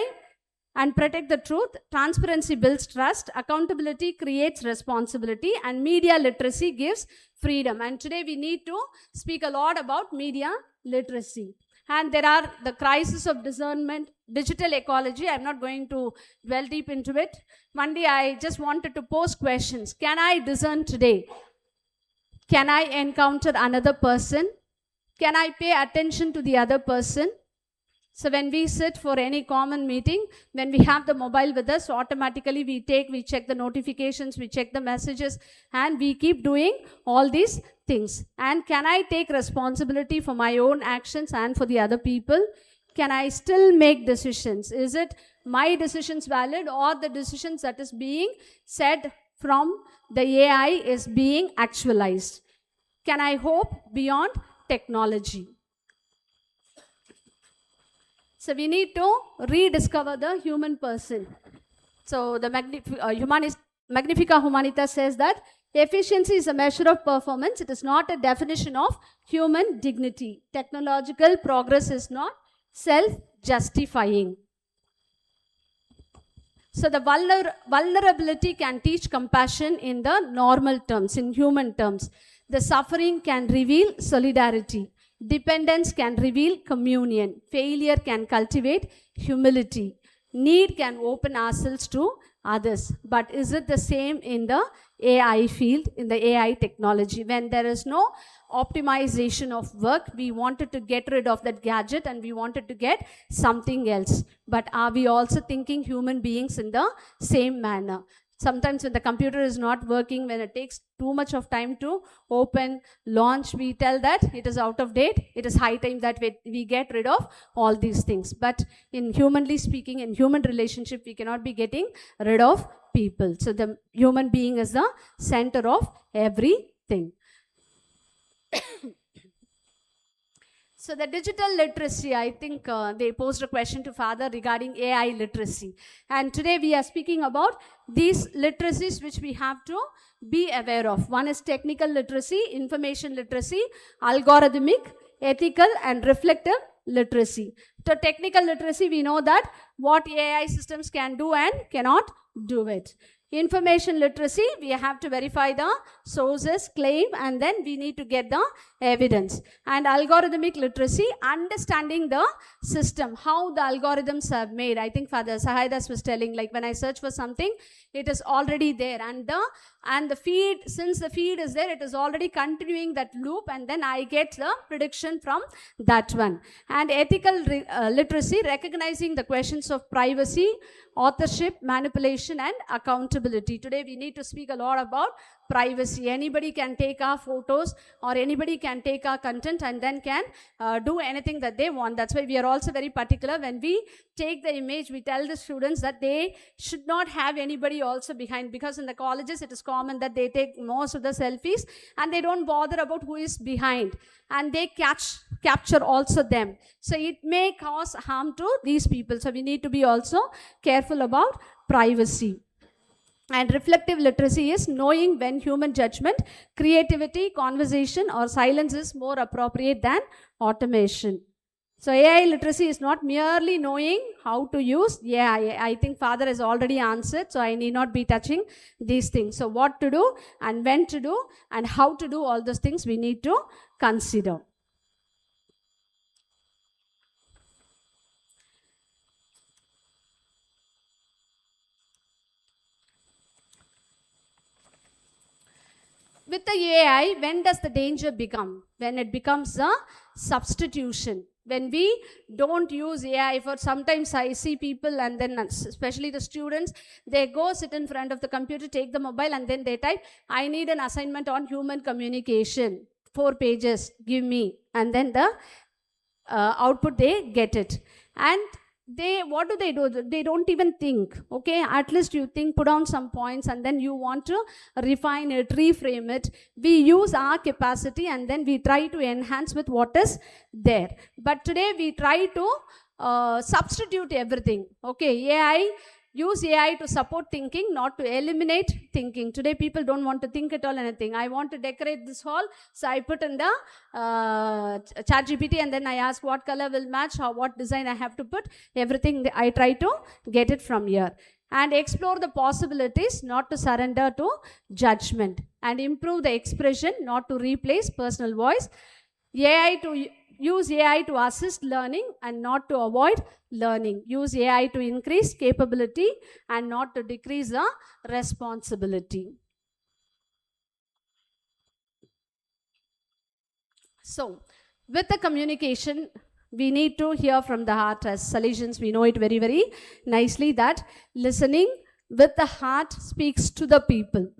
and protect the truth. Transparency builds trust, accountability creates responsibility, and media literacy gives freedom. And today we need to speak a lot about media literacy. And there are the crisis of discernment, digital ecology. I'm not going to dwell deep into it. One day I just wanted to pose questions. Can I discern today? Can I encounter another person? Can I pay attention to the other person? So when we sit for any common meeting, when we have the mobile with us, automatically we check the notifications, we check the messages, and we keep doing all these things. And can I take responsibility for my own actions and for the other people? Can I still make decisions? Is it my decisions valid, or the decisions that is being said from the AI is being actualized? Can I hope beyond technology? So we need to rediscover the human person. So the Magnifica Humanitas says that efficiency is a measure of performance. It is not a definition of human dignity. Technological progress is not self-justifying. So the vulnerability can teach compassion in the normal terms, in human terms. The suffering can reveal solidarity. Dependence can reveal communion. Failure can cultivate humility. Need can open ourselves to others. But is it the same in the AI field, in the AI technology? When there is no optimization of work, we wanted to get rid of that gadget and we wanted to get something else. But are we also thinking human beings in the same manner? Sometimes when the computer is not working, when it takes too much of time to open, launch, we tell that it is out of date. It is high time that we get rid of all these things. But in humanly speaking, in human relationship, we cannot be getting rid of people. So the human being is the center of everything. So the digital literacy, I think they posed a question to Father regarding AI literacy. And today we are speaking about these literacies which we have to be aware of. One is technical literacy, information literacy, algorithmic, ethical and reflective literacy. So technical literacy, we know that what AI systems can do and cannot do it. Information literacy, we have to verify the sources, claim, and then we need to get the evidence. And algorithmic literacy, understanding the system, how the algorithms are made. I think Father Sahayadas was telling, like when I search for something, it is already there. And the feed, since the feed is there, it is already continuing that loop, and then I get the prediction from that one. And ethical literacy, recognizing the questions of privacy, authorship, manipulation, and accountability. Today we need to speak a lot about privacy. Anybody can take our photos or anybody can take our content and then can do anything that they want. That's why we are also very particular. When we take the image, we tell the students that they should not have anybody also behind, because in the colleges it is common that they take most of the selfies and they don't bother about who is behind, and they capture also them. So it may cause harm to these people. So we need to be also careful about privacy. And reflective literacy is knowing when human judgment, creativity, conversation or silence is more appropriate than automation. So AI literacy is not merely knowing how to use AI. I think Father has already answered, so I need not be touching these things. So what to do and when to do and how to do, all those things we need to consider. With the AI, when does the danger become? When it becomes a substitution. When we don't use AI, for sometimes I see people, and then especially the students, they go sit in front of the computer, take the mobile, and then they type, I need an assignment on human communication, 4 pages, give me. And then the output, they get it. And what do? They don't even think. Okay, at least you think, put down some points, and then you want to refine it, reframe it. We use our capacity and then we try to enhance with what is there. But today we try to substitute everything. Okay, use AI to support thinking, not to eliminate thinking. Today people don't want to think at all anything. I want to decorate this hall, so I put in the ChatGPT and then I ask what color will match, what design I have to put. Everything I try to get it from here. And explore the possibilities, not to surrender to judgment. And improve the expression, not to replace personal voice. Use AI to assist learning and not to avoid learning. Use AI to increase capability and not to decrease the responsibility. So, with the communication, we need to hear from the heart. As Salesians, we know it very, very nicely that listening with the heart speaks to the people.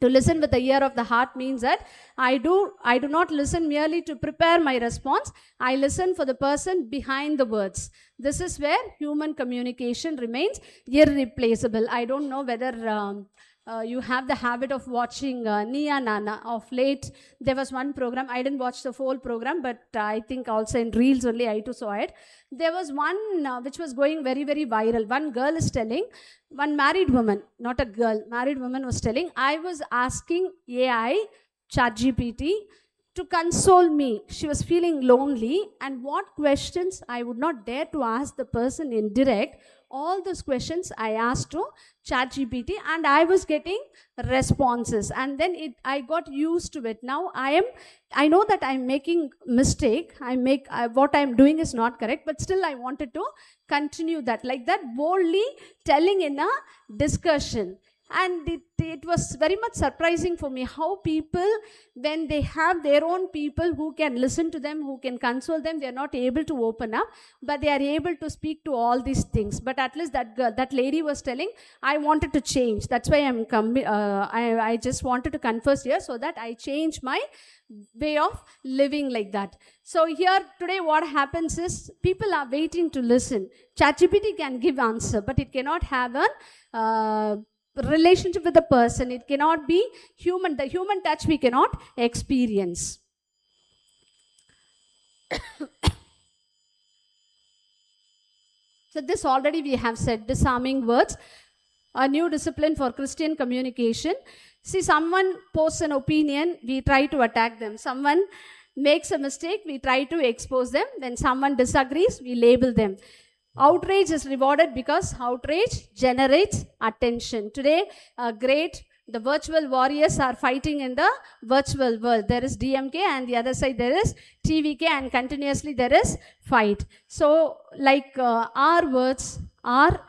To listen with the ear of the heart means that I do not listen merely to prepare my response. I listen for the person behind the words. This is where human communication remains irreplaceable. I don't know whether you have the habit of watching Nia Nana. Of late, there was one program. I didn't watch the whole program, but I think also in Reels only I too saw it. There was one which was going very, very viral. One girl is telling, one married woman, not a girl, married woman was telling, I was asking AI, ChatGPT, to console me. She was feeling lonely, and what questions I would not dare to ask the person in direct, all those questions I asked to ChatGPT, and I was getting responses, and then I got used to it. Now I know that I'm making mistake. What I'm doing is not correct, but still I wanted to continue that, like that, boldly telling in a discussion. And it was very much surprising for me how people, when they have their own people who can listen to them, who can console them, they are not able to open up, but they are able to speak to all these things. But at least that girl, that lady was telling, I wanted to change. That's why I just wanted to confess here so that I change my way of living like that. So here today what happens is people are waiting to listen. ChatGPT can give answer, but it cannot have a relationship with the person. It cannot be human. The human touch we cannot experience. So this already we have said, disarming words, a new discipline for Christian communication. See, someone posts an opinion, we try to attack them. Someone makes a mistake, we try to expose them. When someone disagrees, we label them. Outrage is rewarded because outrage generates attention. Today, the virtual warriors are fighting in the virtual world. There is DMK and the other side there is TVK, and continuously there is fight. So like our words, our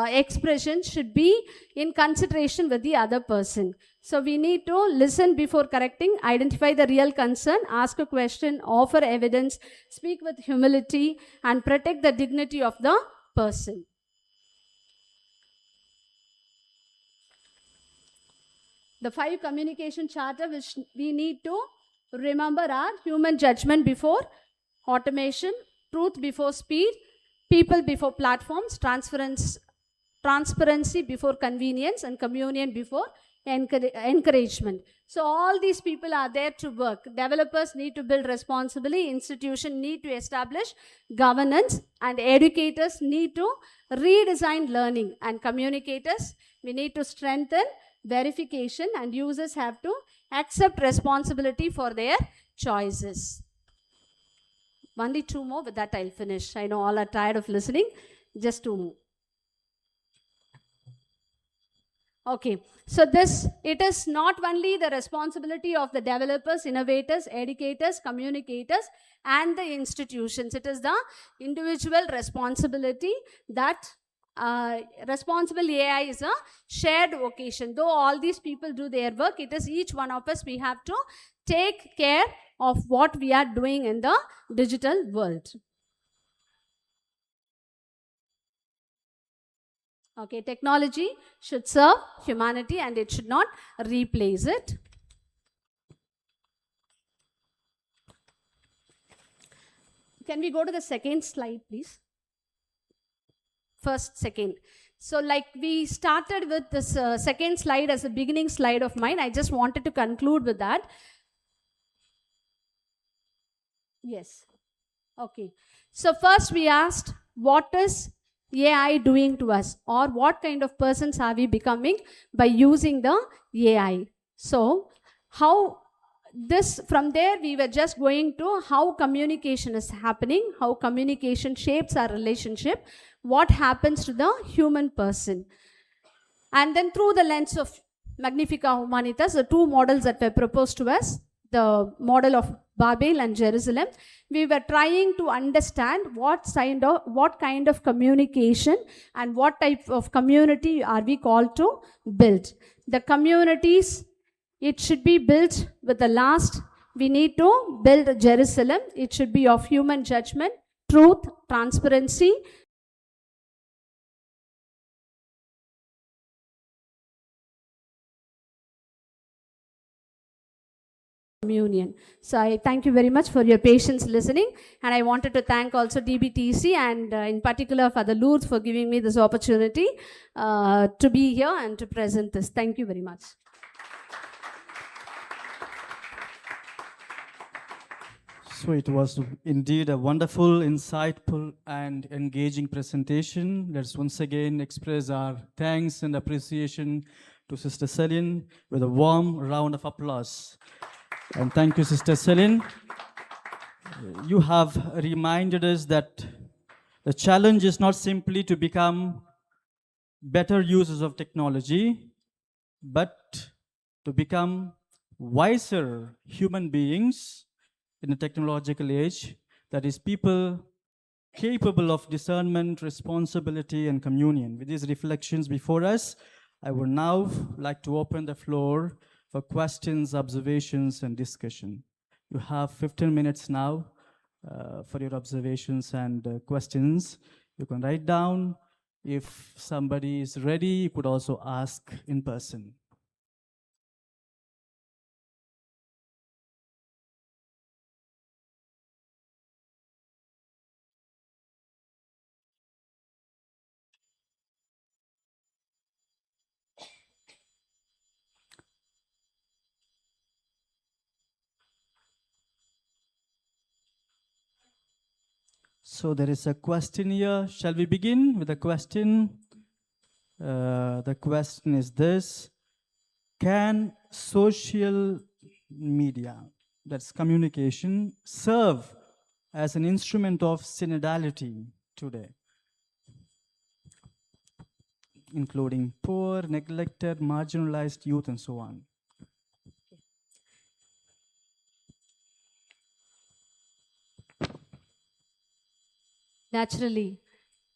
expression should be in consideration with the other person. So we need to listen before correcting, identify the real concern, ask a question, offer evidence, speak with humility, and protect the dignity of the person. The 5 communication charter which we need to remember are human judgment before automation, truth before speed, people before platforms, transparency before convenience, and communion before encouragement. So all these people are there to work. Developers need to build responsibly, institutions need to establish governance, and educators need to redesign learning, and communicators, we need to strengthen verification, and users have to accept responsibility for their choices. Only 2 more, with that I'll finish. I know all are tired of listening. Just 2 more. Okay, so it is not only the responsibility of the developers, innovators, educators, communicators, and the institutions. It is the individual responsibility that responsible AI is a shared vocation. Though all these people do their work, it is each one of us, we have to take care of what we are doing in the digital world. Okay, technology should serve humanity and it should not replace it. Can we go to the second slide, please? First, second. So like we started with this second slide as a beginning slide of mine. I just wanted to conclude with that. Yes. Okay. So first we asked, what is AI doing to us, or what kind of persons are we becoming by using the AI? So from there we were just going to how communication is happening, how communication shapes our relationship, what happens to the human person. And then through the lens of Magnifica Humanitas, the 2 models that were proposed to us, the model of Babel and Jerusalem, we were trying to understand what kind of communication and what type of community are we called to build. The communities, it should be built with the last. We need to build Jerusalem. It should be of human judgment, truth, transparency, communion. So I thank you very much for your patience listening, and I wanted to thank also DBTC and in particular Father Lourdes for giving me this opportunity to be here and to present this. Thank you very much. So it was indeed a wonderful, insightful, and engaging presentation. Let's once again express our thanks and appreciation to Sister Celine with a warm round of applause. And thank you, Sister Celine. You have reminded us that the challenge is not simply to become better users of technology, but to become wiser human beings in a technological age, that is, people capable of discernment, responsibility, and communion. With these reflections before us, I would now like to open the floor for questions, observations, and discussion. You have 15 minutes now for your observations and questions. You can write down. If somebody is ready, you could also ask in person. So there is a question here. Shall we begin with a question? The question is this: can social media, that's communication, serve as an instrument of synodality today, including poor, neglected, marginalized youth, and so on? Naturally.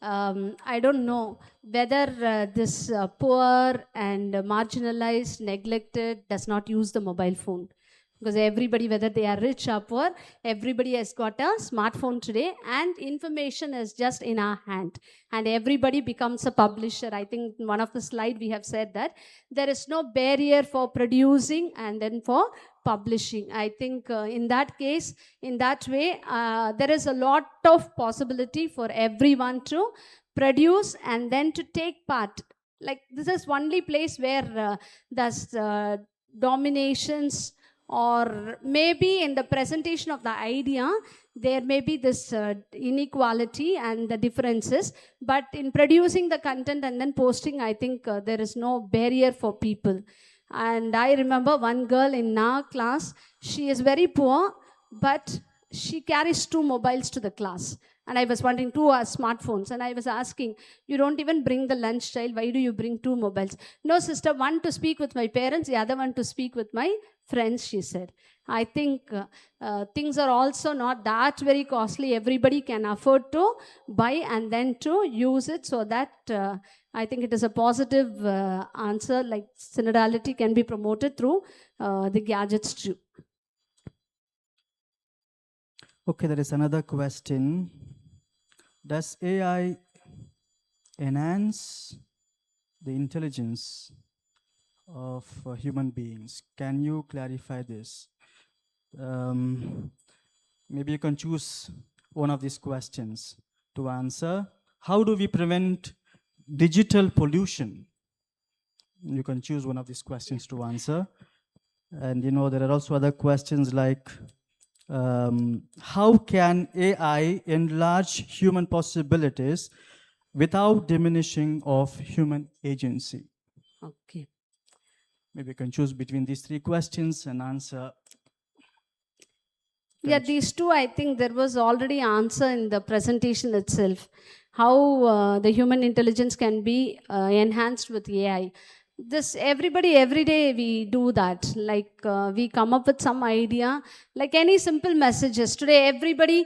I don't know whether this poor and marginalized, neglected does not use the mobile phone. Because everybody, whether they are rich or poor, everybody has got a smartphone today, and information is just in our hand. And everybody becomes a publisher. I think in one of the slides we have said that there is no barrier for producing and then for publishing. I think in that case, in that way, there is a lot of possibility for everyone to produce and then to take part. Like this is only place where there's dominations, or maybe in the presentation of the idea there may be this inequality and the differences, but in producing the content and then posting, I think there is no barrier for people. And I remember one girl in our class, she is very poor, but she carries 2 mobiles to the class. And I was wondering, 2 smartphones. And I was asking, you don't even bring the lunch child, why do you bring 2 mobiles? No, sister, one to speak with my parents, the other one to speak with my friends, she said. I think things are also not that very costly. Everybody can afford to buy and then to use it, so that I think it is a positive answer, like synodality can be promoted through the gadgets too. Okay, there is another question. Does AI enhance the intelligence of human beings? Can you clarify this? Maybe you can choose one of these questions to answer. How do we prevent digital pollution? You can choose one of these questions to answer. And there are also other questions like, how can AI enlarge human possibilities without diminishing of human agency? Okay. Maybe you can choose between these 3 questions and answer. Yeah, these 2, I think there was already answer in the presentation itself. How the human intelligence can be enhanced with AI. This everybody, every day we do that. Like we come up with some idea, like any simple messages. Today everybody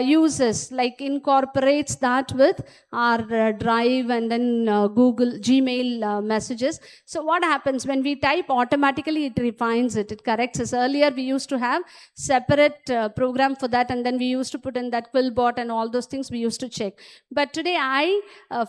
uses, like incorporates that with our Drive and then Google, Gmail messages. So what happens when we type, automatically it refines it, it corrects us. Earlier we used to have separate program for that, and then we used to put in that Quillbot and all those things we used to check. But today I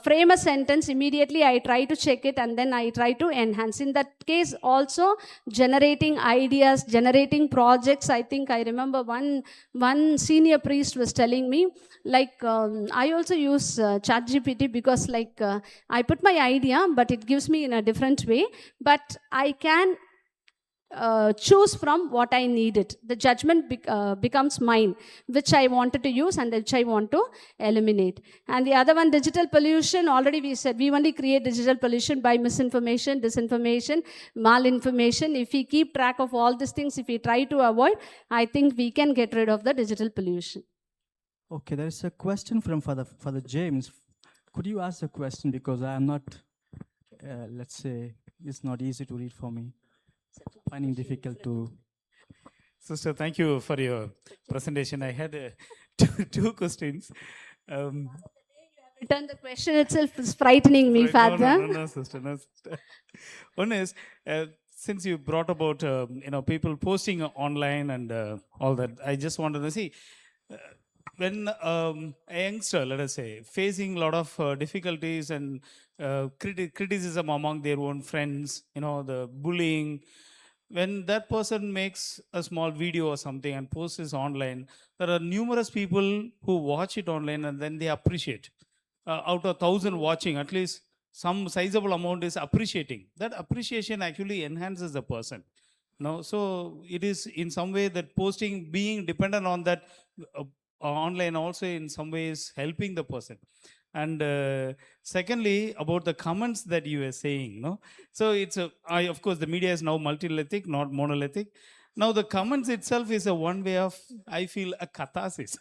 frame a sentence, immediately I try to check it, and then I try to enhance. In that case also, generating ideas, generating projects. I think I remember one senior priest was telling me, like I also use ChatGPT, because like I put my idea, but it gives me in a different way, but I can choose from what I needed. The judgment becomes mine, which I wanted to use and which I want to eliminate. And the other one, digital pollution, already we said we only create digital pollution by misinformation, disinformation, malinformation. If we keep track of all these things, if we try to avoid, I think we can get rid of the digital pollution. Okay, there is a question from Father James. Could you ask the question, because I am not, let's say, it's not easy to read for me. Finding difficult to. Sister, thank you for your presentation. I had 2 questions. Return the question itself is frightening me, Right. Father. No, sister, no, sister. One is, since you brought about, people posting online and all that, I just wanted to see, when a youngster, let us say, facing a lot of difficulties and criticism among their own friends, the bullying, when that person makes a small video or something and posts it online, there are numerous people who watch it online and then they appreciate. Out of 1,000 watching, at least some sizable amount is appreciating. That appreciation actually enhances the person. So it is in some way that posting being dependent on that online also in some ways helping the person. And secondly, about the comments that you were saying, so of course the media is now multilithic, not monolithic. Now the comments itself is a one way of, I feel, a catharsis.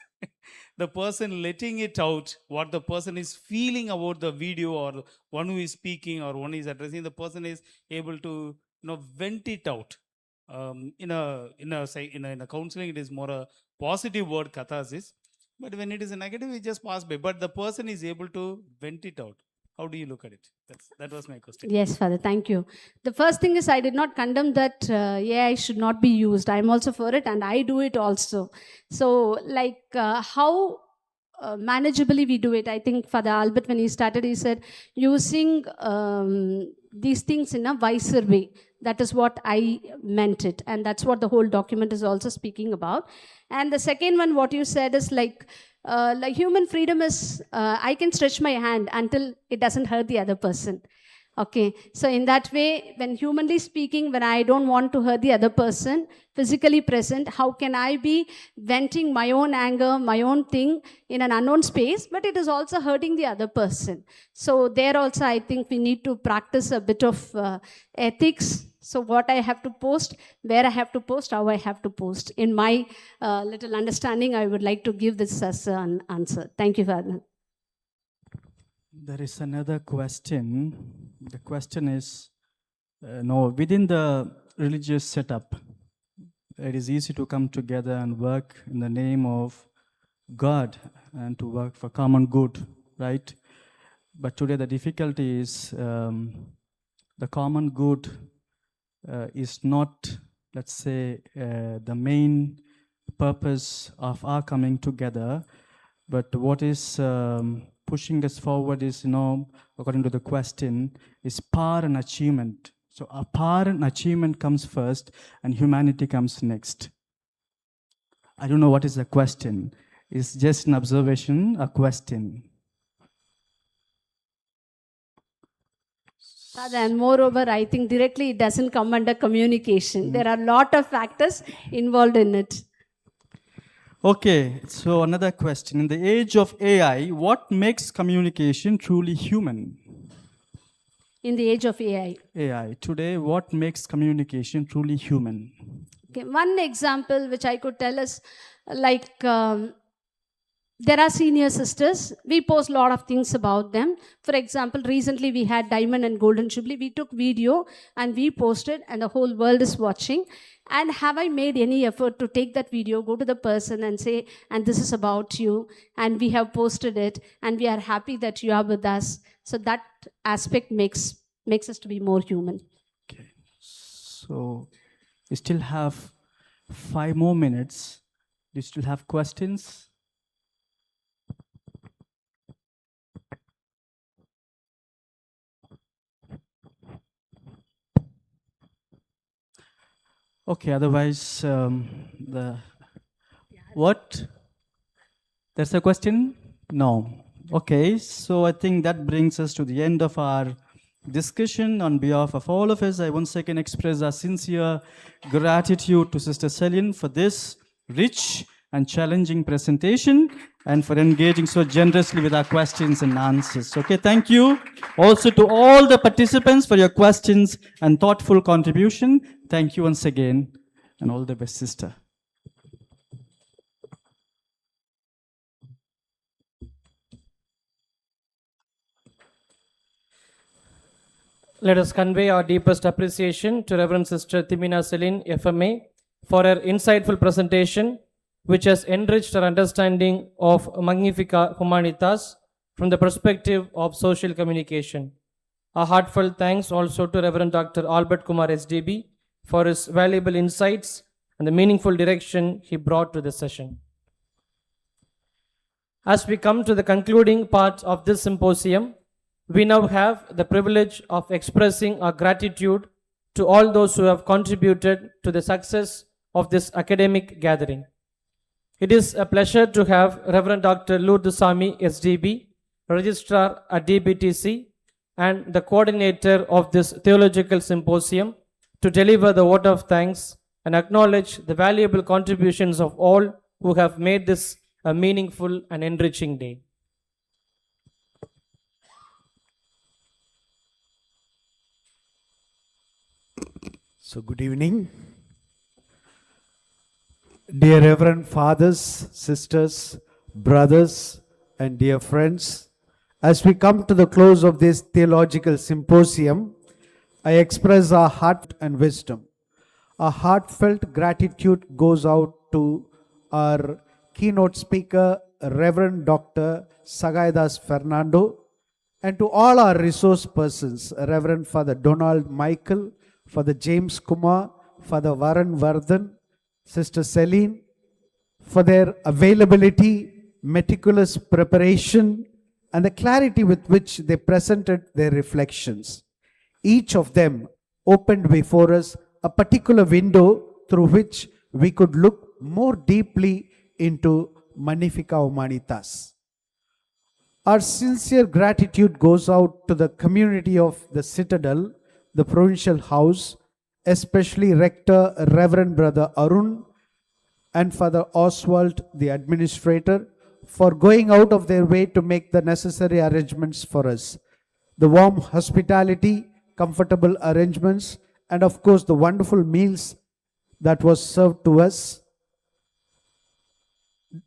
The person letting it out, what the person is feeling about the video, or one who is speaking or one is addressing, the person is able to vent it out. In a counseling, it is more a positive word, catharsis. But when it is a negative, it just pass by. But the person is able to vent it out. How do you look at it? That was my question. Yes, Father, thank you. The first thing is, I did not condemn that AI should not be used. I'm also for it, and I do it also. So, how manageably we do it. I think Father Albert, when he started, he said, using these things in a wiser way. That is what I meant it. And that's what the whole document is also speaking about. And the second one, what you said is like human freedom is, I can stretch my hand until it doesn't hurt the other person. Okay, so in that way, when humanly speaking, when I don't want to hurt the other person, physically present, how can I be venting my own anger, my own thing in an unknown space, but it is also hurting the other person. So there also, I think we need to practice a bit of ethics. So what I have to post, where I have to post, how I have to post. In my little understanding, I would like to give this as an answer. Thank you, Father. There is another question. The question is, within the religious setup, it is easy to come together and work in the name of God and to work for common good, right? But today the difficulty is the common good is not, let's say, the main purpose of our coming together, but what is pushing us forward is, according to the question, is power and achievement. So our power and achievement comes first and humanity comes next. I don't know what is the question. It's just an observation, a question. Father, and moreover, I think directly it doesn't come under communication. There are a lot of factors involved in it. Okay, so another question. In the age of AI, what makes communication truly human? In the age of AI. AI. Today, what makes communication truly human? Okay, one example which I could tell is there are senior sisters. We post a lot of things about them. For example, recently we had Diamond and Golden Jubilee. We took video and we posted and the whole world is watching. And have I made any effort to take that video, go to the person and say, and this is about you, and we have posted it, and we are happy that you are with us. So that aspect makes us to be more human. Okay. So we still have 5 more minutes. Do you still have questions? Okay, otherwise, what? There's a question? No. Okay, so I think that brings us to the end of our discussion. On behalf of all of us, I once again express our sincere gratitude to Sister Celine for this rich and challenging presentation and for engaging so generously with our questions and answers. Okay, thank you also to all the participants for your questions and thoughtful contribution. Thank you once again, and all the best, sister. Let us convey our deepest appreciation to Reverend Sister Timina Celine, FMA, for her insightful presentation, which has enriched our understanding of Magnifica Humanitas from the perspective of social communication. A heartfelt thanks also to Reverend Dr. Albert Kumar SDB for his valuable insights and the meaningful direction he brought to the session. As we come to the concluding part of this symposium, we now have the privilege of expressing our gratitude to all those who have contributed to the success of this academic gathering. It is a pleasure to have Reverend Dr. Lourdesamy SDB, Registrar at DBTC, and the coordinator of this theological symposium to deliver the vote of thanks and acknowledge the valuable contributions of all who have made this a meaningful and enriching day. So, good evening. Dear Reverend Fathers, Sisters, Brothers, and dear friends, as we come to the close of this theological symposium, I express our heart and wisdom. Our heartfelt gratitude goes out to our keynote speaker, Reverend Dr. Sagaidas Fernando, and to all our resource persons, Reverend Father Donald Michael, Father James Kumar, Father Varan Vardhan, Sister Celine, for their availability, meticulous preparation, and the clarity with which they presented their reflections. Each of them opened before us a particular window through which we could look more deeply into Magnifica Humanitas. Our sincere gratitude goes out to the community of the Citadel, the Provincial House, especially Rector Reverend Brother Arun and Father Oswald, the administrator, for going out of their way to make the necessary arrangements for us. The warm hospitality, comfortable arrangements, and of course the wonderful meals that was served to us,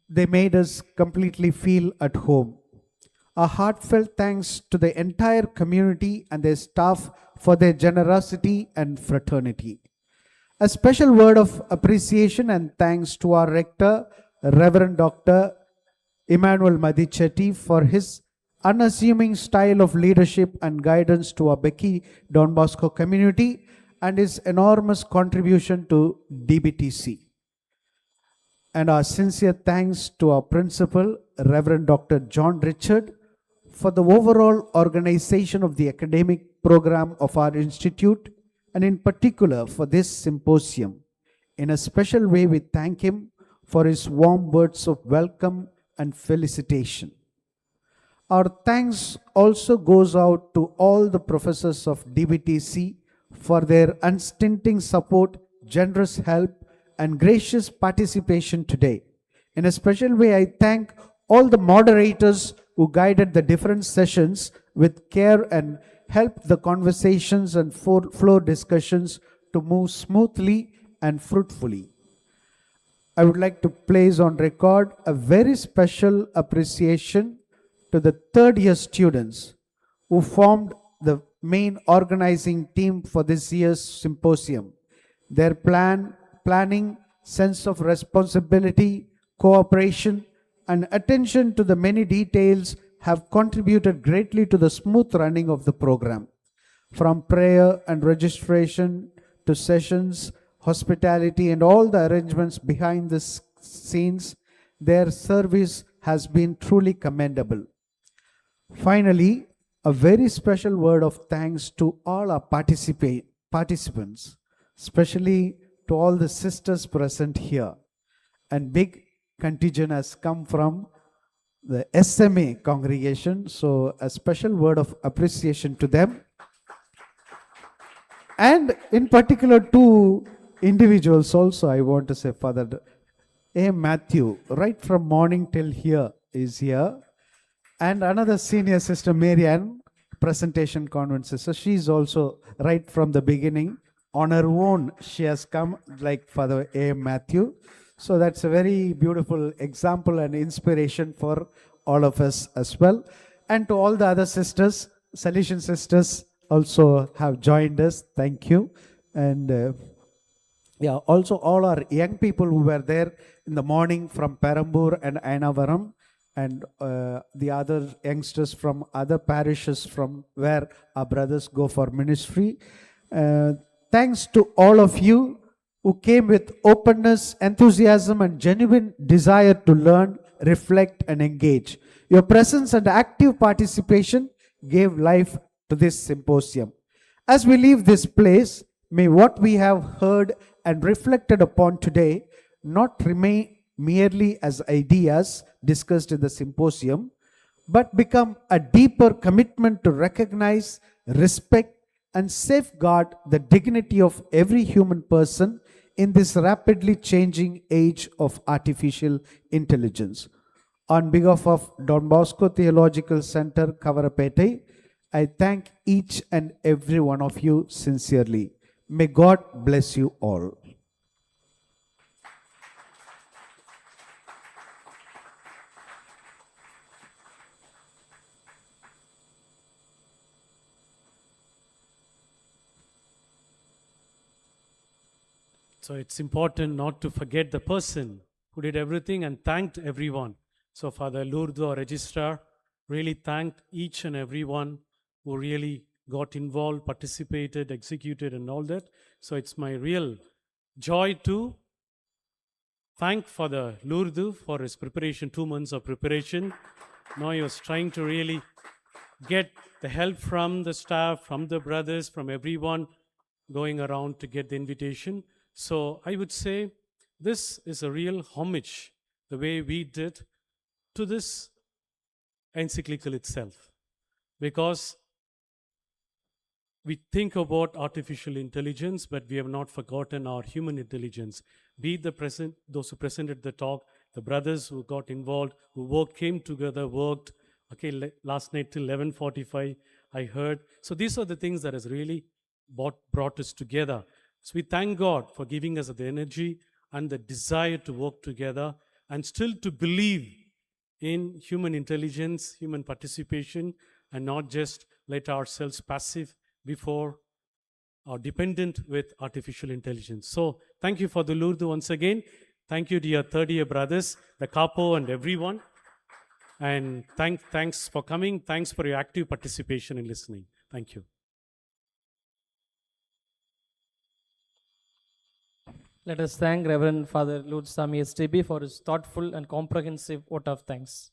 they made us completely feel at home. A heartfelt thanks to the entire community and their staff for their generosity and fraternity. A special word of appreciation and thanks to our rector, Reverend Dr. Emmanuel Madichetti, for his unassuming style of leadership and guidance to our Becky Don Bosco community and his enormous contribution to DBTC. And our sincere thanks to our principal, Reverend Dr. John Richard, for the overall organization of the academic program of our institute, and in particular for this symposium. In a special way, we thank him for his warm words of welcome and felicitation. Our thanks also goes out to all the professors of DBTC for their unstinting support, generous help, and gracious participation today. In a special way, I thank all the moderators who guided the different sessions with care and helped the conversations and floor discussions to move smoothly and fruitfully. I would like to place on record a very special appreciation to the third year students who formed the main organizing team for this year's symposium. Their planning, sense of responsibility, cooperation, and attention to the many details have contributed greatly to the smooth running of the program. From prayer and registration to sessions, hospitality, and all the arrangements behind the scenes, their service has been truly commendable. Finally, a very special word of thanks to all our participants, especially to all the sisters present here. And big contingent has come from the SMA congregation, so a special word of appreciation to them. And in particular, two individuals also I want to say, Father A. Matthew, right from morning till here is here. And another senior sister, Marianne, presentation convent sister. She's also right from the beginning. On her own, she has come like Father A. Matthew. So that's a very beautiful example and inspiration for all of us as well. And to all the other sisters, Salesian sisters also have joined us. Thank you. And also all our young people who were there in the morning from Perambur and Ayanavaram. and the other youngsters from other parishes from where our brothers go for ministry. Thanks to all of you who came with openness, enthusiasm, and genuine desire to learn, reflect, and engage. Your presence and active participation gave life to this symposium. As we leave this place, may what we have heard and reflected upon today not remain merely as ideas discussed in the symposium, but become a deeper commitment to recognize, respect, and safeguard the dignity of every human person in this rapidly changing age of artificial intelligence. On behalf of Don Bosco Theological Center, Kavarapete, I thank each and every one of you sincerely. May God bless you all. So it's important not to forget the person who did everything and thanked everyone. So Father Lourdes, our registrar, really thanked each and everyone who really got involved, participated, executed, and all that. So it's my real joy to thank Father Lourdes for his preparation, 2 months of preparation. Now he was trying to really get the help from the staff, from the brothers, from everyone going around to get the invitation. So I would say this is a real homage, the way we did to this encyclical itself. Because we think about artificial intelligence, but we have not forgotten our human intelligence. Be it those who presented the talk, the brothers who got involved, who worked, came together, worked. Okay, last night till 11:45, I heard. So these are the things that has really brought us together. So we thank God for giving us the energy and the desire to work together and still to believe in human intelligence, human participation, and not just let ourselves passive before or dependent with artificial intelligence. So thank you for the Lourdes once again. Thank you, dear third-year brothers, the capo and everyone. And thanks for coming. Thanks for your active participation in listening. Thank you. Let us thank Reverend Father Lourdes Sami STB for his thoughtful and comprehensive vote of thanks.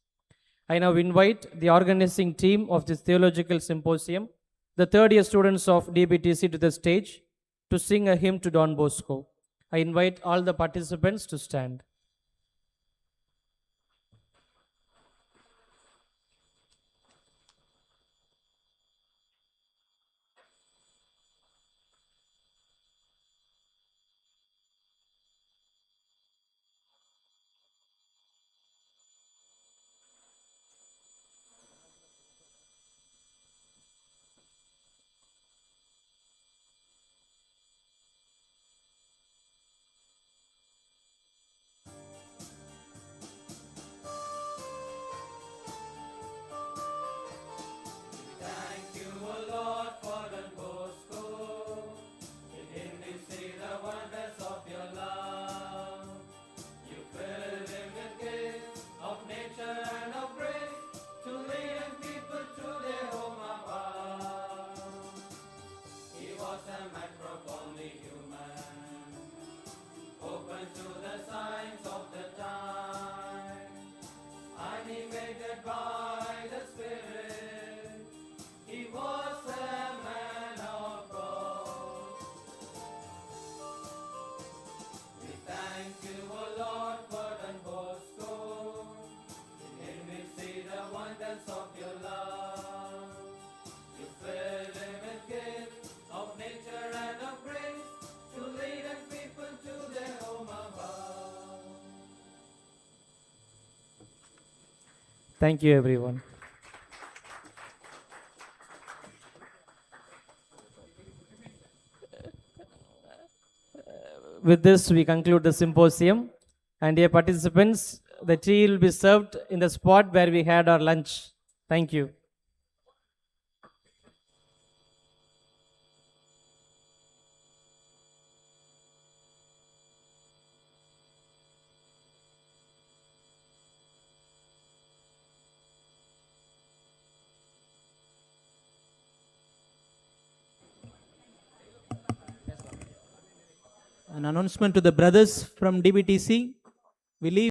I now invite the organizing team of this theological symposium, the third-year students of DBTC, to the stage to sing a hymn to Don Bosco. I invite all the participants to stand. Thank you, everyone. With this, we conclude the symposium. And dear participants, the tea will be served in the spot where we had our lunch. Thank you. An announcement to the brothers from DBTC. We leave